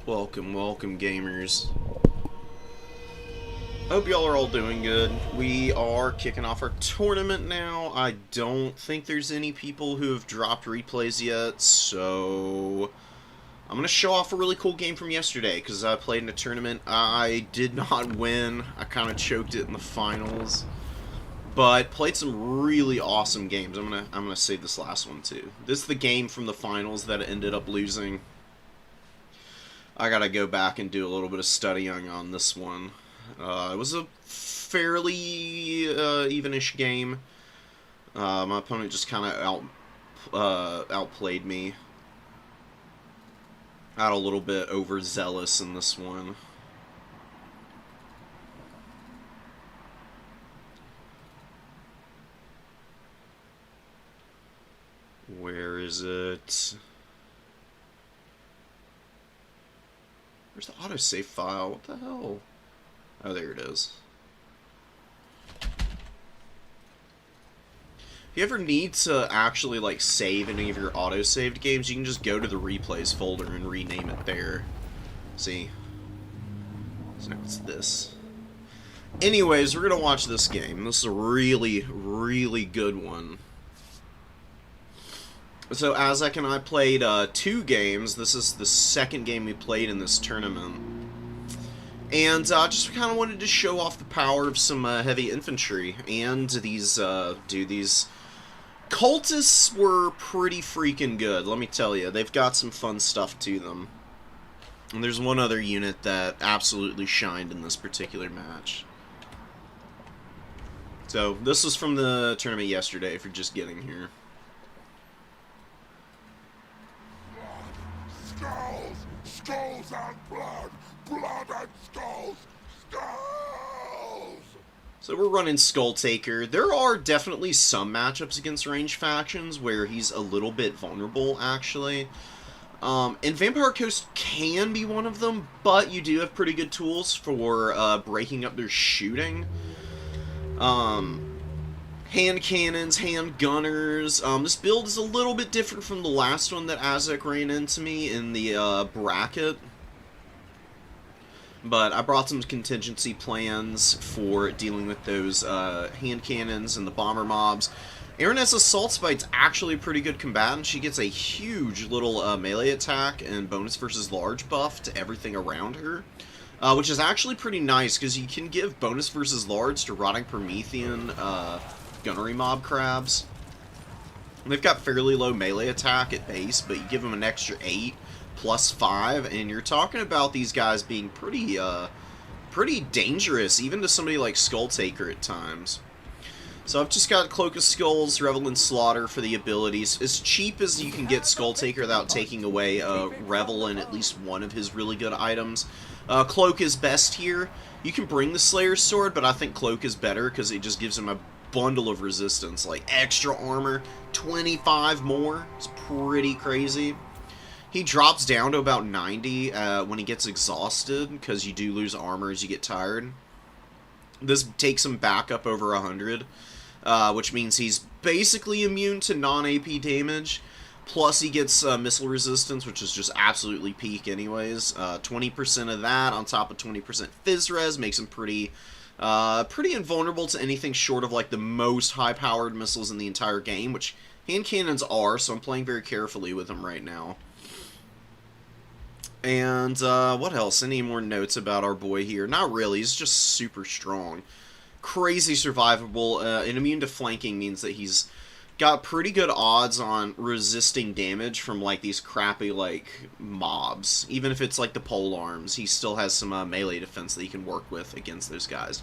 Welcome, welcome, gamers. Hope y'all are all doing good. We are kicking off our tournament now. I don't think there's any people who have dropped replays yet, so I'm going to show off a really cool game from yesterday, because I played in a tournament. I did not win. I kind of choked it in the finals, but played some really awesome games. I'm gonna save this last one, too. This is the game from the finals that I ended up losing. I gotta go back and do a little bit of studying on this one. It was a fairly evenish game. My opponent just kind of outplayed me. Got a little bit overzealous in this one. Where is it? Where's the autosave file? What the hell? Oh, there it is. If you ever need to actually, like, save any of your auto-saved games, you can just go to the replays folder and rename it there. See? So now it's this. Anyways, we're gonna watch this game. This is a really, really good one. So, Azek and I played 2 games. This is the second game we played in this tournament. And just kind of wanted to show off the power of some heavy infantry. And these cultists were pretty freaking good, let me tell you. They've got some fun stuff to them. And there's one other unit that absolutely shined in this particular match. So, this was from the tournament yesterday, if you're just getting here. Skulls! Skulls and blood! Blood and skulls! Skulls! So we're running Skull Taker. There are definitely some matchups against ranged factions where he's a little bit vulnerable, actually. And Vampire Coast can be one of them, but you do have pretty good tools for breaking up their shooting. Hand cannons, hand gunners. This build is a little bit different from the last one that Azek ran into me in the bracket. But I brought some contingency plans for dealing with those hand cannons and the bomber mobs. Aaron's Assault Spite's actually a pretty good combatant. She gets a huge little melee attack and bonus versus large buff to everything around her. Which is actually pretty nice, because you can give bonus versus large to Rotting Promethean gunnery mob crabs. And they've got fairly low melee attack at base, but you give them an extra 8 plus 5, and you're talking about these guys being pretty dangerous, even to somebody like Skull Taker at times. So I've just got Cloak of Skulls, Revel in Slaughter for the abilities. As cheap as you can get Skull Taker without taking away Revel and at least one of his really good items. Cloak is best here. You can bring the Slayer's Sword, but I think Cloak is better because it just gives him a bundle of resistance, like extra armor, 25 more. It's pretty crazy. He drops down to about 90 when he gets exhausted, because you do lose armor as you get tired. This takes him back up over 100, which means he's basically immune to non-AP damage. Plus he gets missile resistance, which is just absolutely peak anyways. 20% of that on top of 20% Phys Res makes him pretty invulnerable to anything short of like the most high-powered missiles in the entire game, which hand cannons are, so I'm playing very carefully with him right now. And, what else? Any more notes about our boy here? Not really, he's just super strong. Crazy survivable, and immune to flanking means that he's got pretty good odds on resisting damage from, like, these crappy, like, mobs. Even if it's, like, the pole arms, he still has some melee defense that he can work with against those guys.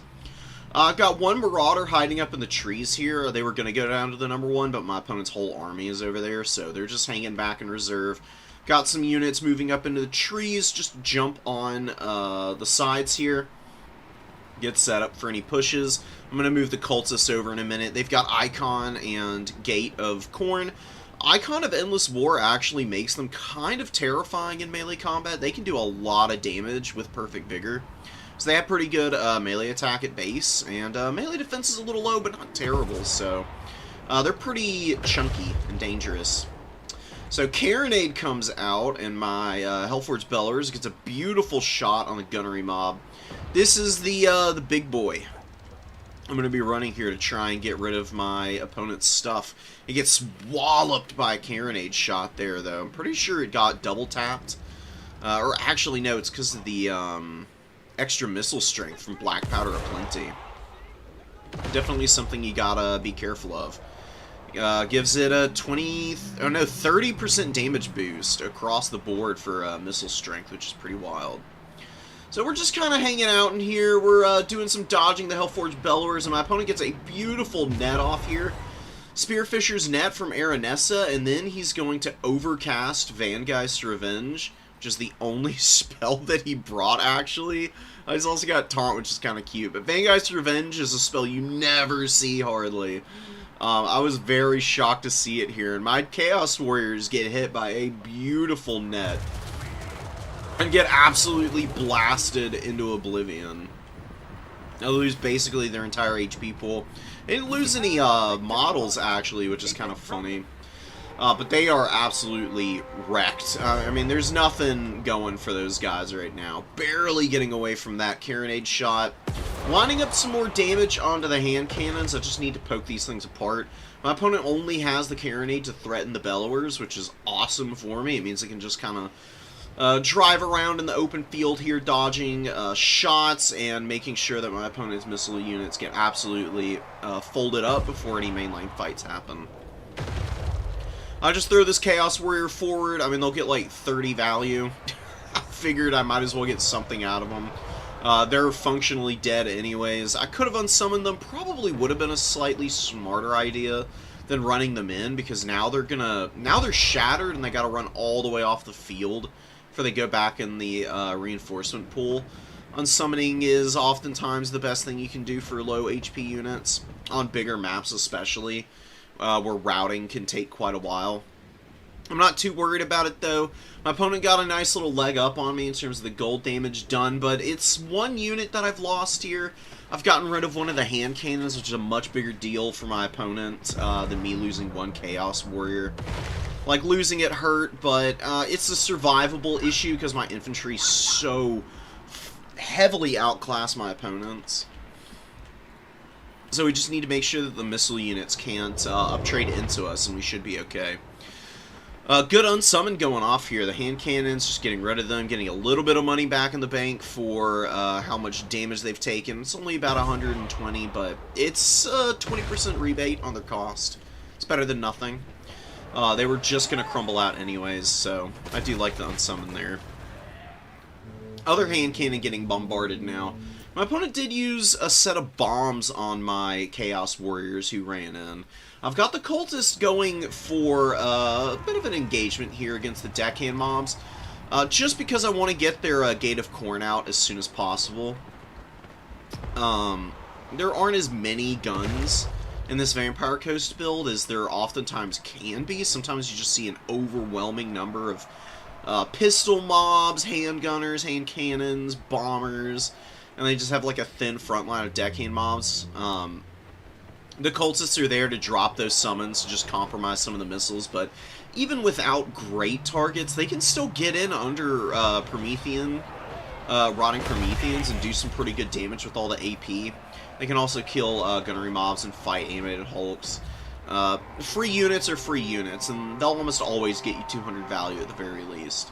I've got one Marauder hiding up in the trees here. They were going to go down to the number 1, but my opponent's whole army is over there, so they're just hanging back in reserve. Got some units moving up into the trees. Just jump on the sides here. Get set up for any pushes. I'm going to move the cultists over in a minute. They've got Icon and Gate of Corn. Icon of Endless War actually makes them kind of terrifying in melee combat. They can do a lot of damage with Perfect Vigor. So they have pretty good melee attack at base. And melee defense is a little low, but not terrible. So they're pretty chunky and dangerous. So Carronade comes out, and my Hellforge Bellers gets a beautiful shot on the gunnery mob. This is the big boy. I'm going to be running here to try and get rid of my opponent's stuff. It gets walloped by a Carronade shot there, though. I'm pretty sure it got double-tapped. Or actually, no, it's because of the extra missile strength from Black Powder Aplenty. Definitely something you gotta be careful of. Gives it a 30% damage boost across the board for missile strength, which is pretty wild. So we're just kind of hanging out in here. We're doing some dodging the Hellforge Bellowers, and my opponent gets a beautiful net off here. Spearfisher's Net from Aranessa, and then he's going to overcast Vangeist's Revenge, which is the only spell that he brought, actually. He's also got Taunt, which is kind of cute, but Vangeist's Revenge is a spell you never see, hardly. I was very shocked to see it here, and my Chaos Warriors get hit by a beautiful net and get absolutely blasted into oblivion. They lose basically their entire HP pool. They didn't lose any models, actually, which is kind of funny. But they are absolutely wrecked. I mean, there's nothing going for those guys right now. Barely getting away from that Carronade shot. Lining up some more damage onto the hand cannons. I just need to poke these things apart. My opponent only has the Carronade to threaten the Bellowers, which is awesome for me. It means I can just kind of drive around in the open field here, dodging shots and making sure that my opponent's missile units get absolutely folded up before any mainline fights happen. I just throw this Chaos Warrior forward. I mean, they'll get like 30 value. I figured I might as well get something out of them. They're functionally dead anyways. I could have unsummoned them. Probably would have been a slightly smarter idea than running them in, because now they're shattered and they got to run all the way off the field before they go back in the reinforcement pool. Unsummoning is oftentimes the best thing you can do for low HP units, on bigger maps especially, where routing can take quite a while. I'm not too worried about it, though. My opponent got a nice little leg up on me in terms of the gold damage done, but it's one unit that I've lost here. I've gotten rid of one of the hand cannons, which is a much bigger deal for my opponent than me losing one Chaos Warrior. Like, losing it hurt, but it's a survivable issue because my infantry so heavily outclass my opponents. So we just need to make sure that the missile units can't uptrade into us, and we should be okay. Good unsummon going off here. The hand cannons, just getting rid of them, getting a little bit of money back in the bank for how much damage they've taken. It's only about 120, but it's a 20% rebate on their cost. It's better than nothing. They were just going to crumble out anyways, so I do like the unsummon there. Other hand cannon getting bombarded now. My opponent did use a set of bombs on my Chaos Warriors who ran in. I've got the Cultists going for a bit of an engagement here against the Deckhand mobs, just because I want to get their Gate of Corn out as soon as possible. There aren't as many guns in this Vampire Coast build as there oftentimes can be. Sometimes you just see an overwhelming number of pistol mobs, handgunners, hand cannons, bombers, and they just have like a thin front line of Deckhand mobs. The Cultists are there to drop those summons to just compromise some of the missiles, but even without great targets, they can still get in under Promethean, Rotting Prometheans and do some pretty good damage with all the AP. They can also kill gunnery mobs and fight animated hulks. Free units are free units, and they'll almost always get you 200 value at the very least.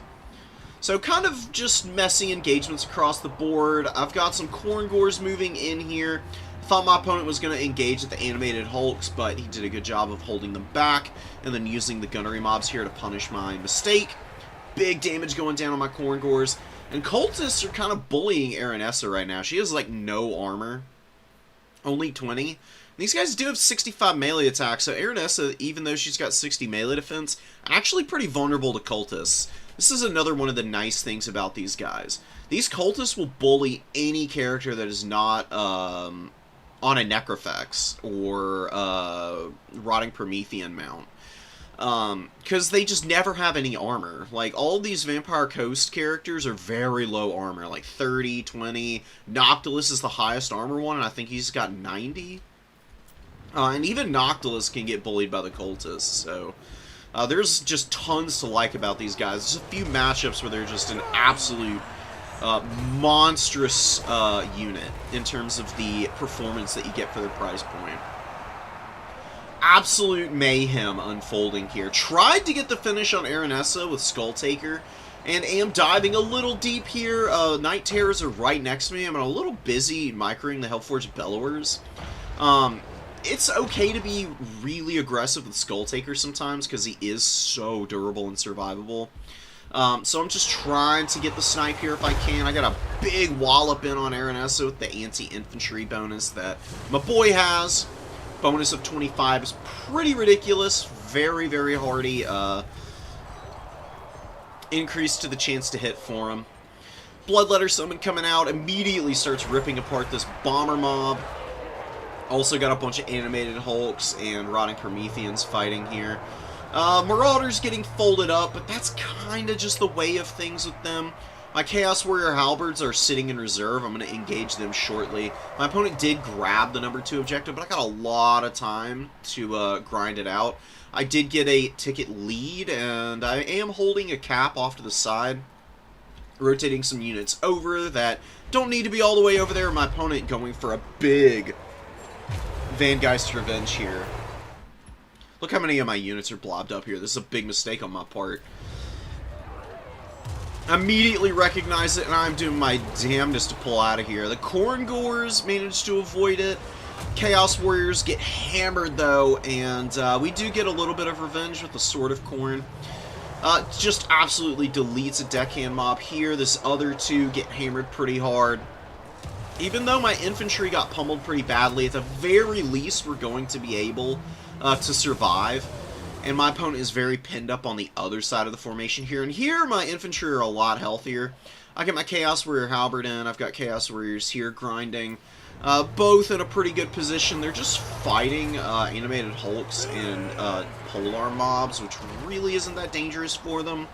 So kind of just messy engagements across the board. I've got some Corn Gores moving in here. Thought my opponent was going to engage at the animated hulks, but he did a good job of holding them back and then using the gunnery mobs here to punish my mistake. Big damage going down on my Corn Gores. And Cultists are kind of bullying Aranessa right now. She has like no armor. Only 20. These guys do have 65 melee attack, so Aranessa, even though she's got 60 melee defense, actually pretty vulnerable to Cultists. This is another one of the nice things about these guys. These Cultists will bully any character that is not on a Necrofex or Rotting Promethean mount. Because they just never have any armor. Like, all these Vampire Coast characters are very low armor, like 30, 20. Noctilus is the highest armor one, and I think he's got 90. And even Noctilus can get bullied by the Cultists, so There's just tons to like about these guys. There's a few matchups where they're just an absolute monstrous unit in terms of the performance that you get for their price point. Absolute mayhem unfolding here. Tried to get the finish on Aranessa with Skulltaker, and am diving a little deep here. Night Terrors are right next to me. I'm a little busy microing the Hellforged Bellowers. It's okay to be really aggressive with Skulltaker sometimes, because he is so durable and survivable. So I'm just trying to get the snipe here if I can. I got a big wallop in on Aranessa with the anti-infantry bonus that my boy has. Bonus of 25 is pretty ridiculous. Very, very hardy. Increase to the chance to hit for him. Bloodletter Summon coming out. Immediately starts ripping apart this bomber mob. Also got a bunch of animated Hulks and Rotting Prometheans fighting here. Marauders getting folded up, but that's kind of just the way of things with them. My Chaos Warrior Halberds are sitting in reserve. I'm going to engage them shortly. My opponent did grab the number 2 objective, but I got a lot of time to grind it out. I did get a ticket lead, and I am holding a cap off to the side, rotating some units over that don't need to be all the way over there. My opponent going for a big Van Geist Revenge here. Look how many of my units are blobbed up here. This is a big mistake on my part. Immediately recognize it, and I'm doing my damnedest to pull out of here. The Korngors managed to avoid it. Chaos Warriors get hammered, though, and we do get a little bit of revenge with the Sword of Khorne. Just absolutely deletes a deckhand mob here. This other 2 get hammered pretty hard. Even though my infantry got pummeled pretty badly, at the very least we're going to be able to survive. And my opponent is very pinned up on the other side of the formation here. And here, my infantry are a lot healthier. I get my Chaos Warrior Halberd in. I've got Chaos Warriors here grinding. Both in a pretty good position. They're just fighting animated Hulks and Polar mobs, which really isn't that dangerous for them.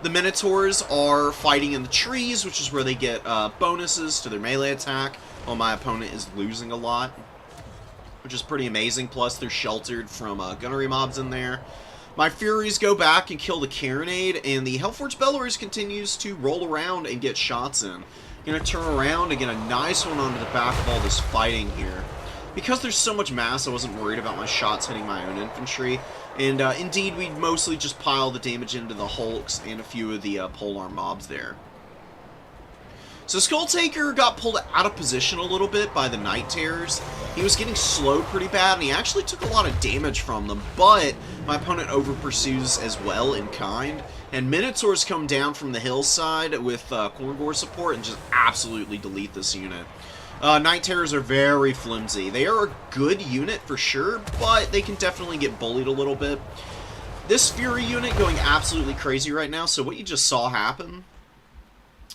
The Minotaurs are fighting in the trees, which is where they get bonuses to their melee attack, while my opponent is losing a lot, which is pretty amazing. Plus, they're sheltered from gunnery mobs in there. My Furies go back and kill the Carronade, and the Hellforged Bellowers continues to roll around and get shots in. Gonna turn around and get a nice one onto the back of all this fighting here. Because there's so much mass, I wasn't worried about my shots hitting my own infantry. And indeed, we mostly just pile the damage into the Hulks and a few of the Polar mobs there. So Skulltaker got pulled out of position a little bit by the Night Terrors. He was getting slowed pretty bad, and he actually took a lot of damage from them, but my opponent over-pursues as well in kind. And Minotaurs come down from the hillside with Korngor support and just absolutely delete this unit. Night Terrors are very flimsy. They are a good unit for sure, but they can definitely get bullied a little bit. This Fury unit going absolutely crazy right now, so what you just saw happen...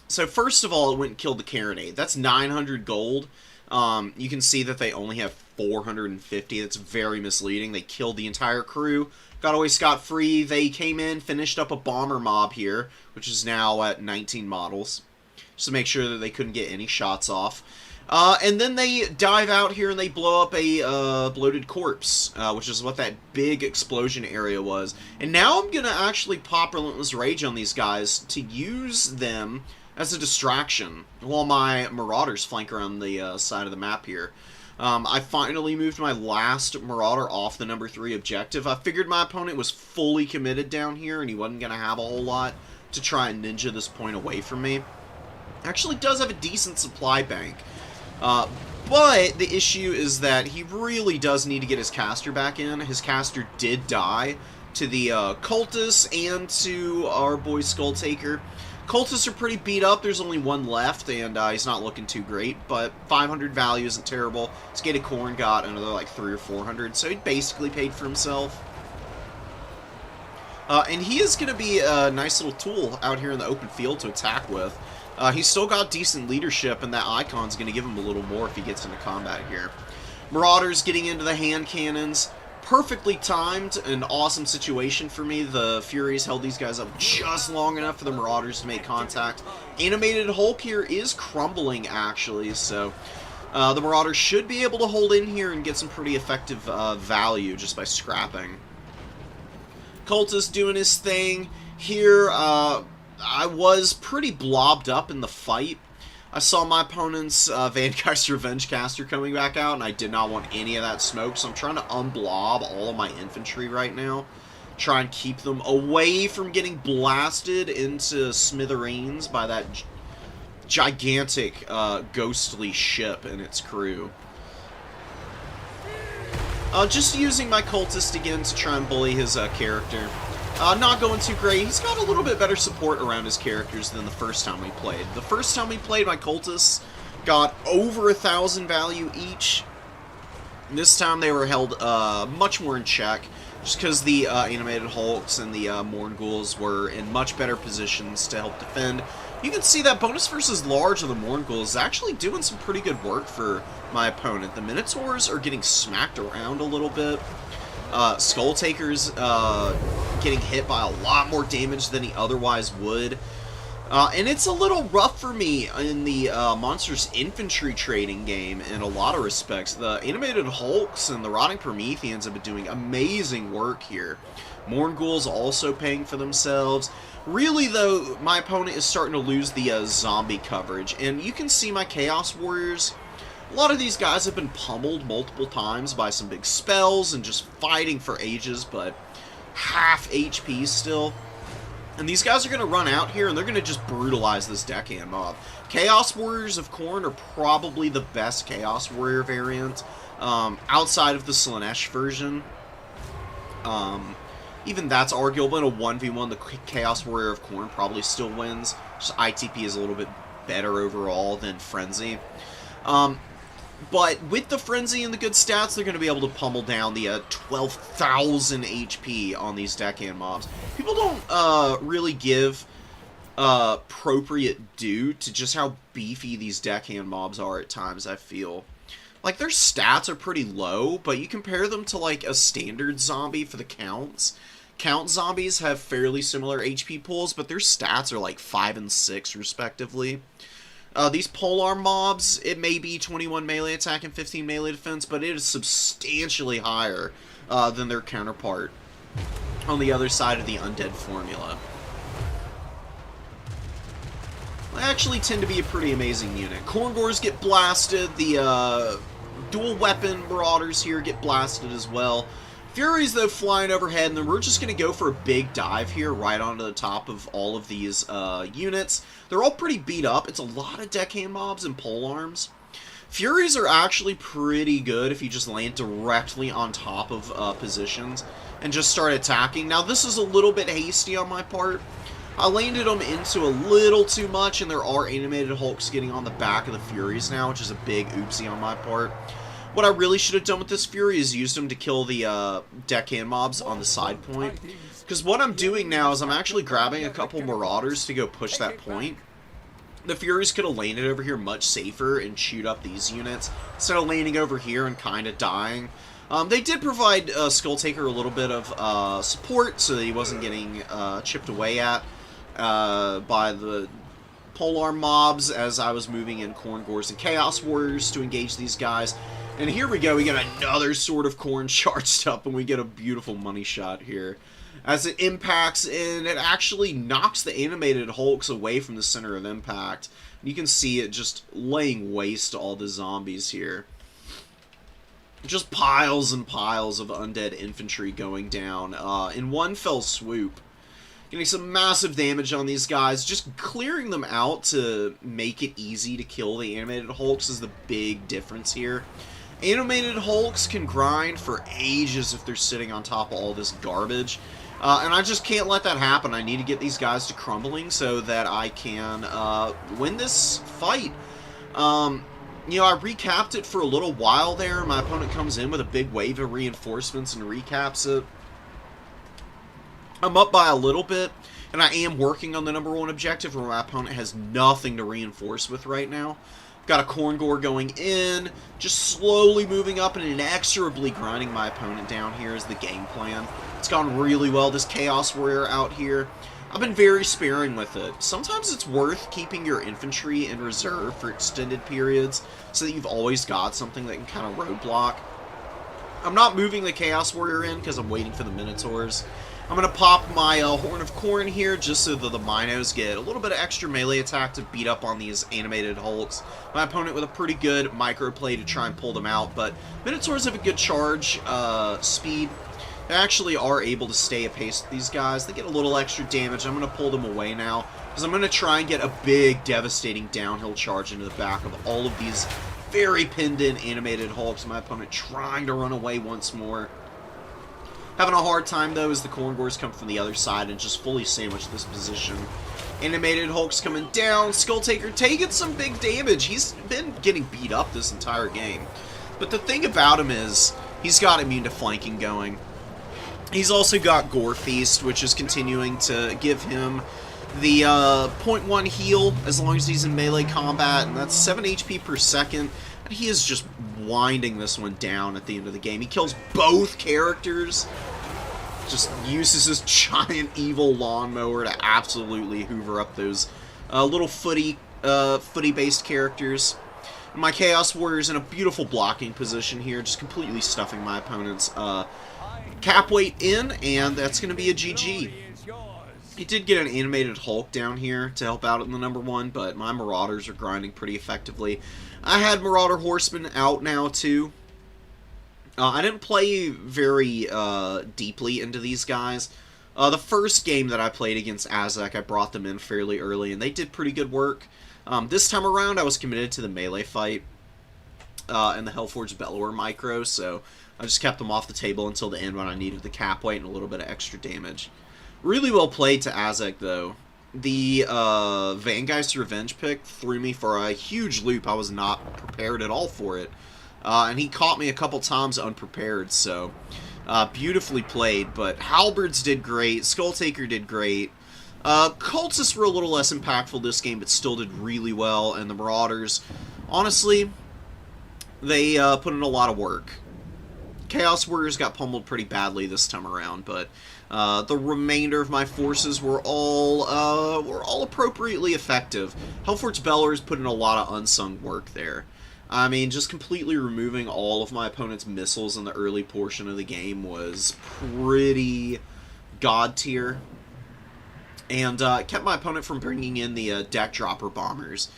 So first of all, it went and killed the Carronade. That's 900 gold. You can see that they only have 450. That's very misleading. They killed the entire crew. Got away scot-free. They came in, finished up a bomber mob here, which is now at 19 models, just to make sure that they couldn't get any shots off. And then they dive out here and they blow up a bloated corpse, which is what that big explosion area was. And now I'm going to actually pop Relentless Rage on these guys to use them as a distraction while my Marauders flank around the side of the map here. I finally moved my last Marauder off the number 3 objective. I figured my opponent was fully committed down here and he wasn't going to have a whole lot to try and ninja this point away from me. Actually does have a decent supply bank. But the issue is that he really does need to get his caster back in. His caster did die to the Cultists and to our boy Skulltaker. Cultists are pretty beat up. There's only one left, and he's not looking too great, but 500 value isn't terrible. Skated Khorne got another like 300 or 400, so he basically paid for himself. And he is going to be a nice little tool out here in the open field to attack with. He's still got decent leadership, and that icon's going to give him a little more if he gets into combat here. Marauders getting into the hand cannons. Perfectly timed, an awesome situation for me. The Furies held these guys up just long enough for the Marauders to make contact. Animated Hulk here is crumbling, actually, so the Marauders should be able to hold in here and get some pretty effective value just by scrapping. Cultist doing his thing. Here, I was pretty blobbed up in the fight. I saw my opponent's Vanguard's Revenge Caster coming back out, and I did not want any of that smoke, so I'm trying to unblob all of my infantry right now. Try and keep them away from getting blasted into smithereens by that gigantic ghostly ship and its crew. Just using my cultist again to try and bully his character. Not going too great. He's got a little bit better support around his characters than the first time we played. The first time we played, my cultists got over 1,000 value each. And this time they were held much more in check, just because the animated Hulks and the Mornghuls were in much better positions to help defend. You can see that bonus versus large of the Mornghuls is actually doing some pretty good work for my opponent. The Minotaurs are getting smacked around a little bit. Skull Taker's getting hit by a lot more damage than he otherwise would. And it's a little rough for me in the Monsters Infantry trading game in a lot of respects. The animated Hulks and the Rotting Prometheans have been doing amazing work here. Mornghuls also paying for themselves. Really, though, my opponent is starting to lose the zombie coverage. And you can see my Chaos Warriors. A lot of these guys have been pummeled multiple times by some big spells and just fighting for ages, but half HP still. And these guys are going to run out here, and they're going to just brutalize this deckhand mob. Chaos Warriors of Khorne are probably the best Chaos Warrior variant, outside of the Slaanesh version. Even that's arguable. In a 1v1, the Chaos Warrior of Khorne probably still wins. Just ITP is a little bit better overall than Frenzy. But with the Frenzy and the good stats, they're going to be able to pummel down the 12,000 HP on these deckhand mobs. People don't really give appropriate due to just how beefy these deckhand mobs are at times, I feel. Like, their stats are pretty low, but you compare them to, like, a standard zombie for the counts. Count zombies have fairly similar HP pools, but their stats are like 5 and 6, respectively. These polearm mobs, it may be 21 melee attack and 15 melee defense, but it is substantially higher than their counterpart on the other side of the undead formula. They actually tend to be a pretty amazing unit. Khorngors get blasted, the dual weapon marauders here get blasted as well. Furies, though, flying overhead, and then we're just going to go for a big dive here right onto the top of all of these units. They're all pretty beat up. It's a lot of deckhand mobs and polearms. Furies are actually pretty good if you just land directly on top of positions and just start attacking. Now, this is a little bit hasty on my part. I landed them into a little too much, and there are animated Hulks getting on the back of the Furies now, which is a big oopsie on my part. What I really should have done with this Fury is used them to kill the deckhand mobs on the side point. Because what I'm doing now is I'm actually grabbing a couple Marauders to go push that point. The Furies could have landed over here much safer and chewed up these units, instead of landing over here and kind of dying. They did provide Skull Taker a little bit of support, so that he wasn't getting chipped away at by the polearm mobs as I was moving in Khorngors and Chaos Warriors to engage these guys. And here we go, we get another Sword of Khorne charged up, and we get a beautiful money shot here. As it impacts, and it actually knocks the animated Hulks away from the center of impact. You can see it just laying waste to all the zombies here. Just piles and piles of undead infantry going down in one fell swoop. Getting some massive damage on these guys. Just clearing them out to make it easy to kill the animated Hulks is the big difference here. Animated Hulks can grind for ages if they're sitting on top of all this garbage. And I just can't let that happen. I need to get these guys to crumbling so that I can win this fight. You know, I recapped it for a little while there. My opponent comes in with a big wave of reinforcements and recaps it. I'm up by a little bit, and I am working on the #1 objective where my opponent has nothing to reinforce with right now. Got a Khorngor going in, just slowly moving up and inexorably grinding my opponent down here is the game plan. It's gone really well, this Chaos Warrior out here. I've been very sparing with it. Sometimes it's worth keeping your infantry in reserve for extended periods so that you've always got something that can kind of roadblock. I'm not moving the Chaos Warrior in because I'm waiting for the Minotaurs. I'm going to pop my Horn of Corn here just so that the Minos get a little bit of extra melee attack to beat up on these animated Hulks. My opponent with a pretty good microplay to try and pull them out, but Minotaurs have a good charge speed. They actually are able to stay apace with these guys. They get a little extra damage. I'm going to pull them away now because I'm going to try and get a big, devastating downhill charge into the back of all of these very pinned-in animated Hulks. My opponent trying to run away once more. Having a hard time, though, as the Corngors come from the other side and just fully sandwich this position. Animated Hulk's coming down. Skulltaker taking some big damage. He's been getting beat up this entire game. But the thing about him is, he's got immune to flanking going. He's also got Gore Feast, which is continuing to give him the 0.1 heal as long as he's in melee combat, and that's 7 HP per second. And he is just winding this one down at the end of the game. He kills both characters. Just uses his giant evil lawnmower to absolutely hoover up those little footy-based characters. And my Chaos Warrior's in a beautiful blocking position here, just completely stuffing my opponent's cap weight in, and that's going to be a GG. He did get an animated Hulk down here to help out in the #1, but my Marauders are grinding pretty effectively. I had Marauder Horsemen out now, too. I didn't play very deeply into these guys. The first game that I played against Azek, I brought them in fairly early, and they did pretty good work. This time around, I was committed to the melee fight and the Hellforged Bellower micro, so I just kept them off the table until the end when I needed the cap weight and a little bit of extra damage. Really well played to Azek, though. The Vangeist Revenge pick threw me for a huge loop. I was not prepared at all for it. And he caught me a couple times unprepared, so beautifully played. But Halberds did great, Skulltaker did great. Cultists were a little less impactful this game, but still did really well. And the Marauders, honestly, they put in a lot of work. Chaos Warriors got pummeled pretty badly this time around, but the remainder of my forces were all appropriately effective. Hellforged Bellowers put in a lot of unsung work there. I mean, just completely removing all of my opponent's missiles in the early portion of the game was pretty god tier. And kept my opponent from bringing in the deck dropper bombers.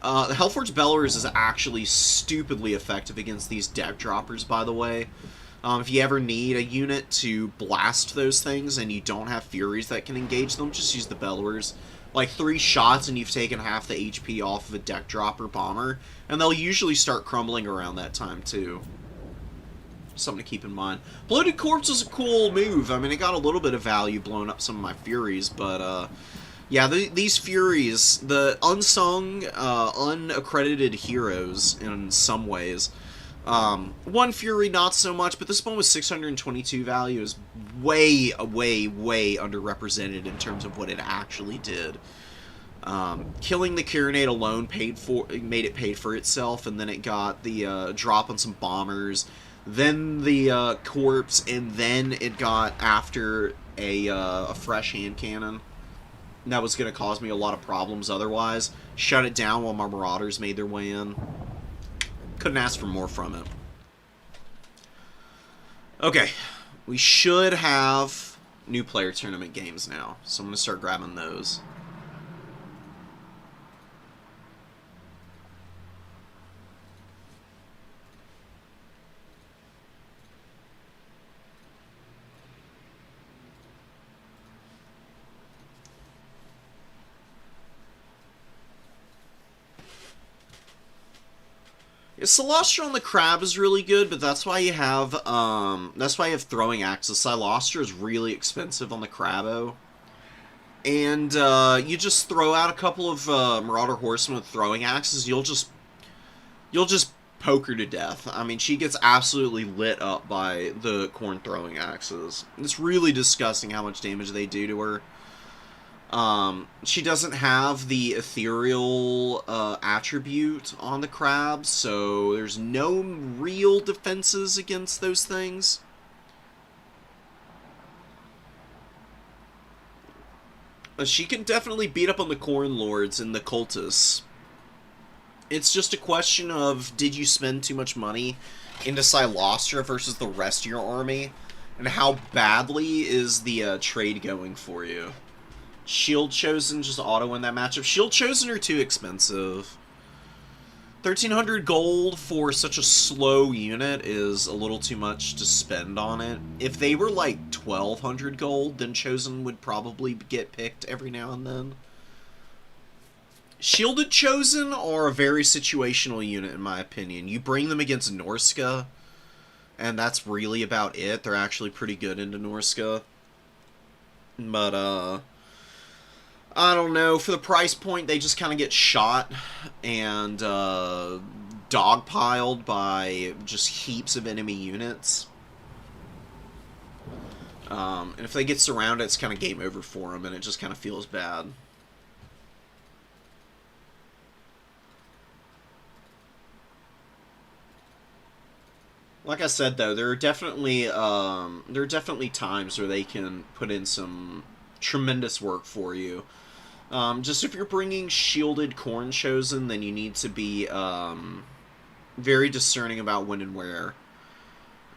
The Hellforged Bellowers is actually stupidly effective against these deck droppers, by the way. If you ever need a unit to blast those things and you don't have Furies that can engage them, just use the Bellowers. Like 3 shots and you've taken half the HP off of a deck dropper bomber, and they'll usually start crumbling around that time too. Something to keep in mind. Bloated Corpse is a cool move. I mean, it got a little bit of value blowing up some of my Furies, but yeah, these Furies, the unsung, unaccredited heroes in some ways. One Fury, not so much, but this one with 622 value is way, way, way underrepresented in terms of what it actually did. Killing the Kyrenate alone made it pay for itself, and then it got the drop on some bombers, then the corpse, and then it got after a fresh hand cannon. That was going to cause me a lot of problems otherwise. Shut it down while my Marauders made their way in. Couldn't ask for more from it. Okay, we should have new player tournament games now, so I'm going to start grabbing those. Silostra on the Crab is really good, but that's why you have Throwing Axes. Silostra is really expensive on the Crabo. And you just throw out a couple of Marauder Horsemen with Throwing Axes, you'll just poke her to death. I mean, she gets absolutely lit up by the Corn Throwing Axes. It's really disgusting how much damage they do to her. She doesn't have the ethereal attribute on the Crab, so there's no real defenses against those things. She can definitely beat up on the Corn Lords and the Cultists. It's just a question of, did you spend too much money into Silostra versus the rest of your army? And how badly is the trade going for you? Shield Chosen just auto-win that matchup. Shield Chosen are too expensive. 1,300 gold for such a slow unit is a little too much to spend on it. If they were like 1,200 gold, then Chosen would probably get picked every now and then. Shielded Chosen are a very situational unit, in my opinion. You bring them against Norska, and that's really about it. They're actually pretty good into Norska. But, I don't know. For the price point, they just kind of get shot and dogpiled by just heaps of enemy units. And if they get surrounded, it's kind of game over for them, and it just kind of feels bad. Like I said, though, there are definitely times where they can put in some tremendous work for you. Just if you're bringing shielded Corn Chosen, then you need to be very discerning about when and where.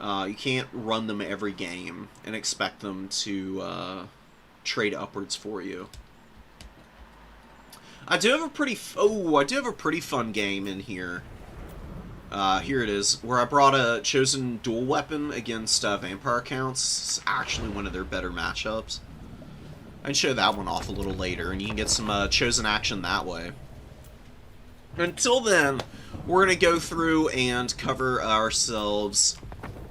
You can't run them every game and expect them to trade upwards for you. I do have a pretty fun game in here. Here it is, where I brought a Chosen dual weapon against Vampire accounts. It's actually one of their better matchups. I can show that one off a little later, and you can get some Chosen action that way. Until then, we're going to go through and cover ourselves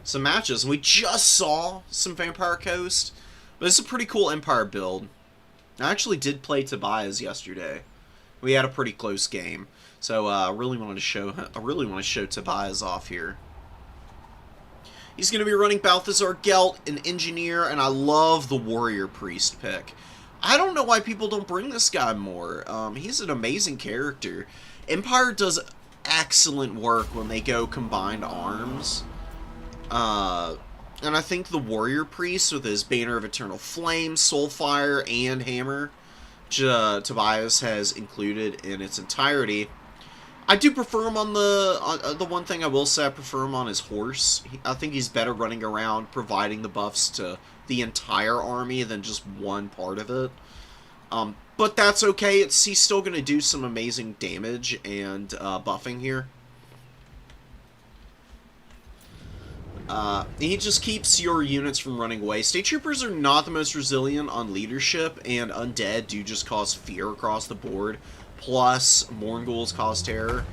some matches. We just saw some Vampire Coast, but this is a pretty cool Empire build. I actually did play Tobias yesterday. We had a pretty close game. So I really want to show Tobias off here. He's going to be running Balthazar Gelt, an engineer, and I love the warrior priest pick. I don't know why people don't bring this guy more. He's an amazing character. Empire does excellent work when they go combined arms. And I think the warrior priest with his Banner of Eternal Flame, Soulfire, and Hammer, Tobias has included in its entirety. I do prefer him on the one thing I will say I prefer him on his horse. I think he's better running around providing the buffs to the entire army than just one part of it. But that's okay. He's still going to do some amazing damage and buffing here. He just keeps your units from running away. State Troopers are not the most resilient on leadership, and Undead do just cause fear across the board. Plus, Mournguls cause terror.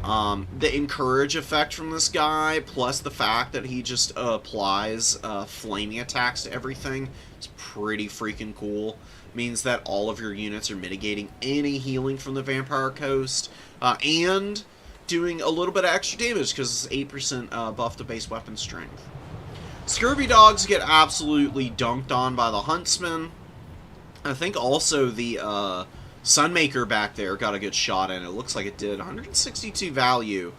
The Encourage effect from this guy, plus the fact that he just applies flaming attacks to everything, is pretty freaking cool. Means that all of your units are mitigating any healing from the Vampire Coast, and doing a little bit of extra damage because it's 8% buff to base weapon strength. Scurvy Dogs get absolutely dunked on by the Huntsman. I think also the Sunmaker back there got a good shot in. It looks like it did. 162 value.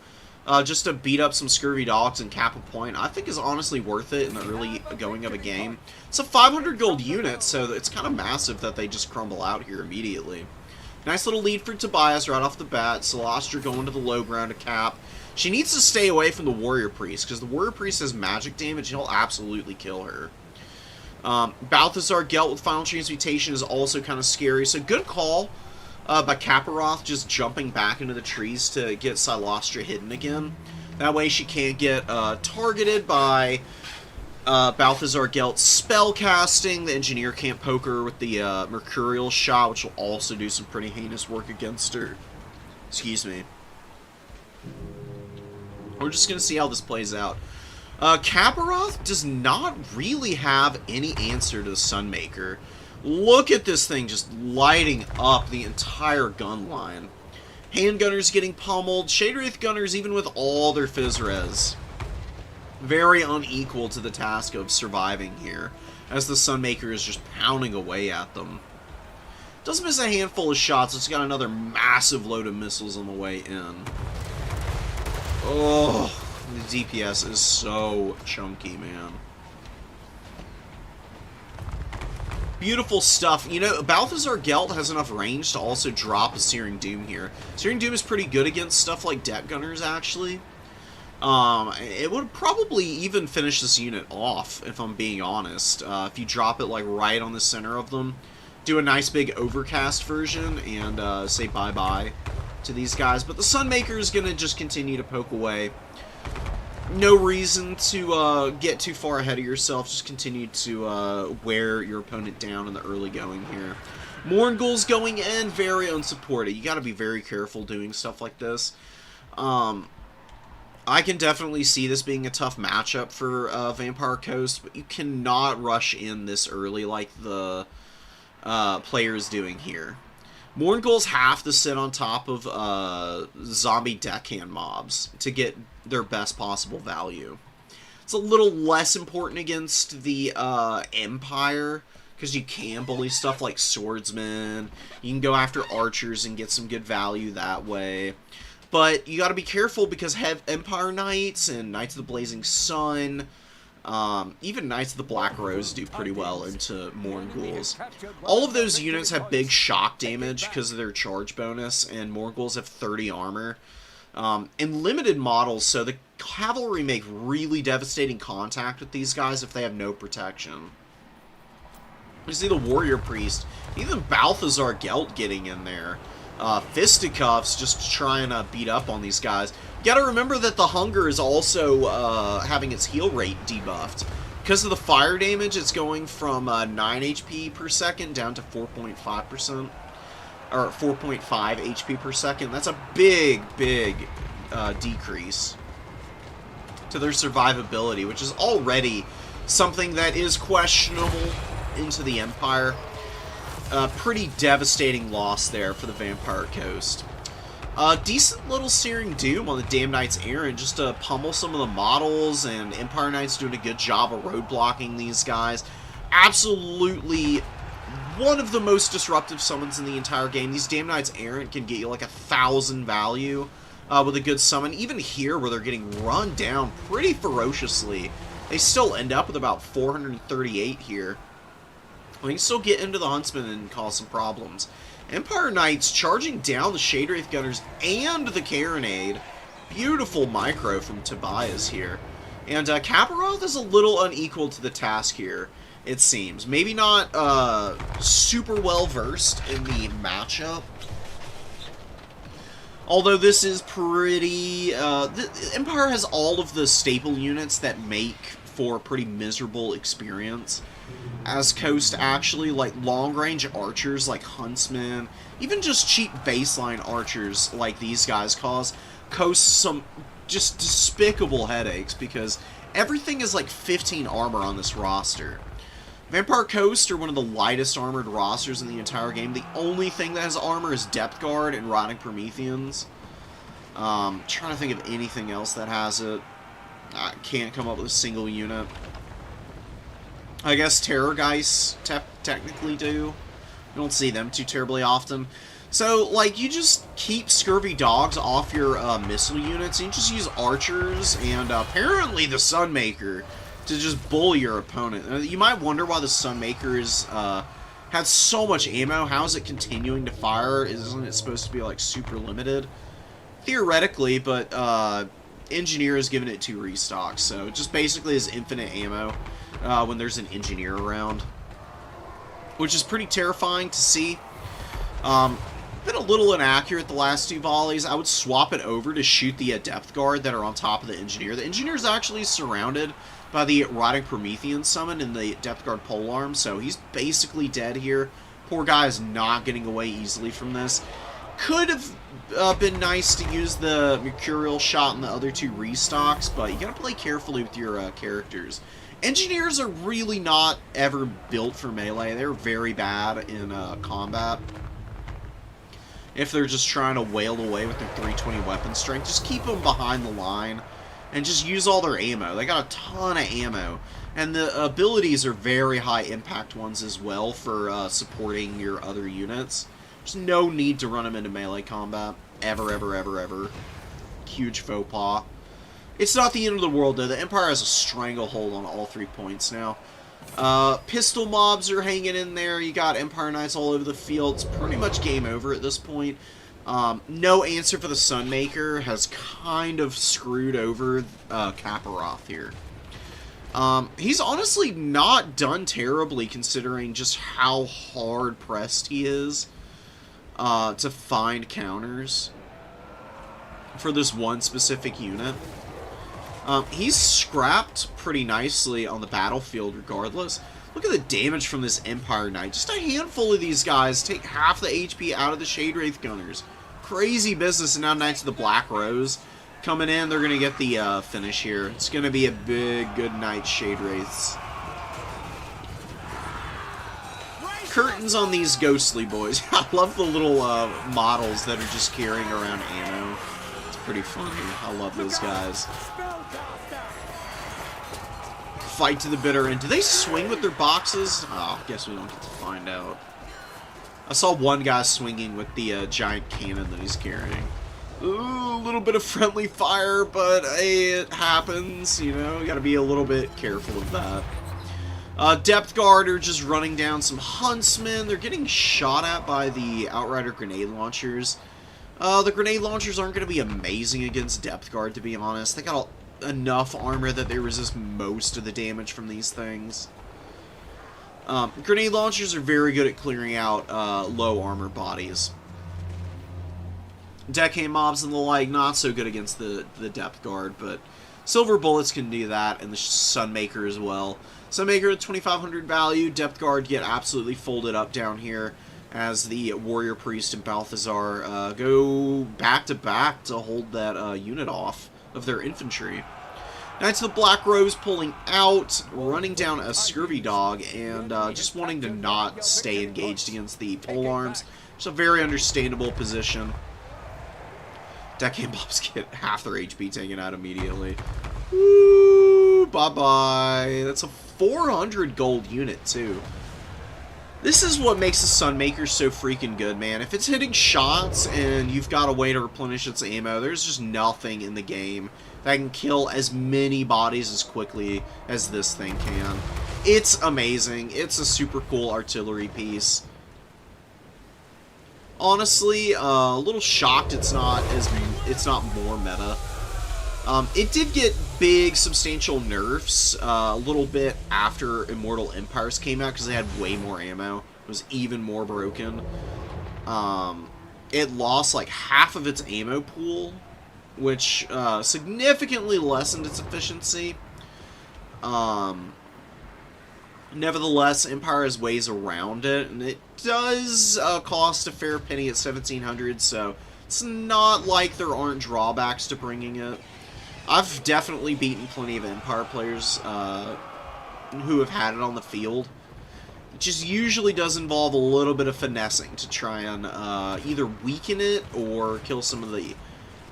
Just to beat up some Scurvy Dogs and cap a point, I think is honestly worth it in the early going of a game. It's a 500 gold unit, so it's kind of massive that they just crumble out here immediately. Nice little lead for Tobias right off the bat. Celestra going to the low ground to cap. She needs to stay away from the Warrior Priest, because the Warrior Priest has magic damage. He'll absolutely kill her. Balthazar Gelt with Final Transmutation is also kind of scary. So good call by Kaparoth just jumping back into the trees to get Celestra hidden again. That way she can't get targeted by Balthazar Gelt's spell casting. The Engineer can't poke her with the Mercurial shot, which will also do some pretty heinous work against her. Excuse me. We're just going to see how this plays out. Kaparoth does not really have any answer to the Sunmaker. Look at this thing just lighting up the entire gun line. Handgunners getting pummeled. Shadewraith Gunners, even with all their Physres, very unequal to the task of surviving here, as the Sunmaker is just pounding away at them. Doesn't miss a handful of shots. It's got another massive load of missiles on the way in. Oh, the DPS is so chunky, man. Beautiful stuff. You know, Balthazar Gelt has enough range to also drop a Searing Doom here. Searing Doom is pretty good against stuff like Debt Gunners, actually. It would probably even finish this unit off, if I'm being honest. If you drop it like right on the center of them, do a nice big overcast version, and say bye-bye to these guys. But the Sunmaker is going to just continue to poke away. No reason to get too far ahead of yourself. Just continue to wear your opponent down in the early going here. Mourngul's going in, very unsupported. You got to be very careful doing stuff like this. I can definitely see this being a tough matchup for Vampire Coast, but you cannot rush in this early like the player is doing here. Mourngul's have to sit on top of zombie deckhand mobs to get their best possible value. It's a little less important against the Empire, because you can bully stuff like swordsmen. You can go after archers and get some good value that way. But you got to be careful because Empire Knights and Knights of the Blazing Sun, even Knights of the Black Rose do pretty well into Mournguls. All of those units have big shock damage because of their charge bonus, and Mournguls have 30 armor. And limited models, so the cavalry make really devastating contact with these guys if they have no protection. You see the Warrior Priest, even Balthazar Gelt getting in there. Fisticuffs just trying to beat up on these guys. You gotta remember that the Hunger is also having its heal rate debuffed. Because of the fire damage, it's going from 9 HP per second down to 4.5%. Or 4.5 HP per second. That's a big, big decrease to their survivability, which is already something that is questionable into the Empire. Pretty devastating loss there for the Vampire Coast. Decent little Searing Doom on the Damn Knights Errant, just to pummel some of the models, and Empire Knights doing a good job of road blocking these guys. Absolutely one of the most disruptive summons in the entire game. These Damn Knights Errant can get you like 1,000 value with a good summon. Even here, where they're getting run down pretty ferociously, they still end up with about 438 here. We can still get into the Huntsman and cause some problems. Empire Knights charging down the Shade Wraith Gunners and the Carronade. Beautiful micro from Tobias here. And Kaparoth is a little unequal to the task here, it seems. Maybe not super well versed in the matchup. Although this is pretty... the Empire has all of the staple units that make for a pretty miserable experience. As Coast, actually, like long-range archers like Huntsmen, even just cheap baseline archers like these guys cause Coast some just despicable headaches, because everything is like 15 armor on this roster. Vampire Coast are one of the lightest armored rosters in the entire game. The only thing that has armor is Depth Guard and Rotting Prometheans. Trying to think of anything else that has it. I can't come up with a single unit. I guess Terrorgeist technically do. You don't see them too terribly often. So, like, you just keep Scurvy Dogs off your missile units, and you just use archers and apparently the Sunmaker to just bully your opponent. You might wonder why the Sunmaker is, has so much ammo. How is it continuing to fire? Isn't it supposed to be, like, super limited? Theoretically, but Engineer has given it 2 restocks, so it just basically is infinite ammo when there's an Engineer around, which is pretty terrifying to see. Been a little inaccurate the last 2 volleys. I would swap it over to shoot the Depth Guard that are on top of the Engineer. The Engineer is actually surrounded by the Rotting Promethean summon in the Depth Guard polearm, so he's basically dead here. Poor guy is not getting away easily from this. Could have been nice to use the Mercurial Shot in the other 2 restocks, but you gotta play carefully with your characters. Engineers are really not ever built for melee. They're very bad in combat. If they're just trying to wail away with their 320 weapon strength, just keep them behind the line and just use all their ammo. They got a ton of ammo. And the abilities are very high impact ones as well for supporting your other units. There's no need to run them into melee combat. Ever, ever, ever, ever. Huge faux pas. It's not the end of the world, though. The Empire has a stranglehold on all 3 points now. Pistol mobs are hanging in there. You got Empire Knights all over the field. It's pretty much game over at this point. No answer for the Sunmaker has kind of screwed over Kaparoth here. He's honestly not done terribly considering just how hard pressed he is to find counters for this one specific unit. He's scrapped pretty nicely on the battlefield regardless. Look at the damage from this Empire Knight. Just a handful of these guys take half the HP out of the Shade Wraith Gunners. Crazy business, and now Knights of the Black Rose coming in. They're going to get the finish here. It's going to be a big, good night, Shade Wraiths. Curtains on these ghostly boys. I love the little models that are just carrying around ammo. It's pretty funny. I love those guys. Fight to the bitter end. Do they swing with their boxes? Oh, I guess we don't get to find out. I saw one guy swinging with the giant cannon that he's carrying. Ooh, a little bit of friendly fire, but hey, it happens, you know, you gotta be a little bit careful of that. Depth Guard are just running down some Huntsmen. They're getting shot at by the Outrider grenade launchers. The grenade launchers aren't going to be amazing against Depth Guard, to be honest. They got enough armor that they resist most of the damage from these things. Grenade launchers are very good at clearing out low armor bodies. Deckhand mobs and the like, not so good against the Depth Guard, but Silver Bullets can do that, and the Sunmaker as well. Sunmaker at 2,500 value, Depth Guard get absolutely folded up down here as the Warrior Priest and Balthazar go back-to-back to hold that unit off of their infantry. Knights of the Black Rose pulling out, running down a Scurvy Dog, and just wanting to not stay engaged against the polearms. It's a very understandable position. Deckhand mobs get half their HP taken out immediately. Woo! Bye-bye. That's a 400 gold unit, too. This is what makes the Sunmaker so freaking good, man. If it's hitting shots and you've got a way to replenish its ammo, there's just nothing in the game that can kill as many bodies as quickly as this thing can. It's amazing. It's a super cool artillery piece. Honestly, a little shocked it's not more meta. It did get big, substantial nerfs a little bit after Immortal Empires came out because they had way more ammo. It was even more broken. It lost like half of its ammo pool, which significantly lessened its efficiency. Nevertheless, Empire has ways around it, and it does cost a fair penny at 1,700, so it's not like there aren't drawbacks to bringing it. I've definitely beaten plenty of Empire players who have had it on the field. It just usually does involve a little bit of finessing to try and either weaken it or kill some of the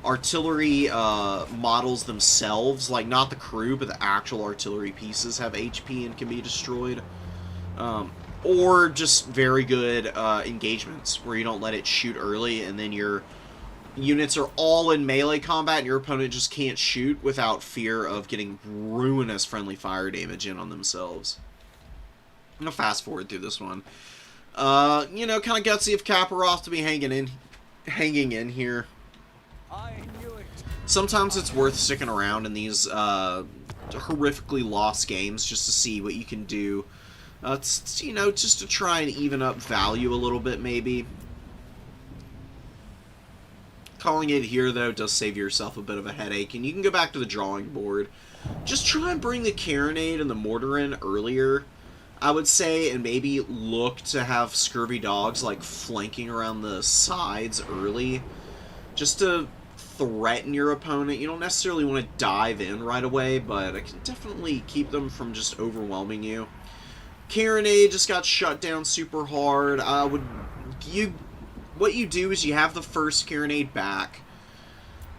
artillery models themselves. Like, not the crew, but the actual artillery pieces have HP and can be destroyed. Or just very good engagements where you don't let it shoot early and then your units are all in melee combat and your opponent just can't shoot without fear of getting ruinous friendly fire damage in on themselves. I'm gonna fast forward through this one. You know, kind of gutsy of Kaparoth to be hanging in here. Sometimes it's worth sticking around in these horrifically lost games just to see what you can do. It's, you know, just to try and even up value a little bit, maybe. Calling it here, though, does save yourself a bit of a headache, and you can go back to the drawing board. Just try and bring the Carronade and the Mortar in earlier, I would say, and maybe look to have Scurvy Dogs, like, flanking around the sides early, just to threaten your opponent. You don't necessarily want to dive in right away, but it can definitely keep them from just overwhelming you. Carronade just got shut down super hard. What you do is you have the first Carronade back.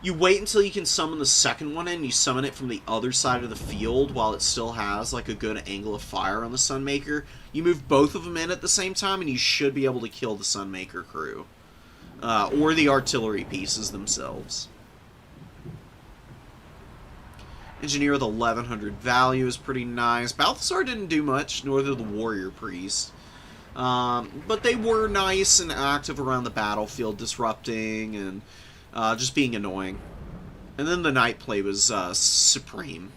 You wait until you can summon the second one in. You summon it from the other side of the field while it still has like a good angle of fire on the Sunmaker. You move both of them in at the same time and you should be able to kill the Sunmaker crew. Or the artillery pieces themselves. Engineer with 1,100 value is pretty nice. Balthazar didn't do much, nor did the Warrior Priest. But they were nice and active around the battlefield, disrupting and just being annoying. And then the Knight play was supreme.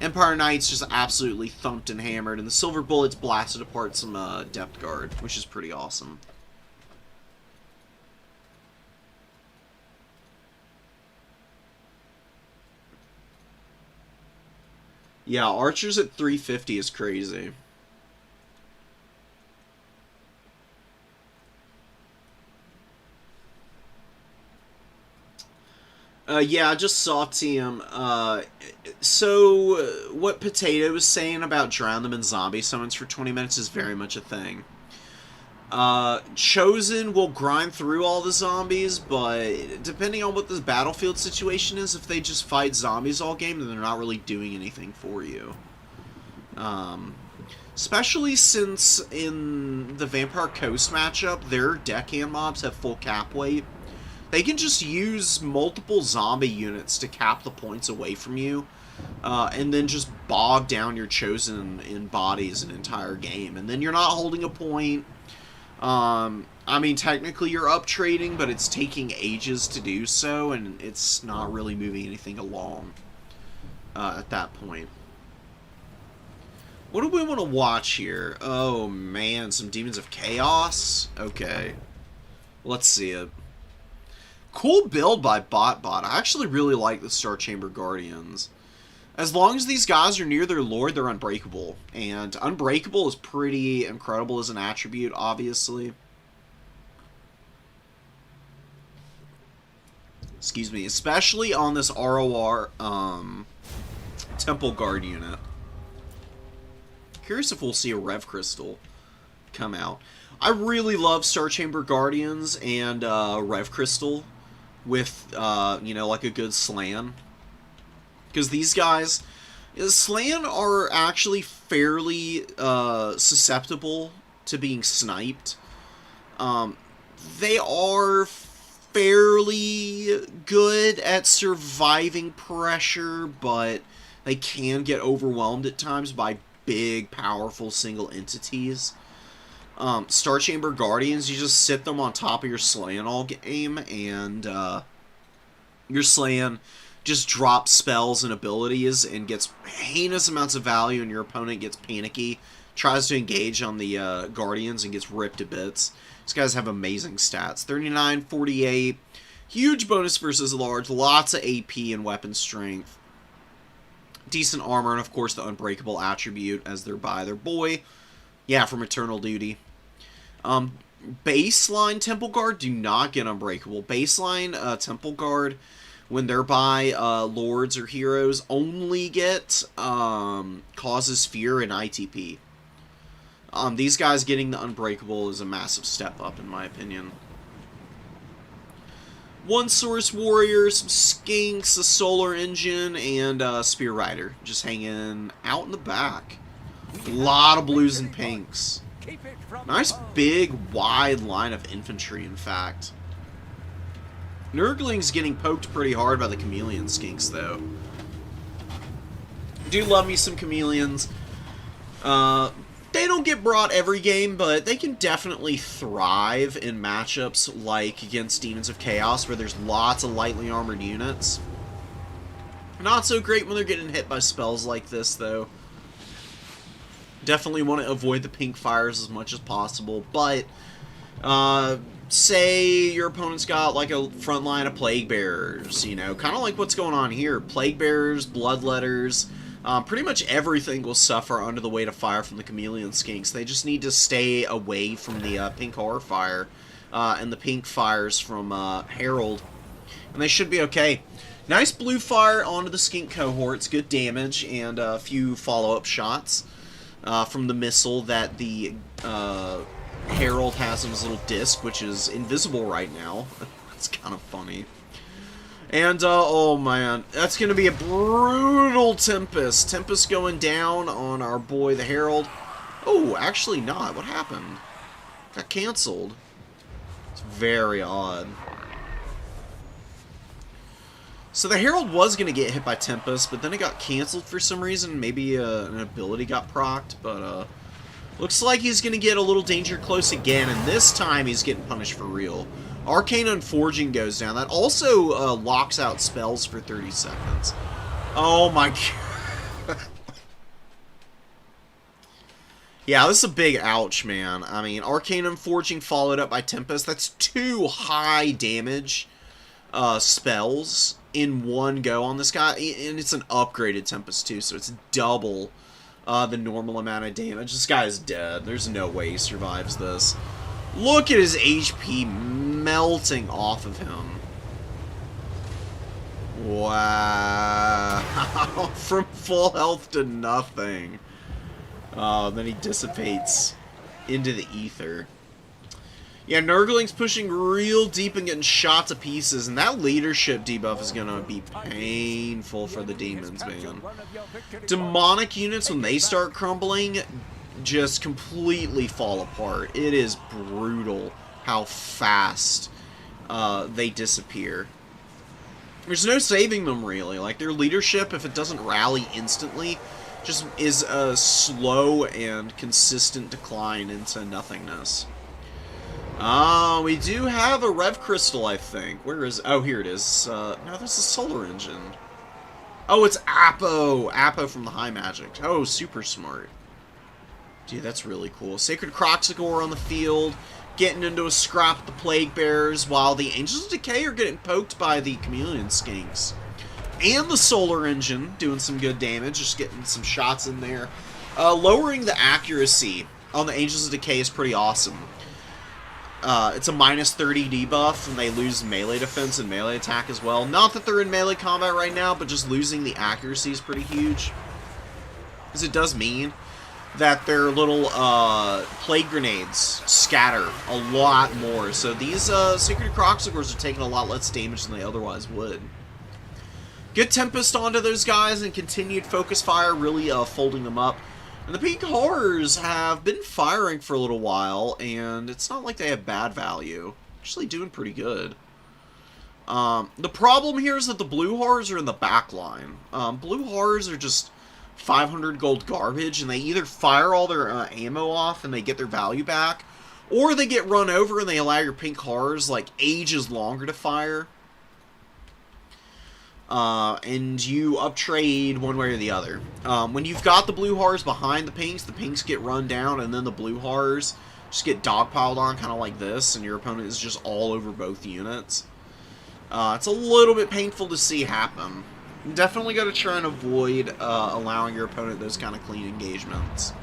Empire Knights just absolutely thumped and hammered, and the Silver Bullets blasted apart some Depth Guard, which is pretty awesome. Yeah, Archers at 350 is crazy. Yeah, I just saw TM. So, what Potato was saying about drown them in zombie summons for 20 minutes is very much a thing. Chosen will grind through all the zombies, but depending on what the battlefield situation is, if they just fight zombies all game, then they're not really doing anything for you. Especially since in the Vampire Coast matchup, their deckhand mobs have full cap weight. They can just use multiple zombie units to cap the points away from you, and then just bog down your Chosen in bodies an entire game. And then you're not holding a point. I mean, technically you're up trading, but it's taking ages to do so, and it's not really moving anything along at that point. What do we want to watch here? Oh, man, some Demons of Chaos? Okay. Let's see it. Cool build by BotBot. I actually really like the Star Chamber Guardians. As long as these guys are near their lord, they're unbreakable. And unbreakable is pretty incredible as an attribute, obviously. Excuse me. Especially on this ROR Temple Guard unit. Curious if we'll see a Rev Crystal come out. I really love Star Chamber Guardians and Rev Crystal with, you know, like a good Slan. Because these guys, Slan are actually fairly susceptible to being sniped. They are fairly good at surviving pressure, but they can get overwhelmed at times by big, powerful single entities. Star Chamber Guardians, you just sit them on top of your Slan all game, and your Slan just drops spells and abilities and gets heinous amounts of value, and your opponent gets panicky, tries to engage on the Guardians and gets ripped to bits. These guys have amazing stats. 39, 48, huge bonus versus large, lots of AP and weapon strength. Decent armor, and of course the unbreakable attribute as they're by their boy. Yeah, from Eternal Duty. Baseline Temple Guard do not get unbreakable. Baseline Temple Guard, when they're by lords or heroes, only get causes fear and ITP. These guys getting the unbreakable is a massive step up in my opinion. One Source Warrior, some Skinks, a Solar Engine, and a Spear Rider just hanging out in the back. A lot of blues and pinks. Nice big wide line of infantry, in fact. Nurgling's getting poked pretty hard by the Chameleon Skinks, though. Do love me some Chameleons. They don't get brought every game, but they can definitely thrive in matchups like against Demons of Chaos, where there's lots of lightly armored units. Not so great when they're getting hit by spells like this, though. Definitely want to avoid the pink fires as much as possible, but say your opponent's got like a front line of Plague Bearers, you know, kind of like what's going on here. Plague Bearers, Bloodletters, pretty much everything will suffer under the weight of fire from the Chameleon Skinks. They just need to stay away from the pink Horror Fire and the pink fires from Herald, and they should be okay. Nice blue fire onto the Skink cohorts, good damage, and a few follow-up shots from the missile that the Herald has in his little disc, which is invisible right now. It's kind of funny. And, oh man, that's going to be a brutal Tempest. Tempest going down on our boy, the Herald. Oh, actually not. What happened? Got canceled. It's very odd. So the Herald was going to get hit by Tempest, but then it got canceled for some reason. Maybe an ability got procced, but Looks like he's going to get a little danger close again, and this time he's getting punished for real. Arcane Unforging goes down. That also locks out spells for 30 seconds. Oh my god. Yeah, this is a big ouch, man. I mean, Arcane Unforging followed up by Tempest. That's 2 high damage spells in one go on this guy. And it's an upgraded Tempest, too, so it's double the normal amount of damage. This guy is dead. There's no way he survives this. Look at his HP melting off of him. Wow. From full health to nothing. Then he dissipates into the ether. Yeah, Nurgling's pushing real deep and getting shot to pieces, and that leadership debuff is going to be painful for the demons, man. Demonic units, when they start crumbling, just completely fall apart. It is brutal how fast they disappear. There's no saving them, really. Like, their leadership, if it doesn't rally instantly, just is a slow and consistent decline into nothingness. We do have a Rev Crystal, I think. Where is... Oh, here it is. No, this is Solar Engine. Oh, it's Apo. Apo from the High Magic. Oh, super smart. Dude, that's really cool. Sacred Croxagore on the field, getting into a scrap with the Plague Bearers, while the Angels of Decay are getting poked by the Chameleon Skinks. And the Solar Engine doing some good damage, just getting some shots in there. Lowering the accuracy on the Angels of Decay is pretty awesome. It's a minus 30 debuff, and they lose melee defense and melee attack as well. Not that they're in melee combat right now, but just losing the accuracy is pretty huge. Because it does mean that their little plague grenades scatter a lot more. So these Sacred Croxagores are taking a lot less damage than they otherwise would. Good Tempest onto those guys and continued focus fire, really folding them up. And the Pink Horrors have been firing for a little while, and it's not like they have bad value. Actually doing pretty good. The problem here is that the Blue Horrors are in the back line. Blue Horrors are just 500 gold garbage, and they either fire all their ammo off and they get their value back, or they get run over and they allow your Pink Horrors, like, ages longer to fire. And you uptrade one way or the other. When you've got the Blue Horrors behind the Pinks get run down, and then the Blue Horrors just get dogpiled on, kind of like this, and your opponent is just all over both units. It's a little bit painful to see happen. Definitely got to try and avoid allowing your opponent those kind of clean engagements.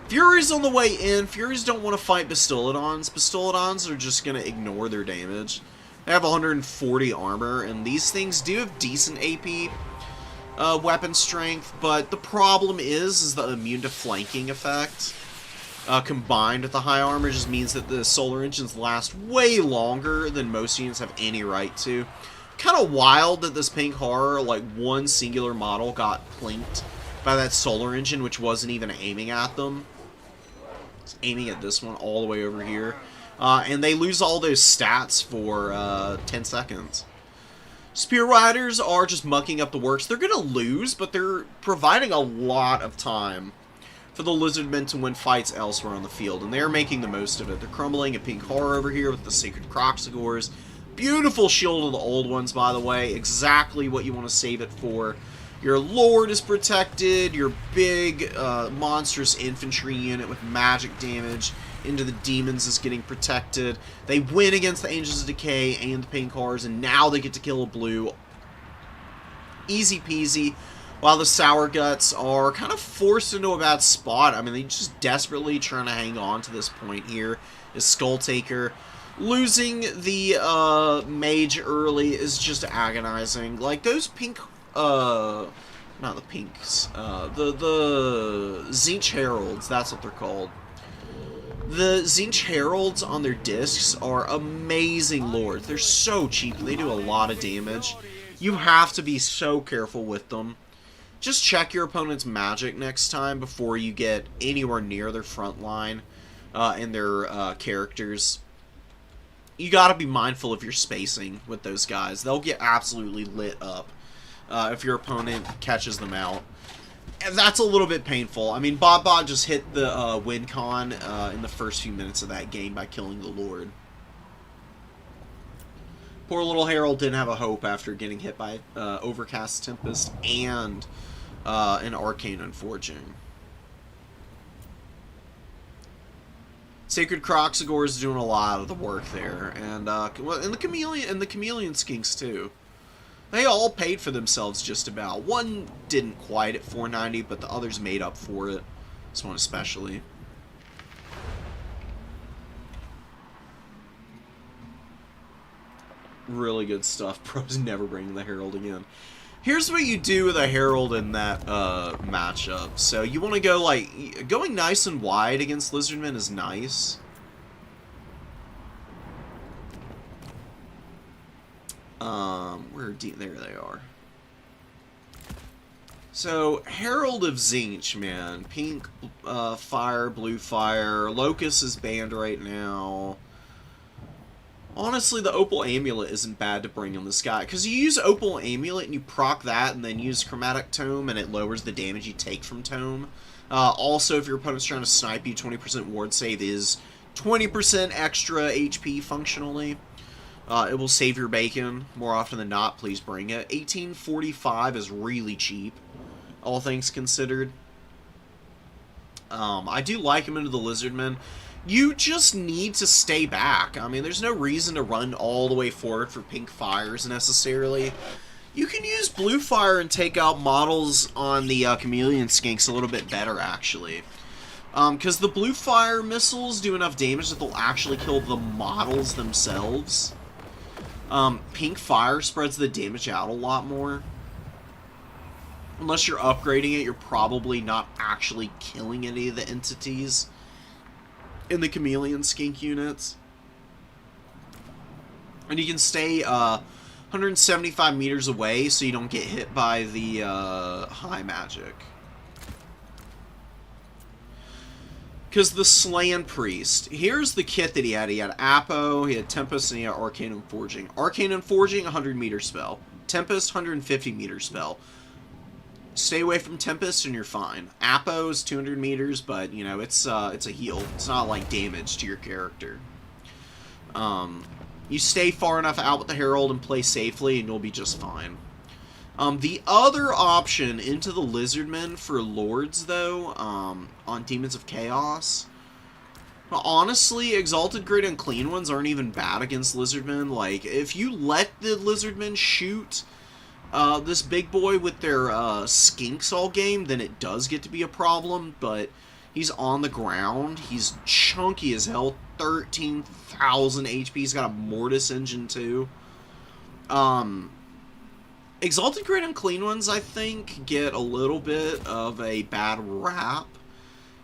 Furies on the way in. Furies don't want to fight Bastiladons. Bastiladons are just going to ignore their damage. They have 140 armor, and these things do have decent AP weapon strength, but the problem is the immune to flanking effect. Combined with the high armor just means that the Solar Engines last way longer than most units have any right to. Kind of wild that this Pink Horror, like, one singular model got plinked by that Solar Engine, which wasn't even aiming at them. It's aiming at this one all the way over here. And they lose all those stats for 10 seconds. Spear Riders are just mucking up the works. They're going to lose, but they're providing a lot of time for the Lizardmen to win fights elsewhere on the field, and they're making the most of it. They're crumbling a Pink Horror over here with the Sacred Croxagores. Beautiful Shield of the Old Ones, by the way. Exactly what you want to save it for. Your Lord is protected. Your big, monstrous infantry unit with magic damage into the demons is getting protected. They win against the Angels of Decay and the Pink Horrors, and now they get to kill a blue. Easy peasy. While the Sour Guts are kind of forced into a bad spot. I mean, they're just desperately trying to hang on to this point here. Is Skull Taker. Losing the mage early is just agonizing. Like, those pink, not the pinks, the Zinch Heralds, that's what they're called. The Zinch Heralds on their discs are amazing lords. They're so cheap. They do a lot of damage. You have to be so careful with them. Just check your opponent's magic next time before you get anywhere near their front line and their characters. You gotta be mindful of your spacing with those guys. They'll get absolutely lit up if your opponent catches them out. And that's a little bit painful. I mean, Bob just hit the win con in the first few minutes of that game by killing the Lord. Poor little Herald didn't have a hope after getting hit by Overcast Tempest and an Arcane Unforging. Sacred Croxagore is doing a lot of the work there, and the Chameleon Skinks too. They all paid for themselves just about. One didn't quite at 490, but the others made up for it. This one especially. Really good stuff. Pro's never bringing the Herald again. Here's what you do with a Herald in that matchup. So you want to go like going nice and wide against Lizardmen is nice. There they are. So Herald of Tzeentch, man, pink fire, blue fire. Locust is banned right now. Honestly, the Opal Amulet isn't bad to bring on this guy, because you use Opal Amulet and you proc that and then use Chromatic Tome and it lowers the damage you take from Tome. Also, if your opponent's trying to snipe you, 20% ward save is 20% extra HP functionally. It will save your bacon more often than not. Please bring it. 1845 is really cheap, all things considered. I do like him into the Lizardmen. You just need to stay back. I mean, there's no reason to run all the way forward for pink fires necessarily. You can use blue fire and take out models on the Chameleon Skinks a little bit better, actually. Because the blue fire missiles do enough damage that they'll actually kill the models themselves. Pink fire spreads the damage out a lot more. Unless you're upgrading it, you're probably not actually killing any of the entities in the Chameleon Skink units. And you can stay 175 meters away so you don't get hit by the high magic. Because the Slan Priest, here's the kit that he had. He had Apo, he had Tempest, and he had Arcane Unforging. Arcane Unforging, 100 meter spell. Tempest, 150 meter spell. Stay away from Tempest and you're fine. Apo is 200 meters, but, you know, it's a heal. It's not, like, damage to your character. You stay far enough out with the Herald and play safely, and you'll be just fine. The other option into the Lizardmen for Lords, though, on Demons of Chaos, well, honestly, Exalted Great Unclean Ones aren't even bad against Lizardmen. Like, if you let the Lizardmen shoot this big boy with their skinks all game, then it does get to be a problem, but he's on the ground. He's chunky as hell, 13,000 HP. He's got a Mortis engine, too. Exalted Great Unclean Ones, I think, get a little bit of a bad rap,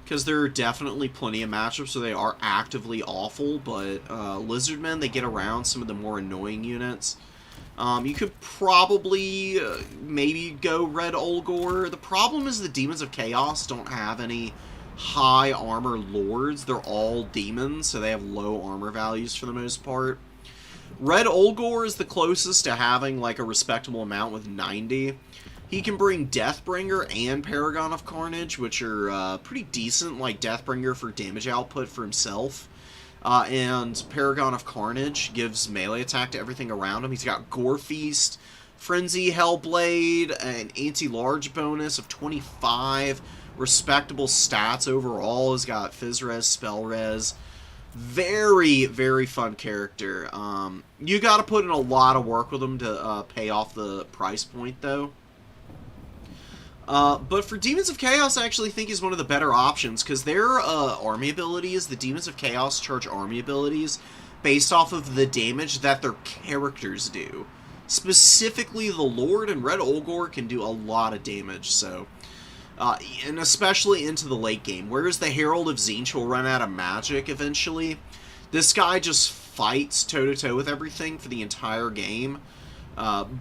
because there are definitely plenty of matchups where they are actively awful, but Lizardmen, they get around some of the more annoying units. You could probably maybe go Red Olgor. The problem is the Demons of Chaos don't have any high armor lords. They're all demons, so they have low armor values for the most part. Red Olgor is the closest to having like a respectable amount with 90. He can bring Deathbringer and Paragon of Carnage, which are pretty decent, like Deathbringer for damage output for himself. And Paragon of Carnage gives melee attack to everything around him. He's got Gore Feast, Frenzy, Hellblade, an anti-large bonus of 25, respectable stats overall. He's got Phys Res, Spell Res. Very, very fun character. You gotta put in a lot of work with him to pay off the price point, though. But for Demons of Chaos, I actually think he's one of the better options, because their army abilities, the Demons of Chaos charge army abilities based off of the damage that their characters do. Specifically, the Lord and Red Olgor can do a lot of damage, so... and especially into the late game. Whereas the Herald of Tzeentch will run out of magic eventually, this guy just fights toe-to-toe with everything for the entire game.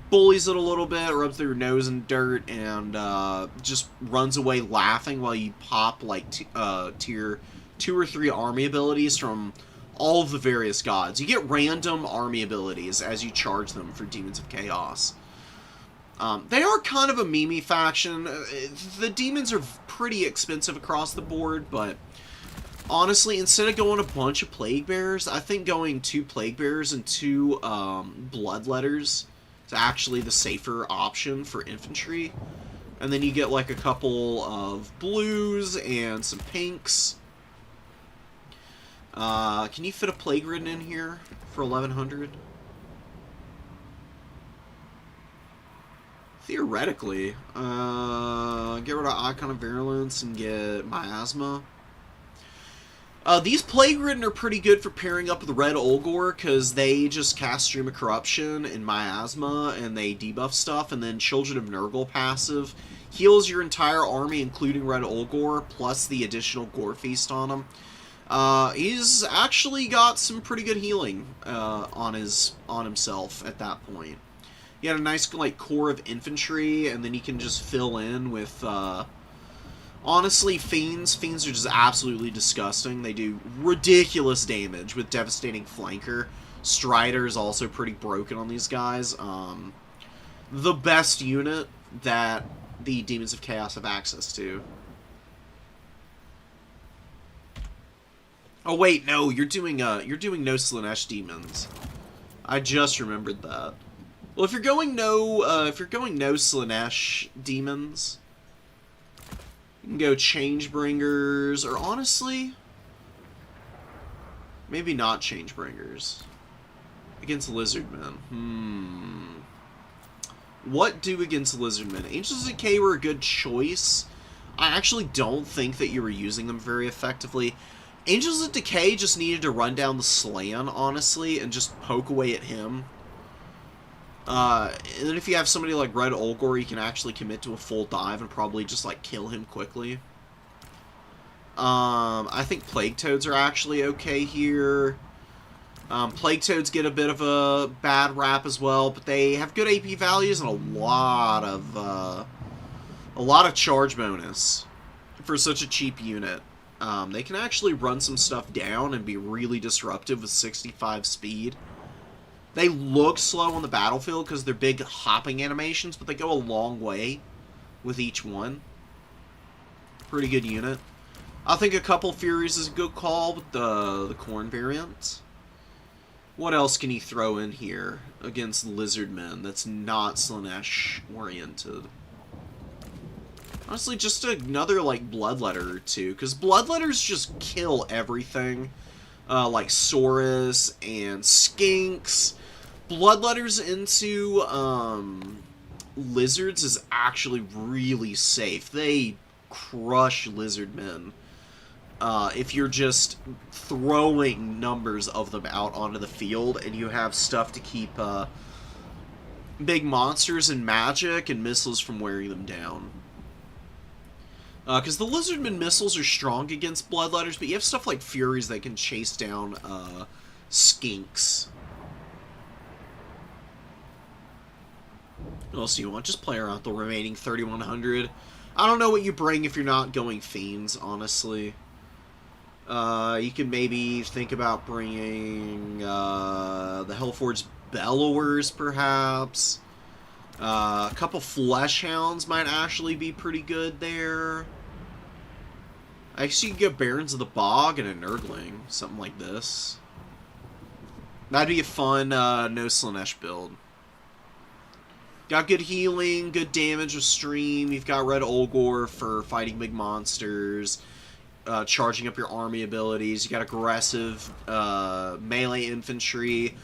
Bullies it a little bit, rubs their nose in dirt, and just runs away laughing while you pop like tier 2 or 3 army abilities from all of the various gods. You get random army abilities as you charge them for Demons of Chaos. They are kind of a meme faction. The demons are pretty expensive across the board, but honestly, instead of going a bunch of Plague Bearers, I think going 2 Plague Bearers and 2 Bloodletters is actually the safer option for infantry. And then you get like a couple of blues and some pinks. Can you fit a Plague Ridden in here for 1100? Theoretically. Get rid of Icon of Virulence and get Miasma. These Plague Ridden are pretty good for pairing up with Red Olgor, because they just cast Stream of Corruption and Miasma, and they debuff stuff, and then Children of Nurgle passive heals your entire army, including Red Olgor, plus the additional Gore Feast on him. He's actually got some pretty good healing on himself at that point. He had a nice like core of infantry, and then he can just fill in with honestly, Fiends. Fiends are just absolutely disgusting. They do ridiculous damage with devastating flanker. Strider is also pretty broken on these guys. The best unit that the Demons of Chaos have access to. Oh wait, no, you're doing no Slaanesh demons. I just remembered that. Well, if you're going no Slaanesh demons, you can go Changebringers, or honestly, maybe not Changebringers. Against Lizardmen. What do against Lizardmen? Angels of Decay were a good choice. I actually don't think that you were using them very effectively. Angels of Decay just needed to run down the Slan, honestly, and just poke away at him. And then if you have somebody like Red Olgor, you can actually commit to a full dive and probably just, like, kill him quickly. I think Plague Toads are actually okay here. Plague Toads get a bit of a bad rap as well, but they have good AP values and a lot of charge bonus for such a cheap unit. They can actually run some stuff down and be really disruptive with 65 speed. They look slow on the battlefield because they're big hopping animations, but they go a long way with each one. Pretty good unit. I think a couple Furies is a good call with the Khorne variant. What else can you throw in here against Lizardmen that's not Slaanesh oriented? Honestly, just another, like, Bloodletter or two, because Bloodletters just kill everything. Like Saurus and Skinks. Bloodletters into Lizards is actually really safe. They crush Lizardmen. If you're just throwing numbers of them out onto the field and you have stuff to keep big monsters and magic and missiles from wearing them down. Because the Lizardman missiles are strong against Bloodletters, but you have stuff like Furies that can chase down Skinks. What else do you want? Just play around the remaining 3,100. I don't know what you bring if you're not going Fiends, honestly. You could maybe think about bringing the Hellforge Bellowers, perhaps. A couple Fleshhounds might actually be pretty good there. I guess you could get Barons of the Bog and a Nurgling, something like this. That'd be a fun no Slaanesh build. Got good healing, good damage with Stream. You've got Red Olgor for fighting big monsters, charging up your army abilities. You got aggressive melee infantry.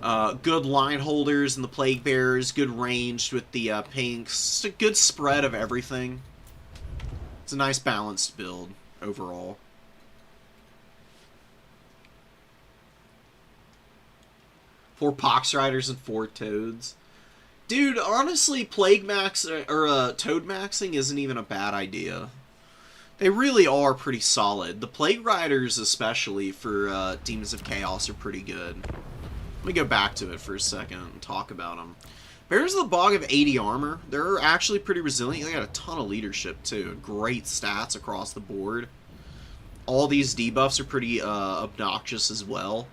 Good line holders and the Plague Bearers, good ranged with the pinks. Just a good spread of everything. It's a nice balanced build overall. Four Pox Riders and 4 Toads. Dude, honestly, Plague Max or Toad Maxing isn't even a bad idea. They really are pretty solid. The Plague Riders, especially for Demons of Chaos, are pretty good. Let me go back to it for a second and talk about them. Barons of the Bog have 80 armor. They're actually pretty resilient. They got a ton of leadership, too. Great stats across the board. All these debuffs are pretty obnoxious as well.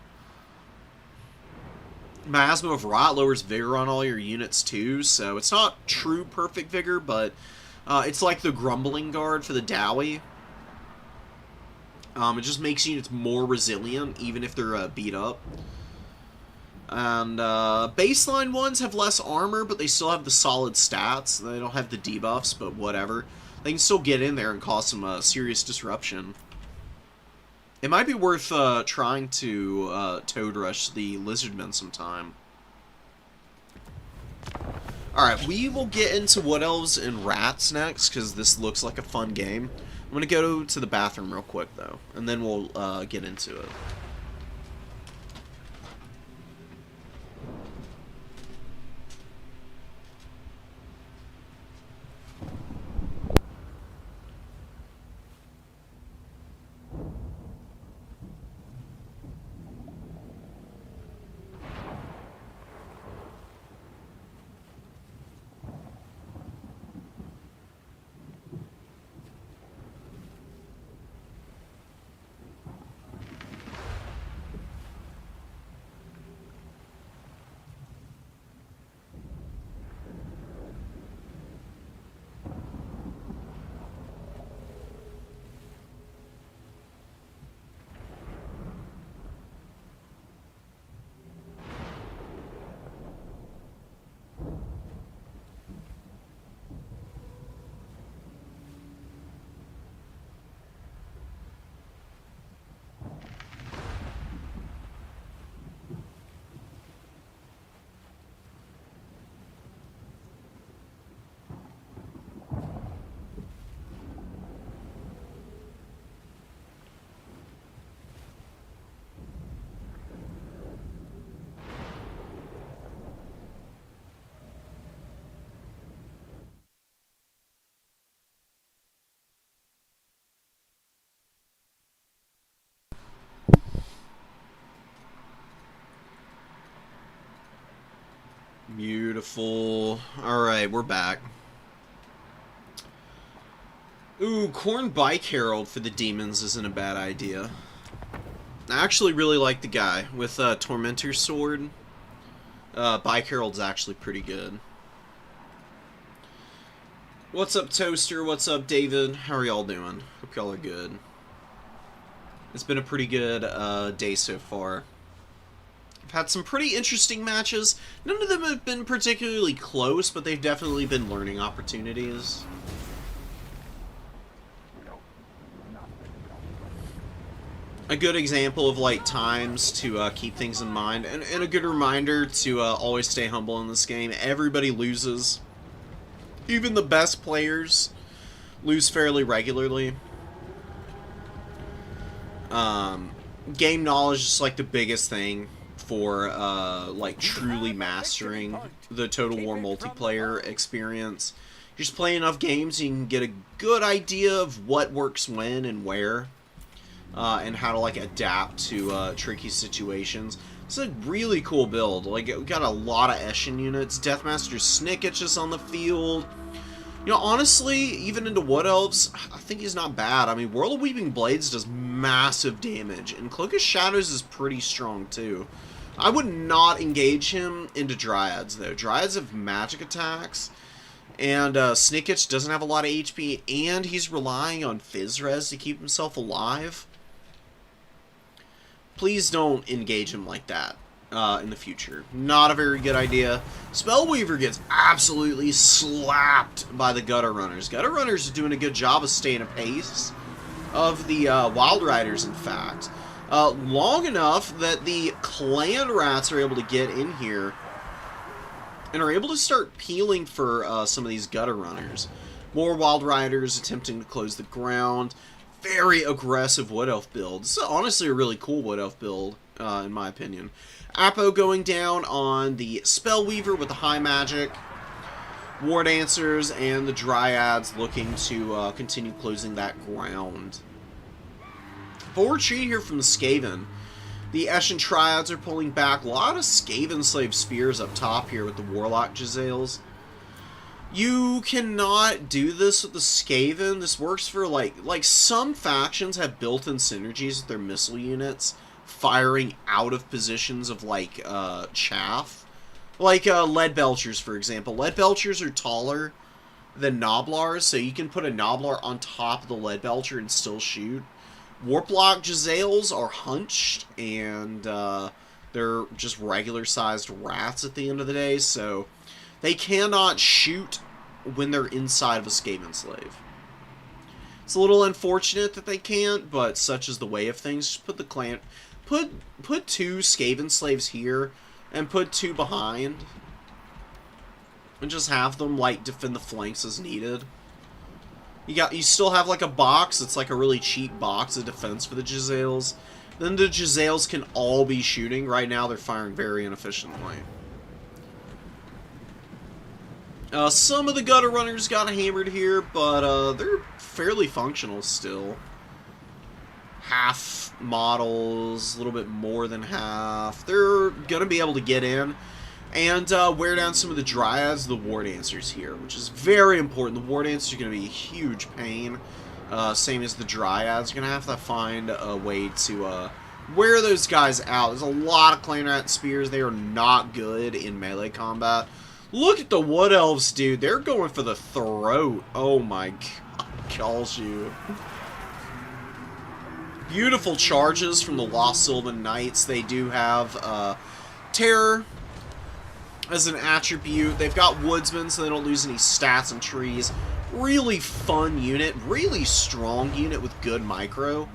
Miasma of Rot lowers vigor on all your units too, so it's not true perfect vigor, but it's like the Grumbling Guard for the Dowie. It just makes units more resilient, even if they're beat up. And baseline ones have less armor, but they still have the solid stats. They don't have the debuffs, but whatever. They can still get in there and cause some serious disruption. It might be worth trying to Toad Rush the Lizardmen sometime. Alright, we will get into Wood Elves and Rats next, because this looks like a fun game. I'm going to go to the bathroom real quick, though, and then we'll get into it. Beautiful. Alright, we're back. Ooh, Corn Bike Herald for the demons isn't a bad idea. I actually really like the guy with Tormentor's Sword. Bike Herald's actually pretty good. What's up, Toaster? What's up, David? How are y'all doing? Hope y'all are good. It's been a pretty good day so far. I've had some pretty interesting matches. None of them have been particularly close, but they've definitely been learning opportunities. A good example of, like, times to keep things in mind, and a good reminder to always stay humble in this game. Everybody loses. Even the best players lose fairly regularly. Game knowledge is, like, the biggest thing for, like, truly mastering the Total War multiplayer experience. You just play enough games, you can get a good idea of what works when and where. And how to, like, adapt to tricky situations. It's a really cool build. Like, we got a lot of Eshin units. Deathmaster Snicketch is on the field. You know, honestly, even into Wood Elves, I think he's not bad. I mean, Whirl of Weeping Blades does massive damage, and Cloak of Shadows is pretty strong, too. I would not engage him into Dryads, though. Dryads have magic attacks, and Snicketch doesn't have a lot of HP, and he's relying on Phys-Res to keep himself alive. Please don't engage him like that in the future. Not a very good idea. Spellweaver gets absolutely slapped by the Gutter Runners. Gutter Runners are doing a good job of staying apace of the Wild Riders, in fact. Long enough that the Clan Rats are able to get in here and are able to start peeling for some of these Gutter Runners. More Wild Riders attempting to close the ground. Very aggressive Wood Elf build. This is honestly a really cool Wood Elf build, in my opinion. Apo going down on the Spellweaver with the high magic. War Dancers and the Dryads looking to continue closing that ground. Full retreat here from the Skaven. The Eshin Triads are pulling back. A lot of Skaven Slave Spears up top here with the Warlock Jezzails. You cannot do this with the Skaven. This works for, like some factions have built-in synergies with their missile units. firing out of positions of, like, chaff. Like, lead belchers, for example. Lead belchers are taller than Noblars, so you can put a Noblar on top of the lead belcher and still shoot. Warplock Jezzails are hunched, and they're just regular-sized rats at the end of the day, so they cannot shoot when they're inside of a Skaven Slave. It's a little unfortunate that they can't, but such is the way of things. Just put the clan... Put 2 Skaven Slaves here, and put 2 behind. And just have them, like, defend the flanks as needed. You still have, like, a box. It's, like, a really cheap box of defense for the Jezzails. Then the Jezzails can all be shooting. Right now, they're firing very inefficiently. Some of the gutter runners got hammered here, but they're fairly functional still. Half models, a little bit more than half. They're going to be able to get in and wear down some of the Dryads, the War Dancers here, which is very important. The War Dancers are going to be a huge pain, same as the Dryads. You're going to have to find a way to wear those guys out. There's a lot of Clan Rat Spears. They are not good in melee combat. Look at the Wood Elves, dude. They're going for the throat. Oh my god, calls you. Beautiful charges from the Lost Sylvan Knights. They do have Terror as an attribute. They've got Woodsman, so they don't lose any stats and trees. Really fun unit. Really strong unit with good micro.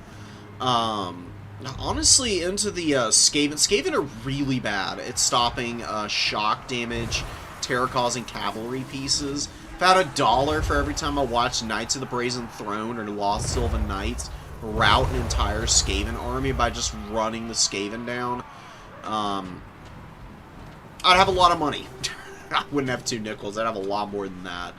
Honestly, into the Skaven. Skaven are really bad at stopping shock damage, terror-causing cavalry pieces. About $1 for every time I watch Knights of the Brazen Throne or Lost Sylvan Knights rout an entire Skaven army by just running the Skaven down. I'd have a lot of money. I wouldn't have 2 nickels. I'd have a lot more than that.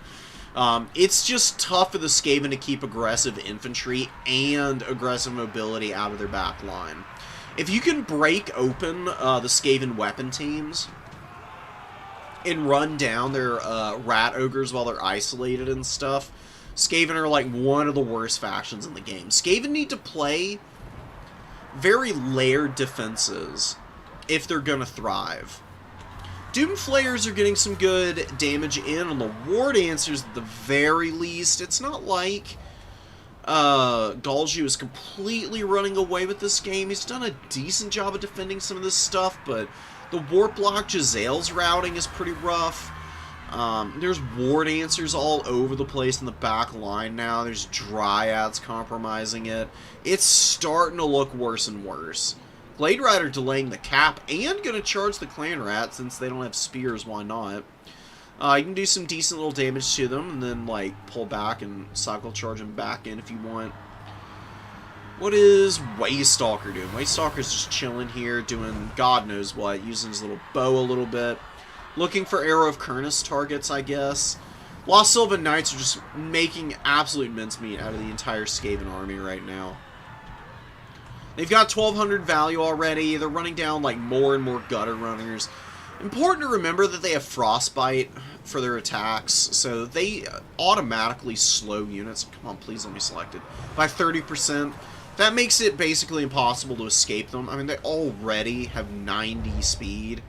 It's just tough for the Skaven to keep aggressive infantry and aggressive mobility out of their back line. If you can break open the Skaven weapon teams and run down their rat ogres while they're isolated and stuff, Skaven are like one of the worst factions in the game. Skaven need to play very layered defenses if they're going to thrive. Doomflayers are getting some good damage in on the War Dancers at the very least. It's not like Galju is completely running away with this game. He's done a decent job of defending some of this stuff, but the Warplock Jezzail's routing is pretty rough. There's War Dancers all over the place in the back line now. There's Dryads compromising it. It's starting to look worse and worse. Glade Rider delaying the cap and going to charge the Clan Rat since they don't have spears. Why not? You can do some decent little damage to them and then like pull back and cycle charge them back in if you want. What is Waystalker doing? Waystalker's just chilling here doing God knows what, using his little bow a little bit. Looking for Arrow of Kurnus targets, I guess. Lost Sylvan Knights are just making absolute mincemeat out of the entire Skaven army right now. They've got 1,200 value already. They're running down like more and more gutter runners. Important to remember that they have Frostbite for their attacks, so they automatically slow units. Come on, please let me select it. By 30%. That makes it basically impossible to escape them. I mean, they already have 90 speed.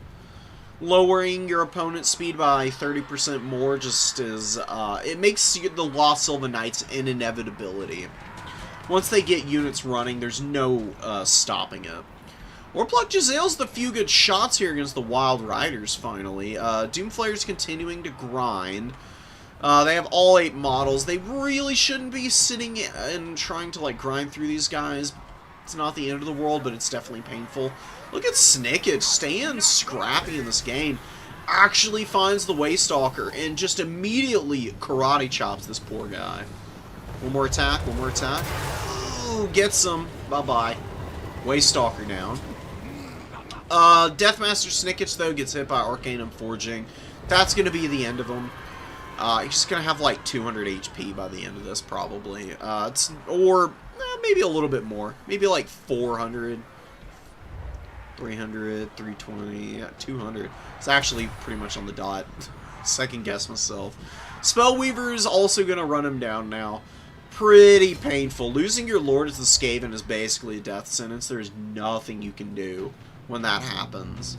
Lowering your opponent's speed by 30% more just is, it makes the Lost Sylvan Knights an inevitability. Once they get units running, there's no stopping it. Warplock Jezzail's the few good shots here against the Wild Riders, finally. Doomflayer's continuing to grind. They have all 8 models. They really shouldn't be sitting and trying to, like, grind through these guys. It's not the end of the world, but it's definitely painful. Look at Snickage, staying scrappy in this game. Actually finds the Waystalker and just immediately karate chops this poor guy. One more attack, one more attack. Ooh, gets him. Bye-bye. Waystalker down. Deathmaster Snickage, though, gets hit by Arcanum Forging. That's going to be the end of him. He's just going to have, like, 200 HP by the end of this, probably. Or maybe a little bit more. Maybe, like, 400. 300, 320, 200. It's actually pretty much on the dot. Second guess myself. Spellweaver is also going to run him down now. pretty painful. Losing your lord as the Skaven is basically a death sentence. There's nothing you can do when that happens.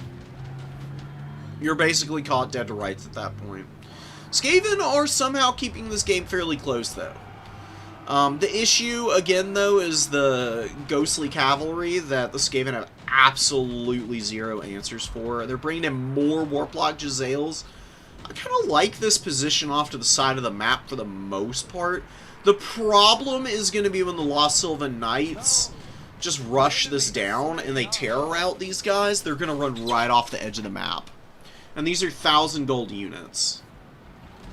You're basically caught dead to rights at that point. Skaven are somehow keeping this game fairly close, though. The issue, again, though, is the ghostly cavalry that the Skaven have absolutely zero answers for. They're bringing in more Warplock Jezzails. I kind of like this position off to the side of the map for the most part. The problem is going to be when the Lost Sylvan Knights just rush this down and they terror out these guys. They're going to run right off the edge of the map. And these are 1,000 gold units.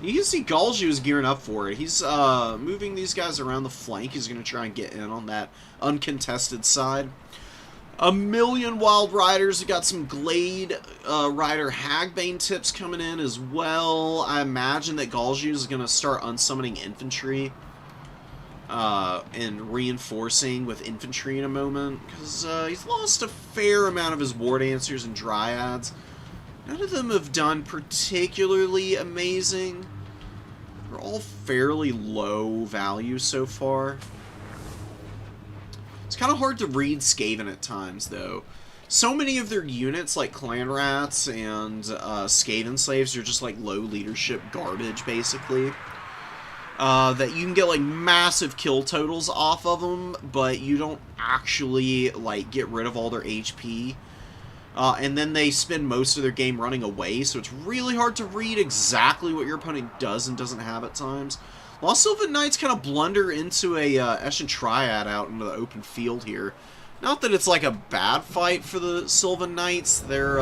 You can see Galju is gearing up for it. He's moving these guys around the flank. He's going to try and get in on that uncontested side. 1,000,000 Wild Riders. We got some Glade Rider Hagbane tips coming in as well. I imagine that Galju is going to start unsummoning infantry and reinforcing with infantry in a moment, because he's lost a fair amount of his War Dancers and Dryads. None of them have done particularly amazing. They're all fairly low value so far. It's kind of hard to read Skaven at times, though. So many of their units, like Clan Rats and Skaven Slaves, are just like low leadership garbage, basically. That you can get like massive kill totals off of them, but you don't actually like get rid of all their HP. And then they spend most of their game running away, so it's really hard to read exactly what your opponent does and doesn't have at times. Lost Sylvan Knights kind of blunder into a Eshin Triad out into the open field here. Not that it's like a bad fight for the Sylvan Knights. They're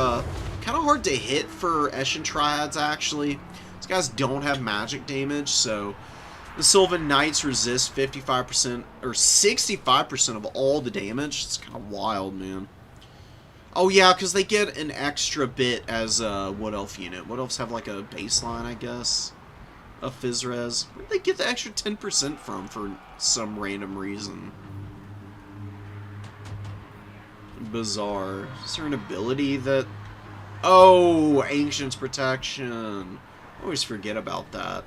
kind of hard to hit for Eshin Triads, actually. These guys don't have magic damage, so the Sylvan Knights resist 55% or 65% of all the damage. It's kind of wild, man. Oh yeah, because they get an extra bit as a Wood Elf unit. Wood Elves have like a baseline, I guess, of Physres. Where did they get the extra 10% from for some random reason? Bizarre. Is there an ability that... Oh, Ancient's Protection. I always forget about that.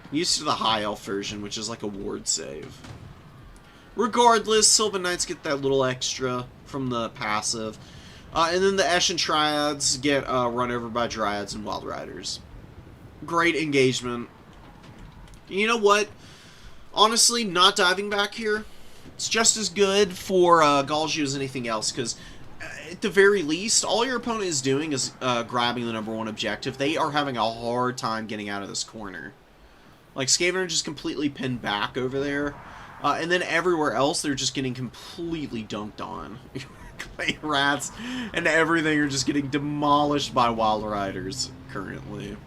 I'm used to the High Elf version, which is like a ward save. Regardless, Sylvan Knights get that little extra from the passive. And then the Eshin Triads get run over by Dryads and Wild Riders. Great engagement. You know what? Honestly, not diving back here, it's just as good for Galju as anything else, because at the very least, all your opponent is doing is grabbing the #1 objective. They are having a hard time getting out of this corner. Like, Skaven are just completely pinned back over there. And then everywhere else, they're just getting completely dunked on. Clay Rats and everything are just getting demolished by Wild Riders currently.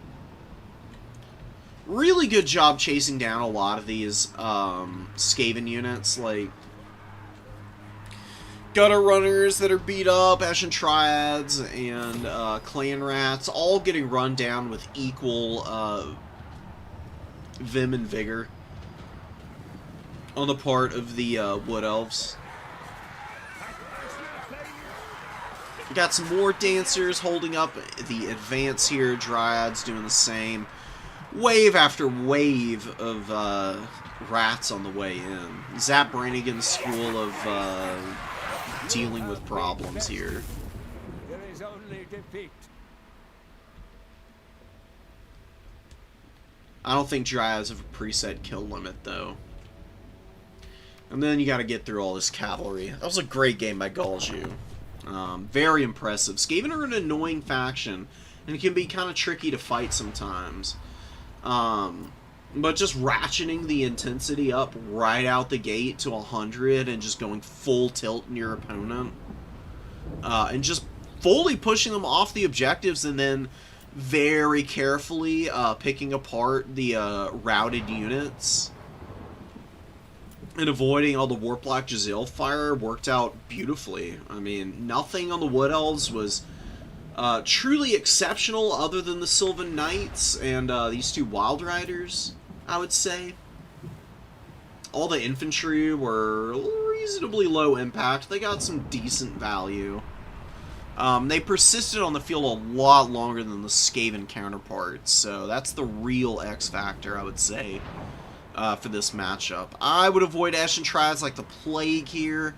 Really good job chasing down a lot of these Skaven units, like Gutter Runners that are beat up, Eshin Triads, and Clan Rats, all getting run down with equal vim and vigor on the part of the Wood Elves. We got some more Dancers holding up the advance here. Dryads doing the same. Wave after wave of Rats on the way in. Zap Brannigan's school of dealing with problems here. There is only defeat. I don't think Dryads have a preset kill limit, though. And then you got to get through all this cavalry. That was a great game by Galju. Very impressive. Skaven are an annoying faction, and it can be kind of tricky to fight sometimes. But just ratcheting the intensity up right out the gate to 100 and just going full tilt in your opponent. And just fully pushing them off the objectives and then very carefully picking apart the routed units and avoiding all the Warplock Jezzail fire worked out beautifully. I mean, nothing on the Wood Elves was truly exceptional other than the Sylvan Knights and these two Wild Riders, I would say. All the infantry were reasonably low impact. They got some decent value. They persisted on the field a lot longer than the Skaven counterparts, so that's the real X factor, I would say, for this matchup. I would avoid Eshin Triads like the plague here.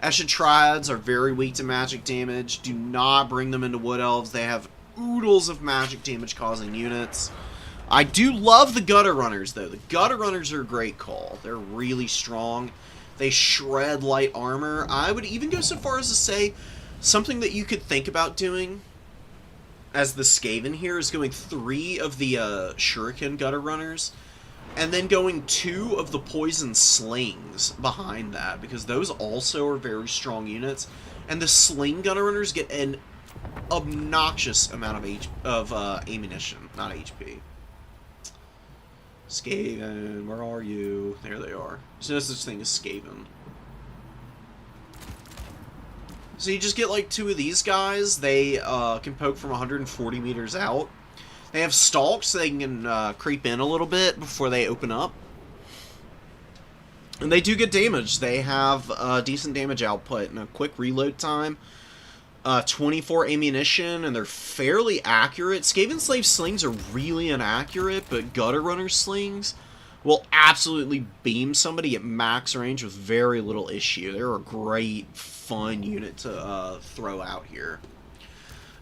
Eshin Triads are very weak to magic damage. Do not bring them into Wood Elves. They have oodles of magic damage causing units. I do love the Gutter Runners, though. The Gutter Runners are a great call. They're really strong. They shred light armor. I would even go so far as to say something that you could think about doing as the Skaven here is going 3 of the Shuriken Gutter Runners and then going 2 of the Poison Slings behind that, because those also are very strong units. And the Sling Gutter Runners get an obnoxious amount of ammunition, not HP. Skaven, where are you? There they are. There's no such thing as Skaven. So you just get like 2 of these guys. They can poke from 140 meters out. They have stalks, so they can creep in a little bit before they open up. And they do good damage. They have decent damage output and a quick reload time. 24 ammunition, and they're fairly accurate. Skaven Slave slings are really inaccurate, but Gutter Runner slings will absolutely beam somebody at max range with very little issue. They're a great, fun unit to throw out here.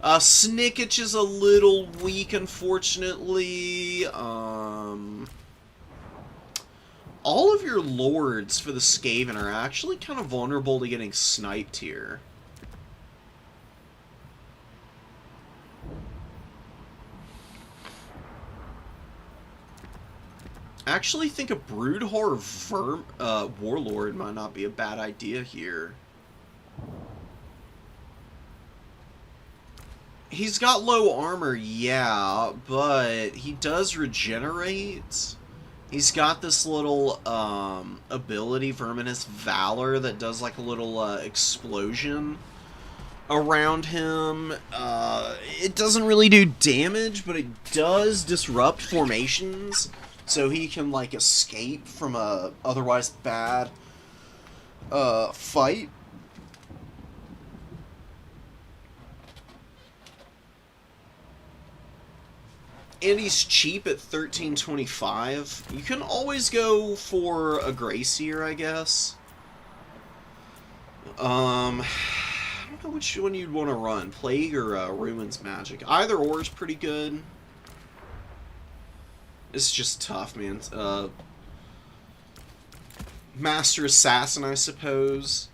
Snicketch is a little weak, unfortunately. All of your lords for the Skaven are actually kind of vulnerable to getting sniped here. I actually think a Broodhor Warlord might not be a bad idea here. He's got low armor, yeah, but he does regenerate. He's got this little ability, Verminous Valor, that does like a little explosion around him. It doesn't really do damage, but it does disrupt formations. So he can, like, escape from a otherwise bad fight. And he's cheap at 1325. You can always go for a Gracier, I guess. I don't know which one you'd want to run. Plague or Ruins Magic. Either or is pretty good. It's just tough, man. Master Assassin, I suppose.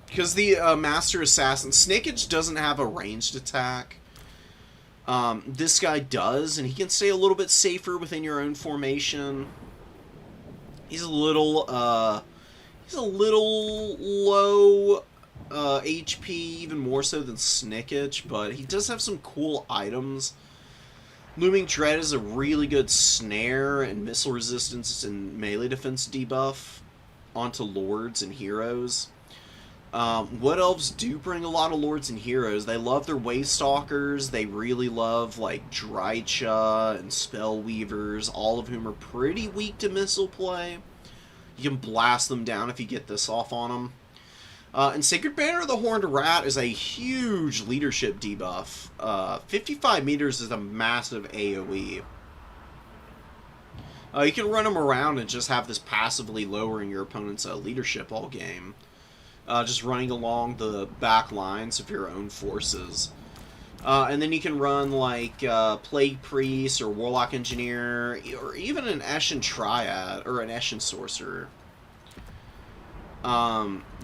Because the Master Assassin... Snakeage doesn't have a ranged attack. This guy does, and he can stay a little bit safer within your own formation. He's a little low HP, even more so than Snickage, but he does have some cool items. Looming Dread is a really good snare and missile resistance and melee defense debuff onto lords and heroes. Wood Elves do bring a lot of lords and heroes. They love their Waystalkers. They really love like Drycha and Spellweavers, all of whom are pretty weak to missile play. You can blast them down if you get this off on them. And Sacred Banner of the Horned Rat is a huge leadership debuff. 55 meters is a massive AoE. You can run them around and just have this passively lowering your opponent's leadership all game. Just running along the back lines of your own forces. And then you can run like Plague Priest or Warlock Engineer, or even an Eshin Triad, or an Eshin Sorcerer.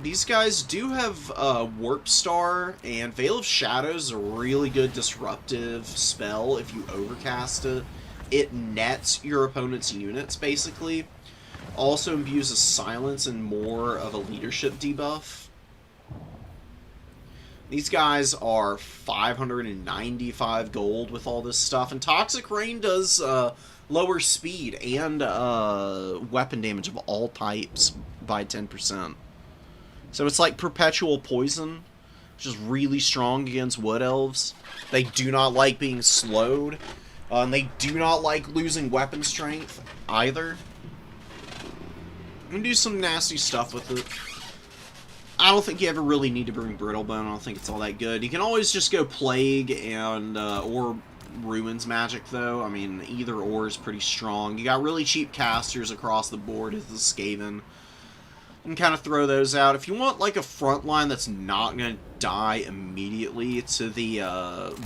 These guys do have Warp Star, and Veil of Shadows is a really good disruptive spell if you overcast it. It nets your opponent's units, basically. Also imbues a silence and more of a leadership debuff. These guys are 595 gold with all this stuff, and Toxic Rain does lower speed and weapon damage of all types by 10%. So it's like Perpetual Poison, which is really strong against Wood Elves. They do not like being slowed, and they do not like losing weapon strength either. I'm going to do some nasty stuff with it. I don't think you ever really need to bring Brittlebone. I don't think it's all that good. You can always just go Plague and or Ruins magic, though. I mean, either or is pretty strong. You got really cheap casters across the board as the Skaven. You can kind of throw those out. If you want, like, a front line that's not going to die immediately to the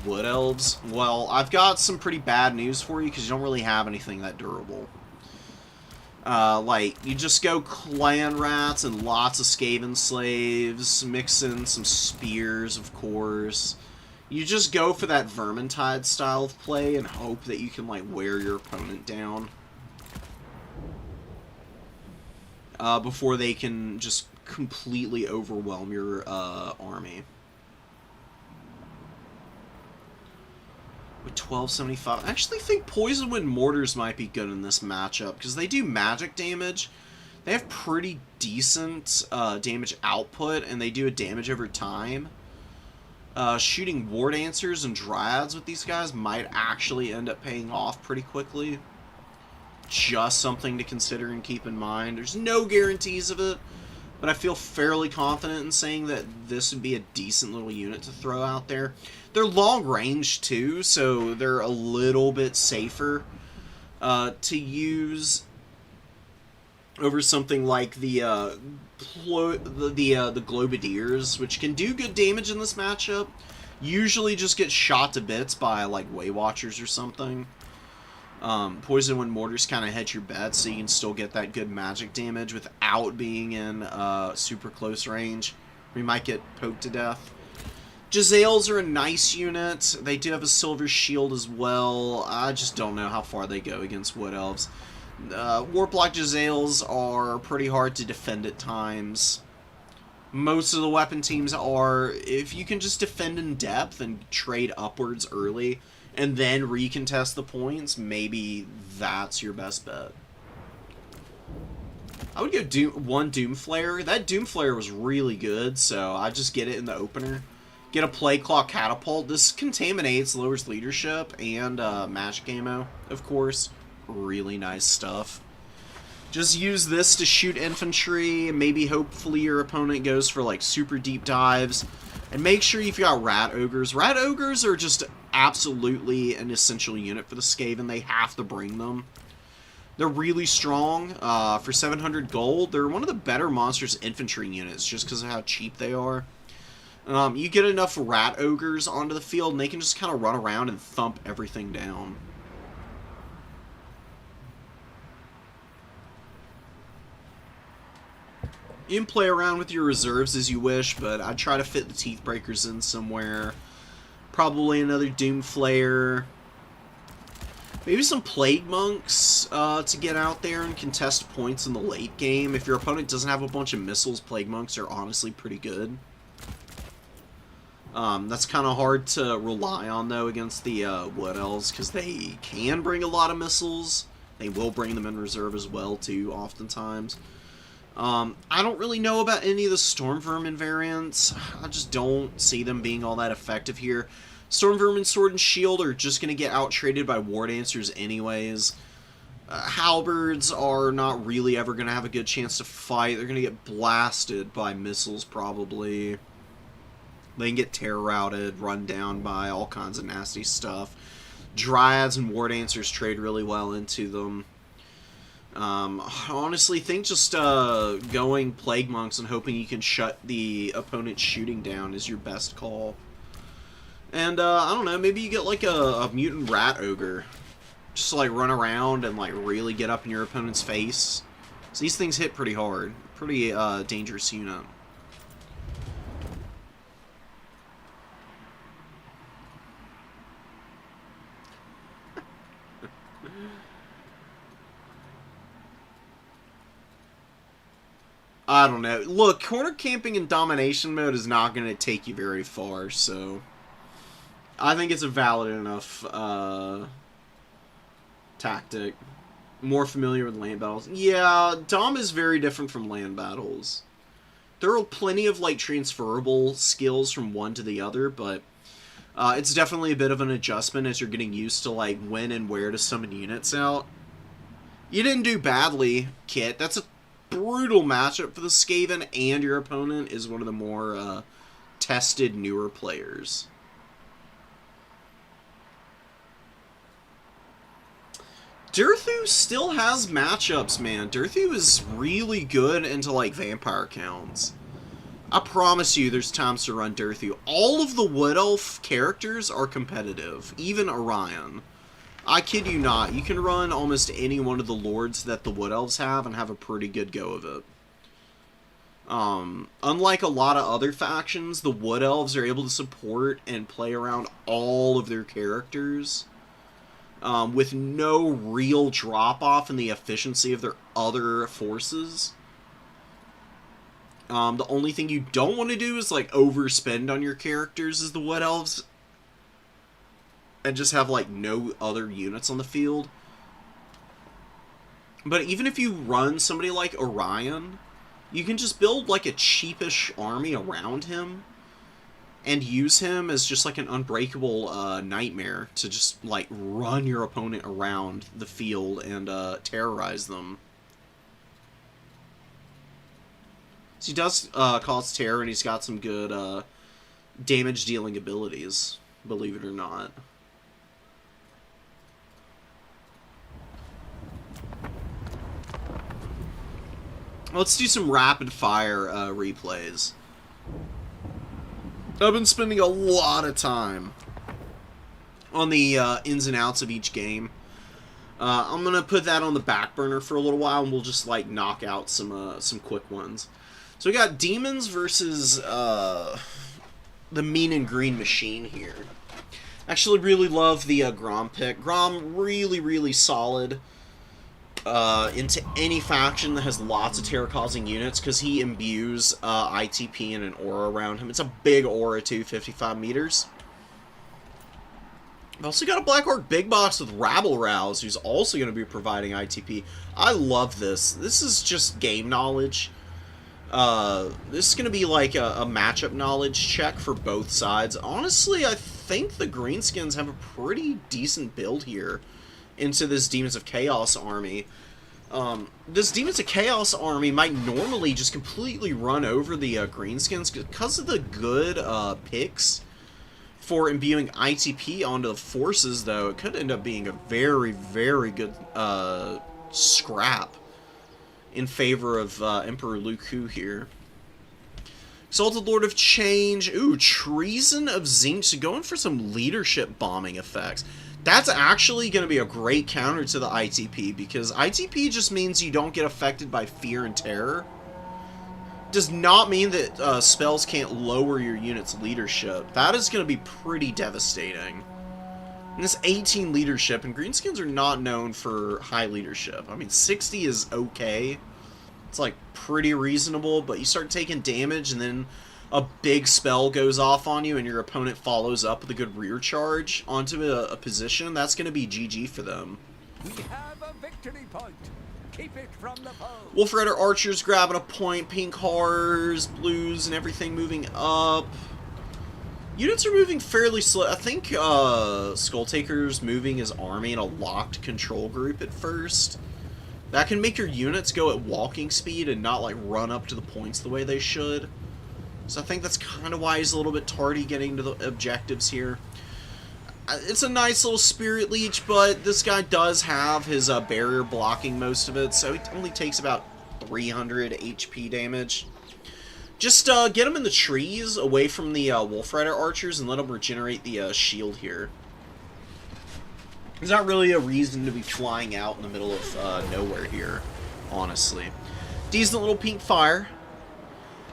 Wood Elves, well, I've got some pretty bad news for you, because you don't really have anything that durable. Like, you just go Clan Rats and lots of Skaven Slaves, mix in some Spears, of course. You just go for that Vermintide style of play and hope that you can, like, wear your opponent down. Before they can just completely overwhelm your army. With 1275, I actually think Poison Wind Mortars might be good in this matchup, because they do magic damage. They have pretty decent damage output, and they do a damage over time. Shooting War Dancers and Dryads with these guys might actually end up paying off pretty quickly. Just something to consider and keep in mind. There's no guarantees of it, but I feel fairly confident in saying that this would be a decent little unit to throw out there. They're long range too, so they're a little bit safer to use over something like the Globadiers, which can do good damage in this matchup. Usually just get shot to bits by like Waywatchers or something. Poison Wind Mortars kind of hedge your bets, so you can still get that good magic damage without being in super close range. We might get poked to death. Jezzails are a nice unit. They do have a silver shield as well. I just don't know how far they go against Wood Elves. Warplock Jezzails are pretty hard to defend at times. Most of the weapon teams are. If you can just defend in depth and trade upwards early, and then recontest the points, maybe that's your best bet. I would go Doomflayer. That Doomflayer was really good, so I just get it in the opener. Get a Plague Claw Catapult. This contaminates, lowers leadership, and magic ammo, of course. Really nice stuff. Just use this to shoot infantry. Maybe hopefully your opponent goes for like super deep dives. And make sure you've got Rat Ogres. Rat Ogres are just absolutely an essential unit for the Skaven. They have to bring them. They're really strong. For 700 gold, they're one of the better Monsters Infantry units just because of how cheap they are. You get enough Rat Ogres onto the field and they can just kind of run around and thump everything down. You can play around with your reserves as you wish, but I'd try to fit the Teeth Breakers in somewhere. Probably another Doomflayer. Maybe some Plague Monks to get out there and contest points in the late game. If your opponent doesn't have a bunch of missiles, Plague Monks are honestly pretty good. That's kind of hard to rely on, though, against the Wood Elves, because they can bring a lot of missiles. They will bring them in reserve as well, too, oftentimes. I don't really know about any of the Storm Vermin variants. I just don't see them being all that effective here. Storm Vermin Sword and Shield are just going to get out-traded by War Dancers anyways. Halberds are not really ever going to have a good chance to fight. They're going to get blasted by missiles, probably. They can get terror routed, run down by all kinds of nasty stuff. Dryads and War Dancers trade really well into them. I honestly think just going Plague Monks and hoping you can shut the opponent's shooting down is your best call. And, I don't know, maybe you get like a Mutant Rat Ogre. Just to, like, run around and, like, really get up in your opponent's face. So these things hit pretty hard. Pretty dangerous unit. I don't know. Look, corner camping in domination mode is not going to take you very far, so I think it's a valid enough tactic. More familiar with land battles. Yeah, Dom is very different from land battles. There are plenty of like transferable skills from one to the other, but it's definitely a bit of an adjustment as you're getting used to like when and where to summon units out. You didn't do badly, Kit. That's a brutal matchup for the Skaven, and your opponent is one of the more tested, newer players. Durthu still has matchups, man. Durthu is really good into, like, vampire counts. I promise you there's times to run Durthu. All of the Wood Elf characters are competitive, even Orion. I kid you not, you can run almost any one of the lords that the Wood Elves have and have a pretty good go of it. Unlike a lot of other factions, the Wood Elves are able to support and play around all of their characters with no real drop-off in the efficiency of their other forces. The only thing you don't want to do is, like, overspend on your characters as the Wood Elves and just have, like, no other units on the field. But even if you run somebody like Orion, you can just build, like, a cheapish army around him and use him as just, like, an unbreakable nightmare to just, like, run your opponent around the field and terrorize them. So he does cause terror, and he's got some good damage-dealing abilities, believe it or not. Let's do some rapid-fire replays. I've been spending a lot of time on the ins and outs of each game. I'm going to put that on the back burner for a little while, and we'll just, like, knock out some quick ones. So we got Demons versus the Mean and Green Machine here. Actually really love the Grom pick. Grom really, really solid into any faction that has lots of terror-causing units because he imbues ITP and an aura around him. It's a big aura too, 55 meters. I've also got a Black Orc Big Box with Rabble Rouse, who's also going to be providing ITP. I love this. This is just game knowledge. This is going to be like a matchup knowledge check for both sides. Honestly, I think the Greenskins have a pretty decent build here into this Demons of Chaos army. This Demons of Chaos army might normally just completely run over the Greenskins because of the good picks for imbuing ITP onto the forces, though. It could end up being a very, very good scrap in favor of Emperor Luku here. Exalted Lord of Change. Ooh, Treason of Zinch. So going for some leadership bombing effects. That's actually going to be a great counter to the ITP, because ITP just means you don't get affected by fear and terror. Does not mean that spells can't lower your unit's leadership. That is going to be pretty devastating. And this 18 leadership, and Greenskins are not known for high leadership. I mean, 60 is okay. It's, like, pretty reasonable, but you start taking damage, and then a big spell goes off on you, and your opponent follows up with a good rear charge onto a position. That's going to be GG for them. We have a victory point. Keep it from the foe. Wolf Rider Archers grabbing a point. Pink Horrors, Blues, and everything moving up. Units are moving fairly slow. I think Skulltaker's moving his army in a locked control group at first. That can make your units go at walking speed and not, like, run up to the points the way they should. So I think that's kind of why he's a little bit tardy getting to the objectives here. It's a nice little Spirit Leech, but this guy does have his barrier blocking most of it, so he only takes about 300 HP damage. Just get him in the trees away from the Wolf Rider Archers and let him regenerate the shield here. There's not really a reason to be flying out in the middle of nowhere here, honestly. Decent little pink fire.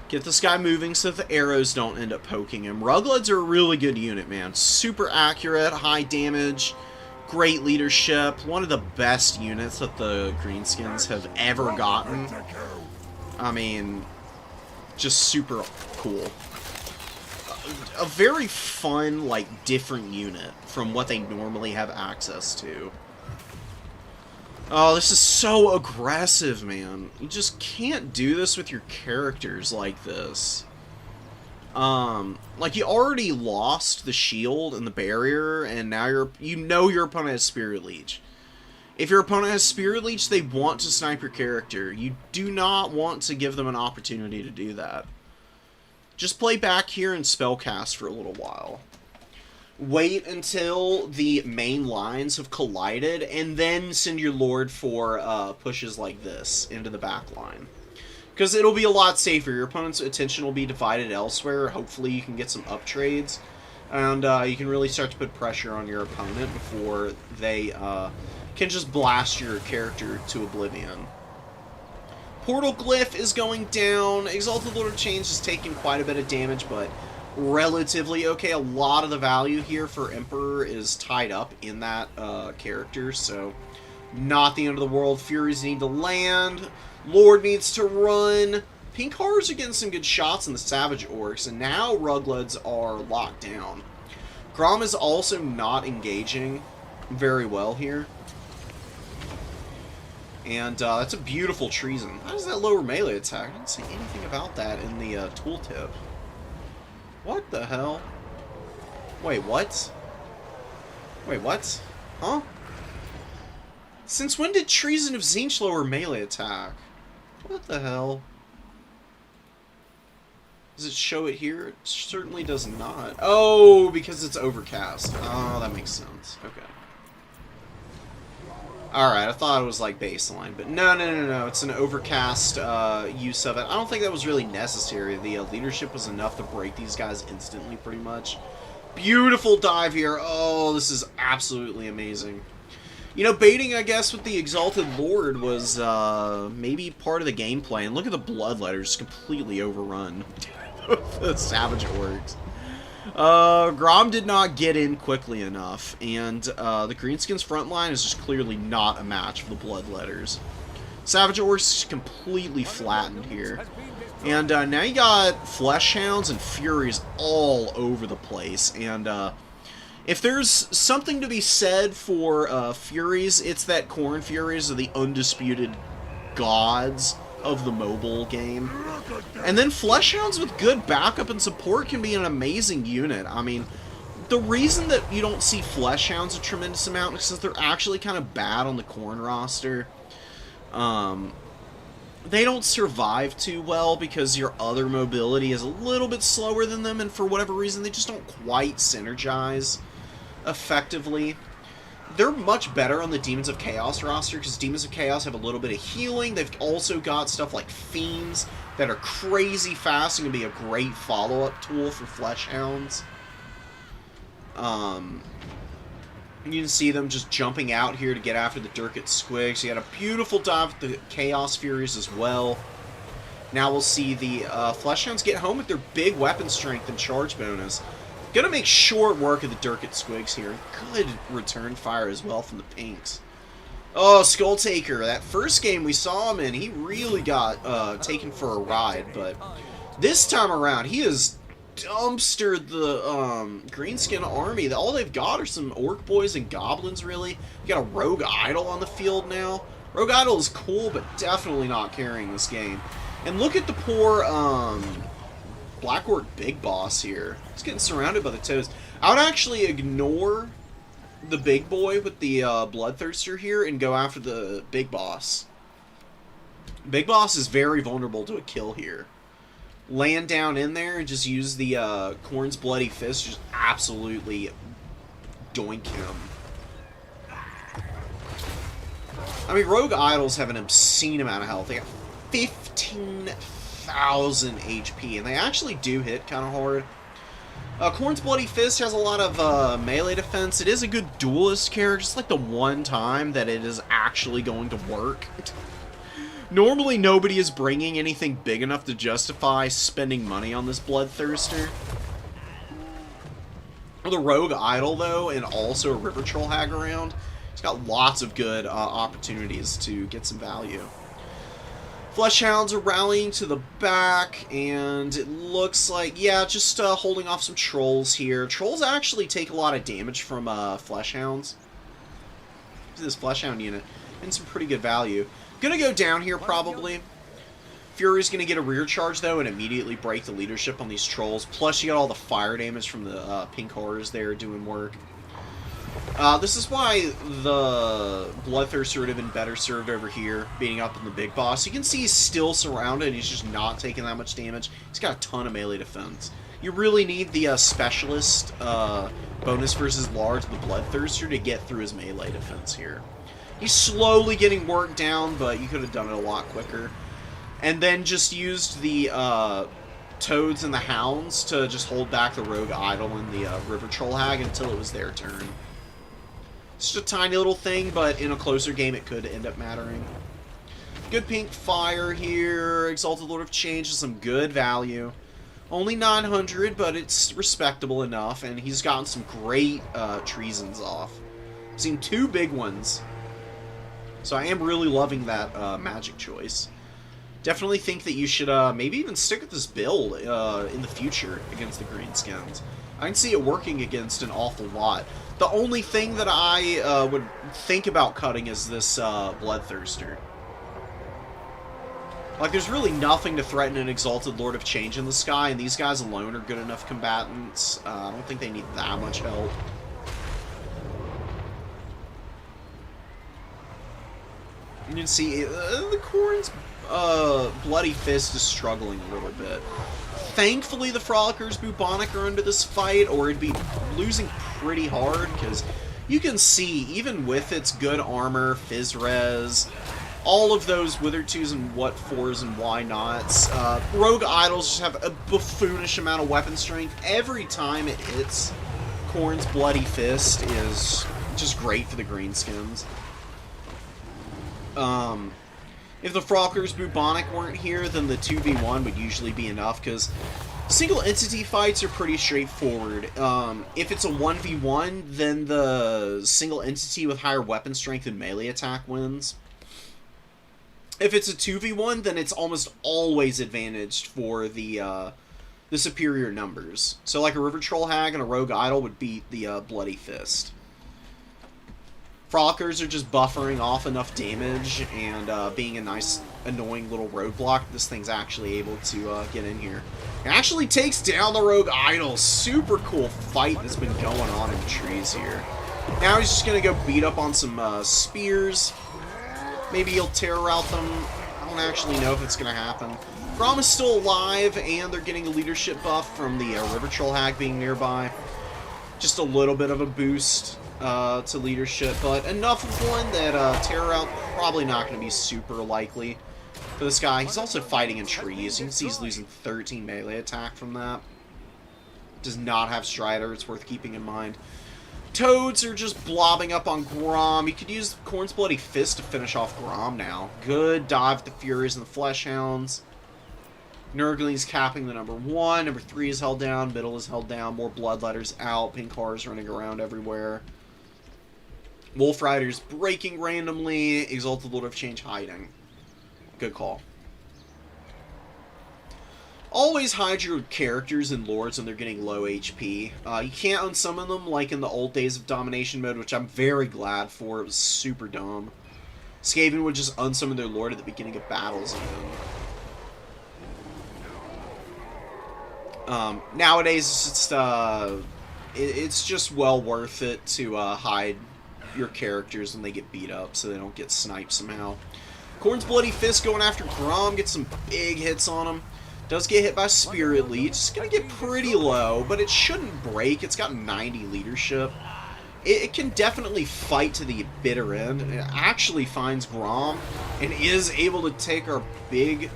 Get this guy moving so that the arrows don't end up poking him. Rugleds are a really good unit, man. Super accurate, high damage, great leadership. One of the best units that the Greenskins have ever gotten. I mean, just super cool. A very fun, like, different unit from what they normally have access to. Oh, this is so aggressive, man. You just can't do this with your characters like this. Like, you already lost the shield and the barrier, and now you know your opponent has Spirit Leech. If your opponent has Spirit Leech, they want to snipe your character. You do not want to give them an opportunity to do that. Just play back here and spellcast for a little while. Wait until the main lines have collided, and then send your Lord for pushes like this into the back line. Because it'll be a lot safer. Your opponent's attention will be divided elsewhere. Hopefully you can get some up trades. And you can really start to put pressure on your opponent before they can just blast your character to oblivion. Portal Glyph is going down. Exalted Lord of Change is taking quite a bit of damage, but relatively okay. A lot of the value here for Emperor is tied up in that character, so not the end of the world. Furies need to land. Lord needs to run. Pink Horrors are getting some good shots in the Savage Orcs, and now Rugloods are locked down. Grom is also not engaging very well here. And that's a beautiful treason. How does that lower melee attack? I didn't see anything about that in the tooltip. What the hell? Wait, what? Wait, what? Huh? Since when did Treason of Tzeentch lower melee attack? What the hell? Does it show it here? It certainly does not. Oh, because it's overcast. Oh, that makes sense. Okay. Alright, I thought it was like baseline, but no. It's an overcast use of it. I don't think that was really necessary. The leadership was enough to break these guys instantly, pretty much. Beautiful dive here. Oh, this is absolutely amazing. You know, baiting, I guess, with the Exalted Lord was maybe part of the gameplay. And look at the Bloodletters completely overrun the Savage Orcs. Grom did not get in quickly enough, and the Greenskins front line is just clearly not a match for the Bloodletters. Savage Orcs completely flattened here. And now you got Flesh Hounds and Furies all over the place, and if there's something to be said for Furies, it's that Khorne Furies are the undisputed gods of the mobile game. And then Fleshhounds with good backup and support can be an amazing unit. I mean, the reason that you don't see Fleshhounds a tremendous amount is because they're actually kind of bad on the Khorne roster. They don't survive too well because your other mobility is a little bit slower than them, and for whatever reason, they just don't quite synergize effectively. They're much better on the Demons of Chaos roster because Demons of Chaos have a little bit of healing. They've also got stuff like Fiends that are crazy fast and can be a great follow-up tool for Fleshhounds. You can see them just jumping out here to get after the Durkat Squigs. You got a beautiful dive with the Chaos Furies as well. Now we'll see the Fleshhounds get home with their big weapon strength and charge bonus. Gonna make short work of the Durkat Squigs here. Good return fire as well from the Pinks. Oh, Skull Taker. That first game we saw him in, he really got taken for a ride. But this time around, he has dumpstered the Greenskin army. All they've got are some Orc Boys and Goblins, really. You got a Rogue Idol on the field now. Rogue Idol is cool, but definitely not carrying this game. And look at the poor Black Orc Big Boss here. He's getting surrounded by the toads. I would actually ignore the big boy with the Bloodthirster here and go after the Big Boss. Big Boss is very vulnerable to a kill here. Land down in there and just use the Khorne's Bloody Fist, just absolutely doink him. I mean, Rogue Idols have an obscene amount of health. They got 15,000 HP, and they actually do hit kind of hard. Khorne's Bloody Fist has a lot of melee defense. It is a good duelist character, just like the one time that it is actually going to work. Normally, nobody is bringing anything big enough to justify spending money on this Bloodthirster. The Rogue Idol, though, and also a River Troll Hag around, it's got lots of good opportunities to get some value. Fleshhounds are rallying to the back, and it looks like, yeah, just holding off some Trolls here. Trolls actually take a lot of damage from Fleshhounds. This Fleshhound unit, and some pretty good value. Gonna go down here, probably. Fury's gonna get a rear charge, though, and immediately break the leadership on these Trolls. Plus, you got all the fire damage from the Pink Horrors there doing work. This is why the Bloodthirster would have been better served over here, beating up on the Big Boss. You can see he's still surrounded, and he's just not taking that much damage. He's got a ton of melee defense. You really need the specialist bonus versus large, the Bloodthirster, to get through his melee defense here. He's slowly getting worked down, but you could have done it a lot quicker. And then just used the Toads and the Hounds to just hold back the Rogue Idol and the River Troll Hag until it was their turn. It's just a tiny little thing, but in a closer game it could end up mattering. Good pink fire here. Exalted Lord of Change is some good value. Only 900, but it's respectable enough, and he's gotten some great treasons off. I've seen 2 big ones. So I am really loving that magic choice. Definitely think that you should maybe even stick with this build in the future against the Greenskins. I can see it working against an awful lot. The only thing that I would think about cutting is this Bloodthirster. Like, there's really nothing to threaten an Exalted Lord of Change in the sky, and these guys alone are good enough combatants. I don't think they need that much help. You can see the Khorne's Bloody Fist is struggling a little bit. Thankfully, the Frolickers Bubonic are into this fight, or it'd be losing pretty hard, because you can see, even with its good armor, Fizz Res, all of those Wither 2s and what 4s and why nots, Rogue Idols just have a buffoonish amount of weapon strength. Every time it hits, Khorne's Bloody Fist is just great for the Greenskins. If the Frolickers Bubonic weren't here, then the 2v1 would usually be enough, because single entity fights are pretty straightforward. If it's a 1v1, then the single entity with higher weapon strength and melee attack wins. If it's a 2v1, then it's almost always advantaged for the superior numbers. So like a River Troll Hag and a Rogue Idol would beat the Bloody Fist. Frolickers are just buffering off enough damage and being a nice, annoying little roadblock. This thing's actually able to get in here. It actually takes down the Rogue Idol. Super cool fight that's been going on in the trees here. Now he's just going to go beat up on some spears. Maybe he'll terror route them. I don't actually know if it's going to happen. Grom is still alive, and they're getting a leadership buff from the River Troll Hag being nearby. Just a little bit of a boost to leadership, but enough of one that terror route probably not going to be super likely for this guy. He's also fighting in trees. You can see he's losing 13 melee attack from that. Does not have Strider. It's worth keeping in mind. Toads are just blobbing up on Grom. You could use Khorne's Bloody Fist to finish off Grom now. Good dive with the Furies and the Fleshhounds. Nurgling's capping the number 1. Number 3 is held down. Middle is held down. More Bloodletters out. Pink cars running around everywhere. Wolf Riders breaking randomly. Exalted Lord of Change hiding. Good call. Always hide your characters and lords when they're getting low HP. You can't unsummon them like in the old days of Domination mode, which I'm very glad for. It was super dumb. Skaven would just unsummon their lord at the beginning of battles even. Nowadays, it's just well worth it to hide your characters when they get beat up so they don't get sniped somehow. Khorne's Bloody Fist going after Grom, gets some big hits on him. Does get hit by Spirit Leech. It's going to get pretty low, but it shouldn't break. It's got 90 leadership. It can definitely fight to the bitter end. It actually finds Grom and is able to take our big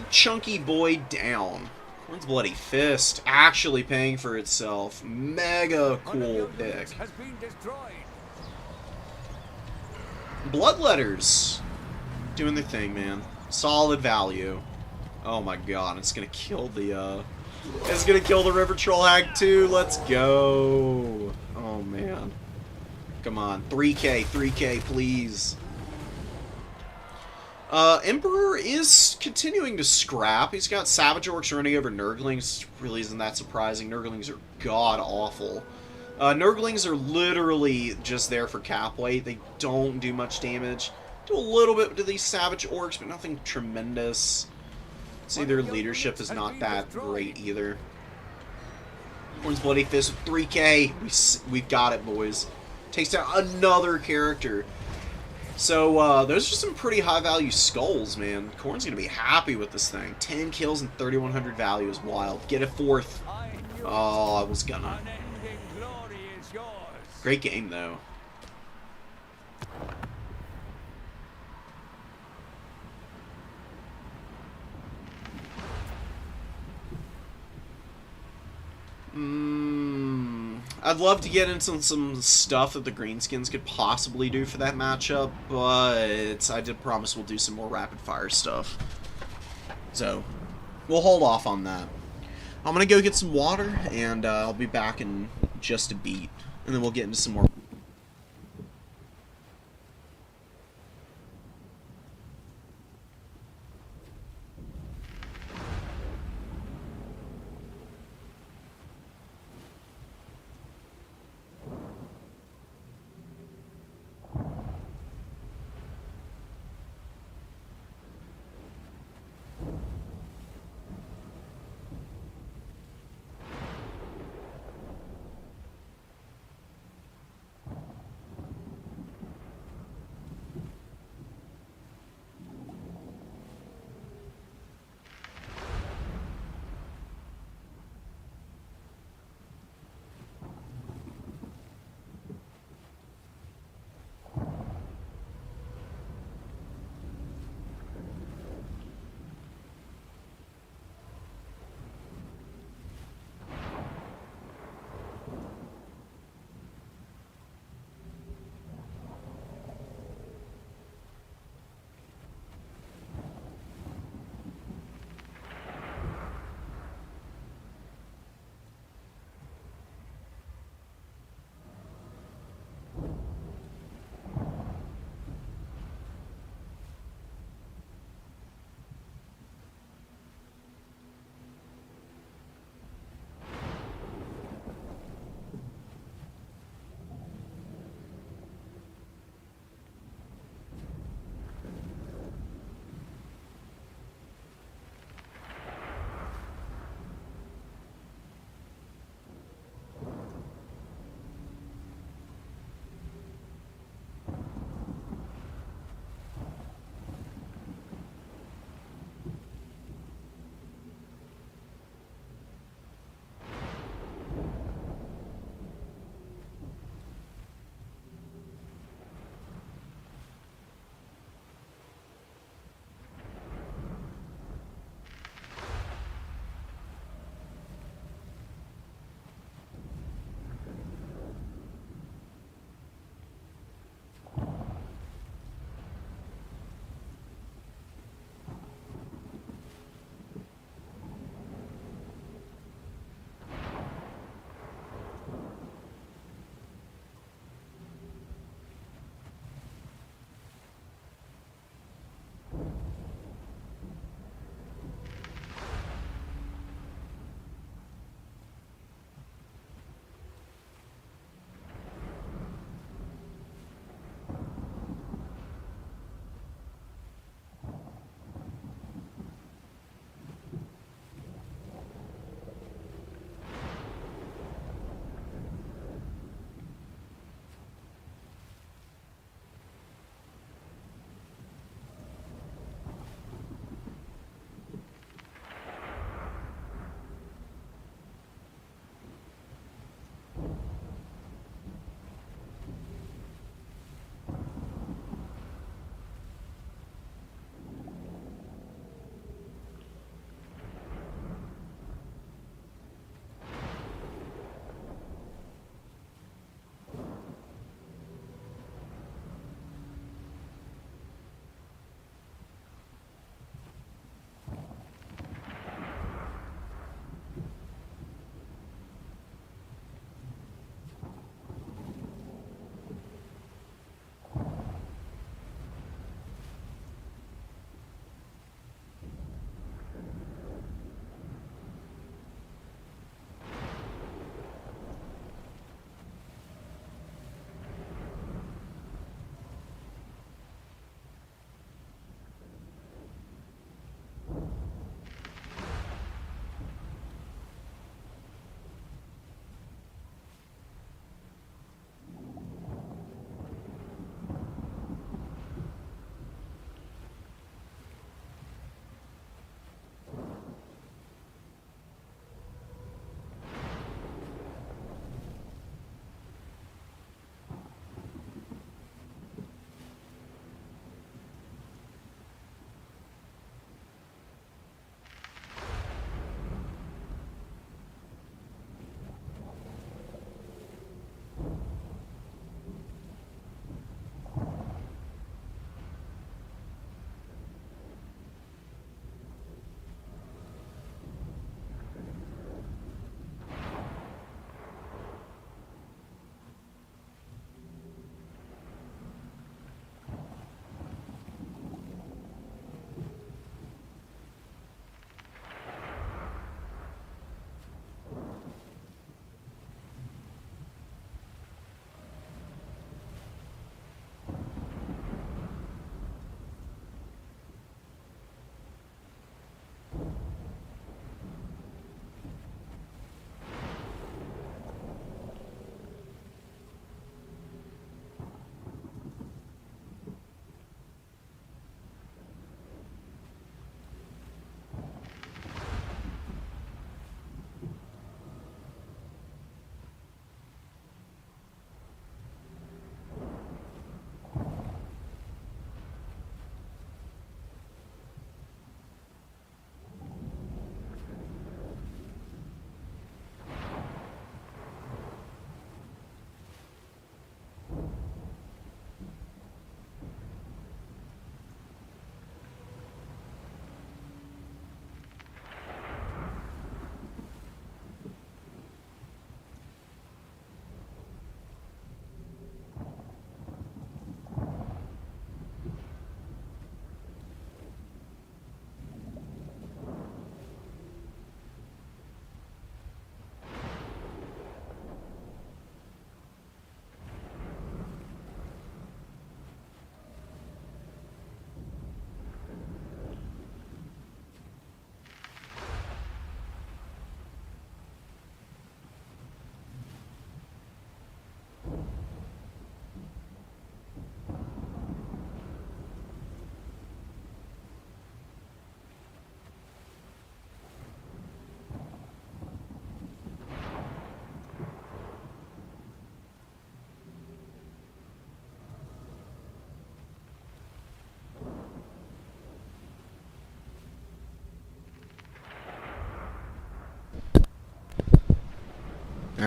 chunky boy down. Khorne's Bloody Fist actually paying for itself. Mega cool pick. Bloodletters doing their thing, man. Solid value. Oh my god, it's gonna kill the River Troll Hag too. Let's go. Oh man. Come on. 3k, please. Emperor is continuing to scrap. He's got Savage Orcs running over Nurglings. Really isn't that surprising. Nurglings are god-awful. Nurglings are literally just there for cap weight. They don't do much damage. Do a little bit to these Savage Orcs, but nothing tremendous. See, their leadership is not that great either. Khorne's Bloody Fist with 3k. We've got it, boys. Takes down another character. So, those are some pretty high-value skulls, man. Corn's gonna be happy with this thing. 10 kills and 3,100 value is wild. Get a fourth. I knew Oh, I was gonna. unending glory is yours. Great game, though. I'd love to get into some stuff that the Greenskins could possibly do for that matchup, but I did promise we'll do some more rapid-fire stuff. So, we'll hold off on that. I'm gonna go get some water, and I'll be back in just a beat, and then we'll get into some more.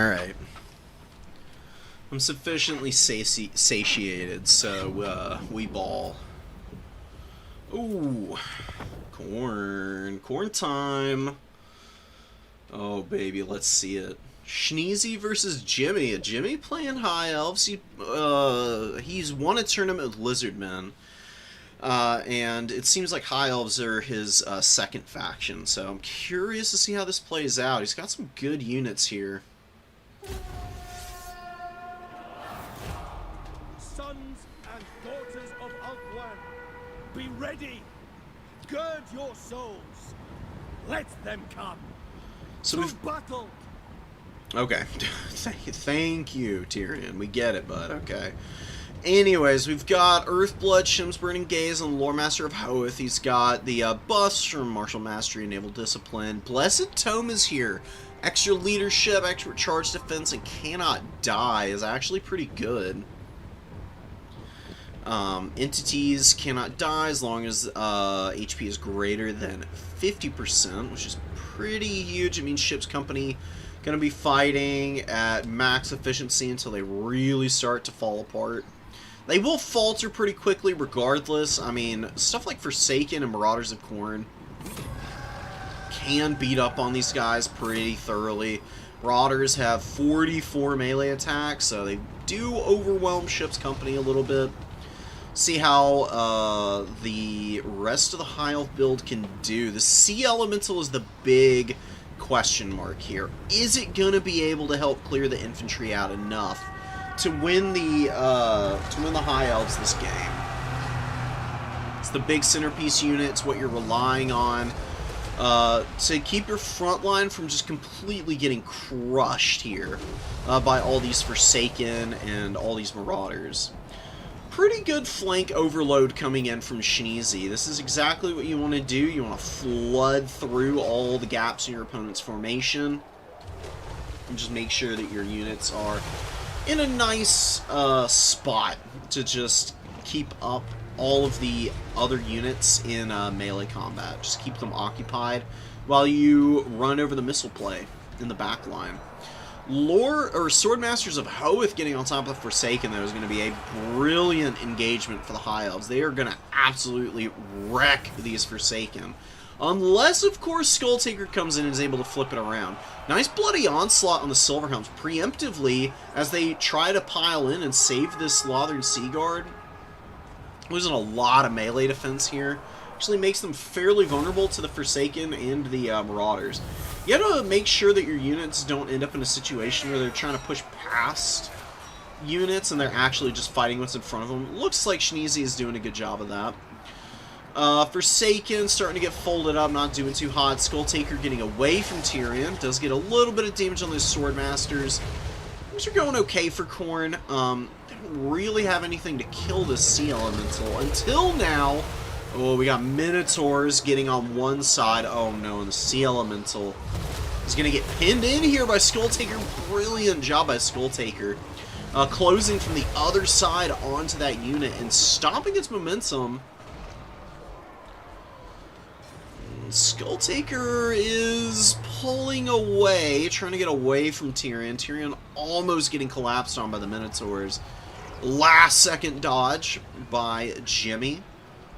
Alright. I'm sufficiently satiated, so we ball. Ooh. Corn. Corn time. Oh, baby, let's see it. Schneezy versus Jimmy. Jimmy playing High Elves. He's won a tournament with Lizardmen. And it seems like High Elves are his second faction, so I'm curious to see how this plays out. He's got some good units here. Sons and daughters of Alkwan, be ready! Gird your souls! Let them come! So to we've... battle! Okay. Thank you, Tyrion. We get it, bud. Okay. Anyways, we've got Earthblood, Shim's Burning Gaze, and Lore Master of Hoeth. He's got the buffs from Martial Mastery and Naval Discipline. Blessed Tome is here. Extra leadership, extra charge defense, and cannot die is actually pretty good. Entities cannot die as long as HP is greater than 50%, which is pretty huge. It means Ship's Company going to be fighting at max efficiency until they really start to fall apart. They will falter pretty quickly regardless. I mean, stuff like Forsaken and Marauders of Khorne can beat up on these guys pretty thoroughly. Marauders have 44 melee attacks, so they do overwhelm Ship's Company a little bit. See how the rest of the High Elf build can do. The Sea Elemental is the big question mark here. Is it going to be able to help clear the infantry out enough to win the High Elves this game? It's the big centerpiece unit. It's what you're relying on to keep your front line from just completely getting crushed here by all these Forsaken and all these Marauders. Pretty good flank overload coming in from Schneezy. This is exactly what you want to do. You want to flood through all the gaps in your opponent's formation and just make sure that your units are in a nice spot to just keep up all of the other units in melee combat. Just keep them occupied while you run over the missile play in the back line. Swordmasters of Hoeth getting on top of the Forsaken, though, is going to be a brilliant engagement for the High Elves. They are going to absolutely wreck these Forsaken. Unless, of course, Skulltaker comes in and is able to flip it around. Nice bloody onslaught on the Silverhelms preemptively as they try to pile in and save this Lothern Seaguard. Losing a lot of melee defense here. Actually makes them fairly vulnerable to the Forsaken and the Marauders. You have to make sure that your units don't end up in a situation where they're trying to push past units and they're actually just fighting what's in front of them. Looks like Schneezy is doing a good job of that. Forsaken starting to get folded up, not doing too hot. Skulltaker getting away from Tyrion. Does get a little bit of damage on those Swordmasters. Things are going okay for Khorne. They don't really have anything to kill this Sea Elemental until now. Oh, we got Minotaurs getting on one side. Oh no, and the Sea Elemental is going to get pinned in here by Skulltaker. Brilliant job by Skulltaker. Closing from the other side onto that unit and stopping its momentum. Skulltaker is pulling away, trying to get away from Tyrion. Tyrion almost getting collapsed on by the Minotaurs. Last second dodge by Jimmy.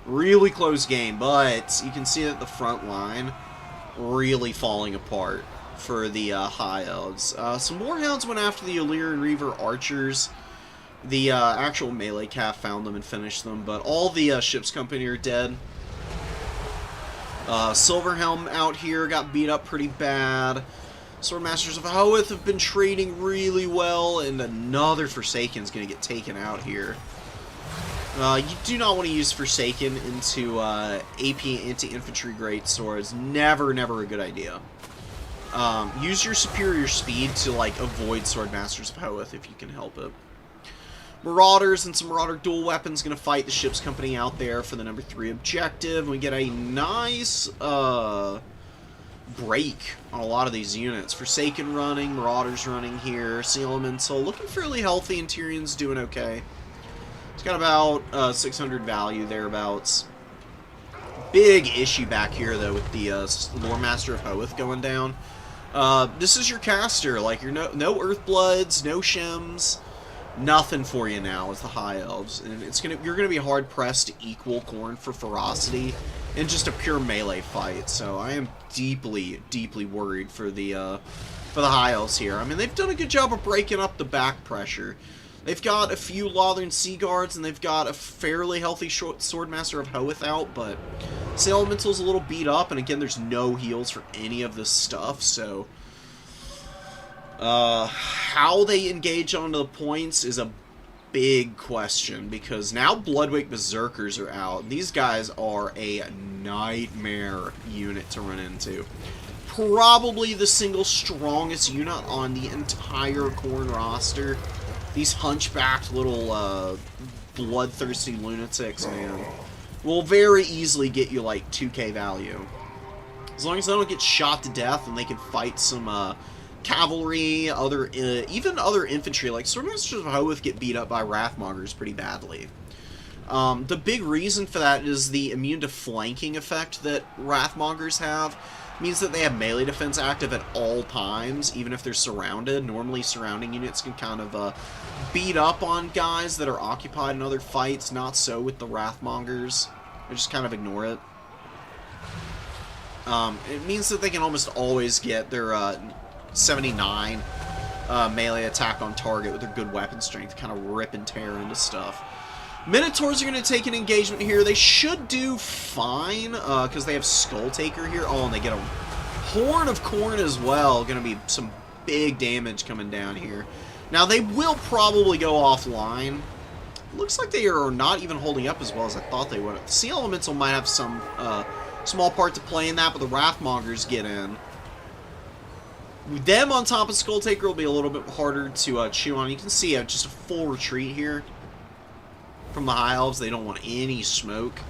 Really close game, but you can see that the front line really falling apart for the High Elves. Some Warhounds went after the Illyrian Reaver Archers. The actual melee calf found them and finished them, but all the Ship's Company are dead. Silverhelm out here got beat up pretty bad. Swordmasters of Hoeth have been trading really well, and another Forsaken is going to get taken out here. You do not want to use Forsaken into AP anti-infantry greatswords. Never a good idea. Use your superior speed to like avoid Swordmasters of Hoeth if you can help it. Marauders and some Marauder dual weapons going to fight the Ship's Company out there for the number 3 objective. We get a nice break on a lot of these units. Forsaken running, Marauders running here. Sea Elemental looking fairly healthy, and Tyrion's doing okay. It's got about 600 value thereabouts. Big issue back here though with the Lore Master of Hoeth going down. This is your caster. Like, you're no Earthbloods, no Shims, nothing for you now as the High Elves, and you're gonna be hard pressed to equal Khorne for ferocity in just a pure melee fight. So I am deeply, deeply worried for the High Elves here. I mean, they've done a good job of breaking up the back pressure. They've got a few Lothern Sea Guards, and they've got a fairly healthy Swordmaster of Hoeth out, but Sea Elemental's a little beat up, and again, there's no heals for any of this stuff, so how they engage onto the points is a big question, because now Bloodwake Berserkers are out. These guys are a nightmare unit to run into. Probably the single strongest unit on the entire Khorne roster. These hunchbacked little bloodthirsty lunatics, man, will very easily get you like 2k value. As long as they don't get shot to death and they can fight some cavalry, even other infantry, like Swordmasters of Hoeth get beat up by Wrathmongers pretty badly. The big reason for that is the immune to flanking effect that Wrathmongers have. Means that they have melee defense active at all times, even if they're surrounded. Normally, surrounding units can kind of beat up on guys that are occupied in other fights. Not so with the Wrathmongers. They just kind of ignore it. It means that they can almost always get their 79 melee attack on target with their good weapon strength, kind of rip and tear into stuff. Minotaurs are going to take an engagement here. They should do fine, because they have Skull Taker here. Oh, and they get a Horn of Khorne as well. Going to be some big damage coming down here. Now, they will probably go offline. Looks like they are not even holding up as well as I thought they would. The Sea Elemental might have some small part to play in that, but the Wrathmongers get in. Them on top of Skull Taker will be a little bit harder to chew on. You can see just a full retreat here from the High Elves. They don't want any smoke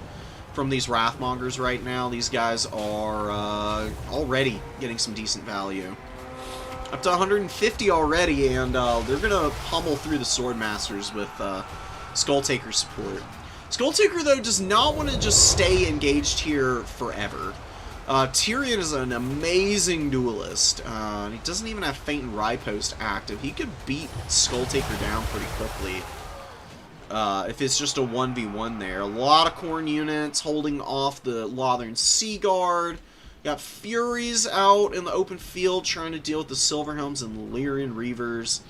from these Wrathmongers right now. These guys are already getting some decent value. Up to 150 already, and they're going to pummel through the Swordmasters with Skull Taker support. Skull Taker, though, does not want to just stay engaged here forever. Tyrion is an amazing duelist. He doesn't even have Feint and Riposte active. He could beat Skull Taker down pretty quickly. If it's just a 1v1 there. A lot of Khorne units holding off the Lothern Sea Guard. Got Furies out in the open field trying to deal with the Silverhelms and Lyrian Reavers.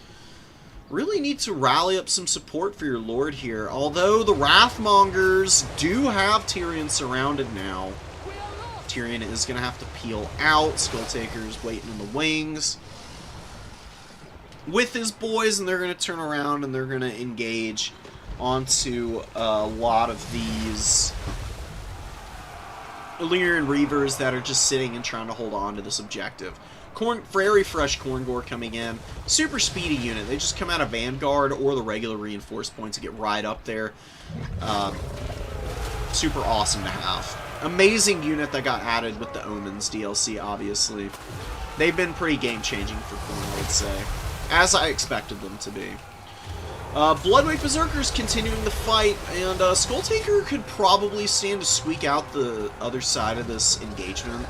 Really need to rally up some support for your Lord here. Although the Wrathmongers do have Tyrion surrounded now. Tyrion is going to have to peel out. Skull Taker's waiting in the wings with his boys, and they're going to turn around and they're going to engage onto a lot of these Illyrian Reavers that are just sitting and trying to hold on to this objective. Very fresh Khorne Gore coming in. Super speedy unit. They just come out of Vanguard or the regular reinforced points and get right up there. Super awesome to have. Amazing unit that got added with the Omens DLC, obviously. They've been pretty game-changing for Khorne, I would say. As I expected them to be. Bloodwake Berserkers continuing the fight, and Skull Taker could probably stand to squeak out the other side of this engagement.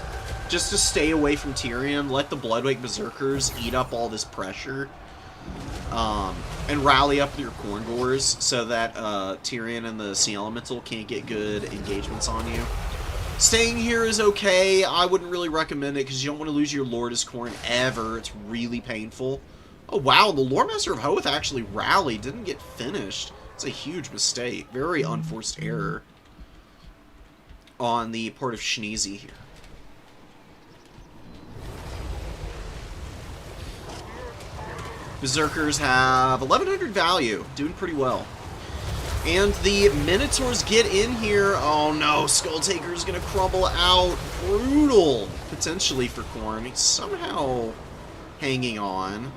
Just to stay away from Tyrion, let the Bloodwake Berserkers eat up all this pressure. And rally up your Khorne Gores so that Tyrion and the Sea Elemental can't get good engagements on you. Staying here is okay. I wouldn't really recommend it because you don't want to lose your Lord as Khorne ever. It's really painful. Oh wow, the Lordmaster of Hoeth actually rallied, didn't get finished. It's a huge mistake. Very unforced error on the part of Shneezy here. Berserkers have 1100 value, doing pretty well. And the Minotaurs get in here. Oh no, Skull Taker's gonna crumble out. Brutal, potentially, for Khorne. He's somehow hanging on.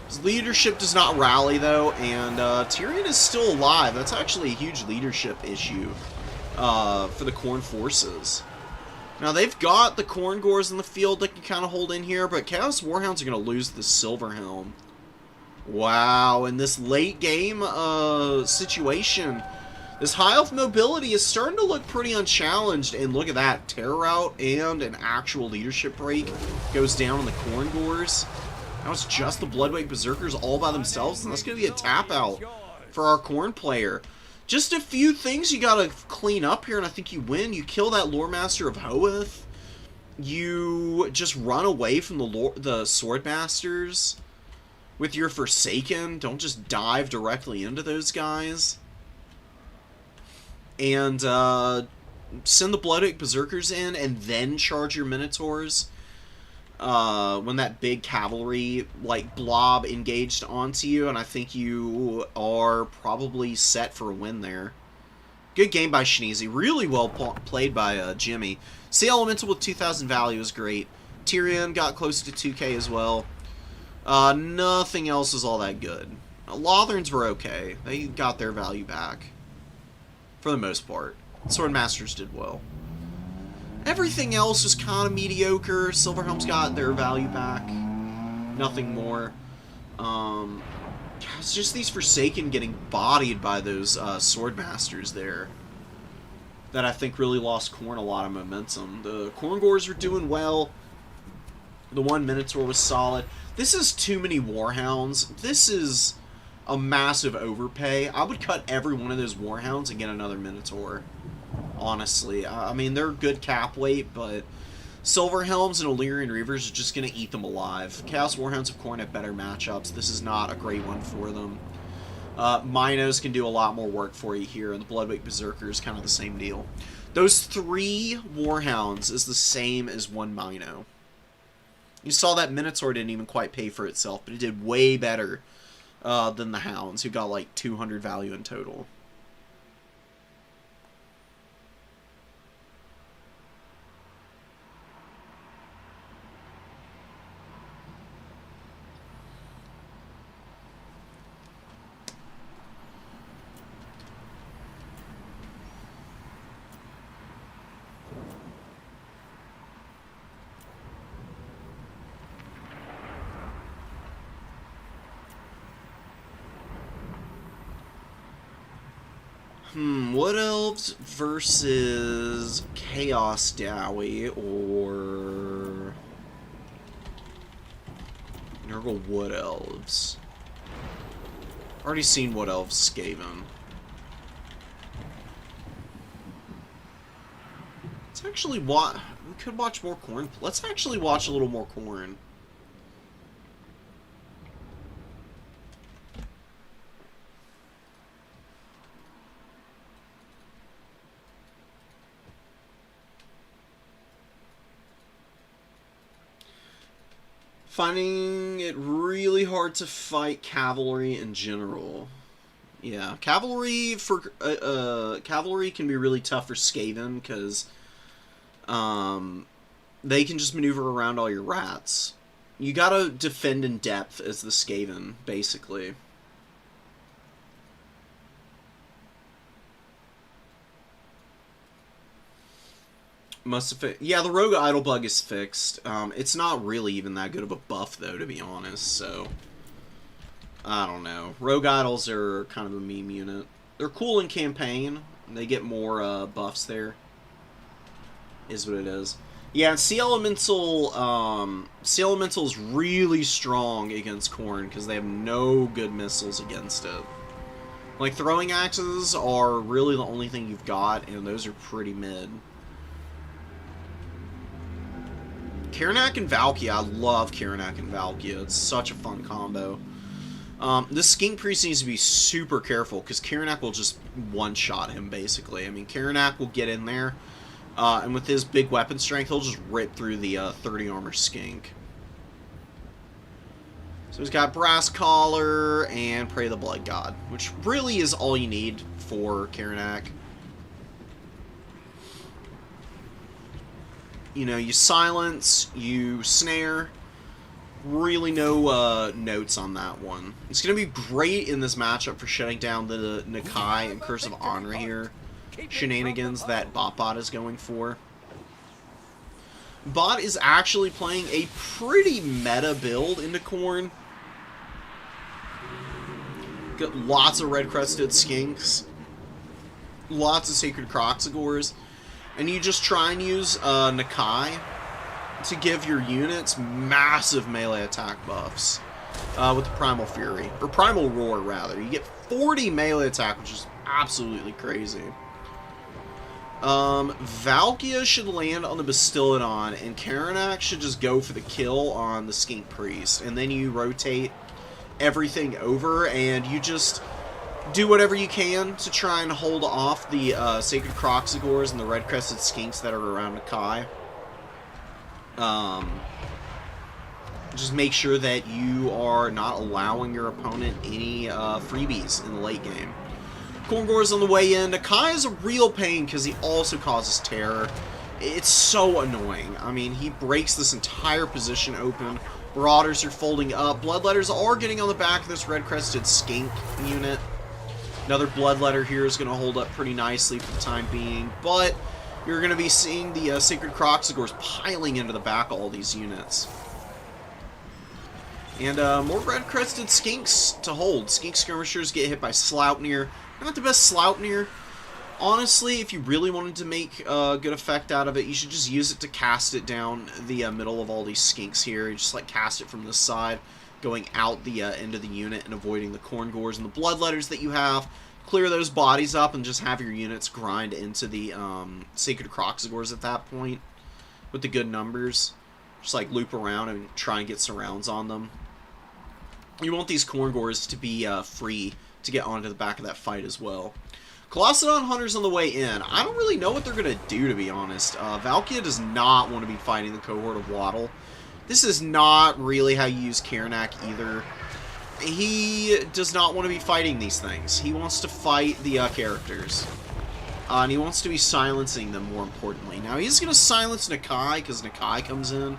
His leadership does not rally, though, and Tyrion is still alive. That's actually a huge leadership issue for the Khorne forces. Now, they've got the Khorne Gores in the field that can kind of hold in here, but Chaos Warhounds are going to lose the Silverhelm. Wow, in this late game situation, This high elf mobility is starting to look pretty unchallenged, and look at that. Terror out and an actual leadership break goes down on the Khorne Gores. Now it's just the Bloodwake Berserkers all by themselves, and that's going to be a tap out for our Khorne player. Just a few things you gotta clean up here, and I think you win. You kill that Lore Master of Hoeth. You just run away from the Sword Masters with your Forsaken. Don't just dive directly into those guys. And send the Bloodwake Berserkers in, and then charge your Minotaurs. When that big cavalry, like, blob engaged onto you, and I think you are probably set for a win there. Good game by Shneezy. Really well played by Jimmy. Sea Elemental with 2,000 value is great. Tyrion got close to 2k as well. Nothing else is all that good. Lotherns were okay. They got their value back. For the most part. Swordmasters did well. Everything else is kind of mediocre. Silverhelm's got their value back. Nothing more. It's just these Forsaken getting bodied by those Swordmasters there that I think really lost Khorne a lot of momentum. The Khorne Gores were doing well. The one Minotaur was solid. This is too many Warhounds. This is a massive overpay. I would cut every one of those Warhounds and get another Minotaur. Honestly, I mean, they're good cap weight, but Silverhelms and Illyrian Reavers are just going to eat them alive. Chaos Warhounds of Khorne have better matchups. This is not a great one for them. Minos can do a lot more work for you here, and the Bloodwake Berserker is kind of the same deal. Those 3 Warhounds is the same as 1 Mino. You saw that Minotaur didn't even quite pay for itself, but it did way better than the Hounds, who got like 200 value in total. Wood Elves versus Chaos Dowie or Nurgle Wood Elves. Already seen Wood Elves Skaven. Let's actually watch. We could watch more Khorne. Let's actually watch a little more Khorne. Finding it really hard to fight cavalry in general. Yeah, cavalry can be really tough for Skaven because they can just maneuver around all your rats. You gotta defend in depth as the Skaven, basically. Yeah, the Rogue Idlebug is fixed. It's not really even that good of a buff, though, to be honest, so I don't know. Rogue Idols are kind of a meme unit. They're cool in campaign. They get more buffs there. Is what it is. Yeah, Sea Elemental is really strong against Khorne because they have no good missiles against it. Like, throwing axes are really the only thing you've got, and those are pretty mid. Karanak and Valkia, I love Karanak and Valkia. It's such a fun combo. This Skink Priest needs to be super careful, because Karanak will just one-shot him, basically. I mean, Karanak will get in there, and with his big weapon strength, he'll just rip through the 30 armor Skink. So he's got Brass Collar and Pray the Blood God, which really is all you need for Karanak. You know, you silence, you snare. Really no notes on that one. It's going to be great in this matchup for shutting down the Nakai and Curse of Honor here shenanigans that Bot is going for. Bot is actually playing a pretty meta build into Khorne. Got lots of red-crested skinks. lots of Sacred Kroxigors, and you just try and use Nakai to give your units massive melee attack buffs with the Primal Fury, or Primal Roar rather. You get 40 melee attack, which is absolutely crazy. Valkia should land on the Bastiladon, and Karanak should just go for the kill on the Skink Priest, and then you rotate everything over, and you just do whatever you can to try and hold off the Sacred Kroxigors and the Red-Crested Skinks that are around Nakai. Just make sure that you are not allowing your opponent any freebies in the late game. Khorngor's on the way in. Nakai is a real pain because he also causes terror. It's so annoying. I mean, he breaks this entire position open. Marauders are folding up. Bloodletters are getting on the back of this Red-Crested Skink unit. Another Bloodletter here is going to hold up pretty nicely for the time being, but you're going to be seeing the Sacred Kroxigors piling into the back of all these units. And more Red-Crested Skinks to hold. Skink Skirmishers get hit by Sloupnir. Not the best Sloupnir. Honestly, if you really wanted to make a good effect out of it, you should just use it to cast it down the middle of all these Skinks here. You just like cast it from this side, going out the end of the unit and avoiding the Khorngors and the Bloodletters that you have. Clear those bodies up and just have your units grind into the Sacred Kroxigors at that point with the good numbers. Just like loop around and try and get surrounds on them. You want these Khorngors to be free to get onto the back of that fight as well. Colossadon Hunter's on the way in. I don't really know what they're going to do, to be honest. Valkia does not want to be fighting the Cohort of Waddle. This is not really how you use Karanak either. He does not want to be fighting these things. He wants to fight the characters. And he wants to be silencing them, more importantly. Now, he's going to silence Nakai, because Nakai comes in.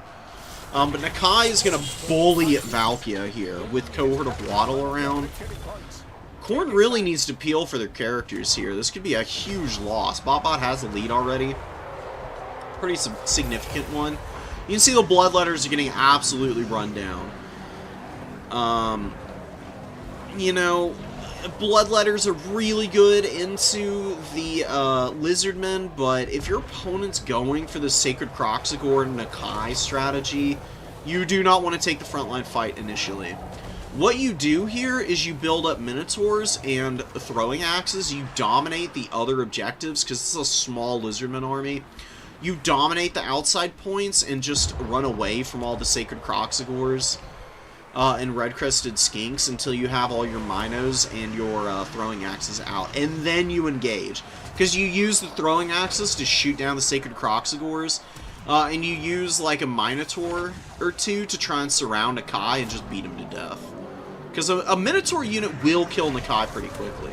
But Nakai is going to bully Valkia here, with Cohort of Waddle around. Khorne really needs to peel for their characters here. This could be a huge loss. Botbot has the lead already. Pretty significant one. You can see the Bloodletters are getting absolutely run down. You know, Bloodletters are really good into the Lizardmen, but if your opponent's going for the Sacred Kroxigor Nakai strategy, you do not want to take the frontline fight initially. What you do here is you build up Minotaurs and throwing axes. You dominate the other objectives, because this is a small Lizardman army. You dominate the outside points and just run away from all the Sacred Kroxigors and Red-Crested Skinks until you have all your Minos and your throwing axes out. And then you engage. Because you use the throwing axes to shoot down the Sacred Kroxigors. And you use like a Minotaur or two to try and surround Nakai and just beat him to death. Because a Minotaur unit will kill Nakai pretty quickly.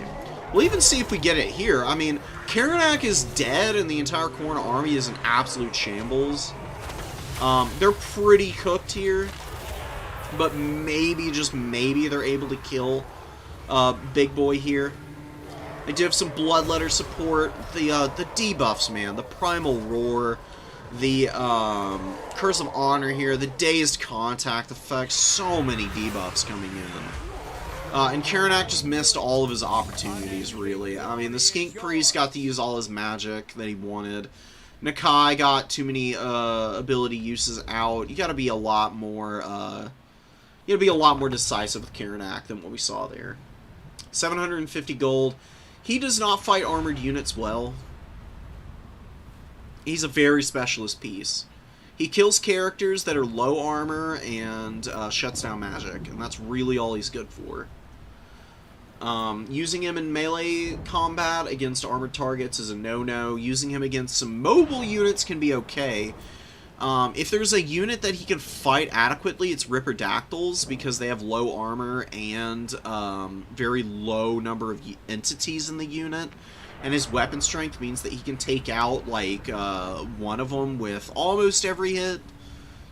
We'll even see if we get it here. I mean, Karanak is dead and the entire Khorne army is in absolute shambles. They're pretty cooked here. But maybe, just maybe, they're able to kill Big Boy here. They do have some Bloodletter support. The debuffs, man. The Primal Roar. The Curse of Honor here, the Dazed Contact effect, so many debuffs coming in. And Karanak just missed all of his opportunities, really. I mean, the Skink Priest got to use all his magic that he wanted. Nakai got too many ability uses out. You gotta be a lot more, decisive with Karanak than what we saw there. 750 gold. He does not fight armored units well. He's a very specialist piece. He kills characters that are low armor and shuts down magic, and that's really all he's good for. Using him in melee combat against armored targets is a no-no. Using him against some mobile units can be okay. If there's a unit that he can fight adequately, it's Ripperdactyls, because they have low armor and very low number of entities in the unit. And his weapon strength means that he can take out, like, one of them with almost every hit.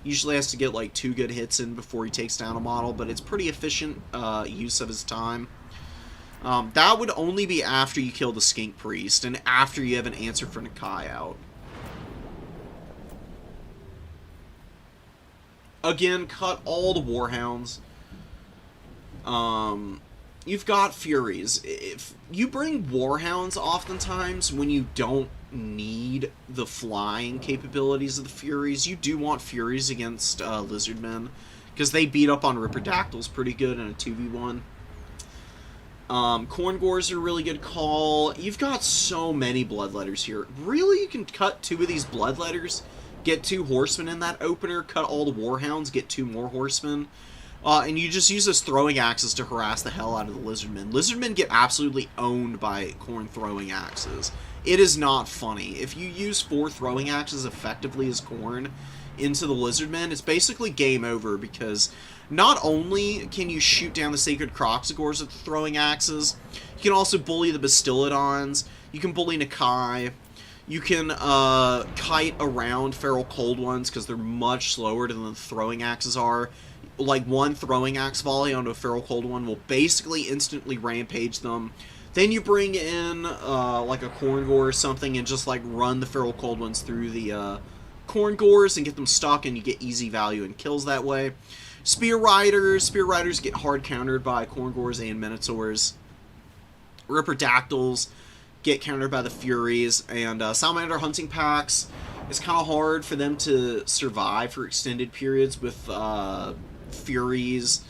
Usually has to get, like, 2 good hits in before he takes down a model, but it's pretty efficient use of his time. That would only be after you kill the Skink Priest, and after you have an answer for Nakai out. Again, cut all the Warhounds. you've got Furies. If you bring Warhounds oftentimes when you don't need the flying capabilities of the Furies, you do want Furies against Lizardmen, because they beat up on Ripperdactyls pretty good in a 2v1. Corngores are a really good call. You've got so many Bloodletters here. Really, you can cut 2 of these Bloodletters, get 2 Horsemen in that opener, cut all the Warhounds, get 2 more Horsemen. And you just use those throwing axes to harass the hell out of the Lizardmen. Lizardmen get absolutely owned by Khorne throwing axes. It is not funny. If you use 4 throwing axes effectively as Khorne into the Lizardmen, it's basically game over, because not only can you shoot down the Sacred Croxagores with the throwing axes, you can also bully the Bastillodons, you can bully Nakai, you can kite around Feral Cold Ones because they're much slower than the throwing axes are. Like, 1 throwing axe volley onto a Feral Cold One will basically instantly rampage them. Then you bring in like a Corngore or something and just like run the Feral Cold Ones through the Corngores and get them stuck, and you get easy value and kills that way. Spear Riders get hard countered by Corngores and Minotaurs. Ripperdactyls get countered by the Furies, and Salamander hunting packs, it's kind of hard for them to survive for extended periods with Furies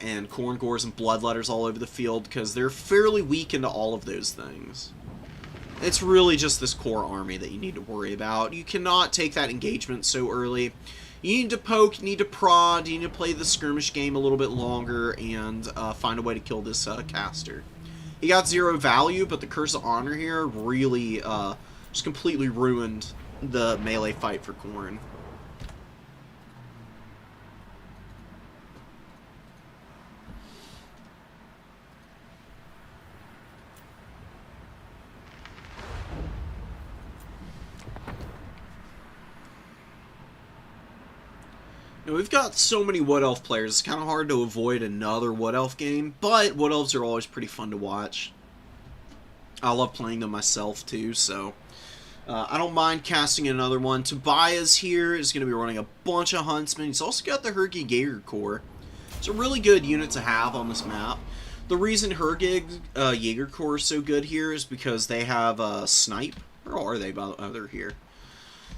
and Corngores and Bloodletters all over the field, because they're fairly weak into all of those things. It's really just this core army that you need to worry about. You cannot take that engagement so early. You need to poke, you need to prod, you need to play the skirmish game a little bit longer, and find a way to kill this caster. He got 0 value, but the Curse of Honor here really just completely ruined the melee fight for Khorne. Now, we've got so many Wood Elf players, it's kind of hard to avoid another Wood Elf game, but Wood Elves are always pretty fun to watch. I love playing them myself, too, so I don't mind casting another one. Tobias here is going to be running a bunch of Huntsmen. He's also got the Hergig Jaeger Corps. It's a really good unit to have on this map. The reason Hergig Jaeger Corps is so good here is because they have Snipe. Where are they? Oh, they're here.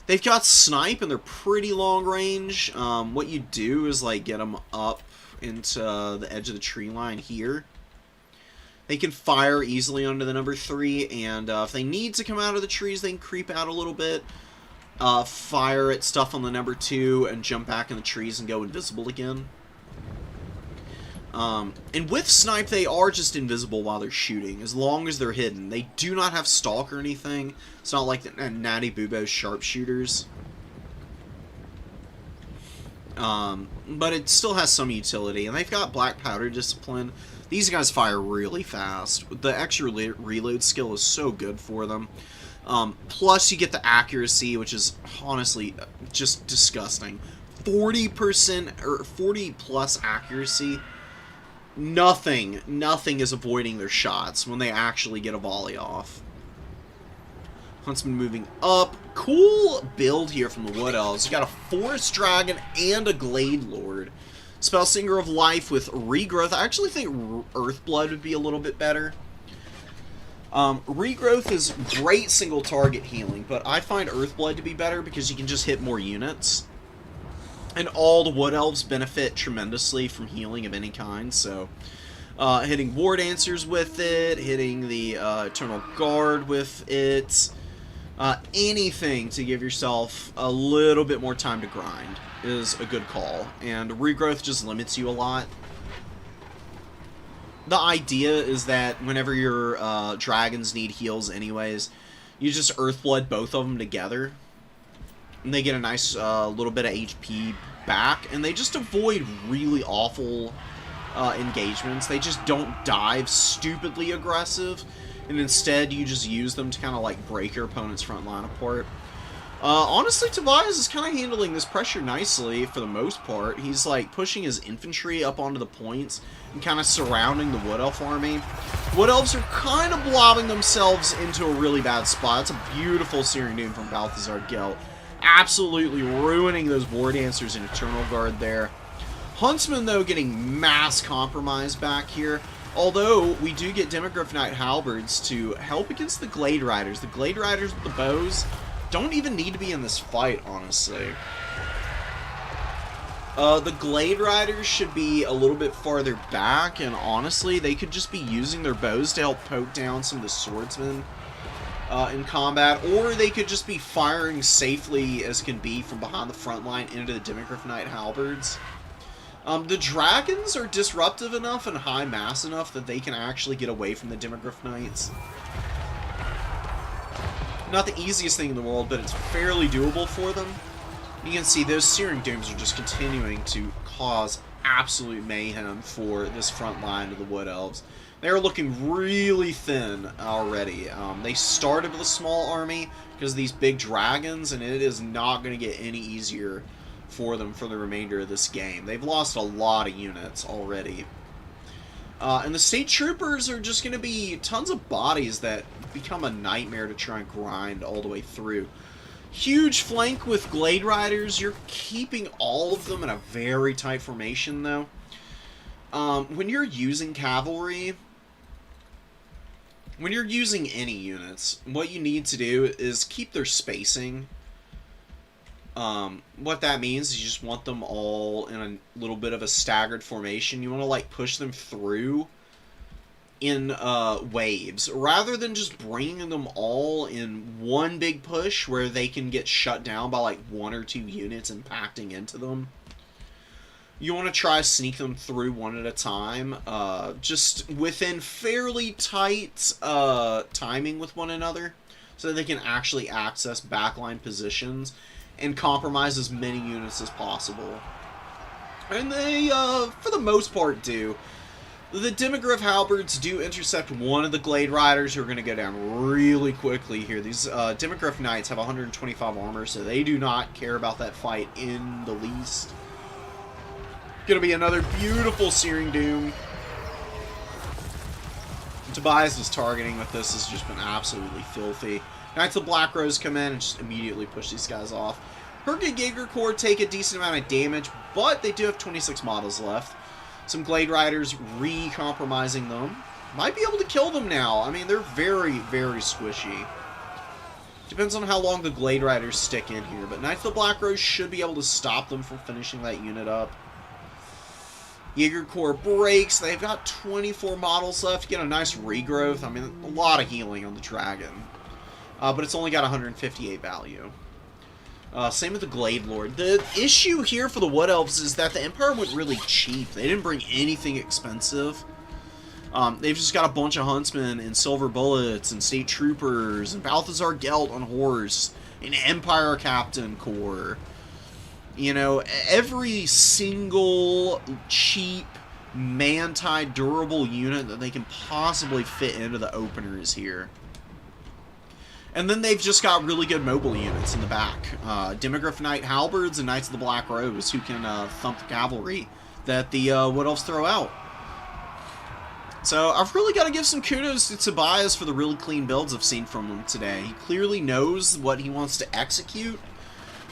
They've got Snipe, and they're pretty long range. What you do is, like, get them up into the edge of the tree line here. They can fire easily onto the number 3, and if they need to come out of the trees, they can creep out a little bit, fire at stuff on the number 2, and jump back in the trees and go invisible again. And with Snipe, they are just invisible while they're shooting, as long as they're hidden. They do not have Stalk or anything. It's not like the Natty Bubo's sharpshooters. But it still has some utility. And they've got Black Powder Discipline. These guys fire really fast. The extra reload skill is so good for them. Plus, you get the accuracy, which is honestly just disgusting. 40% or 40+ accuracy. Nothing is avoiding their shots when they actually get a volley off. Huntsman moving up. Cool build here from the Wood Elves. You got a Forest Dragon and a Glade Lord. Spellsinger of Life with Regrowth. I actually think Earthblood would be a little bit better. Regrowth is great single target healing, but I find Earthblood to be better because you can just hit more units. And all the Wood Elves benefit tremendously from healing of any kind, so hitting War Dancers with it, hitting the Eternal Guard with it, anything to give yourself a little bit more time to grind is a good call, and Regrowth just limits you a lot. The idea is that whenever your dragons need heals anyways, you just Earthblood both of them together, and they get a nice little bit of HP back, and they just avoid really awful engagements. They just don't dive stupidly aggressive, and instead you just use them to kind of like break your opponent's front line apart. Honestly, Tobias is kind of handling this pressure nicely for the most part. He's like pushing his infantry up onto the points and kind of surrounding the Wood Elf army. Wood Elves are kind of blobbing themselves into a really bad spot. It's a beautiful Searing Doom from Balthazar Gelt. Absolutely ruining those War Dancers and Eternal Guard there. Huntsman, though, getting mass compromised back here. Although, we do get Demogryph Knight Halberds to help against the Glade Riders. The Glade Riders with the bows don't even need to be in this fight, honestly. The Glade Riders should be a little bit farther back, and honestly, they could just be using their bows to help poke down some of the swordsmen in combat, or they could just be firing safely as can be from behind the front line into the Demogryph Knight Halberds. The dragons are disruptive enough and high mass enough that they can actually get away from the Demogryph Knights. Not the easiest thing in the world, but it's fairly doable for them. You can see those Searing Dooms are just continuing to cause absolute mayhem for this front line of the Wood Elves. They're looking really thin already. They started with a small army because of these big dragons, and it is not going to get any easier for them for the remainder of this game. They've lost a lot of units already. And the State Troopers are just going to be tons of bodies that become a nightmare to try and grind all the way through. Huge flank with Glade Riders. You're keeping all of them in a very tight formation, though. When you're using cavalry, when you're using any units, what you need to do is keep their spacing. What that means is you just want them all in a little bit of a staggered formation. You want to, like, push them through in waves, rather than just bringing them all in one big push where they can get shut down by, like, 1 or 2 units impacting into them. You want to try to sneak them through one at a time, just within fairly tight timing with one another, so that they can actually access backline positions and compromise as many units as possible. And they, for the most part, do. The Demogryph Halberds do intercept one of the Glade Riders, who are going to go down really quickly here. These Demogryph Knights have 125 armor, so they do not care about that fight in the least. Going to be another beautiful Searing Doom. Tobias' targeting with this has just been absolutely filthy. Knights of the Black Rose come in and just immediately push these guys off. Herkig Jaeger Corps take a decent amount of damage, but they do have 26 models left. Some Glade Riders re-compromising them. Might be able to kill them now. I mean, they're very, very squishy. Depends on how long the Glade Riders stick in here, but Knights of the Black Rose should be able to stop them from finishing that unit up. Jaeger Corps breaks. They've got 24 models left. Get a nice regrowth. I mean, a lot of healing on the dragon. But it's only got 158 value. Same with the Glade Lord. The issue here for the Wood Elves is that the Empire went really cheap. They didn't bring anything expensive. They've just got a bunch of Huntsmen and Silver Bullets and State Troopers and Balthazar Gelt on horse, an Empire Captain Corps. You know, every single cheap, man-tied, durable unit that they can possibly fit into the opener is here. And then they've just got really good mobile units in the back. Demogryph Knight Halberds and Knights of the Black Rose, who can thump the cavalry that the Wood Elves throw out. So I've really got to give some kudos to Tobias for the really clean builds I've seen from him today. He clearly knows what he wants to execute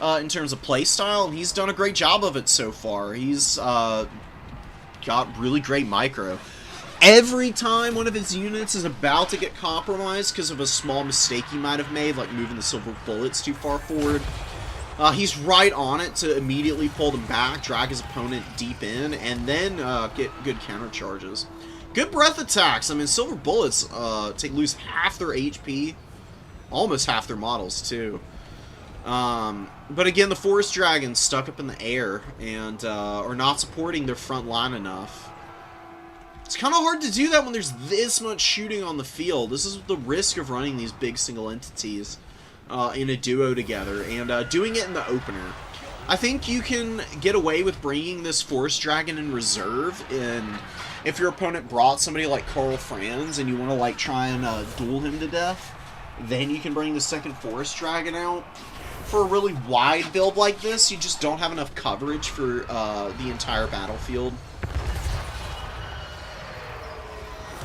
in terms of playstyle, and he's done a great job of it so far. He's got really great micro. Every time one of his units is about to get compromised because of a small mistake he might have made, like moving the Silver Bullets too far forward, he's right on it to immediately pull them back, drag his opponent deep in, and then get good counter charges. Good breath attacks. I mean, Silver Bullets lose half their HP, almost half their models too. But again, the Forest Dragons stuck up in the air and are not supporting their front line enough. It's kind of hard to do that when there's this much shooting on the field. This is the risk of running these big single entities in a duo together and doing it in the opener. I think you can get away with bringing this Forest Dragon in reserve, and if your opponent brought somebody like Karl Franz and you want to like try and duel him to death, then you can bring the second Forest Dragon out. For a really wide build like this, you just don't have enough coverage for the entire battlefield.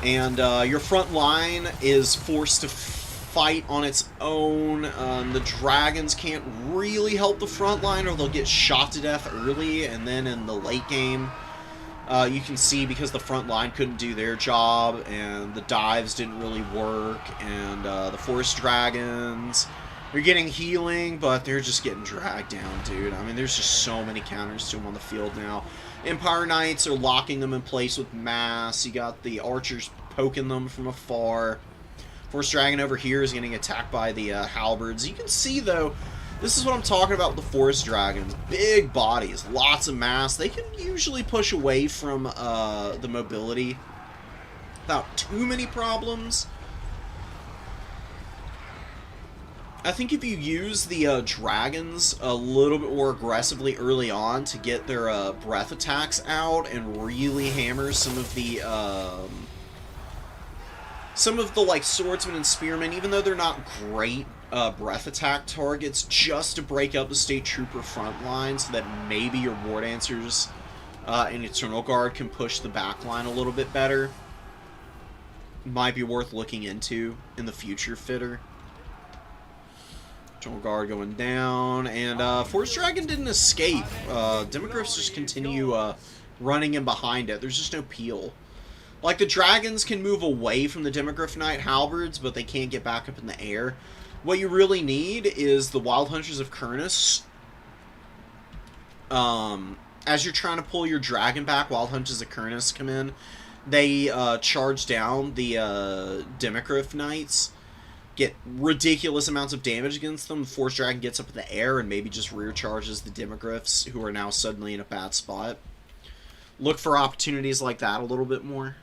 And your front line is forced to fight on its own. The dragons can't really help the front line, or they'll get shot to death early, and then in the late game, You can see because the front line couldn't do their job, and the dives didn't really work, and the Forest Dragons, they're getting healing, but they're just getting dragged down, dude. I mean, there's just so many counters to them on the field now. Empire Knights are locking them in place with mass. You got the archers poking them from afar. Forest Dragon over here is getting attacked by the halberds. You can see, though, this is what I'm talking about with the Forest Dragons. Big bodies, lots of mass. They can usually push away from the mobility without too many problems. I think if you use the dragons a little bit more aggressively early on to get their breath attacks out and really hammer some of the like swordsmen and spearmen, even though they're not great breath attack targets, just to break up the state trooper front line so that maybe your war dancers and Eternal Guard can push the back line a little bit better, might be worth looking into in the future, Fitter. Eternal Guard going down, and Forest Dragon didn't escape. Demogryphs just continue running in behind it. There's just no peel. Like, the dragons can move away from the Demogryph Knight halberds, but they can't get back up in the air. What you really need is the Wild Hunters of Kurnus. As you're trying to pull your dragon back, Wild Hunters of Kurnus come in. They charge down the Demogryph Knights, get ridiculous amounts of damage against them. The Force Dragon gets up in the air and maybe just rear charges the Demogryphs, who are now suddenly in a bad spot. Look for opportunities like that a little bit more.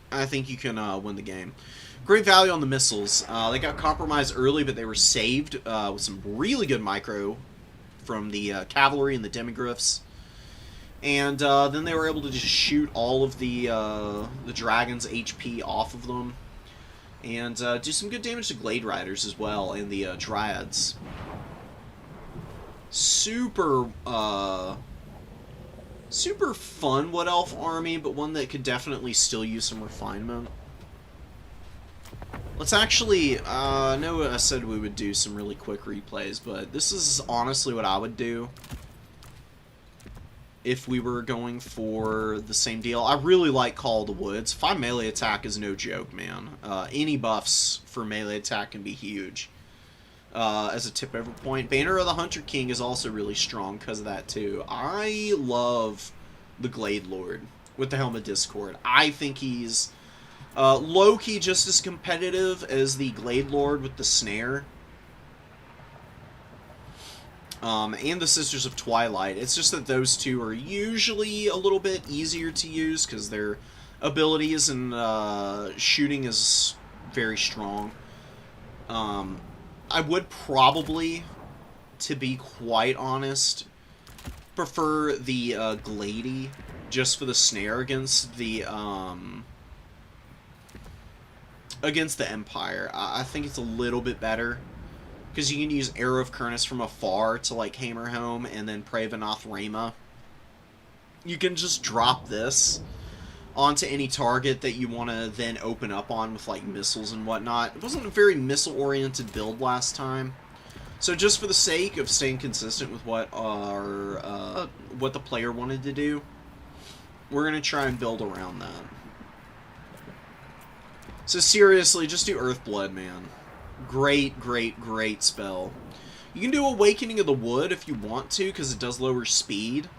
I think you can win the game. Great value on the missiles. They got compromised early, but they were saved with some really good micro from the cavalry and the Demogryphs. And then they were able to just shoot all of the dragons' HP off of them. And do some good damage to Glade Riders as well, and the Dryads. Super fun Wood Elf army, but one that could definitely still use some refinement. Let's actually, I know I said we would do some really quick replays, but this is honestly what I would do if we were going for the same deal. I really like Call of the Woods. 5 melee attack is no joke, man. Any buffs for melee attack can be huge. As a tip over point. Banner of the Hunter King is also really strong because of that too. I love the Glade Lord with the Helm of Discord. I think he's low-key just as competitive as the Glade Lord with the Snare. And the Sisters of Twilight. It's just that those two are usually a little bit easier to use because their abilities and shooting is very strong. I would probably, to be quite honest, prefer the Glady just for the Snare against the Empire. I think it's a little bit better because you can use Arrow of Kurnus from afar to like hammer home, and then Pravenoth Rama. You can just drop this onto any target that you want to then open up on with like missiles and whatnot. It wasn't a very missile-oriented build last time, so just for the sake of staying consistent with what our what the player wanted to do, we're gonna try and build around that. So seriously, just do Earthblood, man. Great, great, great spell. You can do Awakening of the Wood if you want to, because it does lower speed,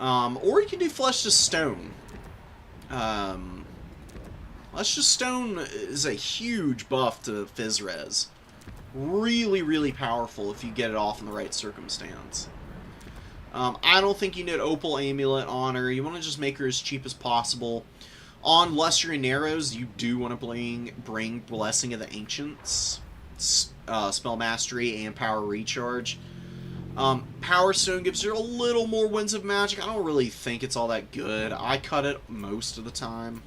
or you can do Flesh to Stone. Flesh to Stone is a huge buff to Fizzres. Really, really powerful if you get it off in the right circumstance. I don't think you need Opal Amulet on her. You want to just make her as cheap as possible. On Luster and Arrows, you do want to bring Blessing of the Ancients, Spell Mastery, and Power Recharge. Power Stone gives her a little more Winds of Magic. I don't really think it's all that good. I cut it most of the time.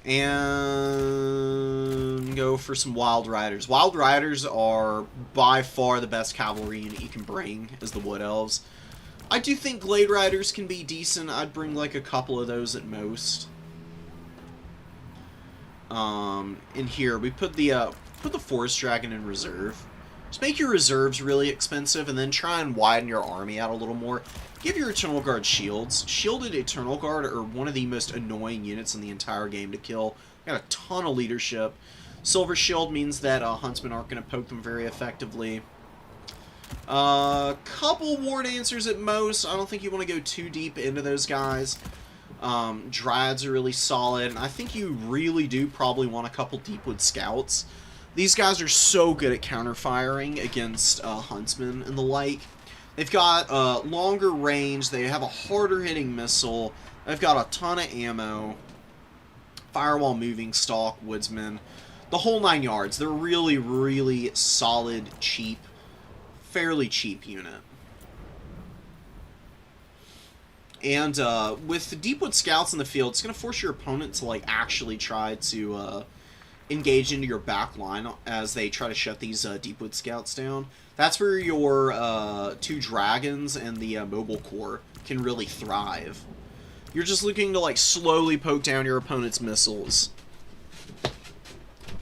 And go for some Wild Riders. Wild Riders are by far the best cavalry unit you can bring as the Wood Elves. I do think Glade Riders can be decent. I'd bring like a couple of those at most. In here, we put the Forest Dragon in reserve. to make your reserves really expensive, and then try and widen your army out a little more. Give your Eternal Guard shields. Shielded Eternal Guard are one of the most annoying units in the entire game to kill. Got a ton of leadership. Silver Shield means that Huntsmen aren't going to poke them very effectively. Couple War Dancers at most. I don't think you want to go too deep into those guys. Dryads are really solid, and I think you really do probably want a couple Deepwood Scouts. These guys are so good at counter-firing against Huntsmen and the like. They've got longer range, they have a harder-hitting missile, they've got a ton of ammo, firewall moving stalk, woodsmen, the whole 9 yards. They're really, really solid, cheap, fairly cheap unit. And with the Deepwood Scouts in the field, it's going to force your opponent to like actually try to engage into your back line as they try to shut these Deepwood Scouts down. That's where your 2 dragons and the mobile core can really thrive. You're just looking to like slowly poke down your opponent's missiles,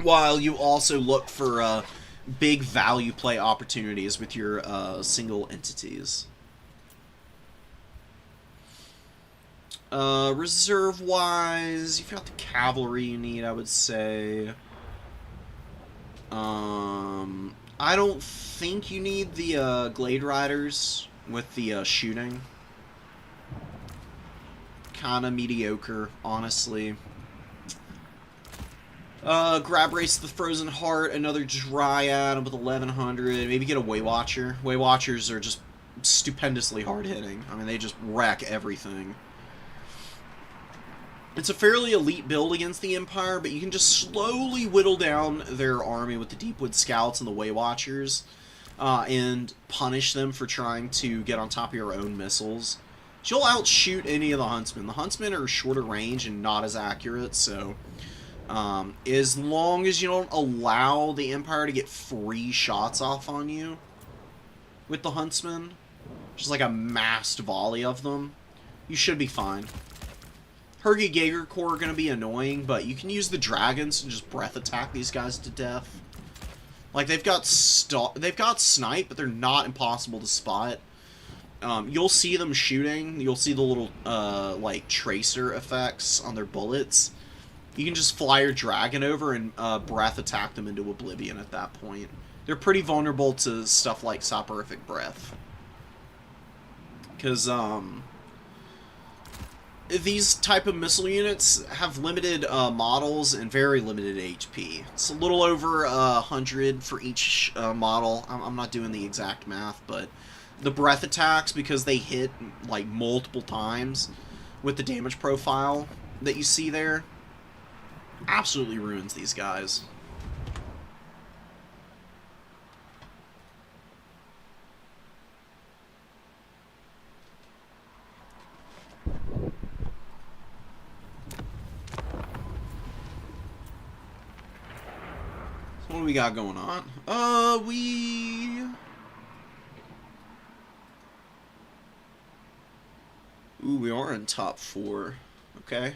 while you also look for big value play opportunities with your single entities. Reserve-wise, you've got the cavalry you need, I would say. I don't think you need the Glade Riders with the shooting. Kinda mediocre, honestly. Grab Race the Frozen Heart, another Dryad with 1100. Maybe get a Waywatcher. Waywatchers are just stupendously hard-hitting. I mean, they just wreck everything. It's a fairly elite build against the Empire, but you can just slowly whittle down their army with the Deepwood Scouts and the Waywatchers, and punish them for trying to get on top of your own missiles. You'll outshoot any of the Huntsmen. The Huntsmen are shorter range and not as accurate, so as long as you don't allow the Empire to get free shots off on you with the Huntsmen, just like a massed volley of them, you should be fine. Hergy Jaeger Corps are going to be annoying, but you can use the dragons to just breath attack these guys to death. Like, they've got snipe, but they're not impossible to spot. You'll see them shooting. You'll see the little, like, tracer effects on their bullets. You can just fly your dragon over and breath attack them into oblivion at that point. They're pretty vulnerable to stuff like Soporific Breath. Because, these type of missile units have limited models and very limited HP. It's a little over 100 for each model. I'm not doing the exact math, but the breath attacks, because they hit like multiple times with the damage profile that you see there, absolutely ruins these guys. What do we got going on? We are in top 4. Okay.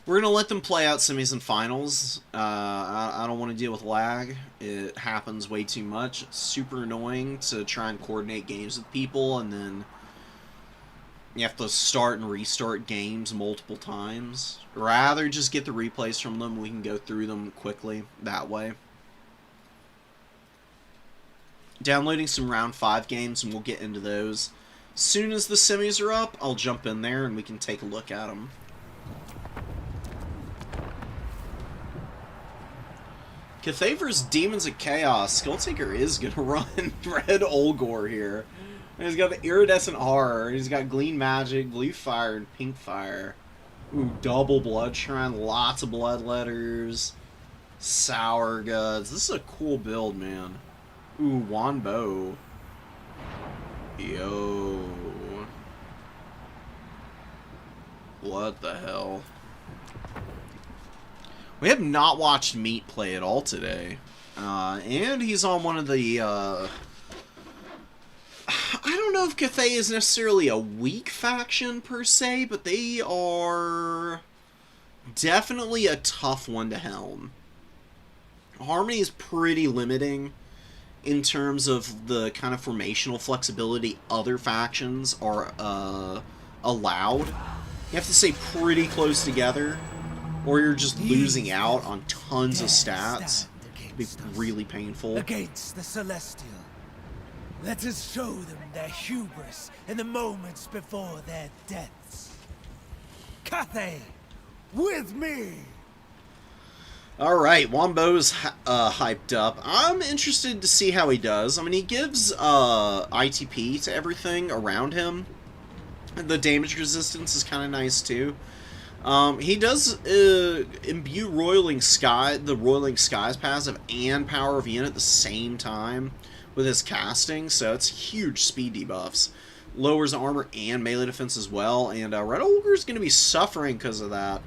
We're going to let them play out semis and finals. I don't want to deal with lag. It happens way too much. It's super annoying to try and coordinate games with people, and then you have to start and restart games multiple times. Rather just get the replays from them. We can go through them quickly that way. Downloading some round 5 games, and we'll get into those. As soon as the semis are up, I'll jump in there and we can take a look at them. Cathaver's Demons of Chaos. Skulltaker is going to run Red Olgor here. And he's got the Iridescent Horror. He's got Glean Magic, Blue Fire, and Pink Fire. Ooh, double Blood Shrine. Lots of Blood Letters. Sour Guts. This is a cool build, man. Ooh, Wanbo. Yo. What the hell? We have not watched Meat play at all today. And he's on one of the I don't know if Cathay is necessarily a weak faction per se, but they are definitely a tough one to helm. Harmony is pretty limiting in terms of the kind of formational flexibility other factions are allowed. You have to stay pretty close together, or you're just losing out on tons of stats. It'd be really painful. Against the Celestial. Let us show them their hubris in the moments before their deaths. Cathay, with me! Alright, Wombo's hyped up. I'm interested to see how he does. I mean, he gives ITP to everything around him. The damage resistance is kind of nice, too. He does imbue the Roiling Skies passive and Power of Yin at the same time with his casting, so it's huge speed debuffs. Lowers armor and melee defense as well, and Red Olgor is going to be suffering because of that.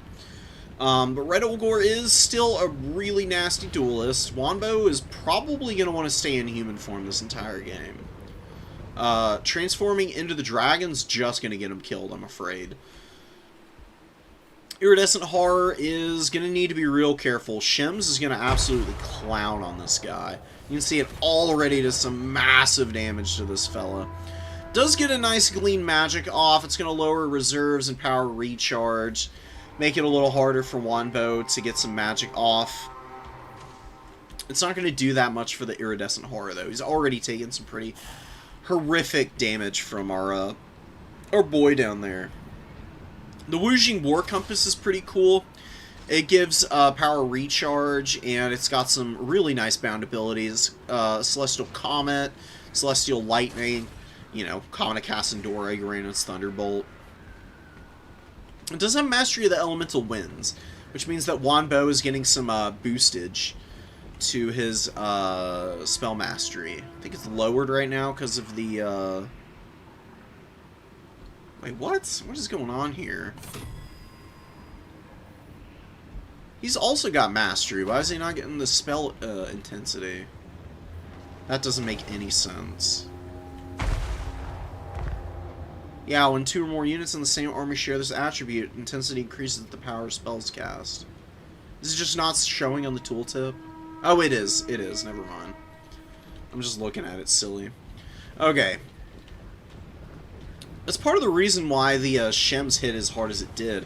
But Red Olgor is still a really nasty duelist. Wombo is probably going to want to stay in human form this entire game. Transforming into the dragon's just going to get him killed, I'm afraid. Iridescent Horror is going to need to be real careful. Shems is going to absolutely clown on this guy. You can see it already does some massive damage to this fella. Does get a nice Glean Magic off. It's going to lower reserves and power recharge. Make it a little harder for Wombo to get some magic off. It's not going to do that much for the Iridescent Horror, though. He's already taken some pretty horrific damage from our boy down there. The Wujing War Compass is pretty cool. It gives power recharge, and it's got some really nice bound abilities. Celestial Comet, Celestial Lightning, you know, Comet Cassandora, Uranus Thunderbolt. It does have Mastery of the Elemental Winds, which means that Wombo is getting some boostage to his spell mastery. I think it's lowered right now because of the... Wait, what? What is going on here? He's also got mastery. Why is he not getting the spell intensity? That doesn't make any sense. Yeah, when 2 or more units in the same army share this attribute, intensity increases with the power of spells cast. Is it just not showing on the tooltip? Oh, it is. It is. Never mind. I'm just looking at it silly. Okay. That's part of the reason why the Shems hit as hard as it did.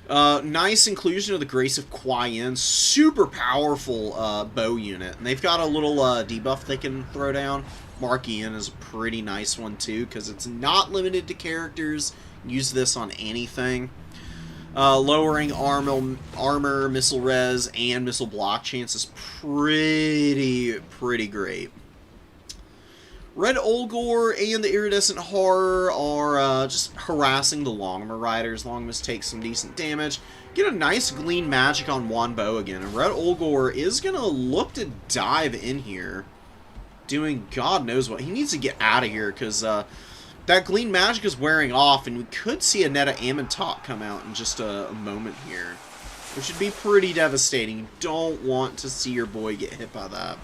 Nice inclusion of the Grace of Kuai Yin. Super powerful bow unit. And they've got a little debuff they can throw down. Mark Ian is a pretty nice one too, because it's not limited to characters. Use this on anything. Lowering armor, missile res, and missile block chance is pretty great. Red Olgor and the Iridescent Horror are just harassing the Longma Riders. Longmas take some decent damage. Get a nice Glean Magic on Wombo again. And Red Olgor is going to look to dive in here, doing God knows what. He needs to get out of here because that Glean Magic is wearing off, and we could see a Netta Amentot come out in just a moment here, which would be pretty devastating. You don't want to see your boy get hit by that.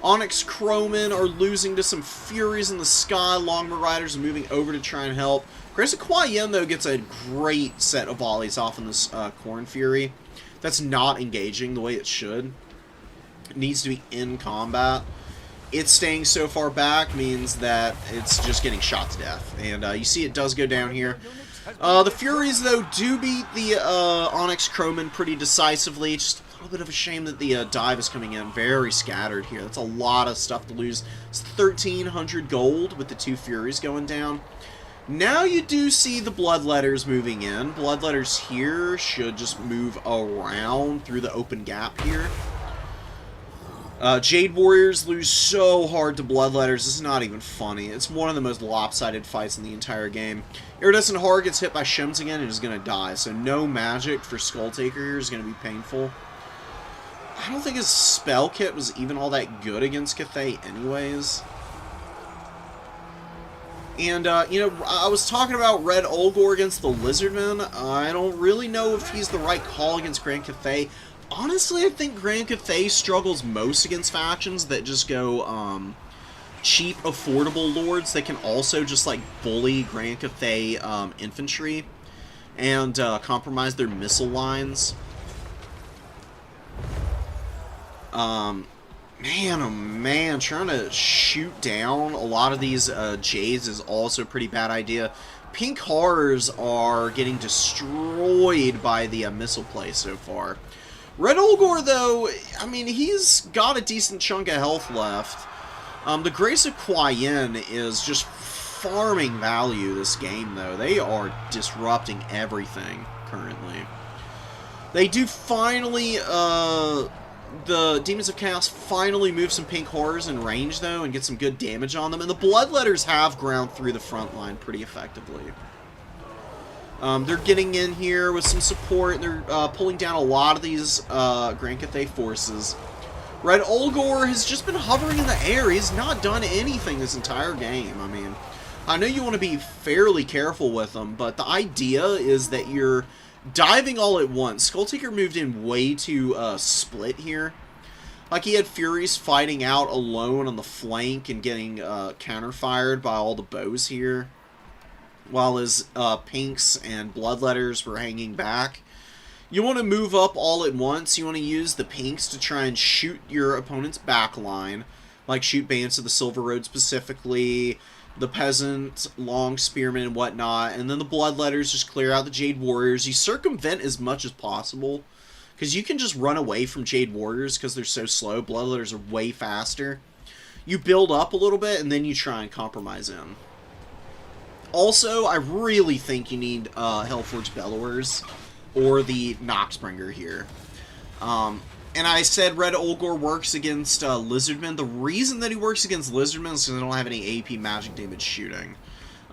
Onyx Crowmen are losing to some Furies in the sky. Longma Riders are moving over to try and help. Grace of Kuai Yin, though, gets a great set of volleys off in this Corn Fury. That's not engaging the way it should. It needs to be in combat. It's staying so far back means that it's just getting shot to death. And you see it does go down here. The Furies, though, do beat the Onyx Crowmen pretty decisively. Just a little bit of a shame that the dive is coming in very scattered here. That's a lot of stuff to lose. It's 1,300 gold with the 2 Furies going down. Now you do see the Bloodletters moving in. Bloodletters here should just move around through the open gap here. Jade Warriors lose so hard to Bloodletters, it's not even funny. It's one of the most lopsided fights in the entire game. Iridescent Horror gets hit by Shems again and is going to die, so no magic for Skulltaker here is going to be painful. I don't think his spell kit was even all that good against Cathay anyways. And, you know, I was talking about Red Olgor against the Lizardmen. I don't really know if he's the right call against Grand Cathay. Honestly, I think Grand Cathay struggles most against factions that just go, cheap, affordable lords that can also just, like, bully Grand Cathay infantry and compromise their missile lines. Man, oh man, trying to shoot down a lot of these Jades is also a pretty bad idea. Pink Horrors are getting destroyed by the missile play so far. Red Olgor, though, I mean, he's got a decent chunk of health left. The Grace of Kuai-Yin is just farming value this game, though. They are disrupting everything currently. They do finally, the Demons of Chaos finally move some Pink Horrors in range, though, and get some good damage on them. And the Bloodletters have ground through the front line pretty effectively. They're getting in here with some support, and they're pulling down a lot of these Grand Cathay forces. Red Olgor has just been hovering in the air. He's not done anything this entire game. I mean, I know you want to be fairly careful with them, but the idea is that you're diving all at once. Skulltaker moved in way too split here. Like, he had Furies fighting out alone on the flank and getting counterfired by all the bows here, while his Pinks and Bloodletters were hanging back. You want to move up all at once. You want to use the Pinks to try and shoot your opponent's back line, like shoot Bands of the Silver Road specifically, the Peasant, Long Spearmen, and whatnot, and then the Bloodletters just clear out the Jade Warriors. You circumvent as much as possible, because you can just run away from Jade Warriors because they're so slow. Bloodletters are way faster. You build up a little bit, and then you try and compromise in. Also, I really think you need Hellforge Bellowers, or the Noxbringer here. And I said Red Olgor works against Lizardmen. The reason that he works against Lizardmen is because they don't have any AP magic damage shooting.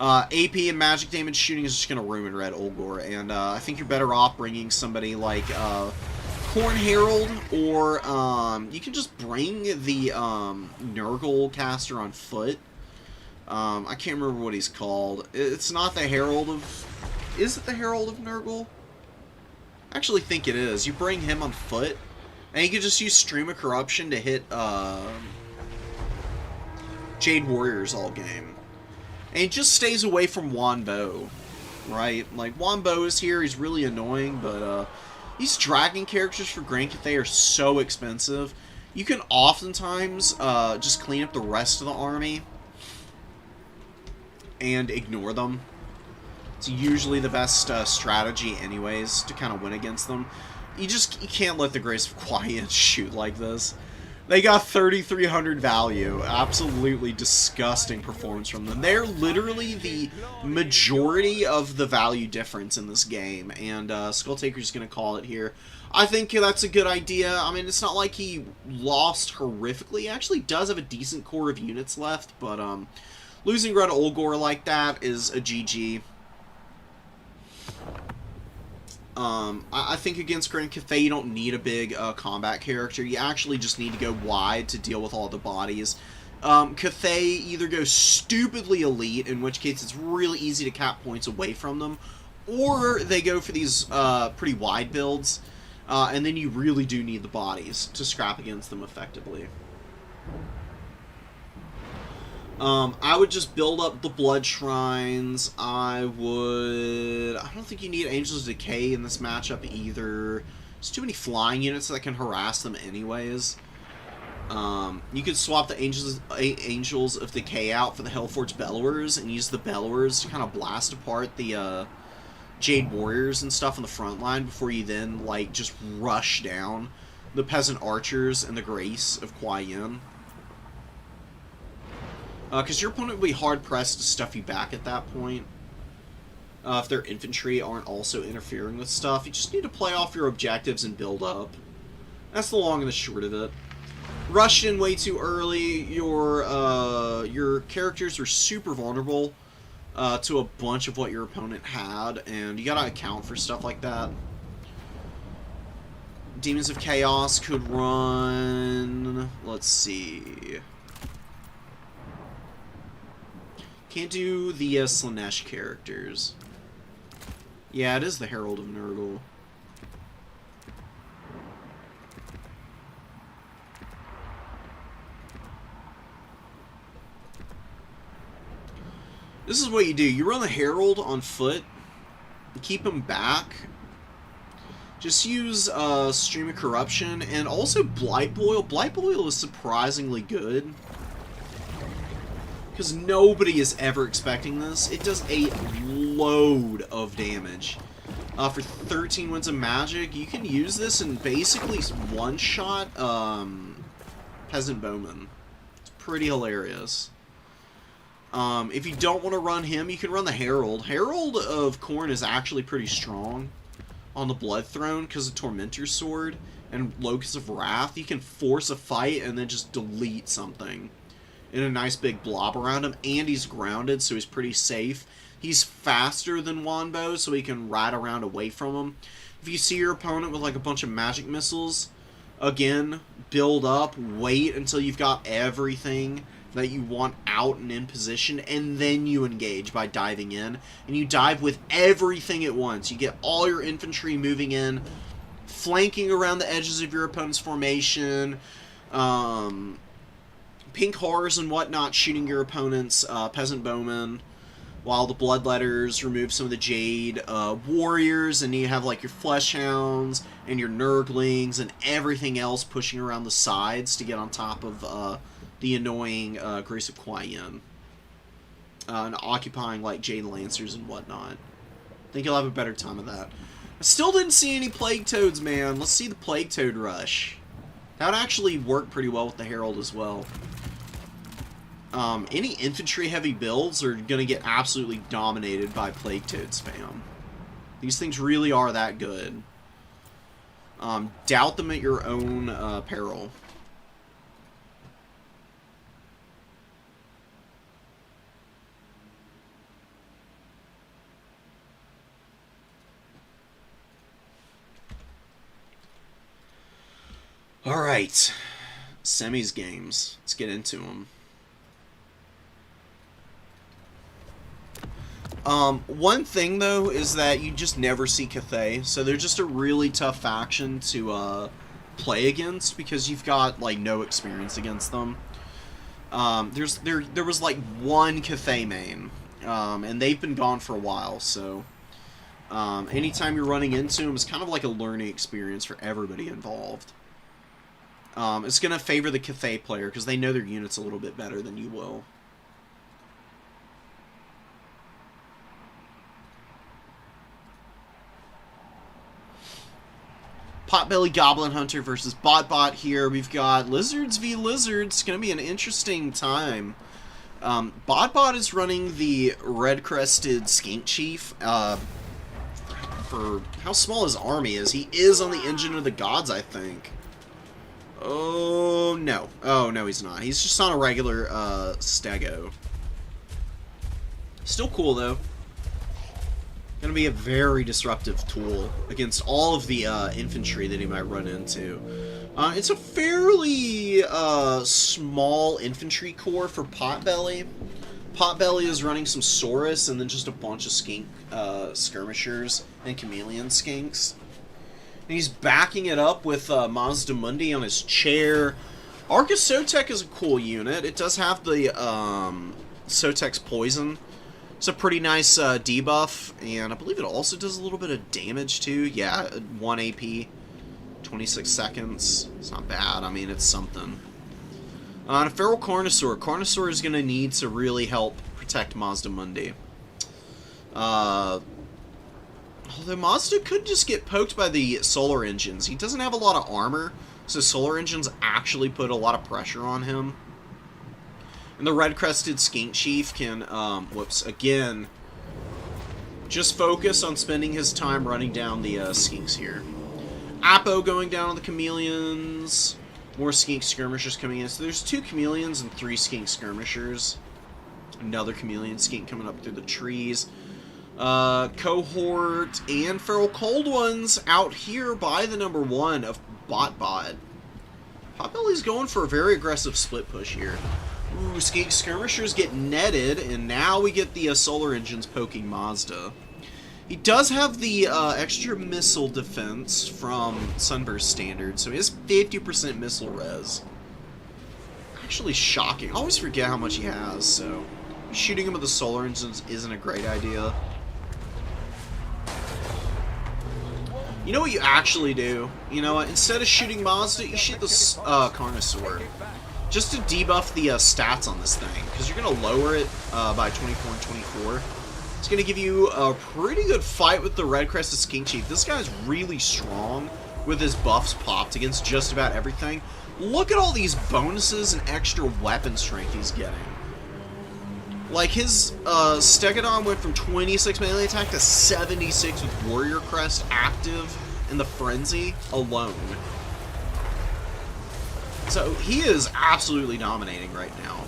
AP and magic damage shooting is just going to ruin Red Olgor, and I think you're better off bringing somebody like Corn Herald, or you can just bring the Nurgle caster on foot. I can't remember what he's called. It's not the Herald of... Is it the Herald of Nurgle? I actually think it is. You bring him on foot, and you can just use Stream of Corruption to hit Jade Warriors all game. And he just stays away from Wanbo, right? Like, Wanbo is here, he's really annoying, but these dragon characters for Grand Cathay are so expensive. You can oftentimes just clean up the rest of the army and ignore them. It's usually the best strategy anyways to kind of win against them. You can't let the Grace of Quiet shoot like this. They got 3,300 value. Absolutely disgusting performance from them. They're literally the majority of the value difference in this game, and Skulltaker's going to call it here. I think that's a good idea. I mean, it's not like he lost horrifically. He actually does have a decent core of units left, but losing Red Olgor like that is a GG. I think against Grand Cathay, you don't need a big combat character. You actually just need to go wide to deal with all the bodies. Cathay either goes stupidly elite, in which case it's really easy to cap points away from them, or they go for these pretty wide builds, and then you really do need the bodies to scrap against them effectively. I would just build up the Blood Shrines. I don't think you need Angels of Decay in this matchup either. There's too many flying units that can harass them anyways. You could swap the Angels of Decay out for the Hellforge Bellowers and use the Bellowers to kind of blast apart the Jade Warriors and stuff on the front line before you then, like, just rush down the Peasant Archers and the Grace of Kuai-Yin. Because your opponent will be hard-pressed to stuff you back at that point. If their infantry aren't also interfering with stuff. You just need to play off your objectives and build up. That's the long and the short of it. Rushed in way too early. Your characters are super vulnerable to a bunch of what your opponent had, and you gotta account for stuff like that. Demons of Chaos could run... Let's see... Can't do the Slaanesh characters. Yeah, it is the Herald of Nurgle. This is what you do. You run the Herald on foot. Keep him back. Just use Stream of Corruption. And also Blight Boil. Blight Boil is surprisingly good. Because nobody is ever expecting this. It does a load of damage. For 13 Winds of Magic, you can use this and basically one-shot Peasant Bowman. It's pretty hilarious. If you don't want to run him, you can run the Herald. Herald of Khorne is actually pretty strong on the Blood Throne because of Tormentor's Sword and Locust of Wrath. You can force a fight and then just delete something in a nice big blob around him. And he's grounded, so he's pretty safe. He's faster than Wanbo, so he can ride around away from him. If you see your opponent with like a bunch of magic missiles, again, build up, wait until you've got everything that you want out and in position, and then you engage by diving in. And you dive with everything at once. You get all your infantry moving in, flanking around the edges of your opponent's formation, pink horrors and whatnot shooting your opponent's peasant bowmen, while the bloodletters remove some of the jade warriors, and you have like your flesh hounds and your nurglings and everything else pushing around the sides to get on top of the annoying Grace of Kuai-Yin, and occupying like jade lancers and whatnot. I think you'll have a better time of that. I still didn't see any plague toads, man. Let's see the plague toad rush. That would actually work pretty well with the Herald as well. Any infantry-heavy builds are going to get absolutely dominated by Plague Toad spam. These things really are that good. Doubt them at your own peril. Alright. Semis games. Let's get into them. One thing, though, is that you just never see Cathay, so they're just a really tough faction to, play against, because you've got, like, no experience against them. There was, like, one Cathay main, and they've been gone for a while, so, anytime you're running into them, it's kind of like a learning experience for everybody involved. It's gonna favor the Cathay player, because they know their units a little bit better than you will. Potbelly Goblin Hunter versus Bot here. We've got Lizards v Lizards. It's going to be an interesting time. Bot is running the Red-Crested Skink Chief. For how small his army is. He is on the Engine of the Gods, I think. Oh, no. Oh, no, he's not. He's just on a regular Stego. Still cool, though. Going to be a very disruptive tool against all of the infantry that he might run into. It's a fairly small infantry corps for Potbelly. Potbelly is running some Saurus and then just a bunch of skink skirmishers and chameleon skinks. And he's backing it up with Mazda Mundi on his chair. Arcus Sotek is a cool unit. It does have the Sotek's poison. It's a pretty nice debuff, and I believe it also does a little bit of damage too. Yeah, 1 AP, 26 seconds. It's not bad. I mean, it's something. And a Feral Carnosaur. Carnosaur is going to need to really help protect Mazda Mundi. Although Mazda could just get poked by the Solar Engines. He doesn't have a lot of armor, so Solar Engines actually put a lot of pressure on him. And the Red-Crested Skink Chief can, again, just focus on spending his time running down the skinks here. Apo going down on the chameleons. More skink skirmishers coming in. So there's 2 chameleons and 3 skink skirmishers. Another chameleon skink coming up through the trees. Cohort and Feral Cold Ones out here by the number 1 of Bot. Potbelly's going for a very aggressive split push here. Ooh, skink skirmishers get netted, and now we get the Solar Engines poking Mazda. He does have the extra missile defense from Sunburst Standard, so he has 50% missile res. Actually shocking. I always forget how much he has, so shooting him with the solar engines isn't a great idea. You know what you actually do? You know what? Instead of shooting Mazda, you shoot the Carnosaur. Just to debuff the stats on this thing, because you're going to lower it by 24 and 24. It's going to give you a pretty good fight with the Red Crested Skink Chief. This guy's really strong with his buffs popped against just about everything. Look at all these bonuses and extra weapon strength he's getting. Like, his Stegodon went from 26 melee attack to 76 with Warrior Crest active in the Frenzy alone. So, he is absolutely dominating right now.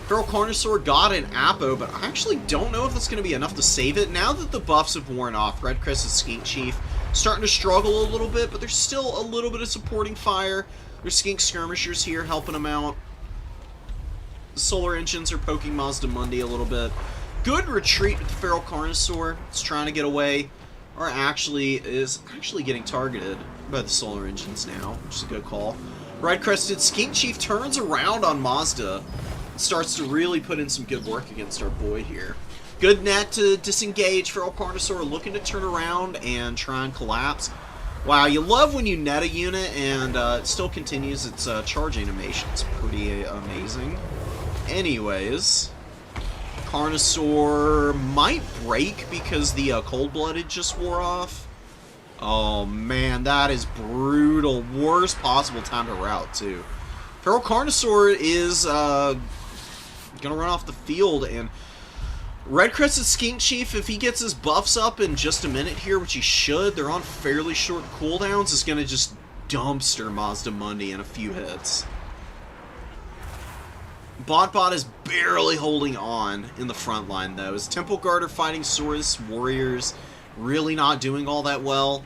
Feral Carnosaur got an Apo, but I actually don't know if that's going to be enough to save it. Now that the buffs have worn off, Red Crested Skink Chief starting to struggle a little bit, but there's still a little bit of supporting fire. There's Skink Skirmishers here helping him out. The Solar Engines are poking Mazda Mundi a little bit. Good retreat with the Feral Carnosaur. It's trying to get away, or is actually getting targeted by the Solar Engines now, which is a good call. Red Crested Skink Chief turns around on Mazda. Starts to really put in some good work against our boy here. Good net to disengage. Feral Carnosaur looking to turn around and try and collapse. Wow, you love when you net a unit and it still continues its charge animation. It's pretty amazing. Anyways, Carnosaur might break because the Cold-Blooded just wore off. Oh man, that is brutal. Worst possible time to route, too. Feral Carnosaur is gonna run off the field, and Red Crested Skink Chief, if he gets his buffs up in just a minute here, which he should, they're on fairly short cooldowns, is gonna just dumpster Mazda Mundi in a few hits. Botbot is barely holding on in the front line, though. His Temple Guard are fighting Saurus Warriors, really not doing all that well.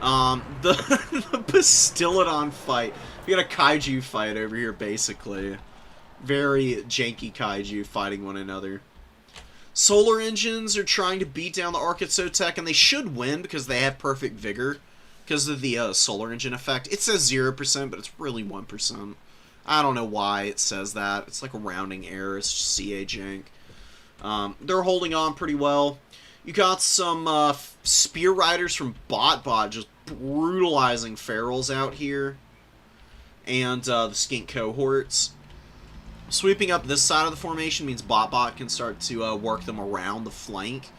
The Bastillodon fight. We got a Kaiju fight over here, basically. Very janky Kaiju fighting one another. Solar Engines are trying to beat down the Archaeotech, and they should win because they have perfect vigor because of the Solar Engine effect. It says 0%, but it's really 1%. I don't know why it says that. It's like a rounding error. It's just CA jank. They're holding on pretty well. You got some Spear Riders from Botbot just brutalizing Ferals out here. And the Skink cohorts. Sweeping up this side of the formation means Botbot can start to work them around the flank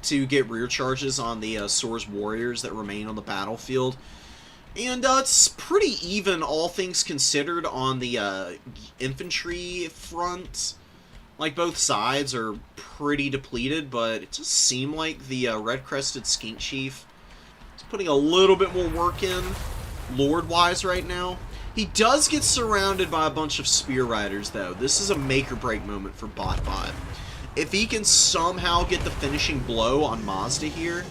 to get rear charges on the Saurus Warriors that remain on the battlefield. And it's pretty even, all things considered, on the infantry front. Like, both sides are pretty depleted, but it does seem like the Red Crested Skink Chief is putting a little bit more work in, Lord-wise, right now. He does get surrounded by a bunch of Spear Riders, though. This is a make-or-break moment for Botbot. If he can somehow get the finishing blow on Mazda here,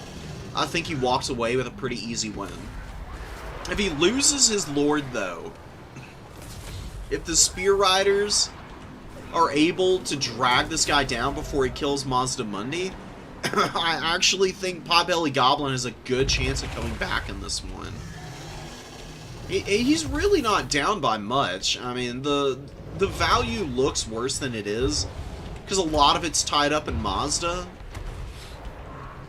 I think he walks away with a pretty easy win. If he loses his Lord, though, if the Spear Riders are able to drag this guy down before he kills Mazda Mundi, I actually think Potbelly Goblin has a good chance of coming back in this one. He's really not down by much. I mean, the value looks worse than it is, because a lot of it's tied up in Mazda.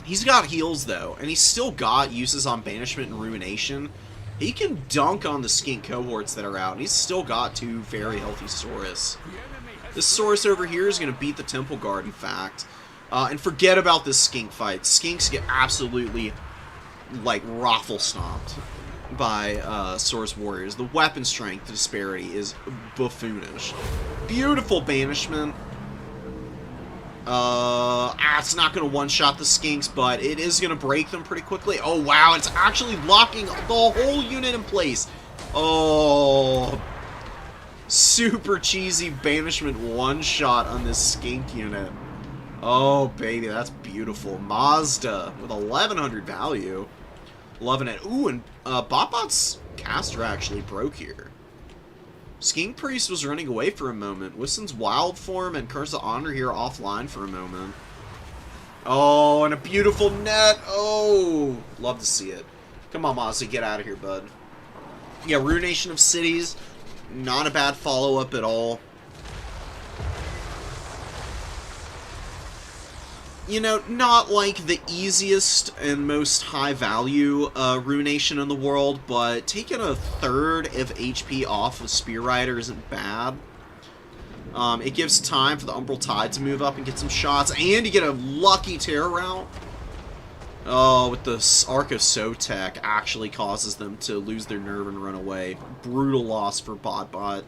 He's got heals, though, and he's still got uses on Banishment and Ruination. He can dunk on the Skink cohorts that are out, and he's still got two very healthy Saurus. This Saurus over here is going to beat the Temple Guard, in fact. And forget about this Skink fight. Skinks get absolutely, like, raffle stomped by Saurus Warriors. The weapon strength disparity is buffoonish. Beautiful Banishment. It's not going to one-shot the Skinks, but it is going to break them pretty quickly. Oh, wow, it's actually locking the whole unit in place. Oh, super cheesy Banishment one-shot on this Skink unit. Oh, baby, that's beautiful. Mazda with 1100 value. Loving it. Ooh, and Botbot's caster actually broke here. Skink Priest was running away for a moment. Wissen's Wild Form and Curse of Honor here offline for a moment. Oh, and a beautiful net. Oh, love to see it. Come on, Mazda, get out of here, bud. Yeah, Ruination of Cities. Not a bad follow-up at all. You know, not like the easiest and most high-value ruination in the world, but taking a third of HP off of Spear Rider isn't bad. It gives time for the Umbral Tide to move up and get some shots, and you get a lucky Terror Route. Oh, with the Arc of Sotek actually causes them to lose their nerve and run away. Brutal loss for BotBot.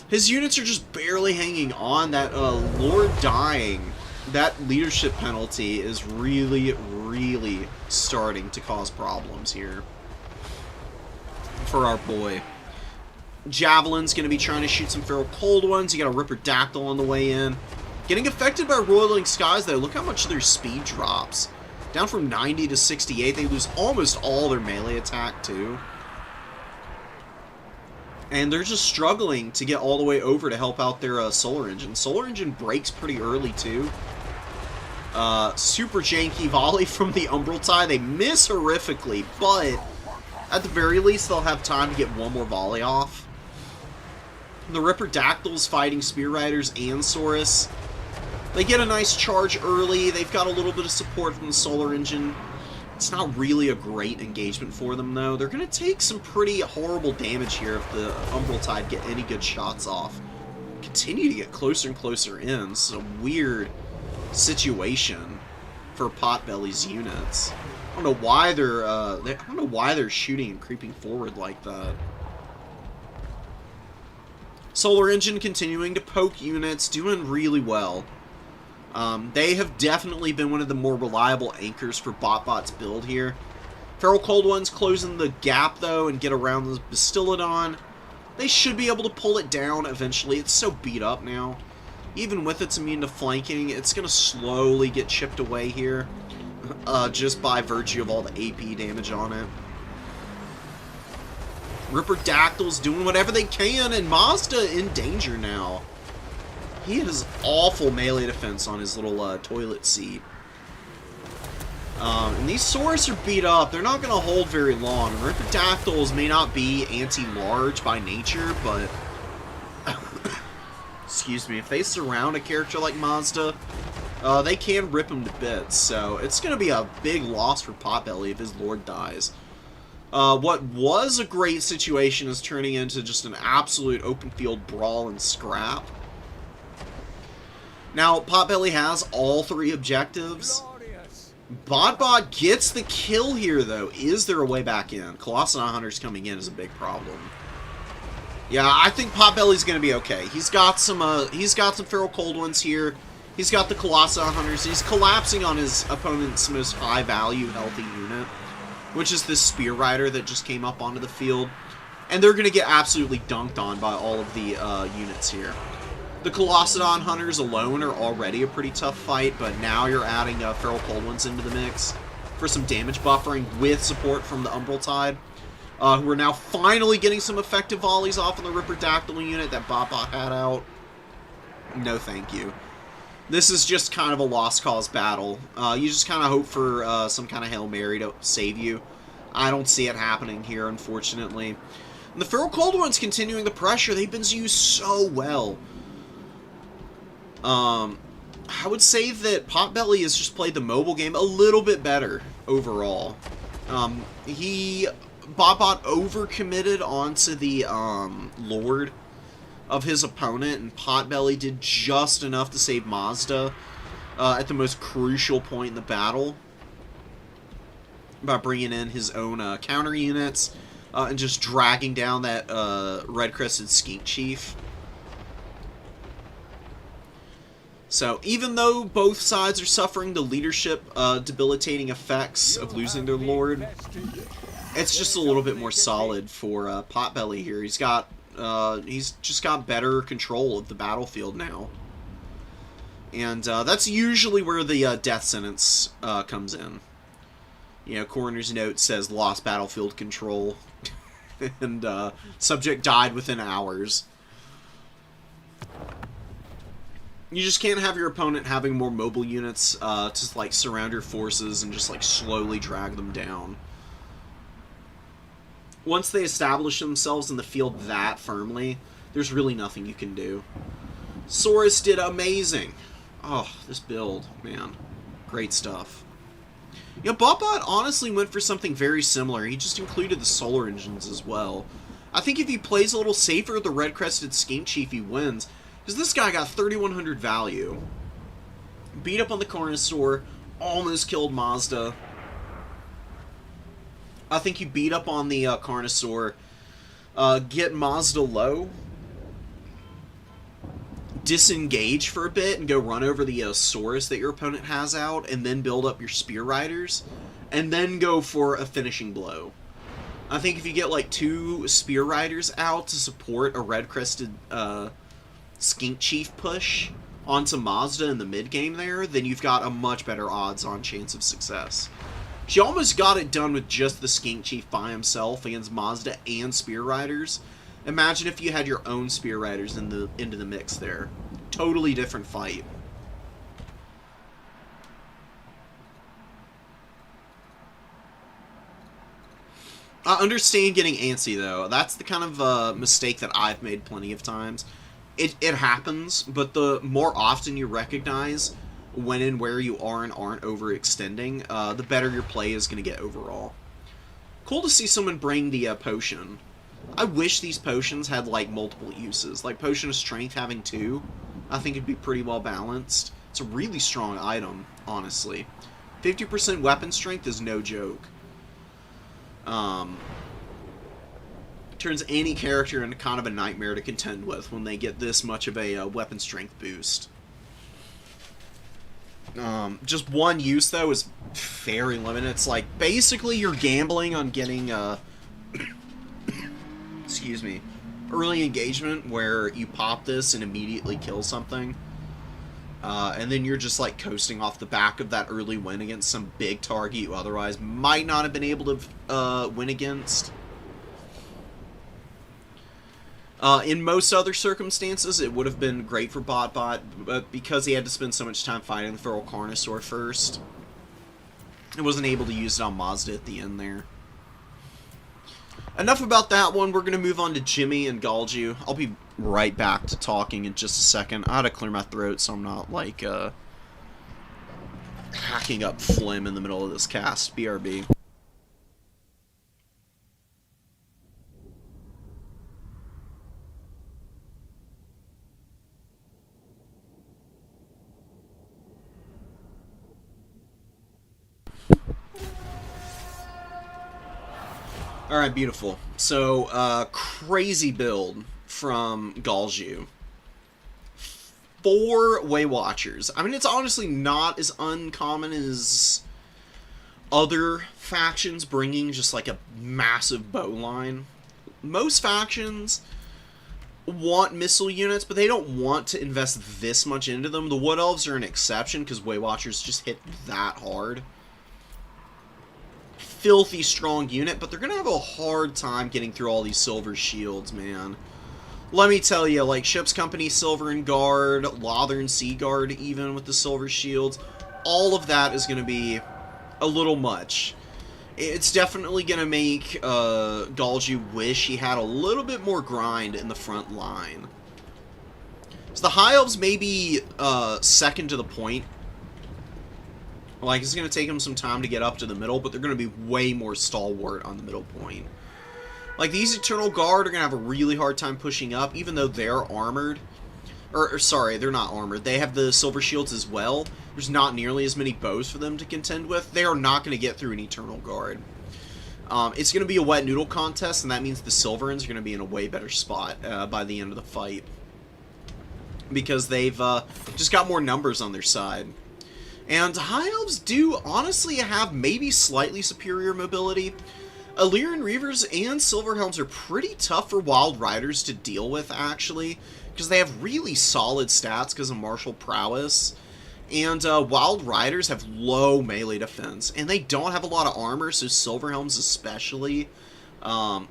His units are just barely hanging on. That Lord dying, that leadership penalty is really, really starting to cause problems here for our boy. Javelin's going to be trying to shoot some Feral Cold Ones. You got a Ripper Dactyl on the way in. Getting affected by Roiling Skies, though. Look how much their speed drops. Down from 90 to 68. They lose almost all their melee attack, too. And they're just struggling to get all the way over to help out their Solar Engine. Solar Engine breaks pretty early, too. Super janky volley from the Umbral Tide. They miss horrifically, but at the very least, they'll have time to get one more volley off. The Ripper Dactyls fighting Spear Riders and Saurus. They get a nice charge early. They've got a little bit of support from the Solar Engine. It's not really a great engagement for them, though. They're going to take some pretty horrible damage here if the Umbral Tide get any good shots off. Continue to get closer and closer in. It's a weird situation for Potbelly's units. I don't know why they're shooting and creeping forward like that. Solar Engine continuing to poke units, doing really well. They have definitely been one of the more reliable anchors for BotBot's build here. Feral Cold Ones closing the gap, though, and get around the Bastillodon. They should be able to pull it down eventually. It's so beat up now. Even with its immune to flanking, it's going to slowly get chipped away here. Just by virtue of all the AP damage on it. Ripper Dactyl's doing whatever they can, and Mazda in danger now. He has awful melee defense on his little toilet seat. And these Saurus are beat up. They're not going to hold very long. And Ripper Dactyls may not be anti-large by nature, but... excuse me. If they surround a character like Mazda, they can rip him to bits. So it's going to be a big loss for Potbelly if his Lord dies. What was a great situation is turning into just an absolute open field brawl and scrap. Now, Potbelly has all three objectives. BotBot gets the kill here, though. Is there a way back in? Colossadon Hunters coming in is a big problem. Yeah, I think Potbelly's going to be okay. He's got some Feral Cold Ones here. He's got the Colossadon Hunters. He's collapsing on his opponent's most high-value, healthy unit, which is this Spear Rider that just came up onto the field. And they're going to get absolutely dunked on by all of the units here. The Colossadon Hunters alone are already a pretty tough fight, but now you're adding Feral Cold Ones into the mix for some damage buffering with support from the Umbral Tide, who are now finally getting some effective volleys off on the Ripper Dactyl unit that BotBot had out. No thank you. This is just kind of a lost cause battle. You just kind of hope for some kind of Hail Mary to save you. I don't see it happening here, unfortunately. And the Feral Cold Ones continuing the pressure. They've been used so well. I would say that Potbelly has just played the mobile game a little bit better overall. BotBot overcommitted onto the Lord of his opponent, and Potbelly did just enough to save Mazda at the most crucial point in the battle by bringing in his own counter units and just dragging down that red-crested Skink Chief. So, even though both sides are suffering the leadership debilitating effects of losing their Lord, it's just a little bit more solid for Potbelly here. He's just got better control of the battlefield now. And that's usually where the death sentence comes in. You know, coroner's note says lost battlefield control, and subject died within hours. You just can't have your opponent having more mobile units to, like, surround your forces and just, like, slowly drag them down. Once they establish themselves in the field that firmly, there's really nothing you can do. Saurus did amazing. Oh, this build, man. Great stuff. You know, Botbot honestly went for something very similar. He just included the solar engines as well. I think if he plays a little safer with the red-crested Skink Chief, he wins. Because this guy got 3,100 value. Beat up on the Carnosaur. Almost killed Mazda. I think you beat up on the Carnosaur. Get Mazda low. Disengage for a bit and go run over the Saurus that your opponent has out. And then build up your Spear Riders. And then go for a finishing blow. I think if you get like 2 Spear Riders out to support a red-crested Skink Chief push onto Mazda in the mid-game there, then you've got a much better odds-on chance of success. She almost got it done with just the Skink Chief by himself against Mazda and Spear Riders. Imagine if you had your own Spear Riders into the mix there. Totally different fight. I understand getting antsy, though. That's the kind of mistake that I've made plenty of times. It happens, but the more often you recognize when and where you are and aren't overextending, the better your play is going to get overall. Cool to see someone bring the potion. I wish these potions had, like, multiple uses. Like, Potion of Strength having 2, I think it'd be pretty well balanced. It's a really strong item, honestly. 50% weapon strength is no joke. Turns any character into kind of a nightmare to contend with when they get this much of a weapon strength boost. Just one use, though, is very limited. It's like, basically you're gambling on getting, excuse me, early engagement where you pop this and immediately kill something. And then you're just, like, coasting off the back of that early win against some big target you otherwise might not have been able to win against. In most other circumstances, it would have been great for Botbot, but because he had to spend so much time fighting the Feral Carnosaur first, he wasn't able to use it on Mazda at the end there. Enough about that one. We're going to move on to Jimmy and Galju. I'll be right back to talking in just a second. I had to clear my throat so I'm not, like, hacking up phlegm in the middle of this cast. BRB. Alright, beautiful. So, crazy build from Galju. 4 Way Watchers. I mean, it's honestly not as uncommon as other factions bringing just like a massive bow line. Most factions want missile units, but they don't want to invest this much into them. The Wood Elves are an exception because Way Watchers just hit that hard. Filthy strong unit, but they're gonna have a hard time getting through all these silver shields, man. Let me tell you, like Ship's Company Silver Guard, Lothern Sea Guard, even with the silver shields, all of that is gonna be a little much. It's definitely gonna make Galju wish he had a little bit more grind in the front line. So the High Elves may be second to the point. Like, it's going to take them some time to get up to the middle, but they're going to be way more stalwart on the middle point. Like, these Eternal Guard are going to have a really hard time pushing up, even though they're armored. Or, sorry, they're not armored. They have the silver shields as well. There's not nearly as many bows for them to contend with. They are not going to get through an Eternal Guard. It's going to be a wet noodle contest, and that means the Silverins are going to be in a way better spot by the end of the fight. Because they've just got more numbers on their side. And High Elves do honestly have maybe slightly superior mobility. Illyrian Reavers and Silverhelms are pretty tough for Wild Riders to deal with, actually, because they have really solid stats because of martial prowess. And Wild Riders have low melee defense, and they don't have a lot of armor, so Silverhelms especially,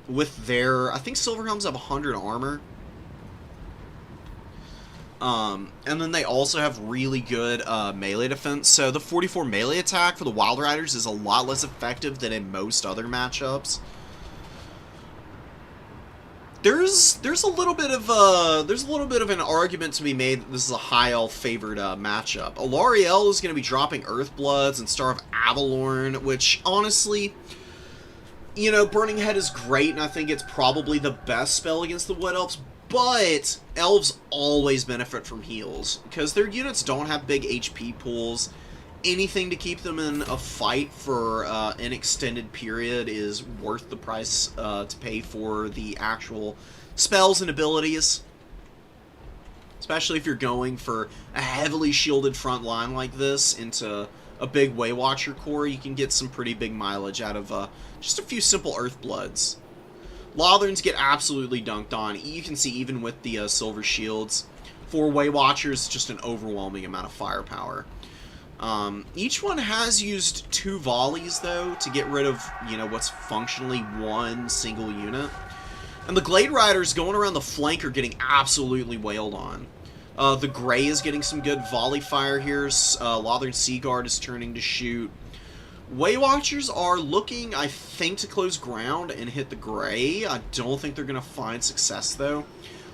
with their... I think Silverhelms have 100 armor. And then they also have really good melee defense, so the 44 melee attack for the Wild Riders is a lot less effective than in most other matchups. there's a little bit of an argument to be made that this is a high elf favored matchup. Alariel is going to be dropping Earthbloods and Star of Avalorn, which honestly, you know, Burning Head is great, and I think it's probably the best spell against the Wood Elves. But elves always benefit from heals because their units don't have big HP pools. Anything to keep them in a fight for an extended period is worth the price to pay for the actual spells and abilities. Especially if you're going for a heavily shielded front line like this into a big Waywatcher core, you can get some pretty big mileage out of just a few simple Earthbloods. Lotherns get absolutely dunked on. You can see even with the silver shields. For Waywatchers, just an overwhelming amount of firepower. Each one has used 2 volleys, though, to get rid of, you know, what's functionally one single unit. And the Glade Riders going around the flank are getting absolutely wailed on. The Grey is getting some good volley fire here. Lothern Seaguard is turning to shoot. Waywatchers are looking, I think, to close ground and hit the Grey. I don't think they're going to find success, though.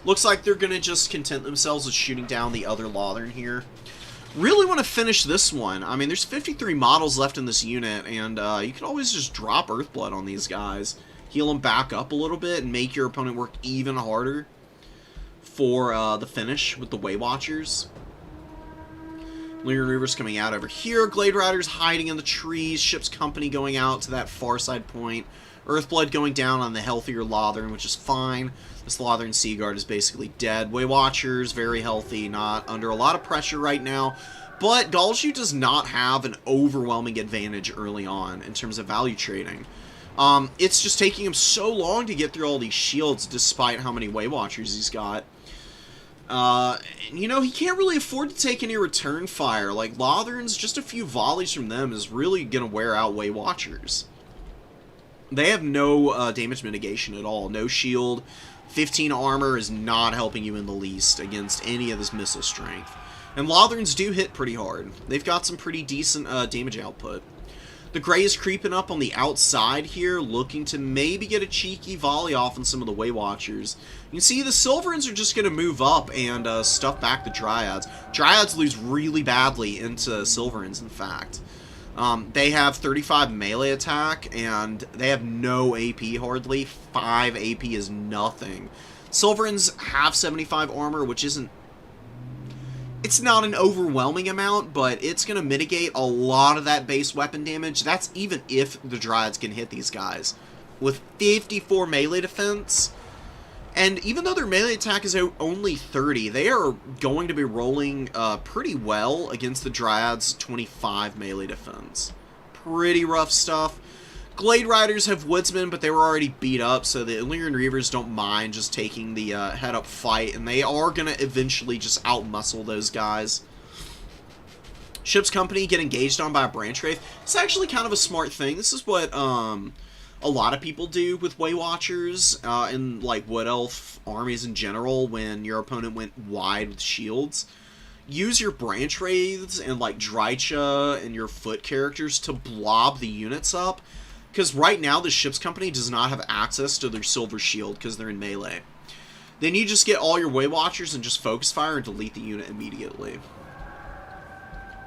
Looks like they're going to just content themselves with shooting down the other Lothern here. Really want to finish this one. I mean, there's 53 models left in this unit, and you can always just drop Earthblood on these guys. Heal them back up a little bit and make your opponent work even harder for the finish with the Waywatchers. Lyrian Reavers coming out over here. Glade Riders hiding in the trees. Ship's Company going out to that far side point. Earthblood going down on the healthier Lothern, which is fine. This Lothern Seaguard is basically dead. Waywatchers, very healthy, not under a lot of pressure right now. But Galshu does not have an overwhelming advantage early on in terms of value trading. It's just taking him so long to get through all these shields despite how many Waywatchers he's got. You know, he can't really afford to take any return fire. Like, Lotherns, just a few volleys from them is really going to wear out Waywatchers. They have no damage mitigation at all. No shield. 15 armor is not helping you in the least against any of this missile strength. And Lotherns do hit pretty hard. They've got some pretty decent damage output. The Grey is creeping up on the outside here, looking to maybe get a cheeky volley off on some of the Waywatchers. You can see the Silverins are just going to move up and stuff back the Dryads. Dryads lose really badly into Silverins, in fact. They have 35 melee attack, and they have no AP hardly. 5 AP is nothing. Silverins have 75 armor, which isn't... It's not an overwhelming amount, but it's going to mitigate a lot of that base weapon damage. That's even if the Dryads can hit these guys. With 54 melee defense, and even though their melee attack is only 30, they are going to be rolling pretty well against the Dryads' 25 melee defense. Pretty rough stuff. Glade Riders have Woodsmen, but they were already beat up, so the Illyrian Reavers don't mind just taking the head-up fight, and they are going to eventually just out-muscle those guys. Ship's Company get engaged on by a Branch Wraith. It's actually kind of a smart thing. This is what a lot of people do with Waywatchers and like Wood Elf armies in general when your opponent went wide with shields. Use your Branch Wraiths and like Drycha and your foot characters to blob the units up. Because right now, the Ship's Company does not have access to their Silver Shield because they're in melee. Then you just get all your Waywatchers and just focus fire and delete the unit immediately.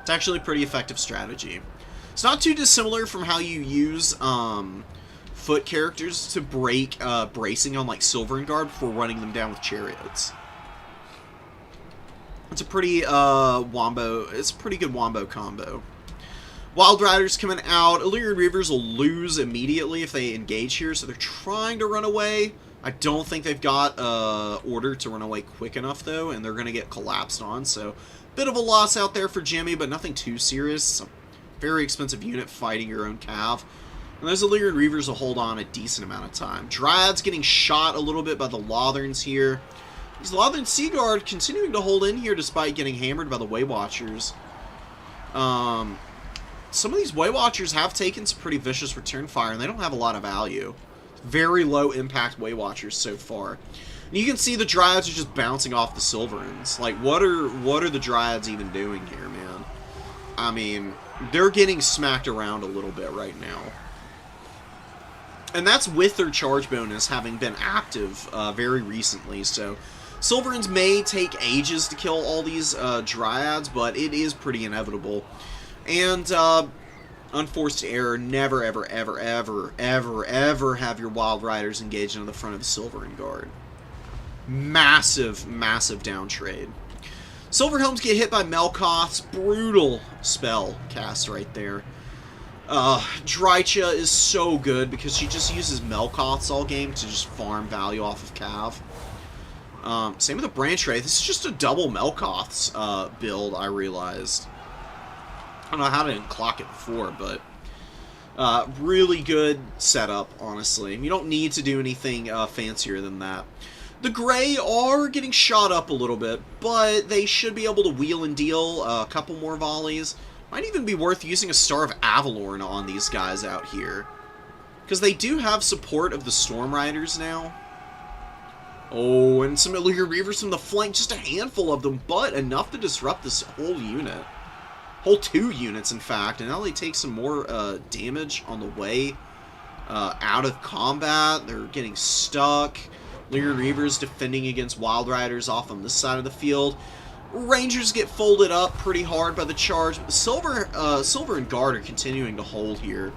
It's actually a pretty effective strategy. It's not too dissimilar from how you use foot characters to break bracing on like Silverin Guard before running them down with chariots. It's a pretty it's a pretty good wombo combo. Wild Riders coming out. Illyrian Reavers will lose immediately if they engage here, so they're trying to run away. I don't think they've got order to run away quick enough, though, and they're going to get collapsed on, so bit of a loss out there for Jimmy, but nothing too serious. It's a very expensive unit fighting your own cav. And those Illyrian Reavers will hold on a decent amount of time. Dryads getting shot a little bit by the Lotherns here. These Lothern Seaguard continuing to hold in here despite getting hammered by the Waywatchers. Some of these Waywatchers have taken some pretty vicious return fire, and they don't have a lot of value. Very low impact Waywatchers so far. And you can see the Dryads are just bouncing off the Silverins. Like, what are the Dryads even doing here, man? I mean, they're getting smacked around a little bit right now. And that's with their charge bonus having been active very recently, so Silverins may take ages to kill all these Dryads, but it is pretty inevitable. And unforced error, never, ever, ever, ever, ever, ever have your Wild Riders engaged on the front of the Silverin Guard. Massive, massive down trade. Silverhelms get hit by Melkoth's brutal spell cast right there. Drycha is so good because she just uses Melkoths all game to just farm value off of Cav. Same with the Branch Wraith. This is just a double Melkoths build, I realized. I don't know how I didn't clock it before, but really good setup, honestly. You don't need to do anything fancier than that. The Grey are getting shot up a little bit, but they should be able to wheel and deal a couple more volleys. Might even be worth using a Star of Avalorn on these guys out here, because they do have support of the Storm Riders now. Oh, and some Illyria Reavers from the flank, just a handful of them, but enough to disrupt this whole unit. Whole 2 units, in fact, and now they take some more damage on the way out of combat. They're getting stuck. Illyria Reavers defending against Wild Riders off on this side of the field. Rangers get folded up pretty hard by the charge, but the Silver and Guard are continuing to hold here.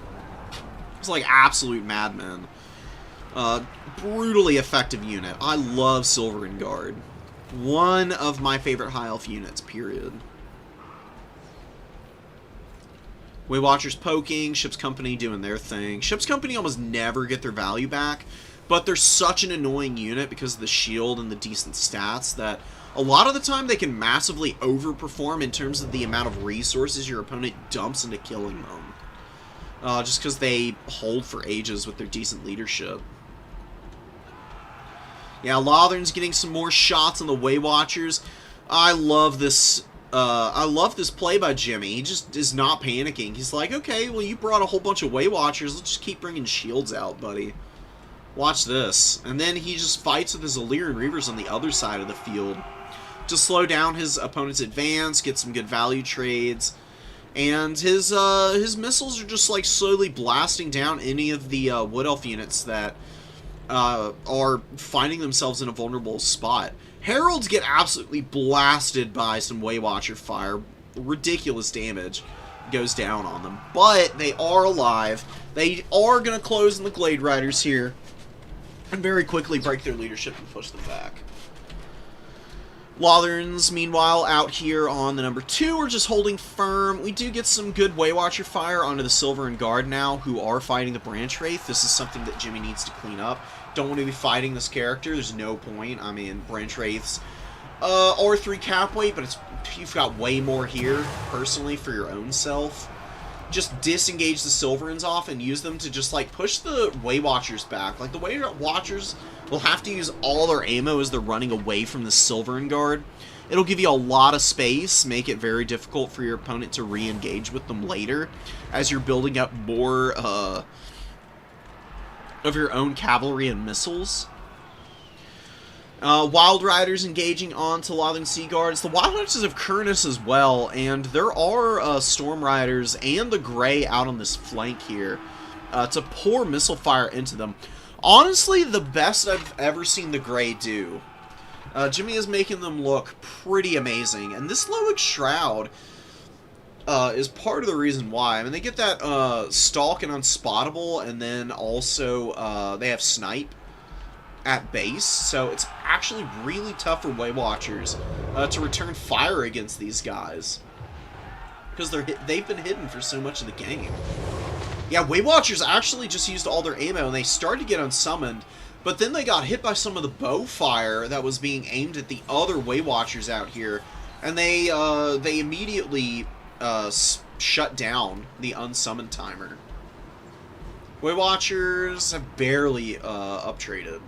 It's like absolute madmen. Brutally effective unit. I love Silver and Guard. One of my favorite High Elf units, period. Way Watchers poking, Ship's Company doing their thing. Ship's Company almost never get their value back, but they're such an annoying unit because of the shield and the decent stats that a lot of the time they can massively overperform in terms of the amount of resources your opponent dumps into killing them. Just because they hold for ages with their decent leadership. Yeah, Lothern's getting some more shots on the Way Watchers. I love this play by Jimmy. He just is not panicking. He's like, okay, well, you brought a whole bunch of Way Watchers. Let's just keep bringing shields out, buddy. Watch this. And then he just fights with his Illyrian Reavers on the other side of the field to slow down his opponent's advance, get some good value trades. And his missiles are just like slowly blasting down any of the Wood Elf units that are finding themselves in a vulnerable spot. Heralds get absolutely blasted by some Way Watcher fire. Ridiculous damage goes down on them. But they are alive. They are going to close in the Glade Riders here and very quickly break their leadership and push them back. Lotherns, meanwhile, out here on the number 2 are just holding firm. We do get some good Way Watcher fire onto the Silver and Guard now, who are fighting the Branch Wraith. This is something that Jimmy needs to clean up. Don't want to be fighting this character. There's no point. I mean, Branch Wraiths are 3 cap weight, but you've got way more here, personally, for your own self. Just disengage the Silverins off and use them to just, like, push the Way Watchers back. Like, the Way Watchers will have to use all their ammo as they're running away from the Silverin Guard. It'll give you a lot of space, make it very difficult for your opponent to re-engage with them later, as you're building up more, of your own cavalry and missiles. Wild Riders engaging onto Lothern Sea Guards. The Wild Riders have Kurnus as well, and there are Storm Riders and the Grey out on this flank here to pour missile fire into them. Honestly, the best I've ever seen the Grey do. Jimmy is making them look pretty amazing, and this Loic Shroud is part of the reason why. I mean, they get that Stalk and Unspottable, and then also they have Snipe at base, so it's actually really tough for Way Watchers to return fire against these guys, because they've been hidden for so much of the game. Yeah, Way Watchers actually just used all their ammo, and they started to get unsummoned, but then they got hit by some of the bow fire that was being aimed at the other Way Watchers out here, and they immediately shut down the unsummoned timer. Way Watchers have barely uptraded,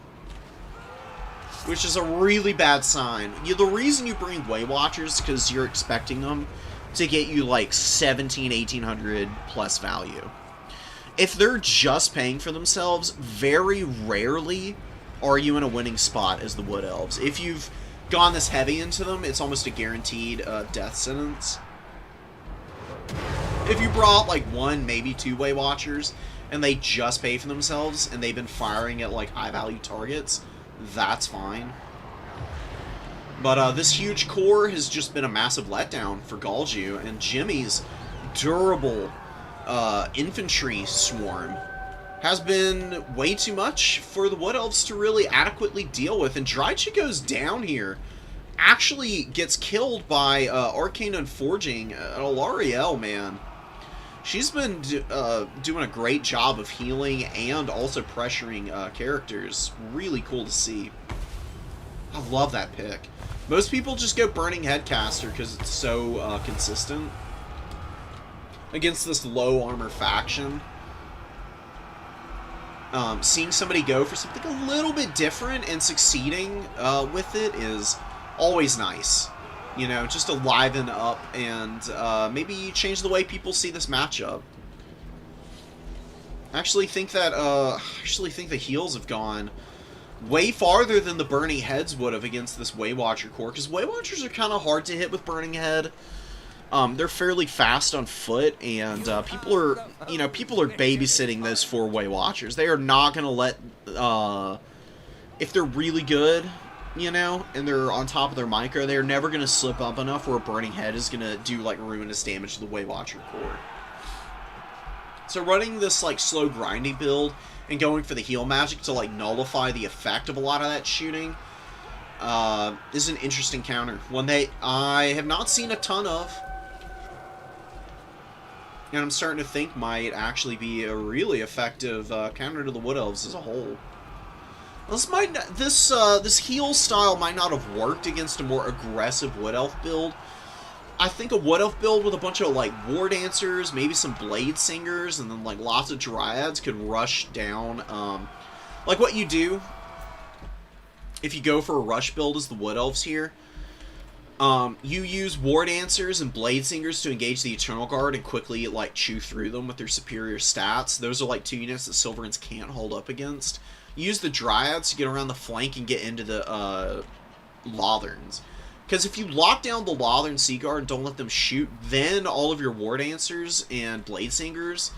which is a really bad sign. The reason you bring Way Watchers is because you're expecting them to get you like 1800 plus value. If they're just paying for themselves, very rarely are you in a winning spot as the Wood Elves. If you've gone this heavy into them, it's almost a guaranteed death sentence. If you brought like 1, maybe 2 Way Watchers, and they just pay for themselves, and they've been firing at, like, high-value targets, that's fine. But this huge core has just been a massive letdown for Galju, and Jimmy's durable infantry swarm has been way too much for the Wood Elves to really adequately deal with, and Drycha goes down here. Actually gets killed by Arcane Unforging. Alariel, man. She's been doing a great job of healing and also pressuring characters. Really cool to see. I love that pick. Most people just go Burning Headcaster because it's so consistent against this low armor faction. Seeing somebody go for something a little bit different and succeeding with it is always nice. You know, just to liven up and maybe change the way people see this matchup. I actually think that the heals have gone way farther than the Burning Heads would have against this Waywatcher core, because Waywatchers are kind of hard to hit with Burning Head. They're fairly fast on foot, and people are babysitting those 4 Waywatchers. They are not going to let, if they're really good, you know, and they're on top of their micro, they're never going to slip up enough where a Burning Head is going to do, like, ruinous damage to the Waywatcher core. So running this, like, slow grinding build and going for the heal magic to, like, nullify the effect of a lot of that shooting is an interesting counter. One that I have not seen a ton of, and I'm starting to think might actually be a really effective counter to the Wood Elves as a whole. This heal style might not have worked against a more aggressive Wood Elf build. I think a Wood Elf build with a bunch of, like, War Dancers, maybe some Blade Singers, and then, like, lots of Dryads could rush down. Like what you do if you go for a rush build as the Wood Elves here. You use War Dancers and Blade Singers to engage the Eternal Guard and quickly, like, chew through them with their superior stats. Those are, like, 2 units that Silverins can't hold up against. Use the Dryads to get around the flank and get into the Lotherns. Because if you lock down the Lothern Sea Guard and don't let them shoot, then all of your War Dancers and Blade Singers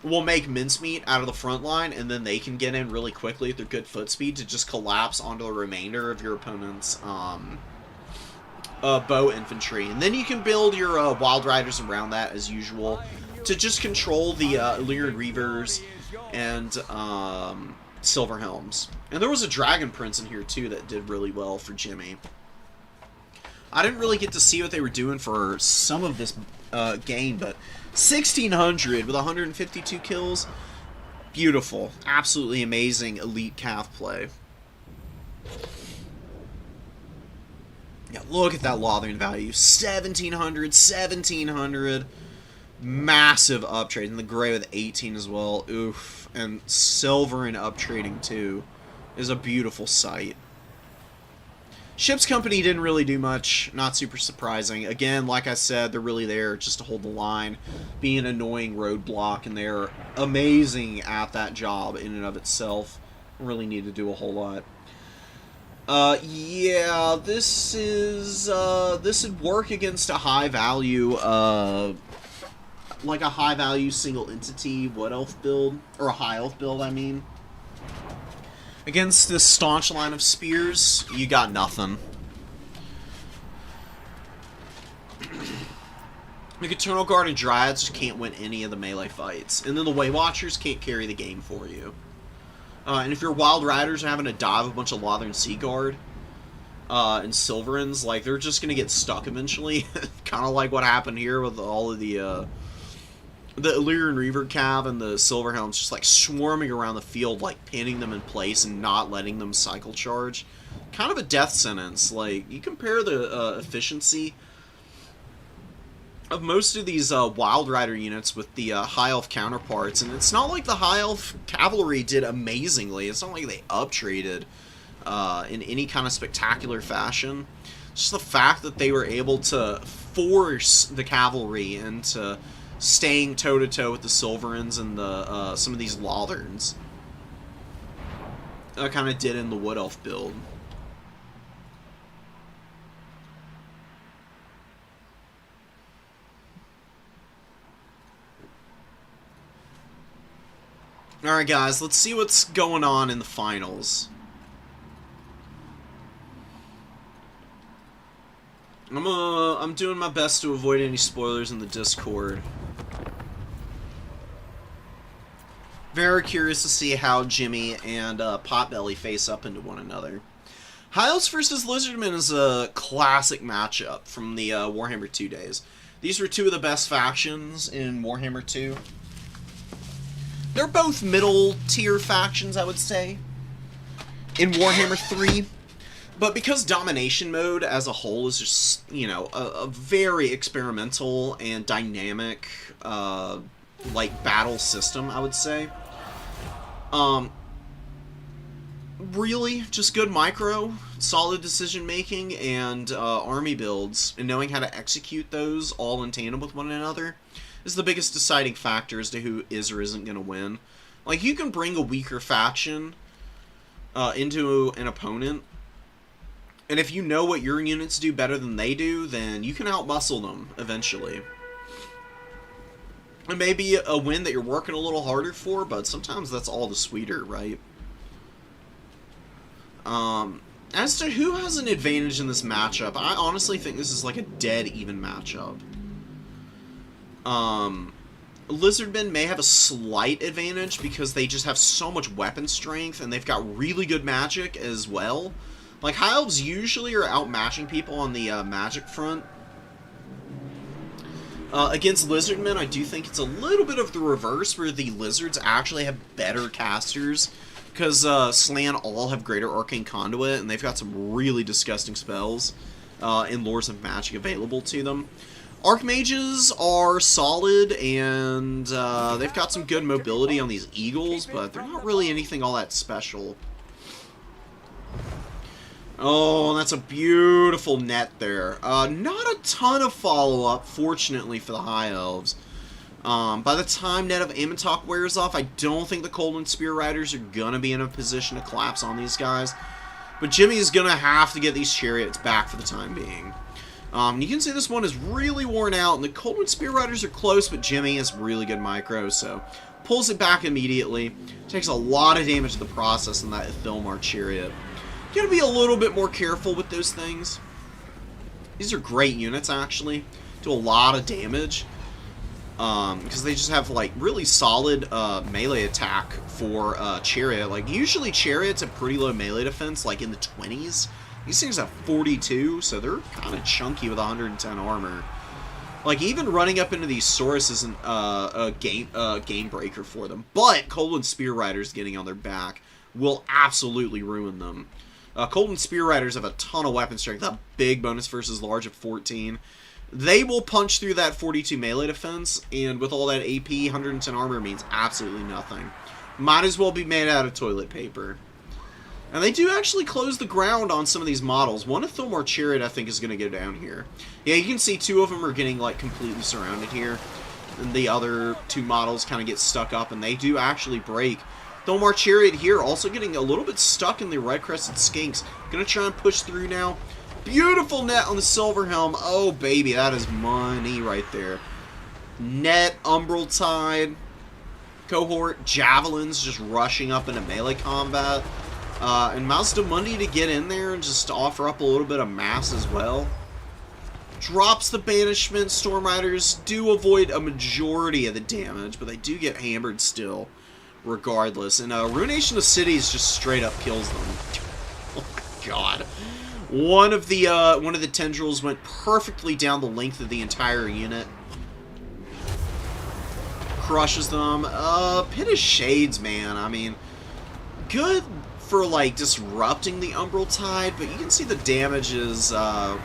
will make mincemeat out of the front line, and then they can get in really quickly with their good foot speed to just collapse onto the remainder of your opponent's bow infantry. And then you can build your Wild Riders around that as usual to just control the Illyrian Reavers and Silver Helms. And there was a Dragon Prince in here too that did really well for Jimmy. I didn't really get to see what they were doing for some of this game, but 1,600 with 152 kills. Beautiful. Absolutely amazing elite Cav play. Yeah, look at that Lothern value. 1,700, 1,700. Massive uptrade. And the gray with 18 as well. Oof. And silver and uptrading too is a beautiful sight. Ship's Company didn't really do much. Not super surprising. Again, like I said, they're really there just to hold the line, be an annoying roadblock, and they're amazing at that job in and of itself. Don't really need to do a whole lot. Yeah, this would work against a high value, like a high value single entity Wood Elf build, or a High Elf build, I mean. Against this staunch line of spears, you got nothing. The Eternal Guard and Dryads just can't win any of the melee fights. And then the Waywatchers can't carry the game for you. And if your Wild Riders are having to dive a bunch of Lothern Sea Guard and Silverins, like, they're just going to get stuck eventually. Kind of like what happened here with all of the Illyrian Reaver Cav and the Silver Helms just, like, swarming around the field, like, pinning them in place and not letting them cycle charge. Kind of a death sentence. Like, you compare the efficiency of most of these Wild Rider units with the High Elf counterparts, and it's not like the High Elf cavalry did amazingly. It's not like they uptraded in any kind of spectacular fashion. It's just the fact that they were able to force the cavalry into staying toe-to-toe with the Silverins and the some of these Lotherns. Kind of did in the Wood Elf build. Alright, guys, let's see what's going on in the finals. I'm doing my best to avoid any spoilers in the Discord. Very curious to see how Jimmy and Potbelly face up into one another. High Elves versus Lizardmen is a classic matchup from the Warhammer 2 days. These were two of the best factions in Warhammer 2. They're both middle-tier factions, I would say, in Warhammer 3. But because Domination Mode as a whole is just, you know, a very experimental and dynamic, like, battle system, I would say. Really, just good micro, solid decision-making, and army builds, and knowing how to execute those all in tandem with one another is the biggest deciding factor as to who is or isn't going to win. Like, you can bring a weaker faction into an opponent, and if you know what your units do better than they do, then you can outmuscle them eventually. It may be a win that you're working a little harder for, but sometimes that's all the sweeter, right? As to who has an advantage in this matchup, I honestly think this is like a dead even matchup. Lizardmen may have a slight advantage because they just have so much weapon strength and they've got really good magic as well. Like, High Elves usually are outmatching people on the magic front. Against Lizardmen, I do think it's a little bit of the reverse, where the Lizards actually have better casters, because Slan all have greater Arcane Conduit, and they've got some really disgusting spells and Lores of Magic available to them. Archmages are solid, and they've got some good mobility on these Eagles, but they're not really anything all that special. Oh, that's a beautiful net there. Not a ton of follow-up, fortunately, for the High Elves. By the time Net of Ammontok wears off, I don't think the Coldwind Spear Riders are going to be in a position to collapse on these guys. But Jimmy is going to have to get these Chariots back for the time being. You can see this one is really worn out, and the Coldwind Spear Riders are close, but Jimmy has really good micro, so pulls it back immediately. Takes a lot of damage to the process in that Ithilmar Chariot. You gotta be a little bit more careful with those things. These are great units, actually. Do a lot of damage. Because they just have, like, really solid melee attack for Chariot. Like, usually Chariots have pretty low melee defense, like in the 20s. These things have 42, so they're kind of chunky with 110 armor. Like, even running up into these Saurus isn't a game breaker for them. But Coldwind Spear Riders getting on their back will absolutely ruin them. Coldwind Spear Riders have a ton of weapon strength, a big bonus versus large of 14. They will punch through that 42 melee defense, and with all that AP, 110 armor means absolutely nothing. Might as well be made out of toilet paper. And they do actually close the ground on some of these models. One Ithilmar Chariot, I think, is going to go down here. Yeah, you can see two of them are getting, like, completely surrounded here. And the other two models kind of get stuck up, and they do actually break. Ithilmar Chariot here also getting a little bit stuck in the red-crested skinks. Gonna try and push through now. Beautiful net on the Silver Helm. Oh, baby, that is money right there. Net, Umbral Tide, Cohort, Javelins just rushing up into melee combat. And Mazdamundi to get in there and just offer up a little bit of mass as well. Drops the Banishment. Storm Riders do avoid a majority of the damage, but they do get hammered still, regardless. And Ruination of Cities just straight up kills them. Oh my god. One of the tendrils went perfectly down the length of the entire unit. Crushes them. Pit of Shades, man. I mean, good for, like, disrupting the Umbral Tide, but you can see the damage is not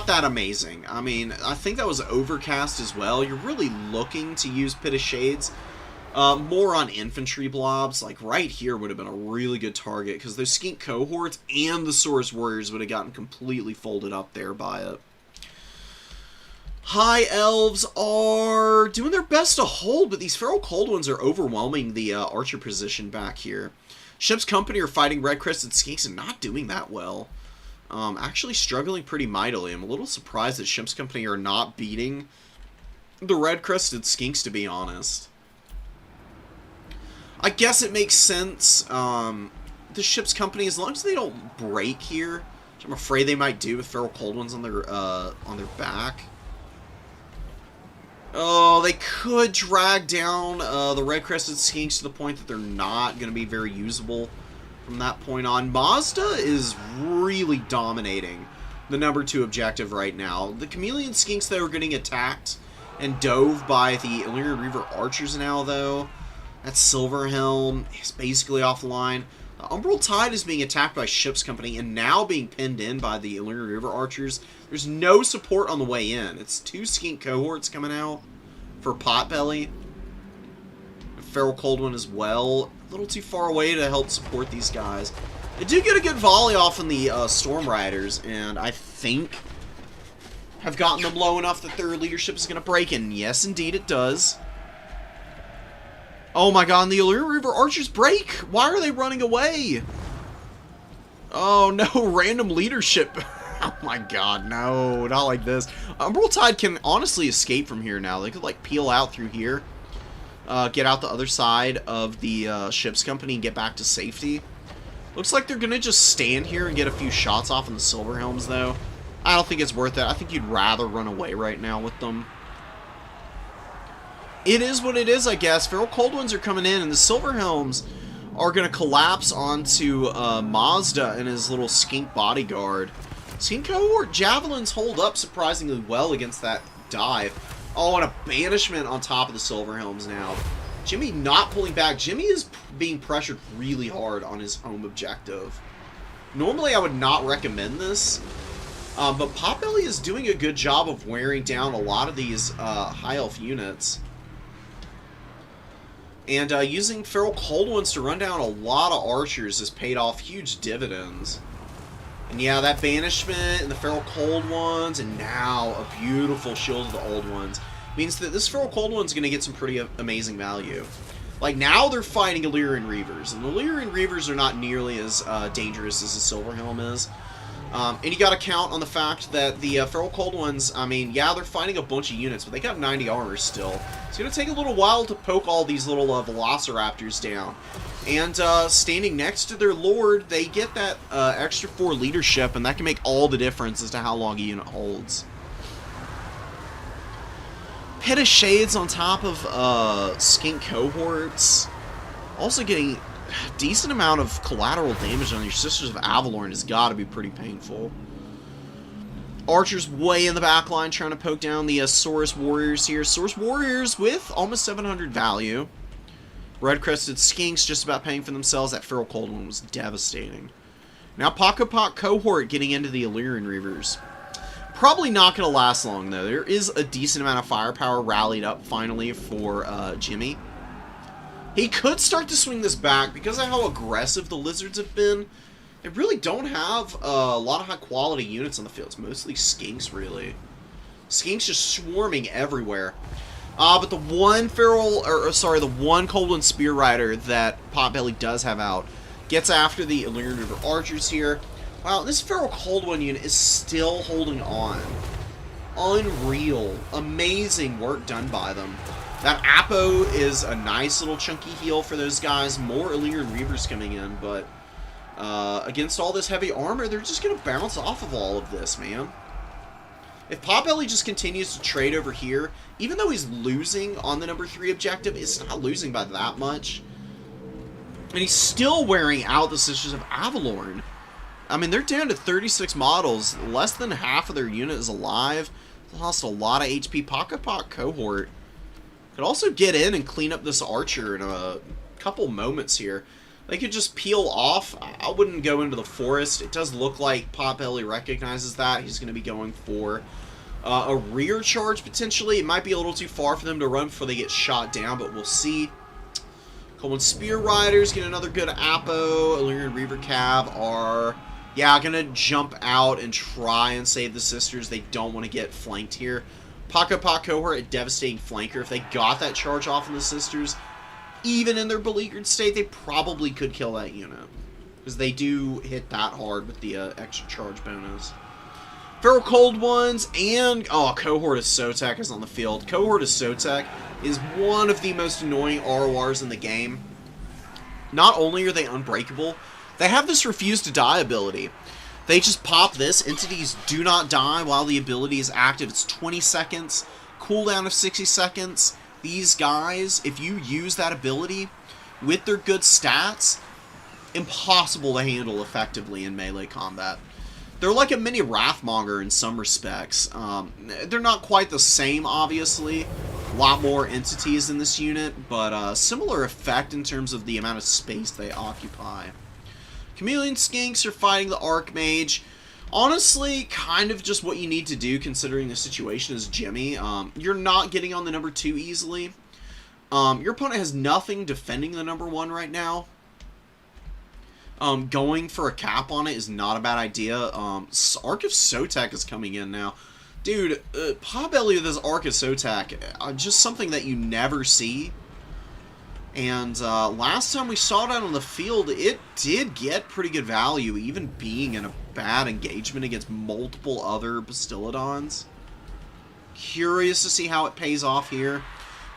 that amazing. I mean, I think that was Overcast as well. You're really looking to use Pit of Shades more on infantry blobs. Like, right here would have been a really good target, because those Skink Cohorts and the Saurus Warriors would have gotten completely folded up there by it. High Elves are doing their best to hold, but these Feral Coldwinds are overwhelming the archer position back here. Ship's Company are fighting Red-Crested Skinks and not doing that well. Actually struggling pretty mightily. I'm a little surprised that Ship's Company are not beating the Red-Crested Skinks, to be honest. I guess it makes sense. The ship's company, as long as they don't break here, which I'm afraid they might do with Feral Cold Ones on their back. Oh, they could drag down the Red-Crested Skinks to the point that they're not going to be very usable from that point on. Mazda is really dominating the number 2 objective right now. The Chameleon Skinks, though, are getting attacked and dove by the Illyrian Reaver Archers now, though. That Silverhelm is basically offline. Umbral Tide is being attacked by Ship's Company and now being pinned in by the Illyrian River Archers. There's no support on the way in. It's 2 skink cohorts coming out for Potbelly. Feral Cold One as well. A little too far away to help support these guys. They do get a good volley off on the Storm Riders, and I think have gotten them low enough that their leadership is going to break, and yes, indeed, it does. Oh my god, and the Illyrian River Archers break! Why are they running away? Oh no, random leadership. Oh my god, no, not like this. Umbral Tide can honestly escape from here now. They could, like, peel out through here. Get out the other side of the ship's company and get back to safety. Looks like they're gonna just stand here and get a few shots off on the Silverhelms, though. I don't think it's worth it. I think you'd rather run away right now with them. It is what it is, I guess. Feral Cold Ones are coming in, and the Silverhelms are going to collapse onto Mazda and his little skink bodyguard. Skink cohort Javelins hold up surprisingly well against that dive. Oh, and a banishment on top of the Silverhelms now. Jimmy not pulling back. Jimmy is being pressured really hard on his home objective. Normally, I would not recommend this, but Potbelly is doing a good job of wearing down a lot of these high elf units. And using Feral Cold Ones to run down a lot of archers has paid off huge dividends. And yeah, that banishment and the Feral Cold Ones, and now a beautiful Shield of the Old Ones, means that this Feral Cold One's going to get some pretty amazing value. Like, now they're fighting Illyrian Reavers, and the Illyrian Reavers are not nearly as dangerous as the Silverhelm is. And you gotta count on the fact that the Feral Cold Ones, I mean, yeah, they're fighting a bunch of units, but they got 90 armor still. It's gonna take a little while to poke all these little Velociraptors down. And standing next to their lord, they get that extra 4 leadership, and that can make all the difference as to how long a unit holds. Pit of Shades on top of skink cohorts. Also getting a decent amount of collateral damage on your Sisters of Avalorn has got to be pretty painful. Archers way in the back line trying to poke down the Saurus Warriors here. Saurus Warriors with almost 700 value. Red-Crested Skinks just about paying for themselves. That Feral Cold One was devastating. Now Pock cohort getting into the Illyrian Reavers. Probably not going to last long, though. There is a decent amount of firepower rallied up finally for Jimmy. He could start to swing this back because of how aggressive the Lizards have been. They really don't have a lot of high-quality units on the field. It's mostly Skinks, really. Skinks just swarming everywhere. But the one the one Cold One Spear Rider that Potbelly does have out gets after the Illyrian River Archers here. Wow, this Feral Cold One unit is still holding on. Unreal. Amazing work done by them. That Apo is a nice little chunky heal for those guys. More Illyrian Reavers coming in, but against all this heavy armor, they're just going to bounce off of all of this, man. If Potbelly just continues to trade over here, even though he's losing on the number 3 objective, it's not losing by that much. And he's still wearing out the Sisters of Avalorn. I mean, they're down to 36 models. Less than half of their unit is alive. They lost a lot of HP. Pock cohort could also get in and clean up this archer in a couple moments here. They could just peel off. I wouldn't go into the forest. It does look like Potbelly recognizes that. He's going to be going for a rear charge, potentially. It might be a little too far for them to run before they get shot down, but we'll see. Cold One Spear Riders get another good Apo. Illyrian Reaver Cav are, yeah, going to jump out and try and save the Sisters. They don't want to get flanked here. Pock cohort, a devastating flanker. If they got that charge off on the Sisters, even in their beleaguered state, they probably could kill that unit. Because they do hit that hard with the extra charge bonus. Feral Cold Ones and... oh, Cohort of Sotek is on the field. Cohort of Sotek is one of the most annoying RORs in the game. not only are they unbreakable, they have this refuse to die ability. They just pop this. Entities do not die while the ability is active. It's 20 seconds. Cooldown of 60 seconds. These guys, if you use that ability with their good stats, impossible to handle effectively in melee combat. They're like a mini Wrathmonger in some respects. They're not quite the same, obviously. A lot more entities in this unit, but similar effect in terms of the amount of space they occupy. Chameleon Skinks are fighting the Archmage. Honestly, kind of just what you need to do considering the situation is Jimmy. You're not getting on the number 2 easily. Your opponent has nothing defending the number 1 right now. Going for a cap on it is not a bad idea. Arc of Sotek is coming in now. Dude, Potbelly with his Arc of Sotek, just something that you never see. And last time we saw that on the field, it did get pretty good value, even being in a bad engagement against multiple other Bastiladons. Curious to see how it pays off here.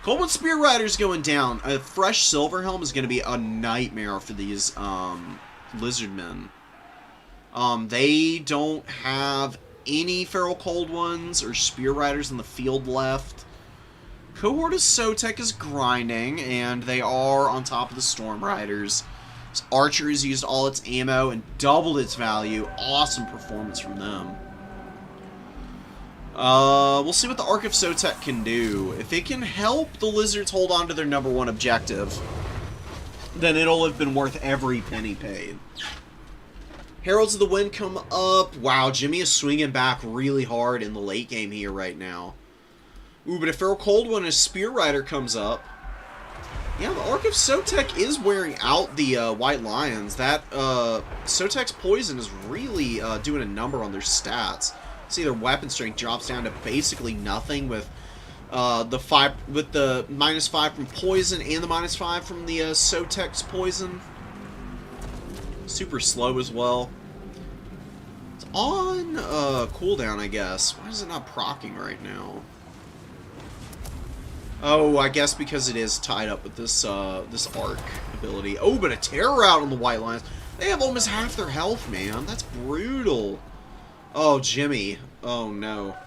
Coldwood Spear Rider's going down. A fresh Silver Helm is going to be a nightmare for these Lizardmen. They don't have any Feral Cold Ones or Spear Riders in the field left. Cohort of Sotek is grinding, and they are on top of the Storm Riders. This Archer has used all its ammo and doubled its value. Awesome performance from them. We'll see what the Arc of Sotek can do. If it can help the Lizards hold on to their number 1 objective, then it'll have been worth every penny paid. Heralds of the Wind come up. Wow, Jimmy is swinging back really hard in the late game here right now. Ooh, but if Feral Cold One and a Spear Rider comes up, yeah, the Arc of Sotek is wearing out the White Lions. That Sotek's poison is really doing a number on their stats. See, their weapon strength drops down to basically nothing with the -5 from poison and the -5 from the Sotek's poison. Super slow as well. It's on cooldown, I guess. Why is it not proccing right now? Oh, I guess because it is tied up with this this arc ability. Oh, but a terror out on the White Lions. They have almost half their health, man. That's brutal. Oh, Jimmy. Oh, no.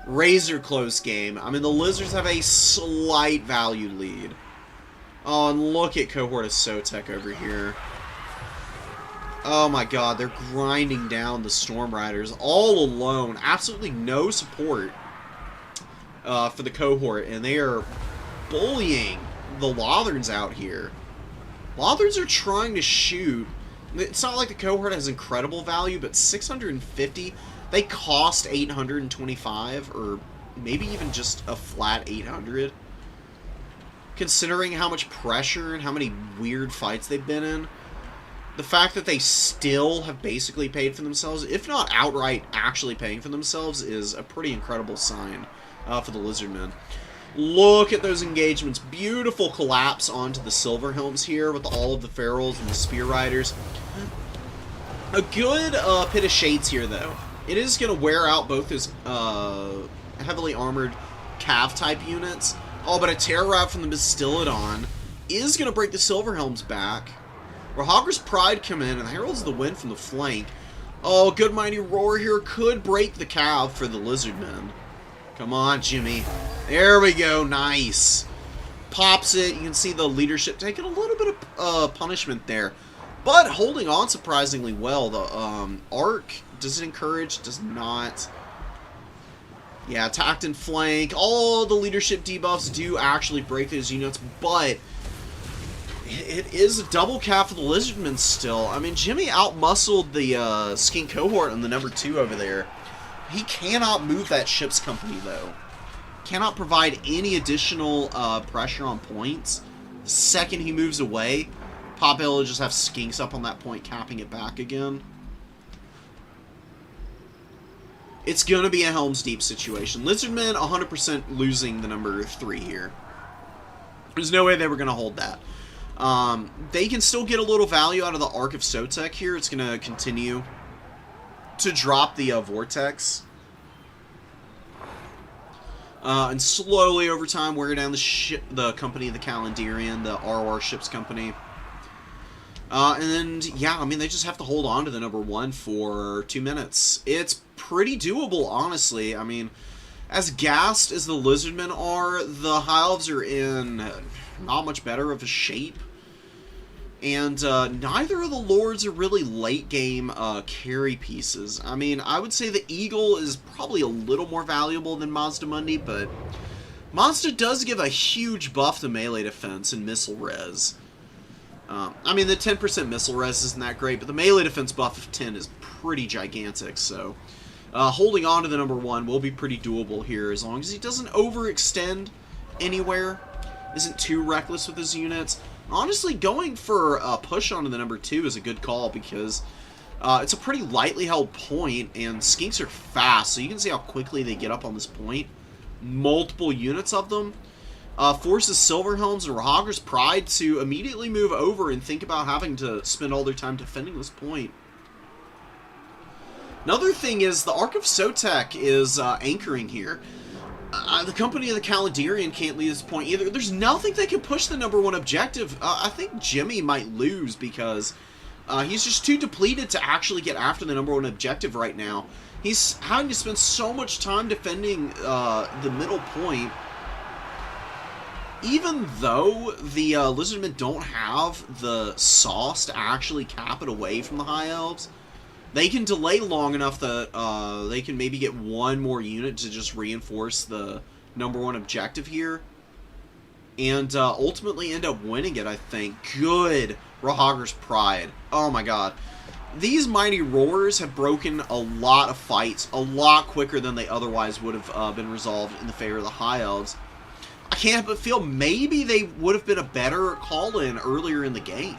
Razor close game. I mean, the Lizards have a slight value lead. Oh, and look at Cohort of Sotek over here. Oh my god, they're grinding down the Storm Riders all alone. Absolutely no support for the Cohort, and they are bullying the Lotharns out here. Lotharns are trying to shoot. It's not like the Cohort has incredible value, but 650, they cost 825, or maybe even just a flat 800. Considering how much pressure and how many weird fights they've been in, the fact that they still have basically paid for themselves, if not outright actually paying for themselves, is a pretty incredible sign for the Lizardmen. Look at those engagements. Beautiful collapse onto the Silver Helms here with all of the Ferals and the Spear Riders. A good Pit of Shades here, though. It is going to wear out both his heavily armored Cav-type units. Oh, but a Terror Route from the Bastiladon is going to break the Silver Helms back. Rahagri's Pride come in, and the Heralds of the Wind from the flank. Oh, good Mighty Roar here could break the Cav for the Lizardmen. Come on, Jimmy. There we go. Nice. Pops it. You can see the leadership taking a little bit of punishment there. But holding on surprisingly well. The Arc, does it encourage? Does not. Yeah, attacked and flank. All the leadership debuffs do actually break those units, but it is a double cap for the Lizardmen still. I mean, Jimmy outmuscled the Skink Cohort on the number 2 over there. He cannot move that ship's company, though. Cannot provide any additional pressure on points. The second he moves away, Potbelly will just have Skinks up on that point, capping it back again. It's going to be a Helm's Deep situation. Lizardmen 100% losing the number 3 here. There's no way they were going to hold that. They can still get a little value out of the Arc of Sotek here. It's going to continue to drop the Vortex. And slowly over time wear down the company of the Calendarian, the ROR ships company. And yeah, I mean, they just have to hold on to the number 1 for 2 minutes. It's pretty doable, honestly. I mean, as gassed as the Lizardmen are, the High Elves are in not much better of a shape. And neither of the Lords are really late-game carry pieces. I mean, I would say the Eagle is probably a little more valuable than Mazda Mundi, but Mazda does give a huge buff to melee defense and missile res. I mean, the 10% missile res isn't that great, but the melee defense buff of 10 is pretty gigantic, so holding on to the number 1 will be pretty doable here, as long as he doesn't overextend anywhere, isn't too reckless with his units. Honestly, going for a push onto the number 2 is a good call, because it's a pretty lightly held point, and skinks are fast, so you can see how quickly they get up on this point. Multiple units of them. Forces Silverhelms and Rahagir's Pride to immediately move over and think about having to spend all their time defending this point. Another thing is the Ark of Sotek is anchoring here. The company of the Calendarian can't leave this point either. There's nothing they can push the number 1 objective. I think Jimmy might lose because he's just too depleted to actually get after the number 1 objective right now. He's having to spend so much time defending the middle point. Even though the Lizardmen don't have the sauce to actually cap it away from the High Elves, they can delay long enough that they can maybe get 1 more unit to just reinforce the number 1 objective here. And ultimately end up winning it, I think. Good Rahagir's Pride. Oh my god. These Mighty Roars have broken a lot of fights a lot quicker than they otherwise would have been resolved in the favor of the High Elves. I can't but feel maybe they would have been a better call-in earlier in the game.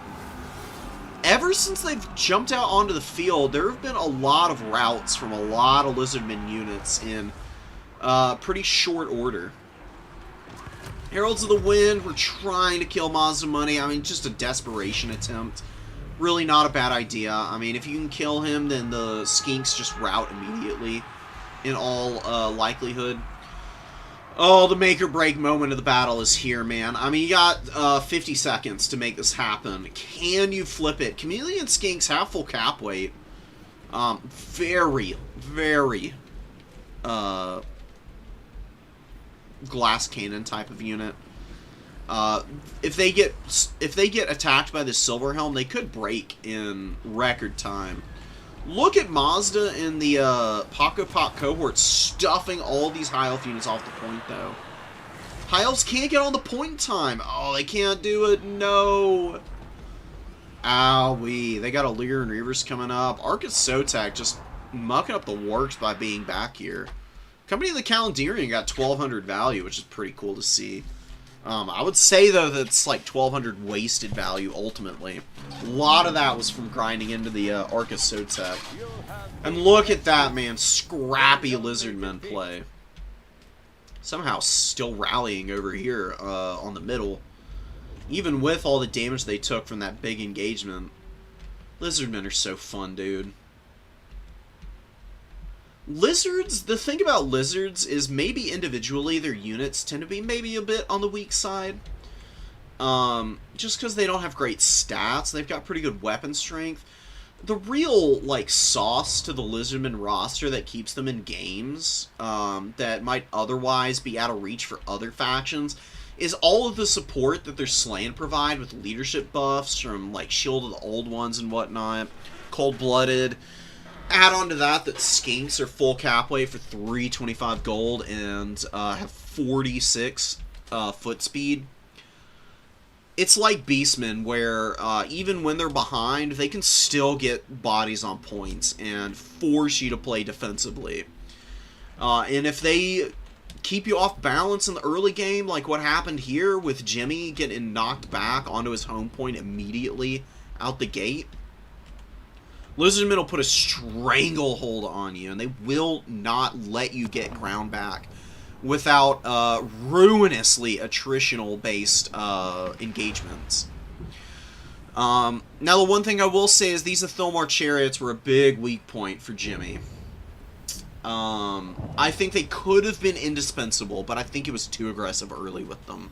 Ever since they've jumped out onto the field, there have been a lot of routes from a lot of Lizardmen units in pretty short order. Heralds of the Wind were trying to kill Mazda Money. I mean, just a desperation attempt. Really not a bad idea. I mean, if you can kill him, then the skinks just rout immediately, in all likelihood. Oh, the make-or-break moment of the battle is here, man. I mean, you got 50 seconds to make this happen. Can you flip it? Chameleon Skinks have full cap weight. Very, very glass cannon type of unit. If they get attacked by the Silverhelm, they could break in record time. Look at Mazda in the Paco Pop cohort stuffing all these High Elf units off the point, though. High Elves can't get on the point in time. Oh, they can't do it. No. Owie. They got a Lear and Reavers coming up. Ark of Sotek just mucking up the works by being back here. Company of the Calendarian got 1,200 value, which is pretty cool to see. I would say, though, that it's like 1,200 wasted value, ultimately. A lot of that was from grinding into the Ark of Sotek. And look at that, man. Scrappy Lizardmen play. Somehow still rallying over here on the middle. Even with all the damage they took from that big engagement. Lizardmen are so fun, dude. Lizards, the thing about lizards is maybe individually their units tend to be maybe a bit on the weak side. Just because they don't have great stats. They've got pretty good weapon strength. The real, like, sauce to the Lizardman roster that keeps them in games that might otherwise be out of reach for other factions is all of the support that their Slan provide with leadership buffs from, like, Shield of the Old Ones and whatnot. Cold-Blooded. Add on to that skinks are full cap weight for 325 gold and have 46 foot speed. It's like Beastmen, where even when they're behind, they can still get bodies on points and force you to play defensively. And if they keep you off balance in the early game, like what happened here with Jimmy getting knocked back onto his home point immediately out the gate, Lizardmen will put a stranglehold on you, and they will not let you get ground back without ruinously attritional-based engagements. Now, the one thing I will say is these Athilmar Chariots were a big weak point for Jimmy. I think they could have been indispensable, but I think it was too aggressive early with them.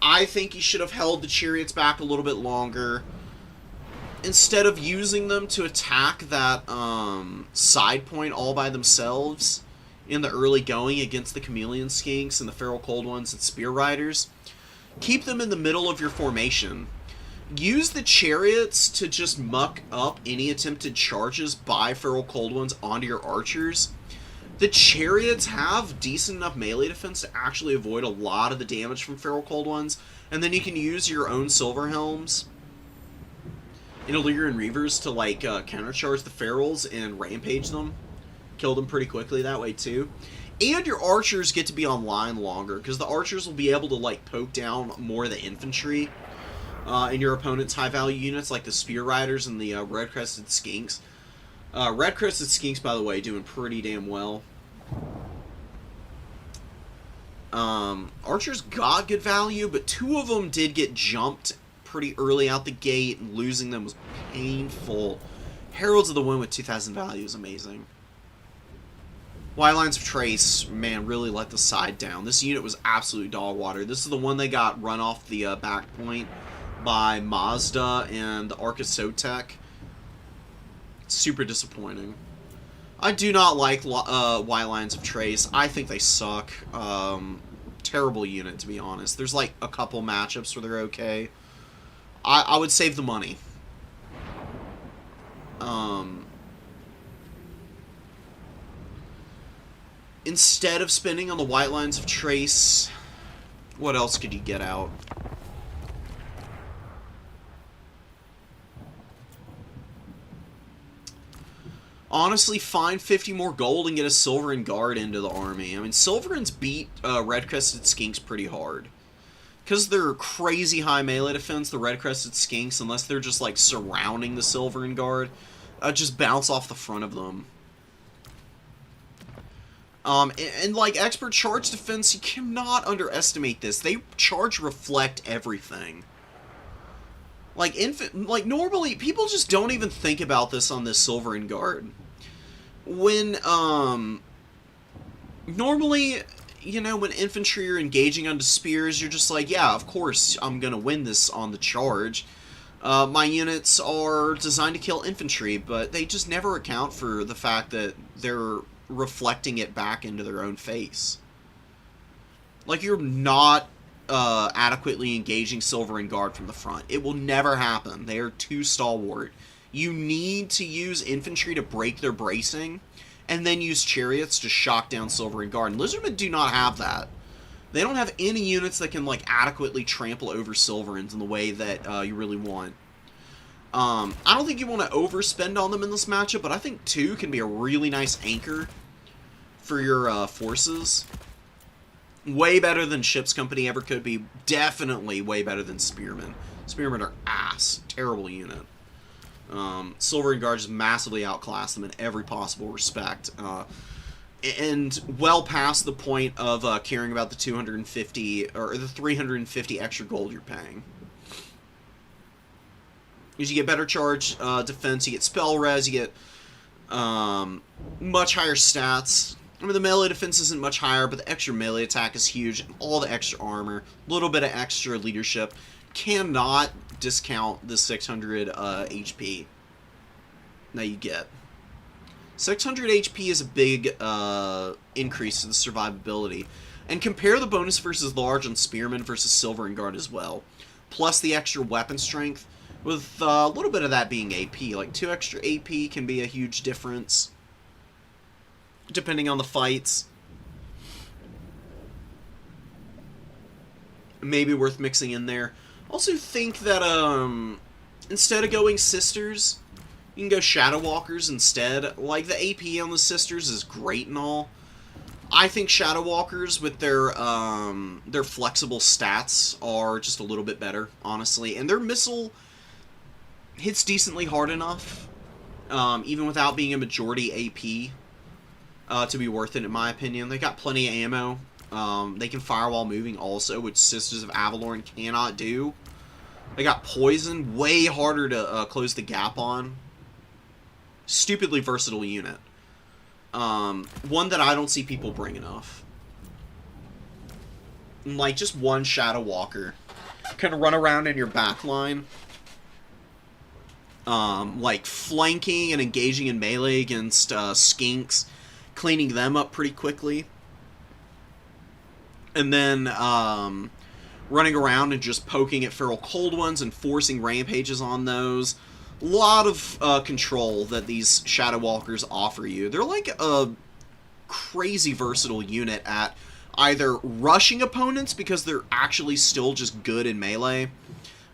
I think he should have held the chariots back a little bit longer. Instead of using them to attack that side point all by themselves in the early going against the Chameleon Skinks and the Feral Cold Ones and Spear Riders, keep them in the middle of your formation. Use the chariots to just muck up any attempted charges by Feral Cold Ones onto your archers. The chariots have decent enough melee defense to actually avoid a lot of the damage from Feral Cold Ones, and then you can use your own Silver Helms in Illyrian Reavers to, like, countercharge the Ferals and rampage them. Kill them pretty quickly that way, too. And your archers get to be online longer, because the archers will be able to, like, poke down more of the infantry in your opponent's high-value units, like the Spear Riders and the Red-Crested Skinks. Red-Crested Skinks, by the way, doing pretty damn well. Archers got good value, but 2 of them did get jumped pretty early out the gate, and losing them was painful. Heralds of the Wind with 2,000 value is amazing. White Lines of Trace, man, really let the side down. This unit was absolute dog water. This is the one that got run off the back point by Mazda and the Arca Sotek. Super disappointing. I do not like White Lines of Trace. I think they suck. Terrible unit, to be honest. There's like a couple matchups where they're okay. I would save the money. Instead of spending on the White Lines of Trace, what else could you get out? Honestly, find 50 more gold and get a Silverin Guard into the army. I mean, Silverins beat Red-Crested Skinks pretty hard. Because they're crazy high melee defense, the Red-Crested Skinks, unless they're just, like, surrounding the Silverin Guard, just bounce off the front of them. And, like, Expert Charge Defense, you cannot underestimate this. They charge reflect everything. Like, normally, people just don't even think about this on this Silverin Guard. When, normally, you know, when infantry are engaging onto spears, you're just like, yeah, of course, I'm gonna win this on the charge. My units are designed to kill infantry, but they just never account for the fact that they're reflecting it back into their own face. Like, you're not adequately engaging Silverin Guard from the front. It will never happen. They are too stalwart. You need to use infantry to break their bracing, and then use chariots to shock down Silverin Guard. And Lizardmen do not have that. They don't have any units that can, like, adequately trample over Silverins in the way that you really want. I don't think you want to overspend on them in this matchup, but I think 2 can be a really nice anchor for your forces. Way better than Ship's Company ever could be. Definitely way better than Spearmen. Spearmen are ass. Terrible unit. Silverin Guard just massively outclassed them in every possible respect. And well past the point of caring about the 250 or the 350 extra gold you're paying. Because you get better charge defense, you get spell res, you get much higher stats. I mean, the melee defense isn't much higher, but the extra melee attack is huge, and all the extra armor, a little bit of extra leadership. Cannot discount the 600 HP that you get. 600 HP is a big increase to the survivability. And compare the bonus versus large on Spearman versus Silverin Guard as well. Plus the extra weapon strength, with a little bit of that being AP. Like, 2 extra AP can be a huge difference, depending on the fights. Maybe worth mixing in there. Also think that, instead of going Sisters, you can go Shadow Walkers instead. Like, the AP on the Sisters is great and all. I think Shadow Walkers, with their flexible stats, are just a little bit better, honestly. And their missile hits decently hard enough, even without being a majority AP, to be worth it, in my opinion. They got plenty of ammo. They can fire while moving also, which Sisters of Avalorn cannot do. They got poison, way harder to close the gap on. Stupidly versatile unit. One that I don't see people bring enough. Like, just one Shadow Walker. Kind of run around in your back line. Like, flanking and engaging in melee against skinks. Cleaning them up pretty quickly. And then, running around and just poking at feral cold ones and forcing rampages on those. A lot of control that these Shadow Walkers offer you. They're like a crazy versatile unit at either rushing opponents because they're actually still just good in melee,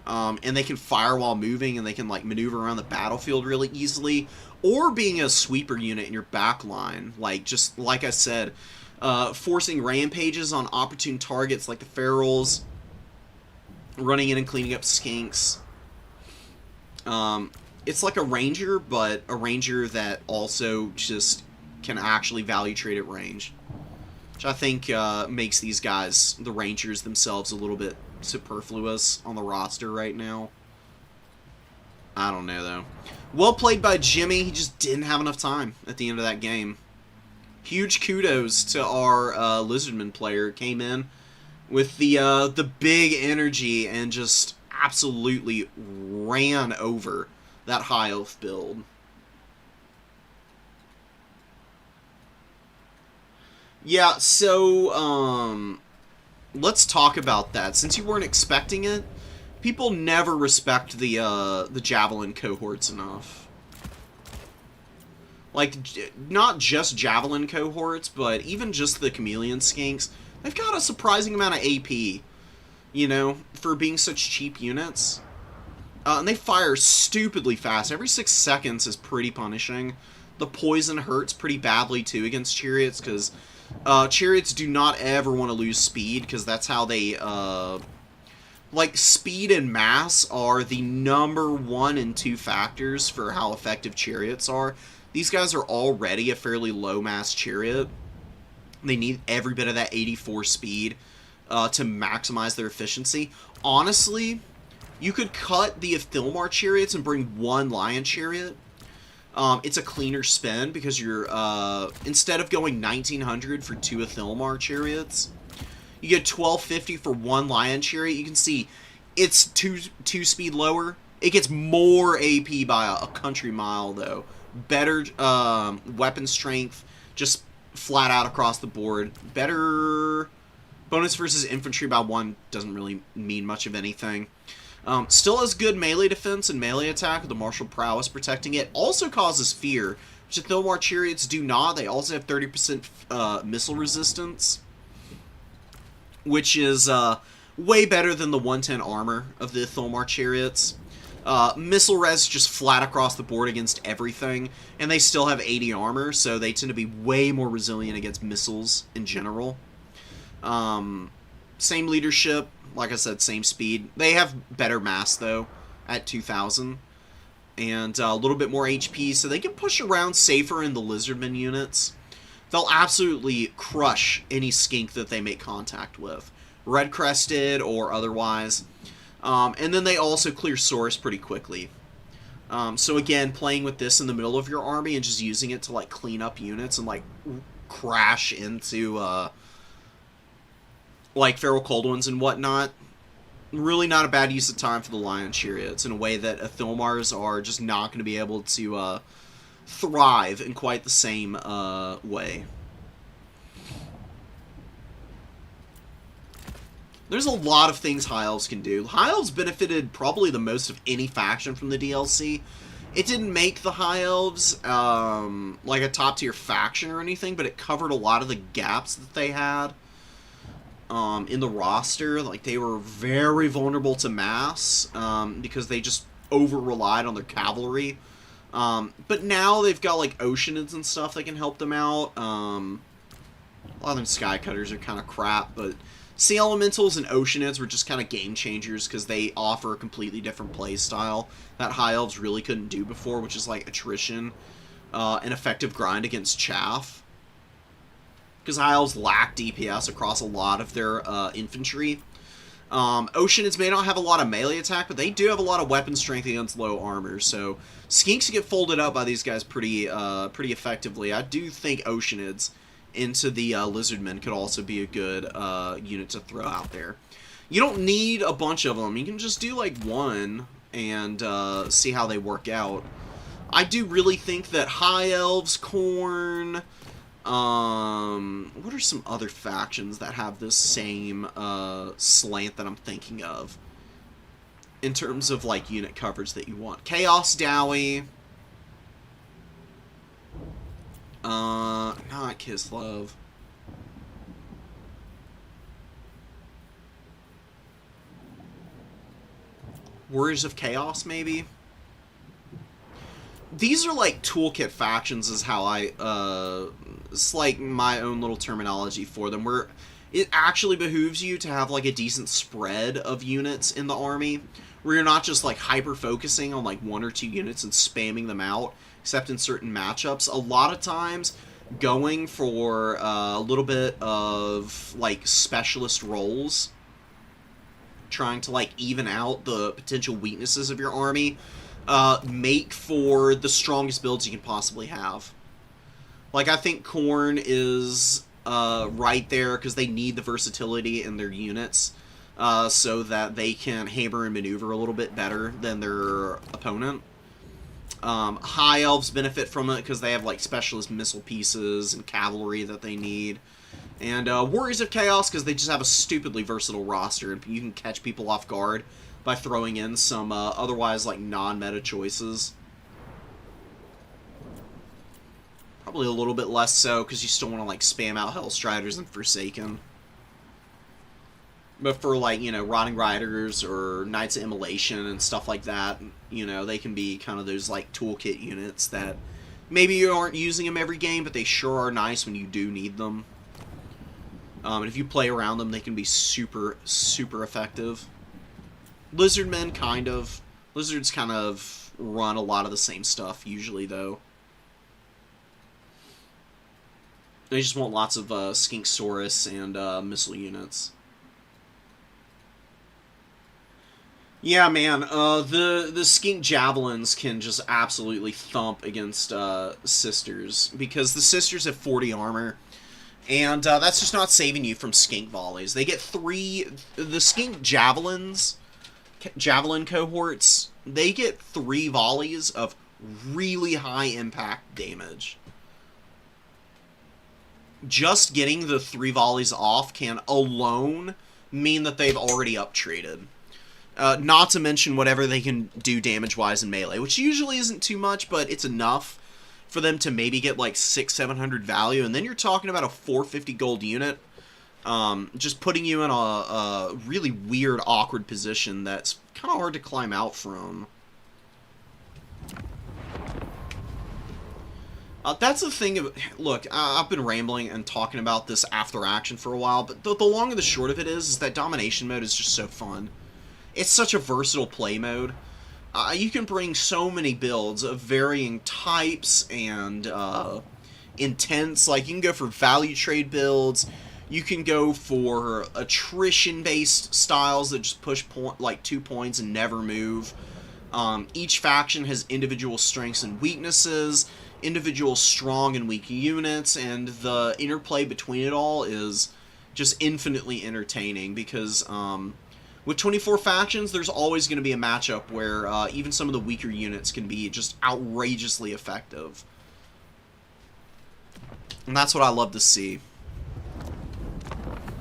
and they can fire while moving and they can like maneuver around the battlefield really easily, or being a sweeper unit in your back line, like just like I said, forcing rampages on opportune targets like the ferals, running in and cleaning up skinks. It's like a ranger, but a ranger that also just can actually value trade at range. Which I think makes these guys, the rangers themselves, a little bit superfluous on the roster right now. I don't know, though. Well played by Jimmy. He just didn't have enough time at the end of that game. Huge kudos to our Lizardman player. Came in with the big energy and just absolutely ran over that high elf build. Yeah, so let's talk about that. Since you weren't expecting it, people never respect the javelin cohorts enough. Like, not just javelin cohorts, but even just the chameleon skinks. They've got a surprising amount of AP. You know, for being such cheap units. And they fire stupidly fast. Every 6 seconds is pretty punishing. The poison hurts pretty badly, too, against chariots, because chariots do not ever want to lose speed, because that's how they, like, speed and mass are the number 1 and 2 factors for how effective chariots are. These guys are already a fairly low mass chariot. They need every bit of that 84 speed. To maximize their efficiency. Honestly, you could cut the Athilmar chariots and bring 1 lion chariot. It's a cleaner spend because you're, instead of going 1900 for 2 Athilmar chariots, you get 1250 for 1 lion chariot. You can see it's 2 speed lower. It gets more AP by a country mile, though. Better weapon strength, just flat out across the board. Better bonus versus infantry by 1 doesn't really mean much of anything. Still has good melee defense and melee attack with the martial prowess protecting it. Also causes fear, which the Thilmar chariots do not. They also have 30% missile resistance, which is way better than the 110 armor of the Thilmar chariots. Missile res just flat across the board against everything, and they still have 80 armor, so they tend to be way more resilient against missiles in general. Same leadership, like I said, same speed. They have better mass, though, at 2000, and a little bit more HP, so they can push around safer in the Lizardman units. They'll absolutely crush any skink that they make contact with, red-crested or otherwise. And then they also clear source pretty quickly. So again, playing with this in the middle of your army and just using it to, like, clean up units and, like, crash into, like, feral cold ones and whatnot. Really not a bad use of time for the lion chariots in a way that Athilmars are just not going to be able to thrive in quite the same way. There's a lot of things High Elves can do. High Elves benefited probably the most of any faction from the DLC. It didn't make the High Elves like a top tier faction or anything, but it covered a lot of the gaps that they had in the roster. Like, they were very vulnerable to mass because they just over-relied on their cavalry. But now they've got, like, Oceanids and stuff that can help them out. A lot of them Skycutters are kind of crap, but Sea Elementals and Oceanids were just kind of game changers because they offer a completely different play style that High Elves really couldn't do before, which is, like, attrition and effective grind against chaff. Because High Elves lack DPS across a lot of their infantry. Oceanids may not have a lot of melee attack, but they do have a lot of weapon strength against low armor, so Skinks get folded up by these guys pretty effectively. I do think Oceanids into the Lizardmen could also be a good unit to throw out there. You don't need a bunch of them. You can just do like one and see how they work out. I do really think that High Elves, Khorne, what are some other factions that have this same slant that I'm thinking of in terms of like unit coverage that you want? Chaos Dowie, not Kislev. Warriors of Chaos, maybe? These are like toolkit factions is how I, it's like my own little terminology for them, where it actually behooves you to have like a decent spread of units in the army, where you're not just like hyper-focusing on like one or two units and spamming them out, except in certain matchups. A lot of times, going for a little bit of like specialist roles, trying to like even out the potential weaknesses of your army, make for the strongest builds you can possibly have. Like, I think Khorne is right there because they need the versatility in their units so that they can hammer and maneuver a little bit better than their opponent. High Elves benefit from it because they have like specialist missile pieces and cavalry that they need. And Warriors of Chaos because they just have a stupidly versatile roster and you can catch people off guard by throwing in some otherwise like non-meta choices. Probably a little bit less so because you still want to like spam out Hellstriders and Forsaken. But for like, you know, Rotting Riders or Knights of Immolation and stuff like that, you know, they can be kind of those like toolkit units that maybe you aren't using them every game, but they sure are nice when you do need them. And if you play around them, they can be super, super effective. Lizardmen, kind of. Lizards kind of run a lot of the same stuff, usually, though. They just want lots of Skinksaurus and missile units. Yeah, man, the Skink Javelins can just absolutely thump against Sisters, because the Sisters have 40 armor. And that's just not saving you from Skink volleys. They get 3... The Skink Javelins, Javelin cohorts, they get 3 volleys of really high impact damage. Just getting the 3 volleys off can alone mean that they've already up-traded. Not to mention whatever they can do damage-wise in melee, which usually isn't too much, but it's enough for them to maybe get like 600-700 value, and then you're talking about a 450 gold unit, just putting you in a really weird, awkward position that's kind of hard to climb out from. That's the thing of, look, I've been rambling and talking about this after action for a while, but the long and the short of it is that domination mode is just so fun. It's such a versatile play mode. You can bring so many builds of varying types and intents. Like, you can go for value trade builds. You can go for attrition-based styles that just push like 2 points and never move. Each faction has individual strengths and weaknesses, individual strong and weak units, and the interplay between it all is just infinitely entertaining because... with 24 factions, there's always going to be a matchup where even some of the weaker units can be just outrageously effective. And that's what I love to see.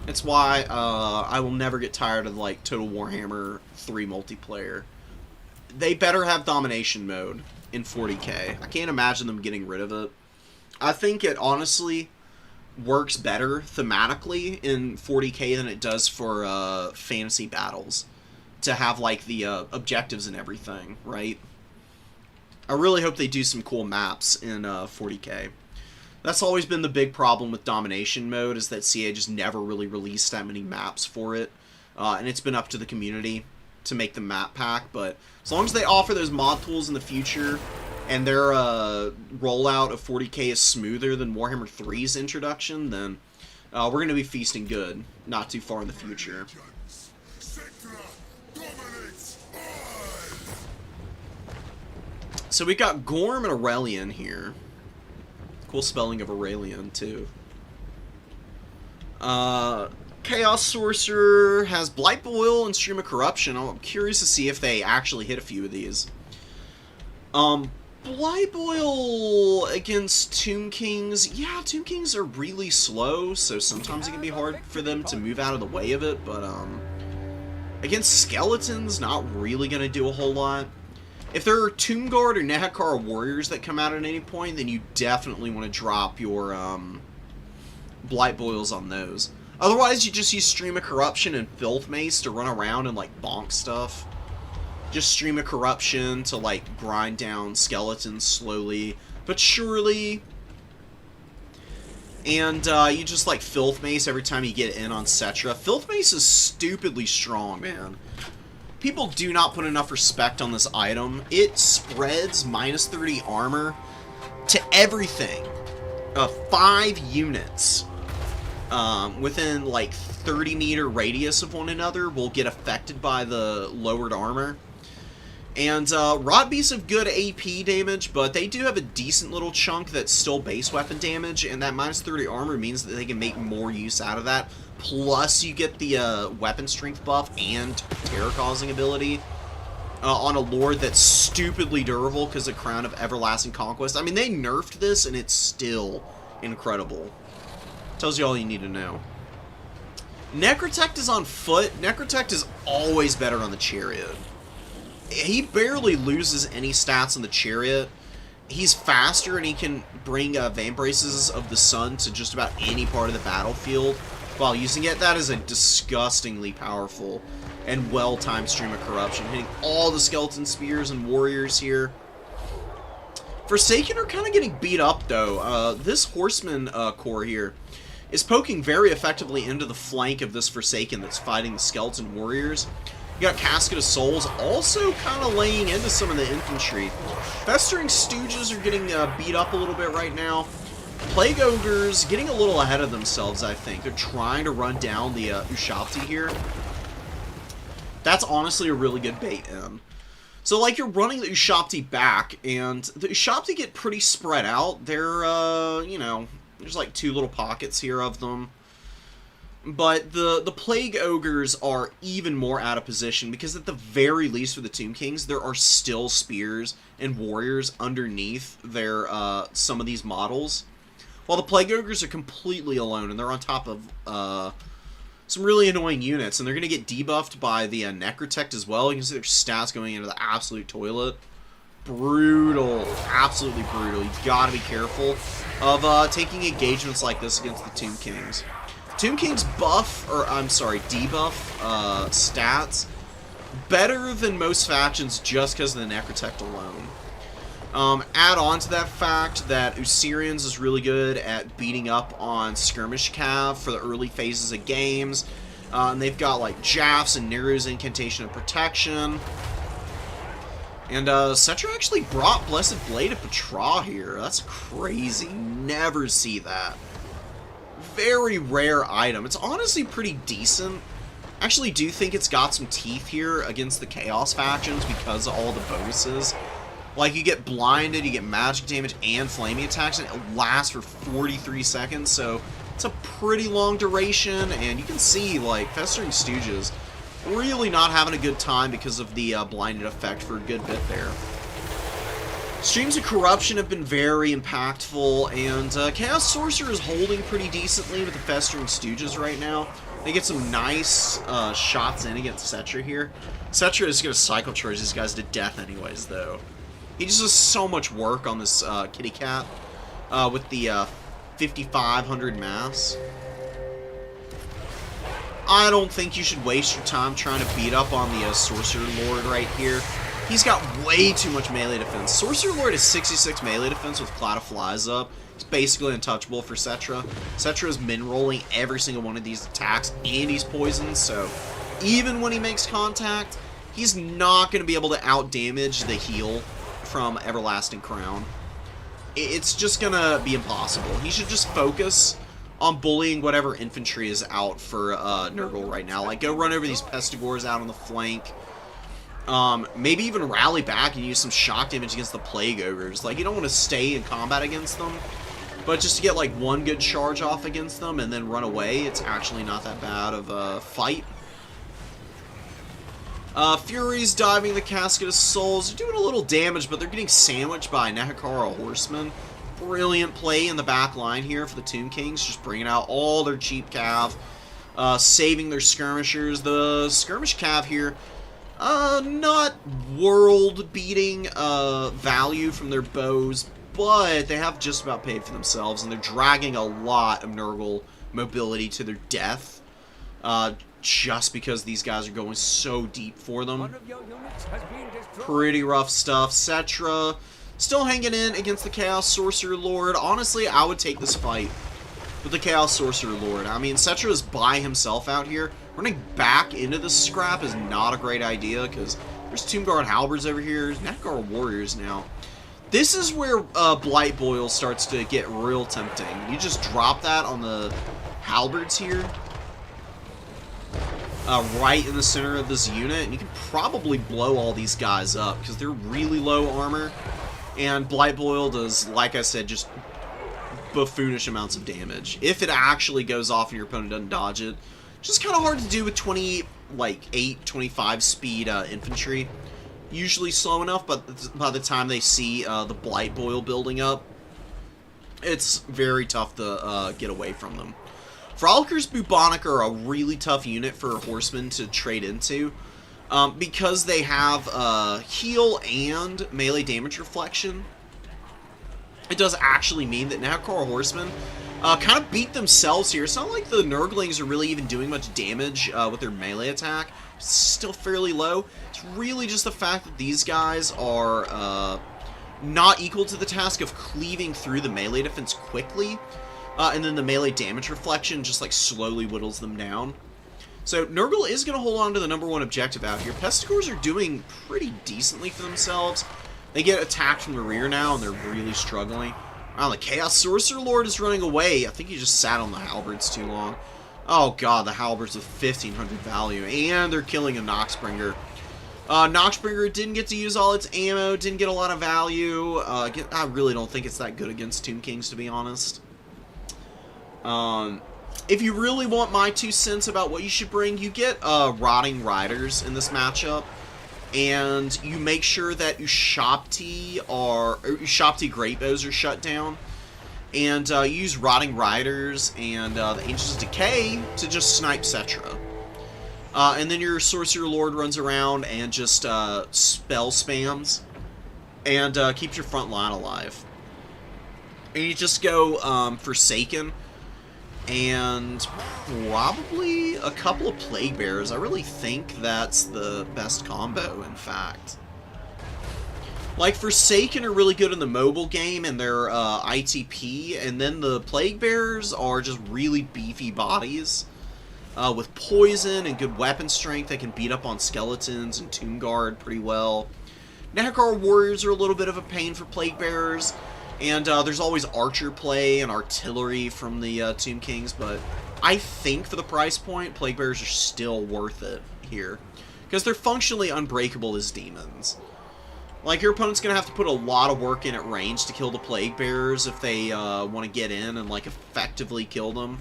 It's why I will never get tired of like Total Warhammer 3 multiplayer. They better have domination mode in 40k. I can't imagine them getting rid of it. I think it honestly works better thematically in 40k than it does for fantasy battles, to have like the objectives and everything, right? I really hope they do some cool maps in 40k. That's always been the big problem with domination mode, is that CA just never really released that many maps for it, and it's been up to the community to make the map pack. But as long as they offer those mod tools in the future, and their rollout of 40k is smoother than Warhammer 3's introduction, then we're going to be feasting good not too far in the future. Save So we got Gorm and Aurelian here. Cool spelling of Aurelian, too. Chaos Sorcerer has Blight Boil and Stream of Corruption. I'm curious to see if they actually hit a few of these. Blight Boil against Tomb Kings. Yeah, Tomb Kings are really slow, so sometimes it can be hard for them to move out of the way of it, but, against Skeletons, not really going to do a whole lot. If there are Tomb Guard or Nehekara Warriors that come out at any point, then you definitely want to drop your, Blight Boils on those. Otherwise, you just use Stream of Corruption and Filth Mace to run around and, like, bonk stuff. Just Stream of Corruption to, like, grind down skeletons slowly but surely. And, you just, like, Filth Mace every time you get in on Cetra. Filth Mace is stupidly strong, man. People do not put enough respect on this item. It spreads minus 30 armor to everything. 5 units. Within, like, 30-meter radius of one another will get affected by the lowered armor. And, Rot Beasts have good AP damage, but they do have a decent little chunk that's still base weapon damage, and that minus 30 armor means that they can make more use out of that. Plus, you get the, weapon strength buff and terror-causing ability on a Lord that's stupidly durable because of Crown of Everlasting Conquest. I mean, they nerfed this, and it's still incredible. Tells you all you need to know. Necrotect is on foot. Necrotect is always better on the Chariot. He barely loses any stats on the Chariot. He's faster, and he can bring Vambraces of the Sun to just about any part of the battlefield while using it. That is a disgustingly powerful and well-timed Stream of Corruption, hitting all the Skeleton Spears and Warriors here. Forsaken are kind of getting beat up, though. This Horseman core here is poking very effectively into the flank of this Forsaken that's fighting the Skeleton Warriors. You got Casket of Souls also kind of laying into some of the infantry. Festering Stooges are getting beat up a little bit right now. Plague Ogres getting a little ahead of themselves, I think. They're trying to run down the Ushabti here. That's honestly a really good bait in. So, like, you're running the Ushabti back, and the Ushabti get pretty spread out. They're, you know, there's like 2 little pockets here of them. But the Plague Ogres are even more out of position, because at the very least for the Tomb Kings, there are still Spears and Warriors underneath their, some of these models. While the Plague Ogres are completely alone, and they're on top of, some really annoying units, and they're going to get debuffed by the Necrotect as well. You can see their stats going into the absolute toilet. Brutal. Absolutely brutal. You've got to be careful of taking engagements like this against the Tomb Kings. Tomb King's buff, or I'm sorry, debuff stats, better than most factions just because of the Necrotect alone. Add on to that fact that Usirians is really good at beating up on Skirmish Cav for the early phases of games. And they've got like Jaffs and Neru's Incantation of Protection. And Cetra actually brought Blessed Blade of Petra here. That's crazy. Never see that. Very rare item. It's honestly pretty decent. I actually do think it's got some teeth here against the Chaos factions because of all the bonuses. Like, you get blinded, you get magic damage, and flaming attacks, and it lasts for 43 seconds, so it's a pretty long duration, and you can see, like, Festering Stooges really not having a good time because of the blinded effect for a good bit there. Streams of Corruption have been very impactful, and Chaos Sorcerer is holding pretty decently with the Festering Stooges right now. They get some nice shots in against Cetra here. Cetra is going to cycle charge these guys to death anyways, though. He just does so much work on this kitty cat with the 5,500 mass. I don't think you should waste your time trying to beat up on the Sorcerer Lord right here. He's got way too much melee defense. Sorcerer Lord is 66 melee defense with Cloud of Flies up. He's basically untouchable for Cetra. Cetra is min-rolling every single one of these attacks, and he's poisoned, so even when he makes contact, he's not going to be able to out-damage the heal from Everlasting Crown. It's just going to be impossible. He should just focus on bullying whatever infantry is out for Nurgle right now. Like, go run over these Pestigors out on the flank. Maybe even rally back and use some shock damage against the Plague Ogres. Like, you don't want to stay in combat against them, but just to get, like, one good charge off against them and then run away, it's actually not that bad of a fight. Furies diving the Casket of Souls. They're doing a little damage, but they're getting sandwiched by Nehekara Horsemen. Brilliant play in the back line here for the Tomb Kings, just bringing out all their cheap cav, saving their skirmishers. The skirmish cav here, not world-beating value from their bows, but they have just about paid for themselves, and they're dragging a lot of Nurgle mobility to their death, just because these guys are going so deep for them. One of your units has been destroyed. Pretty rough stuff. Cetra still hanging in against the Chaos Sorcerer Lord. Honestly, I would take this fight with the Chaos Sorcerer Lord. I mean, Cetra is by himself out here. Running back into the scrap is not a great idea, because there's Tombguard Halberds over here. There's Nehekara Warriors now. This is where Blight Boil starts to get real tempting. You just drop that on the Halberds here, right in the center of this unit, and you can probably blow all these guys up, because they're really low armor. And Blight Boil does, like I said, just buffoonish amounts of damage. If it actually goes off and your opponent doesn't dodge it. Just kind of hard to do with 25 speed infantry. Usually slow enough, but by the time they see the Blight Boil building up, it's very tough to get away from them. Frolickers Bubonic are a really tough unit for horsemen to trade into. Because they have heal and melee damage reflection, it does actually mean that Nehekara Horsemen kind of beat themselves here. It's not like the Nurglings are really even doing much damage with their melee attack. It's still fairly low. It's really just the fact that these guys are not equal to the task of cleaving through the melee defense quickly, and then the melee damage reflection just like slowly whittles them down. So Nurgle is going to hold on to the #1 objective out here. Pestigors are doing pretty decently for themselves. They get attacked from the rear now, and they're really struggling. Wow, the Chaos Sorcerer Lord is running away. I think he just sat on the Halberds too long. Oh god, the Halberds with 1500 value, and they're killing a Noxbringer. Noxbringer didn't get to use all its ammo, didn't get a lot of value. I really don't think it's that good against Tomb Kings, to be honest. If you really want my 2 cents about what you should bring, you get Rotting Riders in this matchup, and you make sure that Ushabti Greatbows are shut down, and you use Rotting Riders and the Angels of Decay to just snipe Cetra. And then your Sorcerer Lord runs around and just spell spams and keeps your front line alive. And you just go Forsaken and probably a couple of Plague Bearers. I really think that's the best combo, in fact. Like, Forsaken are really good in the mobile game and their ITP, and then the Plague Bearers are just really beefy bodies with poison and good weapon strength. They can beat up on skeletons and Tomb Guard pretty well. Nehekara Warriors are a little bit of a pain for Plague Bearers. And there's always archer play and artillery from the Tomb Kings, but I think for the price point, Plague Bearers are still worth it here. Because they're functionally unbreakable as demons. Like, your opponent's going to have to put a lot of work in at range to kill the Plague Bearers if they want to get in and, like, effectively kill them.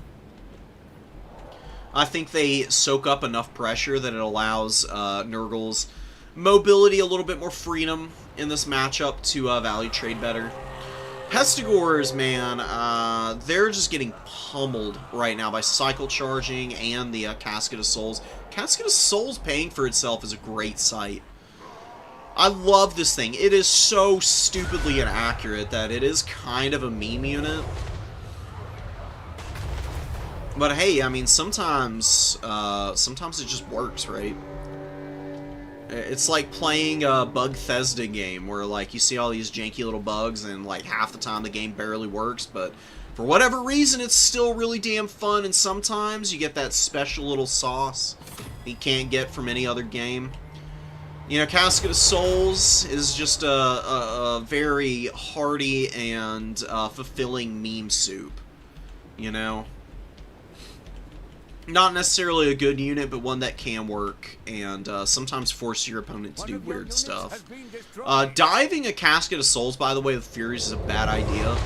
I think they soak up enough pressure that it allows Nurgle's mobility a little bit more freedom in this matchup to value trade better. Pestigors, man, they're just getting pummeled right now by Cycle Charging and the Casket of Souls. Casket of Souls paying for itself is a great sight. I love this thing. It is so stupidly inaccurate that it is kind of a meme unit. But hey, I mean, sometimes it just works, right? It's like playing a Bugthesda game where, like, you see all these janky little bugs and, like, half the time the game barely works, but for whatever reason, it's still really damn fun, and sometimes you get that special little sauce you can't get from any other game. You know, Casket of Souls is just a very hearty and fulfilling meme soup, you know? Not necessarily a good unit, but one that can work, and sometimes force your opponent to do weird stuff. Diving a Casket of Souls, by the way, with Furies is a bad idea.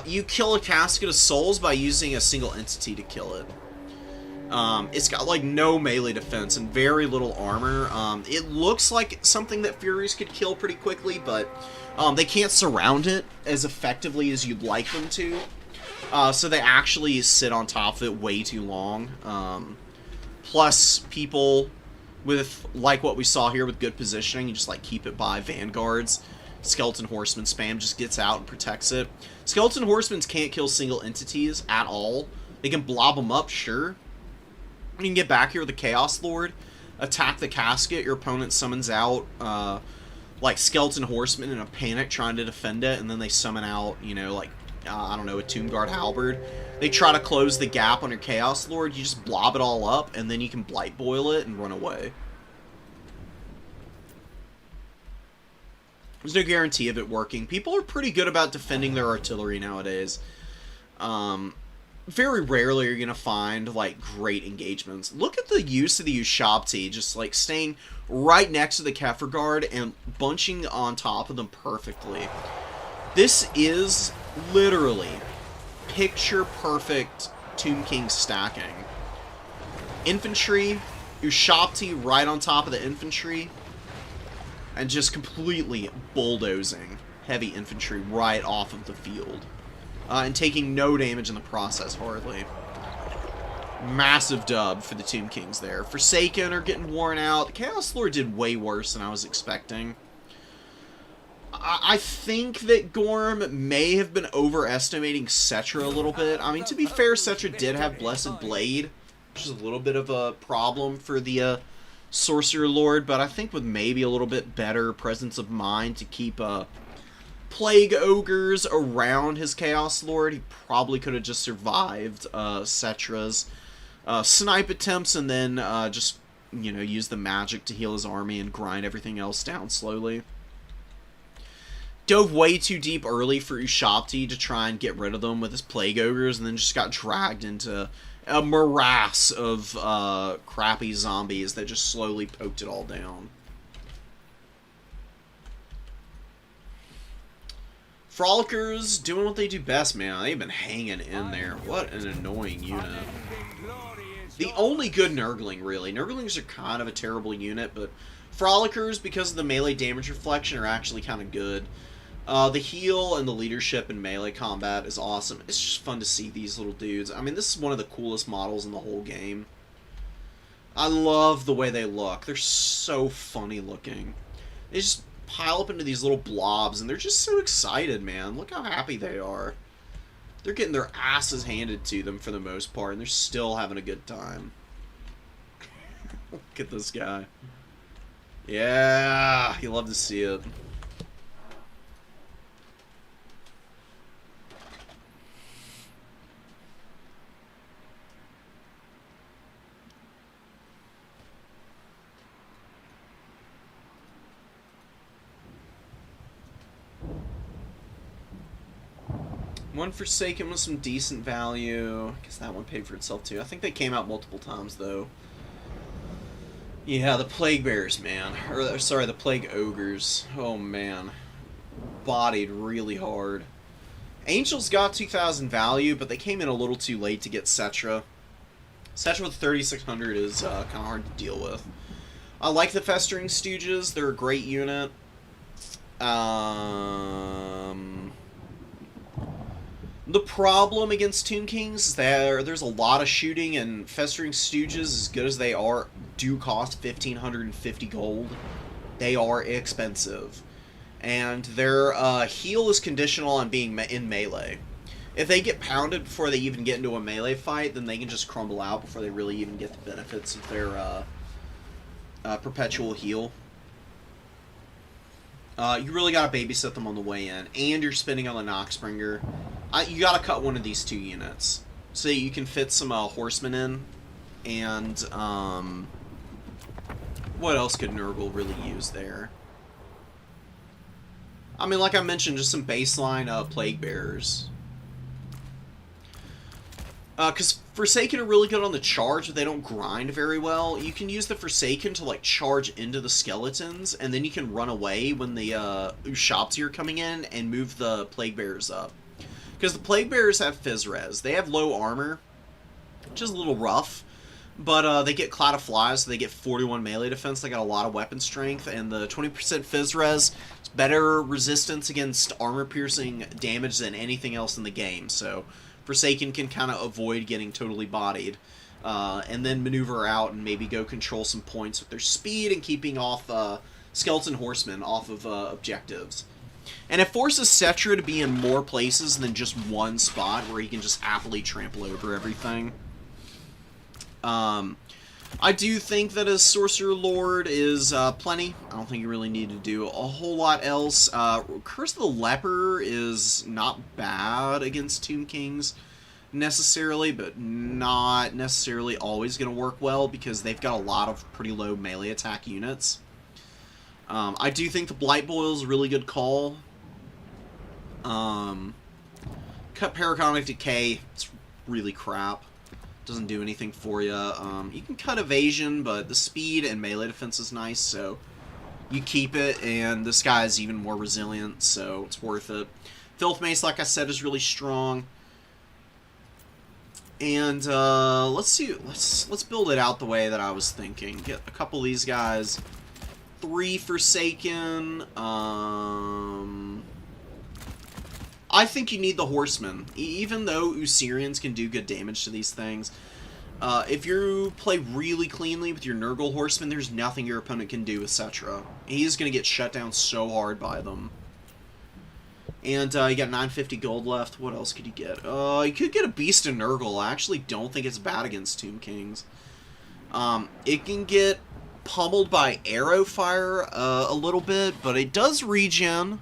You kill a Casket of Souls by using a single entity to kill it. It's got, like, no melee defense and very little armor. It looks like something that Furies could kill pretty quickly, but they can't surround it as effectively as you'd like them to. So they actually sit on top of it way too long. Plus, people with, like what we saw here with good positioning, you just, like, keep it by Vanguards. Skeleton Horseman spam just gets out and protects it. Skeleton Horsemen can't kill single entities at all. They can blob them up, sure. You can get back here with the Chaos Lord, attack the casket, your opponent summons out, like, Skeleton Horsemen in a panic trying to defend it, and then they summon out, you know, like, I don't know, a Tomb Guard Halberd. They try to close the gap on your Chaos Lord, you just blob it all up, and then you can Blight Boil it and run away. There's no guarantee of it working. People are pretty good about defending their artillery nowadays. Very rarely are you going to find, like, great engagements. Look at the use of the Ushabti, just, like, staying right next to the Kefir Guard and bunching on top of them perfectly. This is literally picture-perfect Tomb King stacking. Infantry, Ushabti right on top of the infantry, and just completely bulldozing heavy infantry right off of the field. And taking no damage in the process, hardly. Massive dub for the Tomb Kings there. Forsaken are getting worn out. The Chaos Lord did way worse than I was expecting. I think that Gorm may have been overestimating Cetra a little bit. I mean, to be fair, Cetra did have Blessed Blade, which is a little bit of a problem for the Sorcerer Lord, but I think with maybe a little bit better presence of mind to keep Plague Ogres around his Chaos Lord, he probably could have just survived Cetra's snipe attempts and then just, you know, use the magic to heal his army and grind everything else down slowly. Dove way too deep early for Ushabti to try and get rid of them with his Plague Ogres, and then just got dragged into a morass of crappy zombies that just slowly poked it all down. Frolickers doing what they do best, man. They've been hanging in there. What an annoying unit. The only good Nurgling, really. Nurglings are kind of a terrible unit, but Frolickers, because of the melee damage reflection, are actually kind of good. The heal and the leadership in melee combat is awesome. It's just fun to see these little dudes. I mean, this is one of the coolest models in the whole game. I love the way they look. They're so funny looking. They just pile up into these little blobs, and they're just so excited, man. Look how happy they are. They're getting their asses handed to them for the most part, and they're still having a good time. Look at this guy. Yeah, you love to see it. One Forsaken with some decent value. I guess that one paid for itself too. I think they came out multiple times though. Yeah, the Plague Bears, man. Or sorry, the Plague Ogres. Oh man. Bodied really hard. Angels got 2,000 value, but they came in a little too late to get Cetra. Cetra with 3,600 is kind of hard to deal with. I like the Festering Stooges. They're a great unit. The problem against Tomb Kings is that there's a lot of shooting, and Festering Stooges, as good as they are, do cost 1,550 gold. They are expensive. And their heal is conditional on being in melee. If they get pounded before they even get into a melee fight, then they can just crumble out before they really even get the benefits of their perpetual heal. You really gotta babysit them on the way in, and you're spending on the Noxbringer. You gotta cut one of these two units so that you can fit some horsemen in, and what else could Nurgle really use there? I mean, like I mentioned, just some baseline Plague Bearers. Because Forsaken are really good on the charge, but they don't grind very well. You can use the Forsaken to, like, charge into the skeletons, and then you can run away when the Ushabti are coming in and move the Plague Bearers up. Because the Plague Bearers have Fizz Res. They have low armor, which is a little rough, but they get Cloud of Flies, so they get 41 melee defense. They got a lot of weapon strength, and the 20% Fizz Res is better resistance against armor-piercing damage than anything else in the game, so Forsaken can kind of avoid getting totally bodied, and then maneuver out and maybe go control some points with their speed and keeping off Skeleton Horsemen off of objectives. And it forces Cetra to be in more places than just one spot where he can just happily trample over everything. I do think that a Sorcerer Lord is plenty. I don't think you really need to do a whole lot else. Curse of the Leper is not bad against Tomb Kings necessarily, but not necessarily always going to work well because they've got a lot of pretty low melee attack units. I do think the Blight Boil is a really good call. Cut Paragonic Decay, it's really crap. Doesn't do anything for you. You can cut Evasion, but the speed and melee defense is nice, so you keep it, and this guy is even more resilient, so it's worth it. Filth Mace, like I said, is really strong. And let's see, let's build it out the way that I was thinking. Get a couple of these guys. 3 Forsaken. I think you need the Horsemen. Even though Usirians can do good damage to these things, if you play really cleanly with your Nurgle Horsemen, there's nothing your opponent can do with Cetra. He's going to get shut down so hard by them. And you got 950 gold left. What else could you get? You could get a Beast of Nurgle. I actually don't think it's bad against Tomb Kings. It can get pummeled by arrow fire a little bit, but it does regen.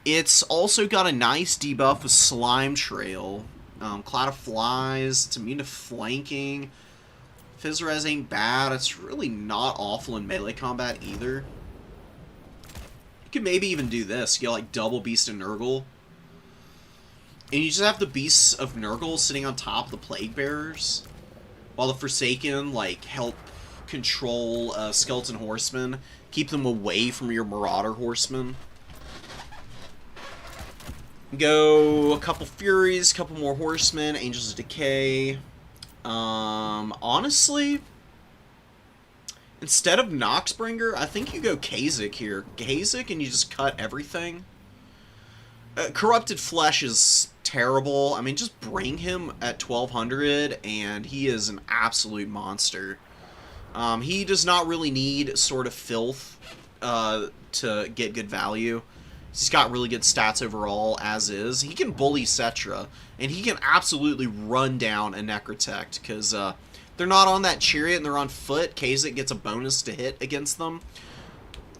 It's also got a nice debuff with Slime Trail, Cloud of Flies, it's immune to flanking, Fizz Res ain't bad, it's really not awful in melee combat either. You could maybe even do this, you get like double Beast of Nurgle, and you just have the Beasts of Nurgle sitting on top of the Plague Bearers, while the Forsaken like help control Skeleton Horsemen, keep them away from your Marauder Horsemen. Go a couple Furies, couple more Horsemen, Angels of Decay. Honestly, instead of Noxbringer, I think you go Kha'Zix here. Kha'Zix and you just cut everything. Corrupted Flesh is terrible. I mean, just bring him at 1200 and he is an absolute monster. He does not really need Sword of Filth to get good value. He's got really good stats overall, as is. He can bully Cetra, and he can absolutely run down a Necrotect, because they're not on that chariot and they're on foot. Kha'Zix gets a bonus to hit against them.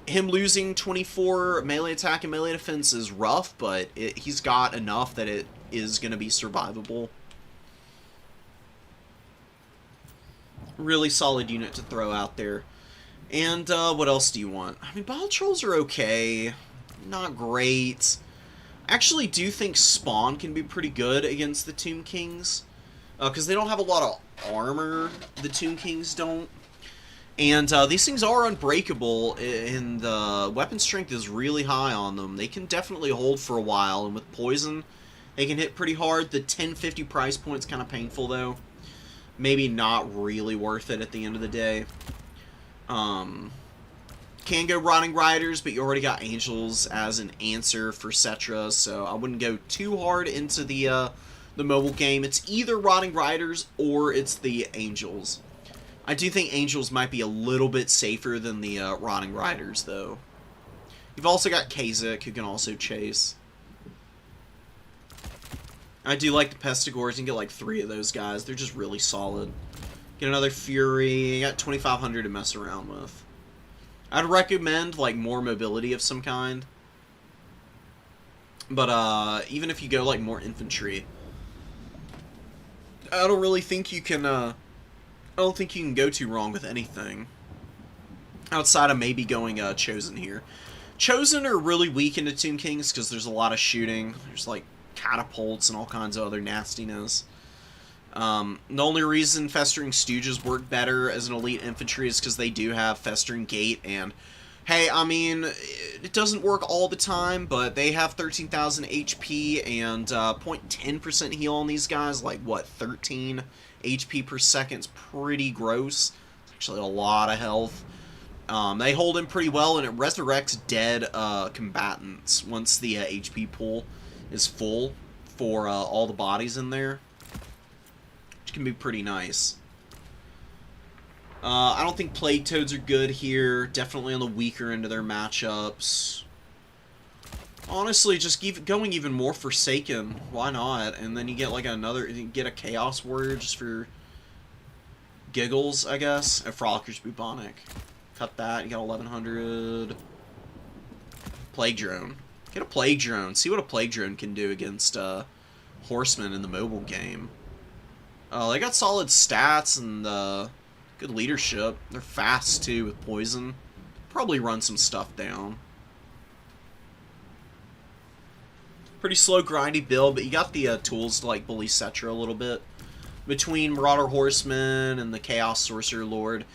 Him losing 24 melee attack and melee defense is rough, but he's got enough that it is going to be survivable. Really solid unit to throw out there. And what else do you want? I mean, Bile Trolls are okay. Not great. I actually do think Spawn can be pretty good against the Tomb Kings, because they don't have a lot of armor, the Tomb Kings don't. And these things are unbreakable, and the weapon strength is really high on them. They can definitely hold for a while, and with poison, they can hit pretty hard. The 1050 price point's kind of painful, though. Maybe not really worth it at the end of the day. Can go Rotting Riders, but you already got Angels as an answer for Cetra, so I wouldn't go too hard into the mobile game. It's either Rotting Riders or it's the Angels. I do think Angels might be a little bit safer than the Rotting Riders, though. You've also got Kha'Zix, who can also chase. I do like the Pestigores. You can get like 3 of those guys. They're just really solid. Get another Fury. You got 2500 to mess around with. I'd recommend like more mobility of some kind. But even if you go like more infantry, I don't really think you can I don't think you can go too wrong with anything. Outside of maybe going Chosen here. Chosen are really weak into Tomb Kings because there's a lot of shooting. There's like catapults and all kinds of other nastiness. The only reason Festering Stooges work better as an elite infantry is because they do have Festering Gate, and hey, I mean, it doesn't work all the time, but they have 13,000 HP and 0.10% heal on these guys, like, what, 13 HP per second is pretty gross. It's actually a lot of health. They hold in pretty well, and it resurrects dead combatants once the HP pool is full for all the bodies in there, which can be pretty nice. I don't think Plague Toads are good here. Definitely on the weaker end of their matchups. Honestly, just going even more Forsaken. Why not? And then you get like you get a Chaos Warrior just for giggles, I guess. A Frolicker's Bubonic. Cut that. You got 1100. Plague Drone. Get a Plague Drone. See what a Plague Drone can do against Horsemen in the mobile game. They got solid stats and good leadership. They're fast, too, with poison. Probably run some stuff down. Pretty slow, grindy build, but you got the tools to, like, bully Cetra a little bit. Between Marauder Horseman and the Chaos Sorcerer Lord.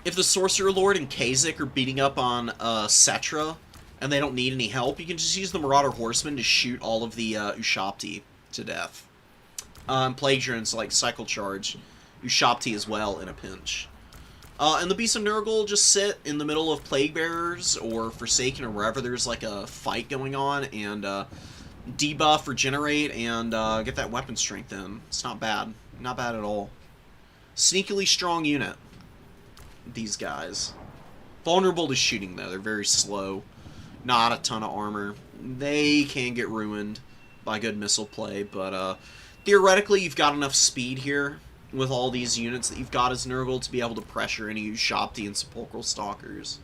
If the Sorcerer Lord and Kha'Zix are beating up on Cetra, and they don't need any help, you can just use the Marauder Horseman to shoot all of the Ushapti to death. Plague Drones, like, Cycle Charge Ushapti as well in a pinch. And the Beast of Nurgle just sit in the middle of Plague Bearers or Forsaken or wherever there's like a fight going on and debuff, regenerate, and get that weapon strength in. It's not bad. Not bad at all. Sneakily strong unit, these guys. Vulnerable to shooting, though. They're very slow. Not a ton of armor. They can get ruined by good missile play, but theoretically you've got enough speed here with all these units that you've got as Nurgle to be able to pressure any Ushapti and Sepulchral Stalkers.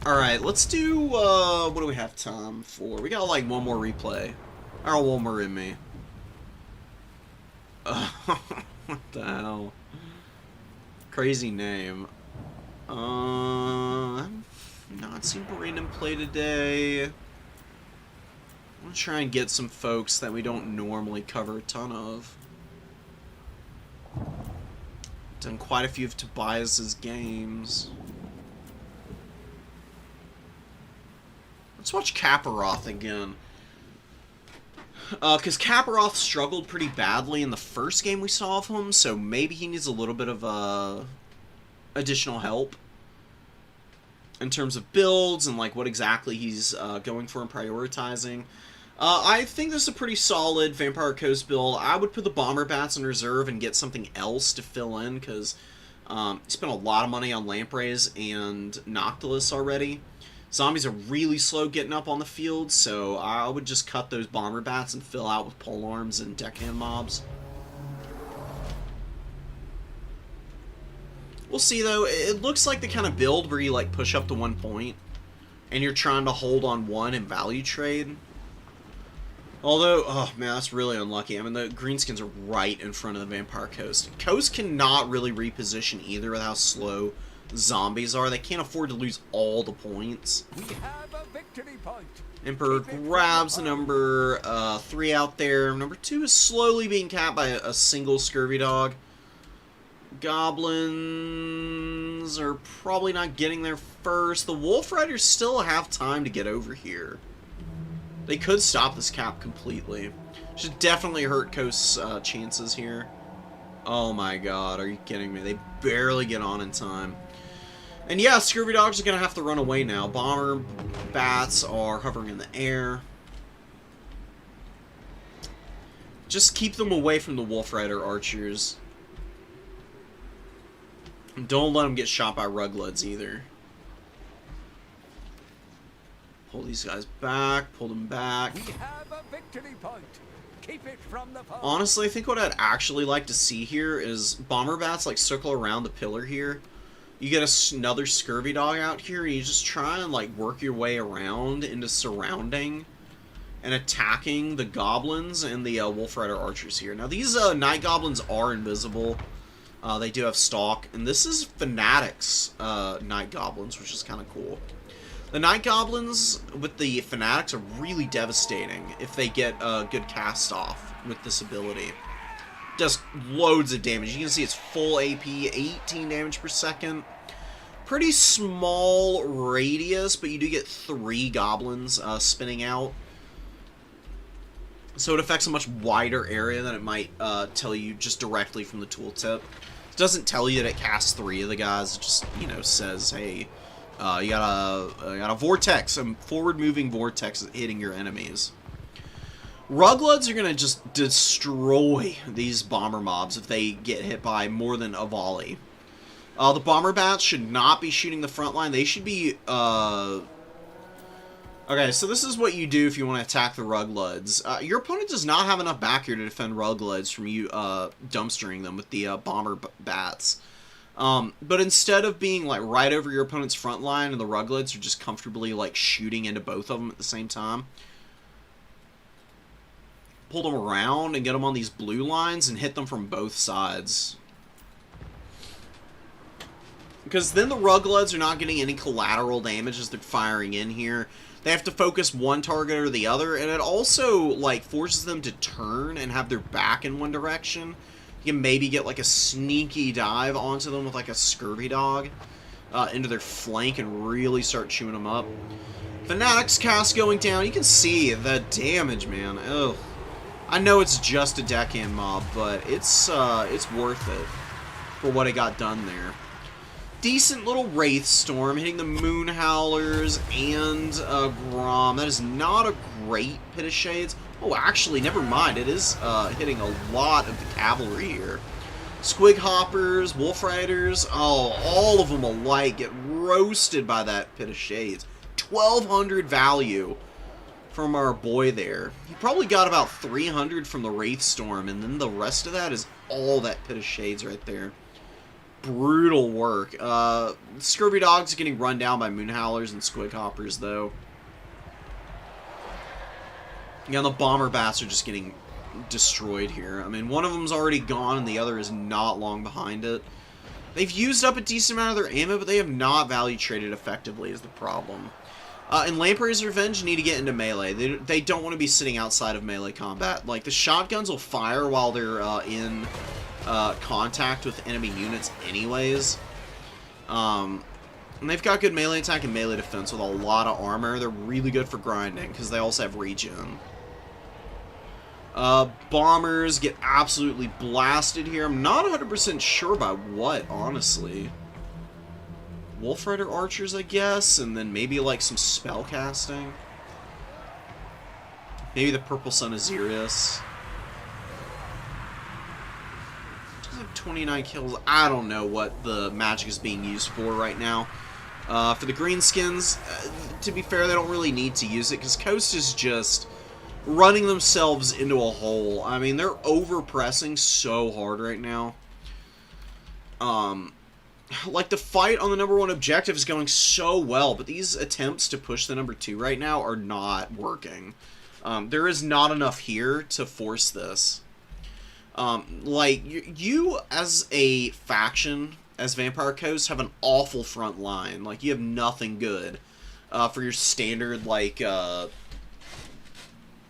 Alright, let's do, what do we have time for? We got, like, one more replay. Or one more in me. What the hell? Crazy name. I've not seen Brandon play today. I'm gonna try and get some folks that we don't normally cover a ton of. Done quite a few of Tobias's games. Let's watch Kaparoth again. Because Kaparoth struggled pretty badly in the first game we saw of him, so maybe he needs a little bit of additional help in terms of builds and like what exactly he's going for and prioritizing. I think this is a pretty solid Vampire Coast build. I would put the Bomber Bats in reserve and get something else to fill in, because he spent a lot of money on Lampreys and Noctilus already. Zombies are really slow getting up on the field, so I would just cut those Bomber Bats and fill out with Polearms and Deckhand mobs. We'll see, though. It looks like the kind of build where you, like, push up to 1 point, and you're trying to hold on 1 and value trade. Although, oh man, that's really unlucky. I mean, the greenskins are right in front of the Vampire Coast. Coast cannot really reposition either with how slow zombies are. They can't afford to lose all the points. We have a victory point. Emperor grabs number 3 out there. Number 2 is slowly being capped by a single Scurvy Dog. Goblins are probably not getting there first. The Wolf Riders still have time to get over here. They could stop this cap completely. Should definitely hurt Coast's chances here. Oh my god, are you kidding me? They barely get on in time. And yeah, Scurvy Dogs are going to have to run away now. Bomber Bats are hovering in the air. Just keep them away from the Wolf Rider archers. And don't let them get shot by Rugleds either. Pull these guys back, pull them back. We have a victory point. Keep it from the foe. Honestly, I think what I'd actually like to see here is Bomber Bats like circle around the pillar here. You get another Scurvy Dog out here, and you just try and like work your way around into surrounding and attacking the Goblins and the Wolf Rider archers here. Now these Night Goblins are invisible. They do have Stalk, and this is Fanatics Night Goblins, which is kind of cool. The Night Goblins with the Fanatics are really devastating if they get a good cast off with this ability. Does loads of damage. You can see it's full AP, 18 damage per second. Pretty small radius, but you do get 3 goblins spinning out. So it affects a much wider area than it might tell you just directly from the tooltip. It doesn't tell you that it casts 3 of the guys. It just, you know, says, hey, you got a vortex, a forward-moving vortex hitting your enemies. Rugloods are going to just destroy these bomber mobs if they get hit by more than a volley. The bomber bats should not be shooting the front line. They should be... Okay, so this is what you do if you want to attack the Rugloods. Your opponent does not have enough back here to defend Rugloods from you dumpstering them with the bomber bats. But instead of being like right over your opponent's front line and the Rugloods are just comfortably like shooting into both of them at the same time, pull them around and get them on these blue lines and hit them from both sides. Because then the Rugloods are not getting any collateral damage as they're firing in here. They have to focus one target or the other, and it also like forces them to turn and have their back in one direction. You can maybe get like a sneaky dive onto them with like a scurvy dog into their flank and really start chewing them up. Fanatics cast going down. You can see the damage, man. Ugh. I know it's just a deckhand mob, but it's worth it for what it got done there. Decent little Wraith Storm hitting the Moon Howlers and Grom. That is not a great Pit of Shades. Oh, actually, never mind. It is hitting a lot of the cavalry here. Squig Hoppers, Wolf Riders, oh, all of them alike get roasted by that Pit of Shades. 1,200 value from our boy there. He probably got about 300 from the Wraith Storm, and then the rest of that is all that Pit of Shades right there. Brutal work. Scurvy Dogs getting run down by Moon Howlers and Squig Hoppers, though. Yeah, the Bomber Bats are just getting destroyed here. I mean, one of them's already gone, and the other is not long behind it. They've used up a decent amount of their ammo, but they have not value traded effectively is the problem. And Lamprey's Revenge need to get into melee. They don't want to be sitting outside of melee combat. Like, the shotguns will fire while they're in... contact with enemy units anyways. And they've got good melee attack and melee defense with a lot of armor. They're really good for grinding because they also have regen. Bombers get absolutely blasted here. I'm not 100% sure by what, honestly. Wolf Rider Archers, I guess, and then maybe like some spell casting. Maybe the Purple Sun Azirius. 29 kills. I don't know what the magic is being used for right now. For the greenskins, to be fair, they don't really need to use it because Coast is just running themselves into a hole. I mean, they're overpressing so hard right now. Like, the fight on the #1 objective is going so well, but these attempts to push the #2 right now are not working. There is not enough here to force this. Like, you as a faction, as Vampire Coast, have an awful front line. Like, you have nothing good for your standard, like,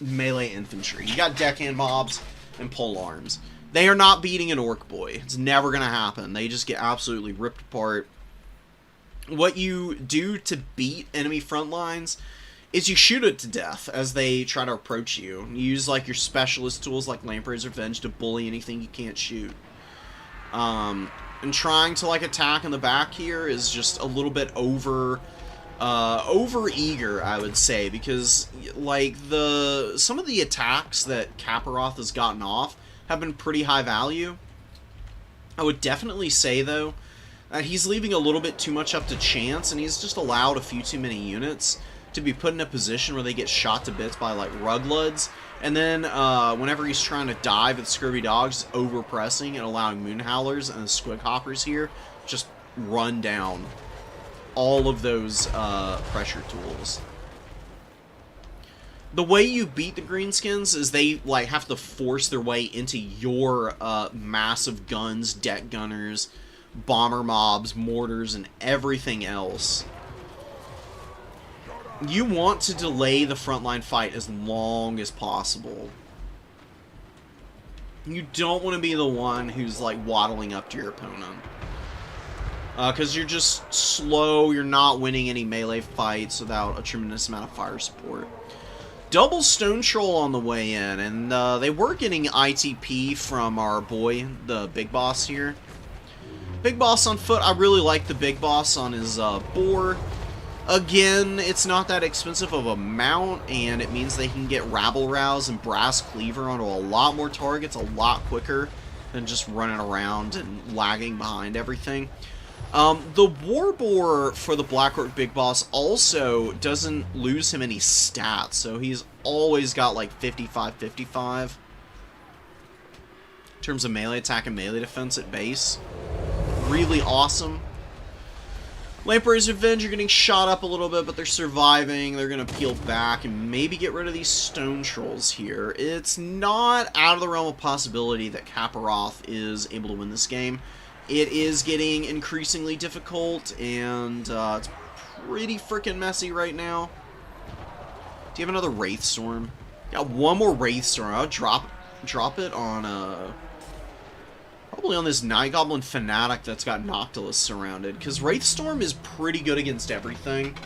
melee infantry. You got deckhand mobs and pole arms. They are not beating an Orc Boy. It's never going to happen. They just get absolutely ripped apart. What you do to beat enemy front lines is you shoot it to death as they try to approach you. You use, like, your specialist tools like Lamprey's Revenge to bully anything you can't shoot. And trying to, like, attack in the back here is just a little bit over eager, I would say, because, like, some of the attacks that Kaparoth has gotten off have been pretty high value. I would definitely say, though, that he's leaving a little bit too much up to chance, and he's just allowed a few too many units to be put in a position where they get shot to bits by, like, Rugloods, and then whenever he's trying to dive with Scurvy Dogs, overpressing and allowing Moon Howlers and the Squig Hoppers here just run down all of those pressure tools. The way you beat the Greenskins is they, like, have to force their way into your massive guns, deck gunners, bomber mobs, mortars, and everything else. You want to delay the frontline fight as long as possible. You don't want to be the one who's, like, waddling up to your opponent. Because you're just slow, you're not winning any melee fights without a tremendous amount of fire support. Double Stone Troll on the way in, and they were getting ITP from our boy, the Big Boss here. Big Boss on foot, I really like the Big Boss on his boar. Again, it's not that expensive of a mount, and it means they can get Rabble Rouse and Brass Cleaver onto a lot more targets a lot quicker than just running around and lagging behind everything. The Warboar for the Blackrock Big Boss also doesn't lose him any stats, so he's always got like 55-55 in terms of melee attack and melee defense at base. Really awesome. Lamprey's Revenge are getting shot up a little bit, but they're surviving. They're going to peel back and maybe get rid of these Stone Trolls here. It's not out of the realm of possibility that Kaparoth is able to win this game. It is getting increasingly difficult, and it's pretty freaking messy right now. Do you have another Wraithstorm? Got one more Wraithstorm. I'll drop it on probably on this Night Goblin Fanatic that's got Noctilus surrounded, because Wraithstorm is pretty good against everything.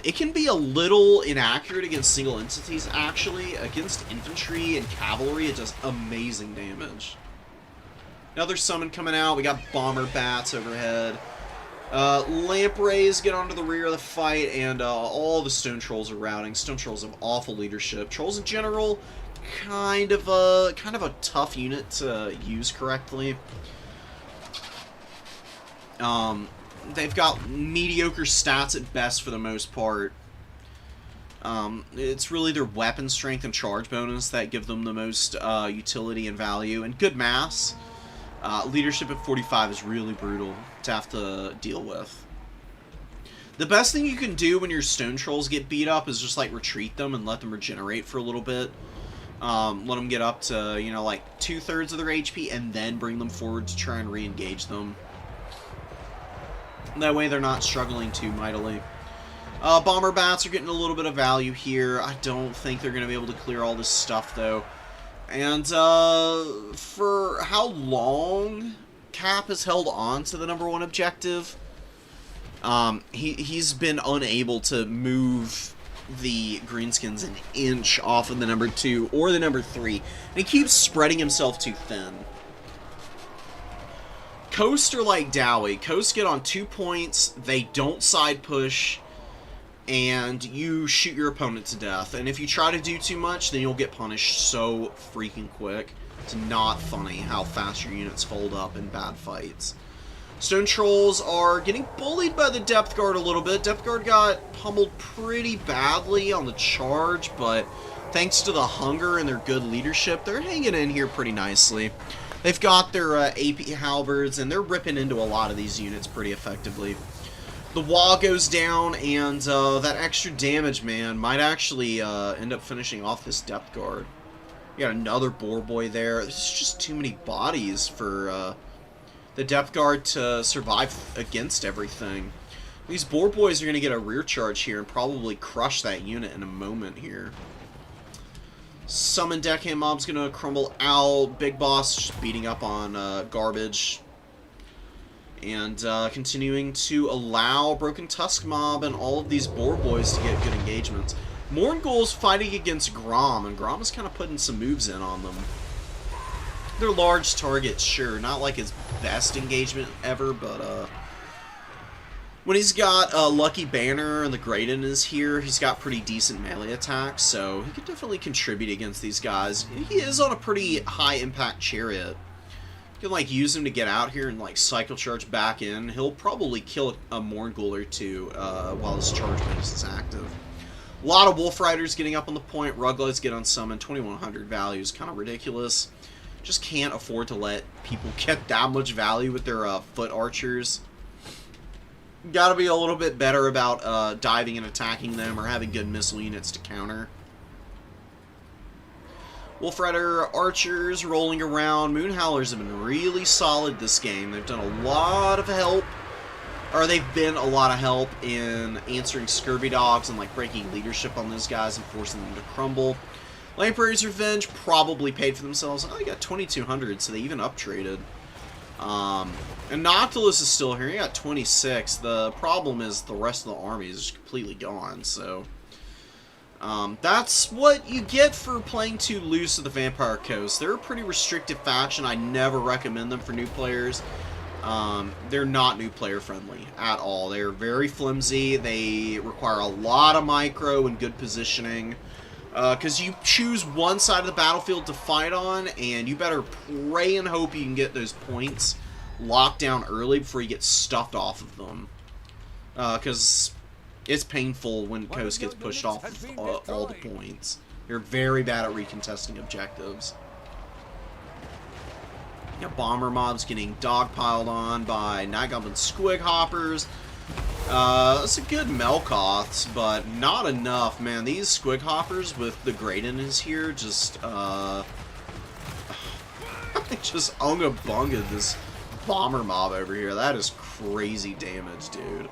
It can be a little inaccurate against single entities, actually. Against infantry and cavalry, it does amazing damage. Another summon coming out. We got Bomber Bats overhead. Lampreys get onto the rear of the fight, and all the Stone Trolls are routing. Stone Trolls have awful leadership. Trolls in general, kind of a tough unit to use correctly. They've got mediocre stats at best for the most part. It's really their weapon strength and charge bonus that give them the most utility and value, and good mass. Leadership at 45 is really brutal to have to deal with. The best thing you can do when your Stone Trolls get beat up is just, like, retreat them and let them regenerate for a little bit. Let them get up to, you know, like, 2/3 of their HP, and then bring them forward to try and re-engage them. That way they're not struggling too mightily. Bomber Bats are getting a little bit of value here. I don't think they're going to be able to clear all this stuff, though. And for how long Cap has held on to the #1 objective, he's been unable to move the Greenskins an inch off of the #2 or the #3, and he keeps spreading himself too thin. Coast are like Dowie. Coast get on 2 points, they don't side push, and you shoot your opponent to death. And if you try to do too much, then you'll get punished so freaking quick. It's not funny how fast your units fold up in bad fights. Stone Trolls are getting bullied by the Depth Guard a little bit. Depth Guard got pummeled pretty badly on the charge, but thanks to the hunger and their good leadership, they're hanging in here pretty nicely. They've got their AP halberds, and they're ripping into a lot of these units pretty effectively. The wall goes down, and that extra damage, man, might actually end up finishing off this Depth Guard. You got another Boar Boy there. There's just too many bodies for the Depth Guard to survive against everything. These Boar Boys are going to get a rear charge here and probably crush that unit in a moment here. Summon Deckhand Mob's going to crumble out. Big Boss just beating up on garbage. And continuing to allow Broken Tusk Mob and all of these Boar Boys to get good engagements. Mourngul's fighting against Grom, and Grom is kind of putting some moves in on them. They're large targets, sure, not like his best engagement ever, but when he's got Lucky Banner and the Graydon is here, he's got pretty decent melee attacks, so he could definitely contribute against these guys. He is on a pretty high impact chariot. You can, like, use him to get out here and, like, cycle charge back in. He'll probably kill a Mourngul or two while his charge bonus is active. A lot of Wolf Riders getting up on the point. Ruglets get unsummoned. 2100 value is kind of ridiculous. Just can't afford to let people get that much value with their foot archers. Gotta be a little bit better about diving and attacking them, or having good missile units to counter. Wolf Rider archers rolling around. Moonhowlers have been really solid this game. They've done a lot of help, or they've been a lot of help in answering scurvy dogs and like breaking leadership on those guys and forcing them to crumble. Lamprey's Revenge probably paid for themselves. Oh, they got 2,200, so they even up-traded. And Noctilus is still here. He got 26. The problem is the rest of the army is just completely gone, so... that's what you get for playing too loose at the Vampire Coast. They're a pretty restrictive faction. I never recommend them for new players. They're not new player friendly at all. They're very flimsy. They require a lot of micro and good positioning. Because you choose one side of the battlefield to fight on, and you better pray and hope you can get those points locked down early before you get stuffed off of them. Because it's painful when Coast gets pushed off of all the points. You're very bad at recontesting objectives. You got bomber mobs getting dogpiled on by Night Goblin Squig Hoppers. That's a good Melkoths, but not enough, man. These Squig Hoppers with the Graydon here just, just unga bunga this bomber mob over here. That is crazy damage, dude.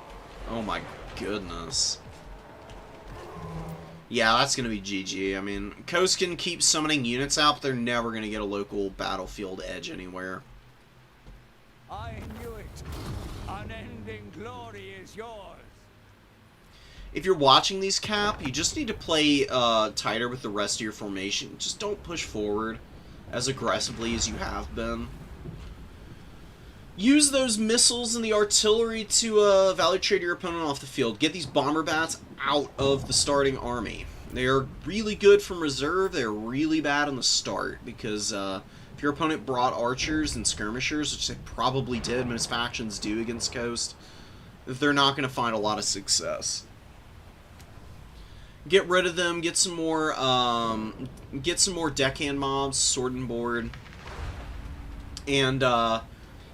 Oh my goodness. Yeah, that's going to be GG. I mean, Coast can keep summoning units out, but they're never going to get a local battlefield edge anywhere. I knew it. Unending glory is yours. If you're watching these, Cap, you just need to play tighter with the rest of your formation. Just don't push forward as aggressively as you have been. Use those missiles and the artillery to value trade your opponent off the field. Get these bomber bats out of the starting army. They're really good from reserve. They're really bad on the start because if your opponent brought archers and skirmishers, which they probably did, most factions do against Coast, they're not going to find a lot of success. Get rid of them. Get some more deckhand mobs, sword and board, and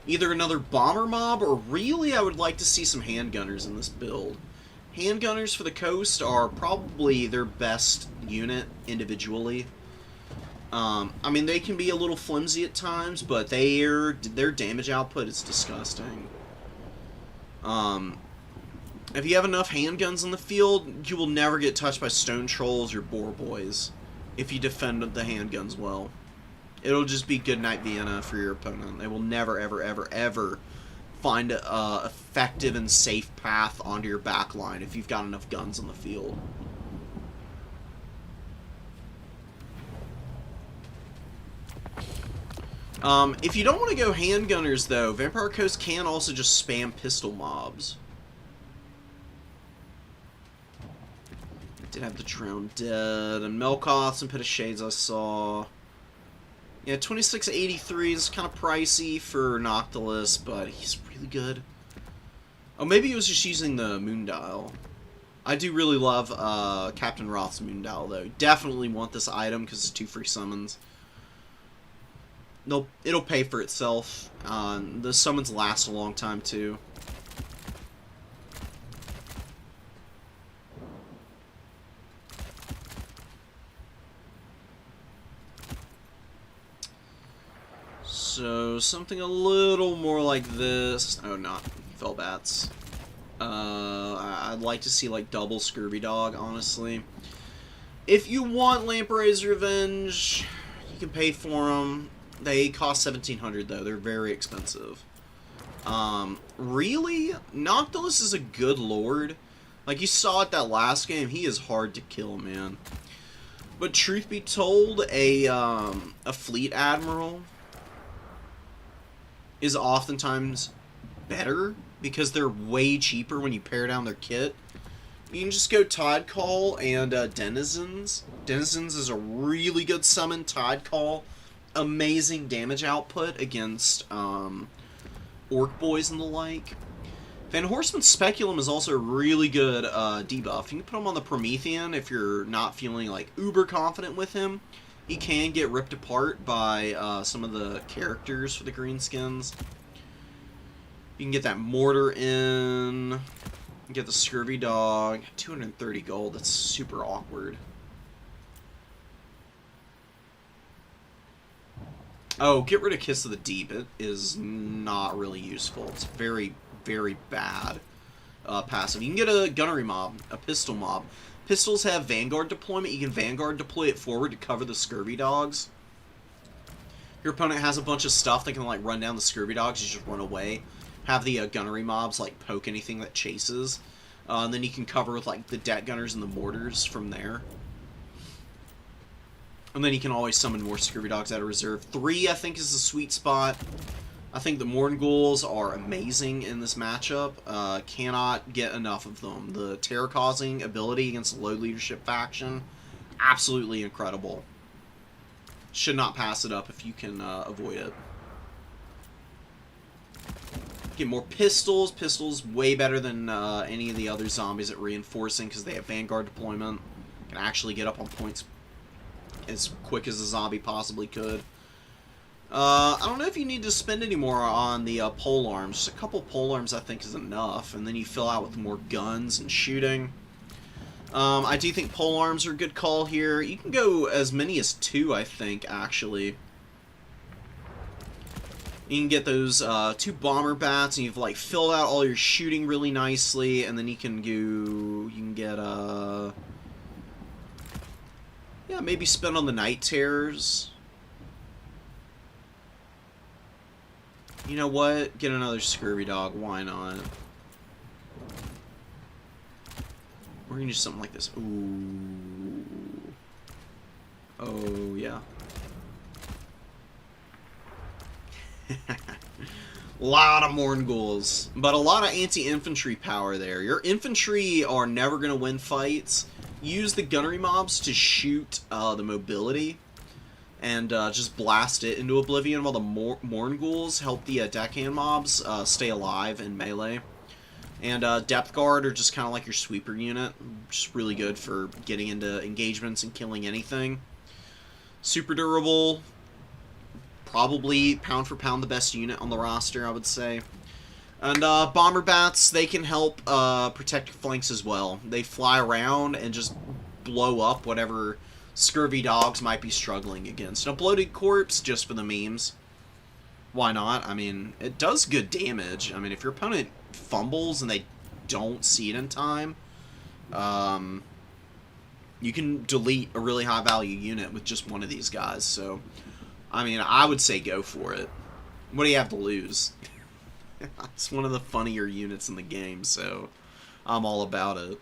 either another bomber mob, or really I would like to see some handgunners in this build. Handgunners for the Coast are probably their best unit individually. I mean, they can be a little flimsy at times, but their damage output is disgusting. If you have enough handguns in the field, you will never get touched by stone trolls or boar boys if you defend the handguns well. It'll just be Goodnight Vienna for your opponent. They will never, ever, ever, ever find a effective and safe path onto your back line if you've got enough guns on the field. If you don't want to go handgunners, though, Vampire Coast can also just spam pistol mobs. Did have the Drowned Dead and Melkoths and Pit of Shades I saw. Yeah, 2683 is kind of pricey for Noctilus, but he's really good. Oh, maybe he was just using the Moondial. I do really love Captain Roth's Moondial, though. Definitely want this item because it's 2 free summons. Nope, it'll pay for itself. The summons last a long time, too. So, something a little more like this. Oh, not Felbats. I'd like to see, like, double Scurvy Dog, honestly. If you want Lamprey's Revenge, you can pay for them. They cost 1,700, though. They're very expensive. Really? Noctilus is a good lord. Like, you saw it that last game. He is hard to kill, man. But truth be told, a fleet admiral is oftentimes better because they're way cheaper when you pare down their kit. You can just go Tide Call and Denizens. Denizens is a really good summon. Tide Call, amazing damage output against Orc Boys and the like. Van Horseman's Speculum is also a really good debuff. You can put him on the Promethean if you're not feeling like uber confident with him. He can get ripped apart by some of the characters for the greenskins. You can get that mortar in. Get the Scurvy Dog. 230 gold. That's super awkward. Oh, get rid of Kiss of the Deep. It is not really useful. It's very, very bad passive. You can get a gunnery mob, a pistol mob. Pistols have Vanguard deployment. You can Vanguard deploy it forward to cover the scurvy dogs. Your opponent has a bunch of stuff that can like run down the scurvy dogs. You just run away. Have the gunnery mobs like poke anything that chases. And then you can cover with like the deck gunners and the mortars from there. And then you can always summon more scurvy dogs out of reserve. 3, I think, is the sweet spot. I think the Mournghouls are amazing in this matchup. Cannot get enough of them. The terror-causing ability against the low leadership faction, absolutely incredible. Should not pass it up if you can avoid it. Get more pistols. Pistols way better than any of the other zombies at reinforcing because they have Vanguard deployment. Can actually get up on points as quick as a zombie possibly could. I don't know if you need to spend any more on the pole arms. Just a couple pole arms I think is enough, and then you fill out with more guns and shooting. I do think pole arms are a good call here. You can go as many as 2, I think, actually. You can get those 2 bomber bats, and you've like filled out all your shooting really nicely, and then you can get yeah, maybe spend on the night terrors. You know what? Get another scurvy dog. Why not? We're gonna do something like this. Ooh. Oh, yeah. Lot of Mournghouls, but a lot of anti-infantry power there. Your infantry are never gonna win fights. Use the gunnery mobs to shoot the mobility and just blast it into oblivion, while the Mournghouls help the deckhand mobs stay alive in melee. And Depth Guard are just kind of like your sweeper unit, just really good for getting into engagements and killing anything. Super durable, probably pound for pound the best unit on the roster, I would say. And Bomber Bats, they can help protect your flanks as well. They fly around and just blow up whatever scurvy dogs might be struggling against. A Bloated Corpse, just for the memes. Why not? I mean, it does good damage. I mean, if your opponent fumbles and they don't see it in time, you can delete a really high value unit with just one of these guys. So, I mean, I would say go for it. What do you have to lose? It's one of the funnier units in the game, so I'm all about it.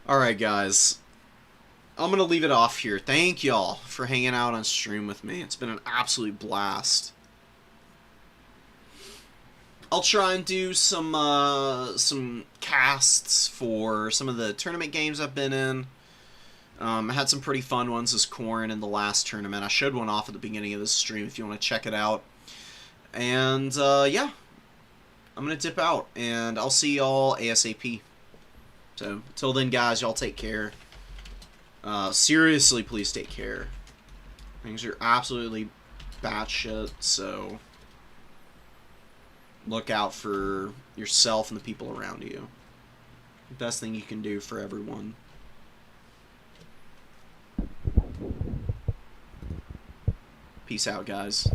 Alright, guys. I'm going to leave it off here. Thank y'all for hanging out on stream with me. It's been an absolute blast. I'll try and do some casts for some of the tournament games I've been in. I had some pretty fun ones as Corrin in the last tournament. I showed one off at the beginning of this stream if you want to check it out. And, yeah. I'm going to dip out, and I'll see y'all ASAP. So, until then, guys, y'all take care. Seriously, please take care. Things are absolutely batshit, so look out for yourself and the people around you. Best thing you can do for everyone. Peace out, guys.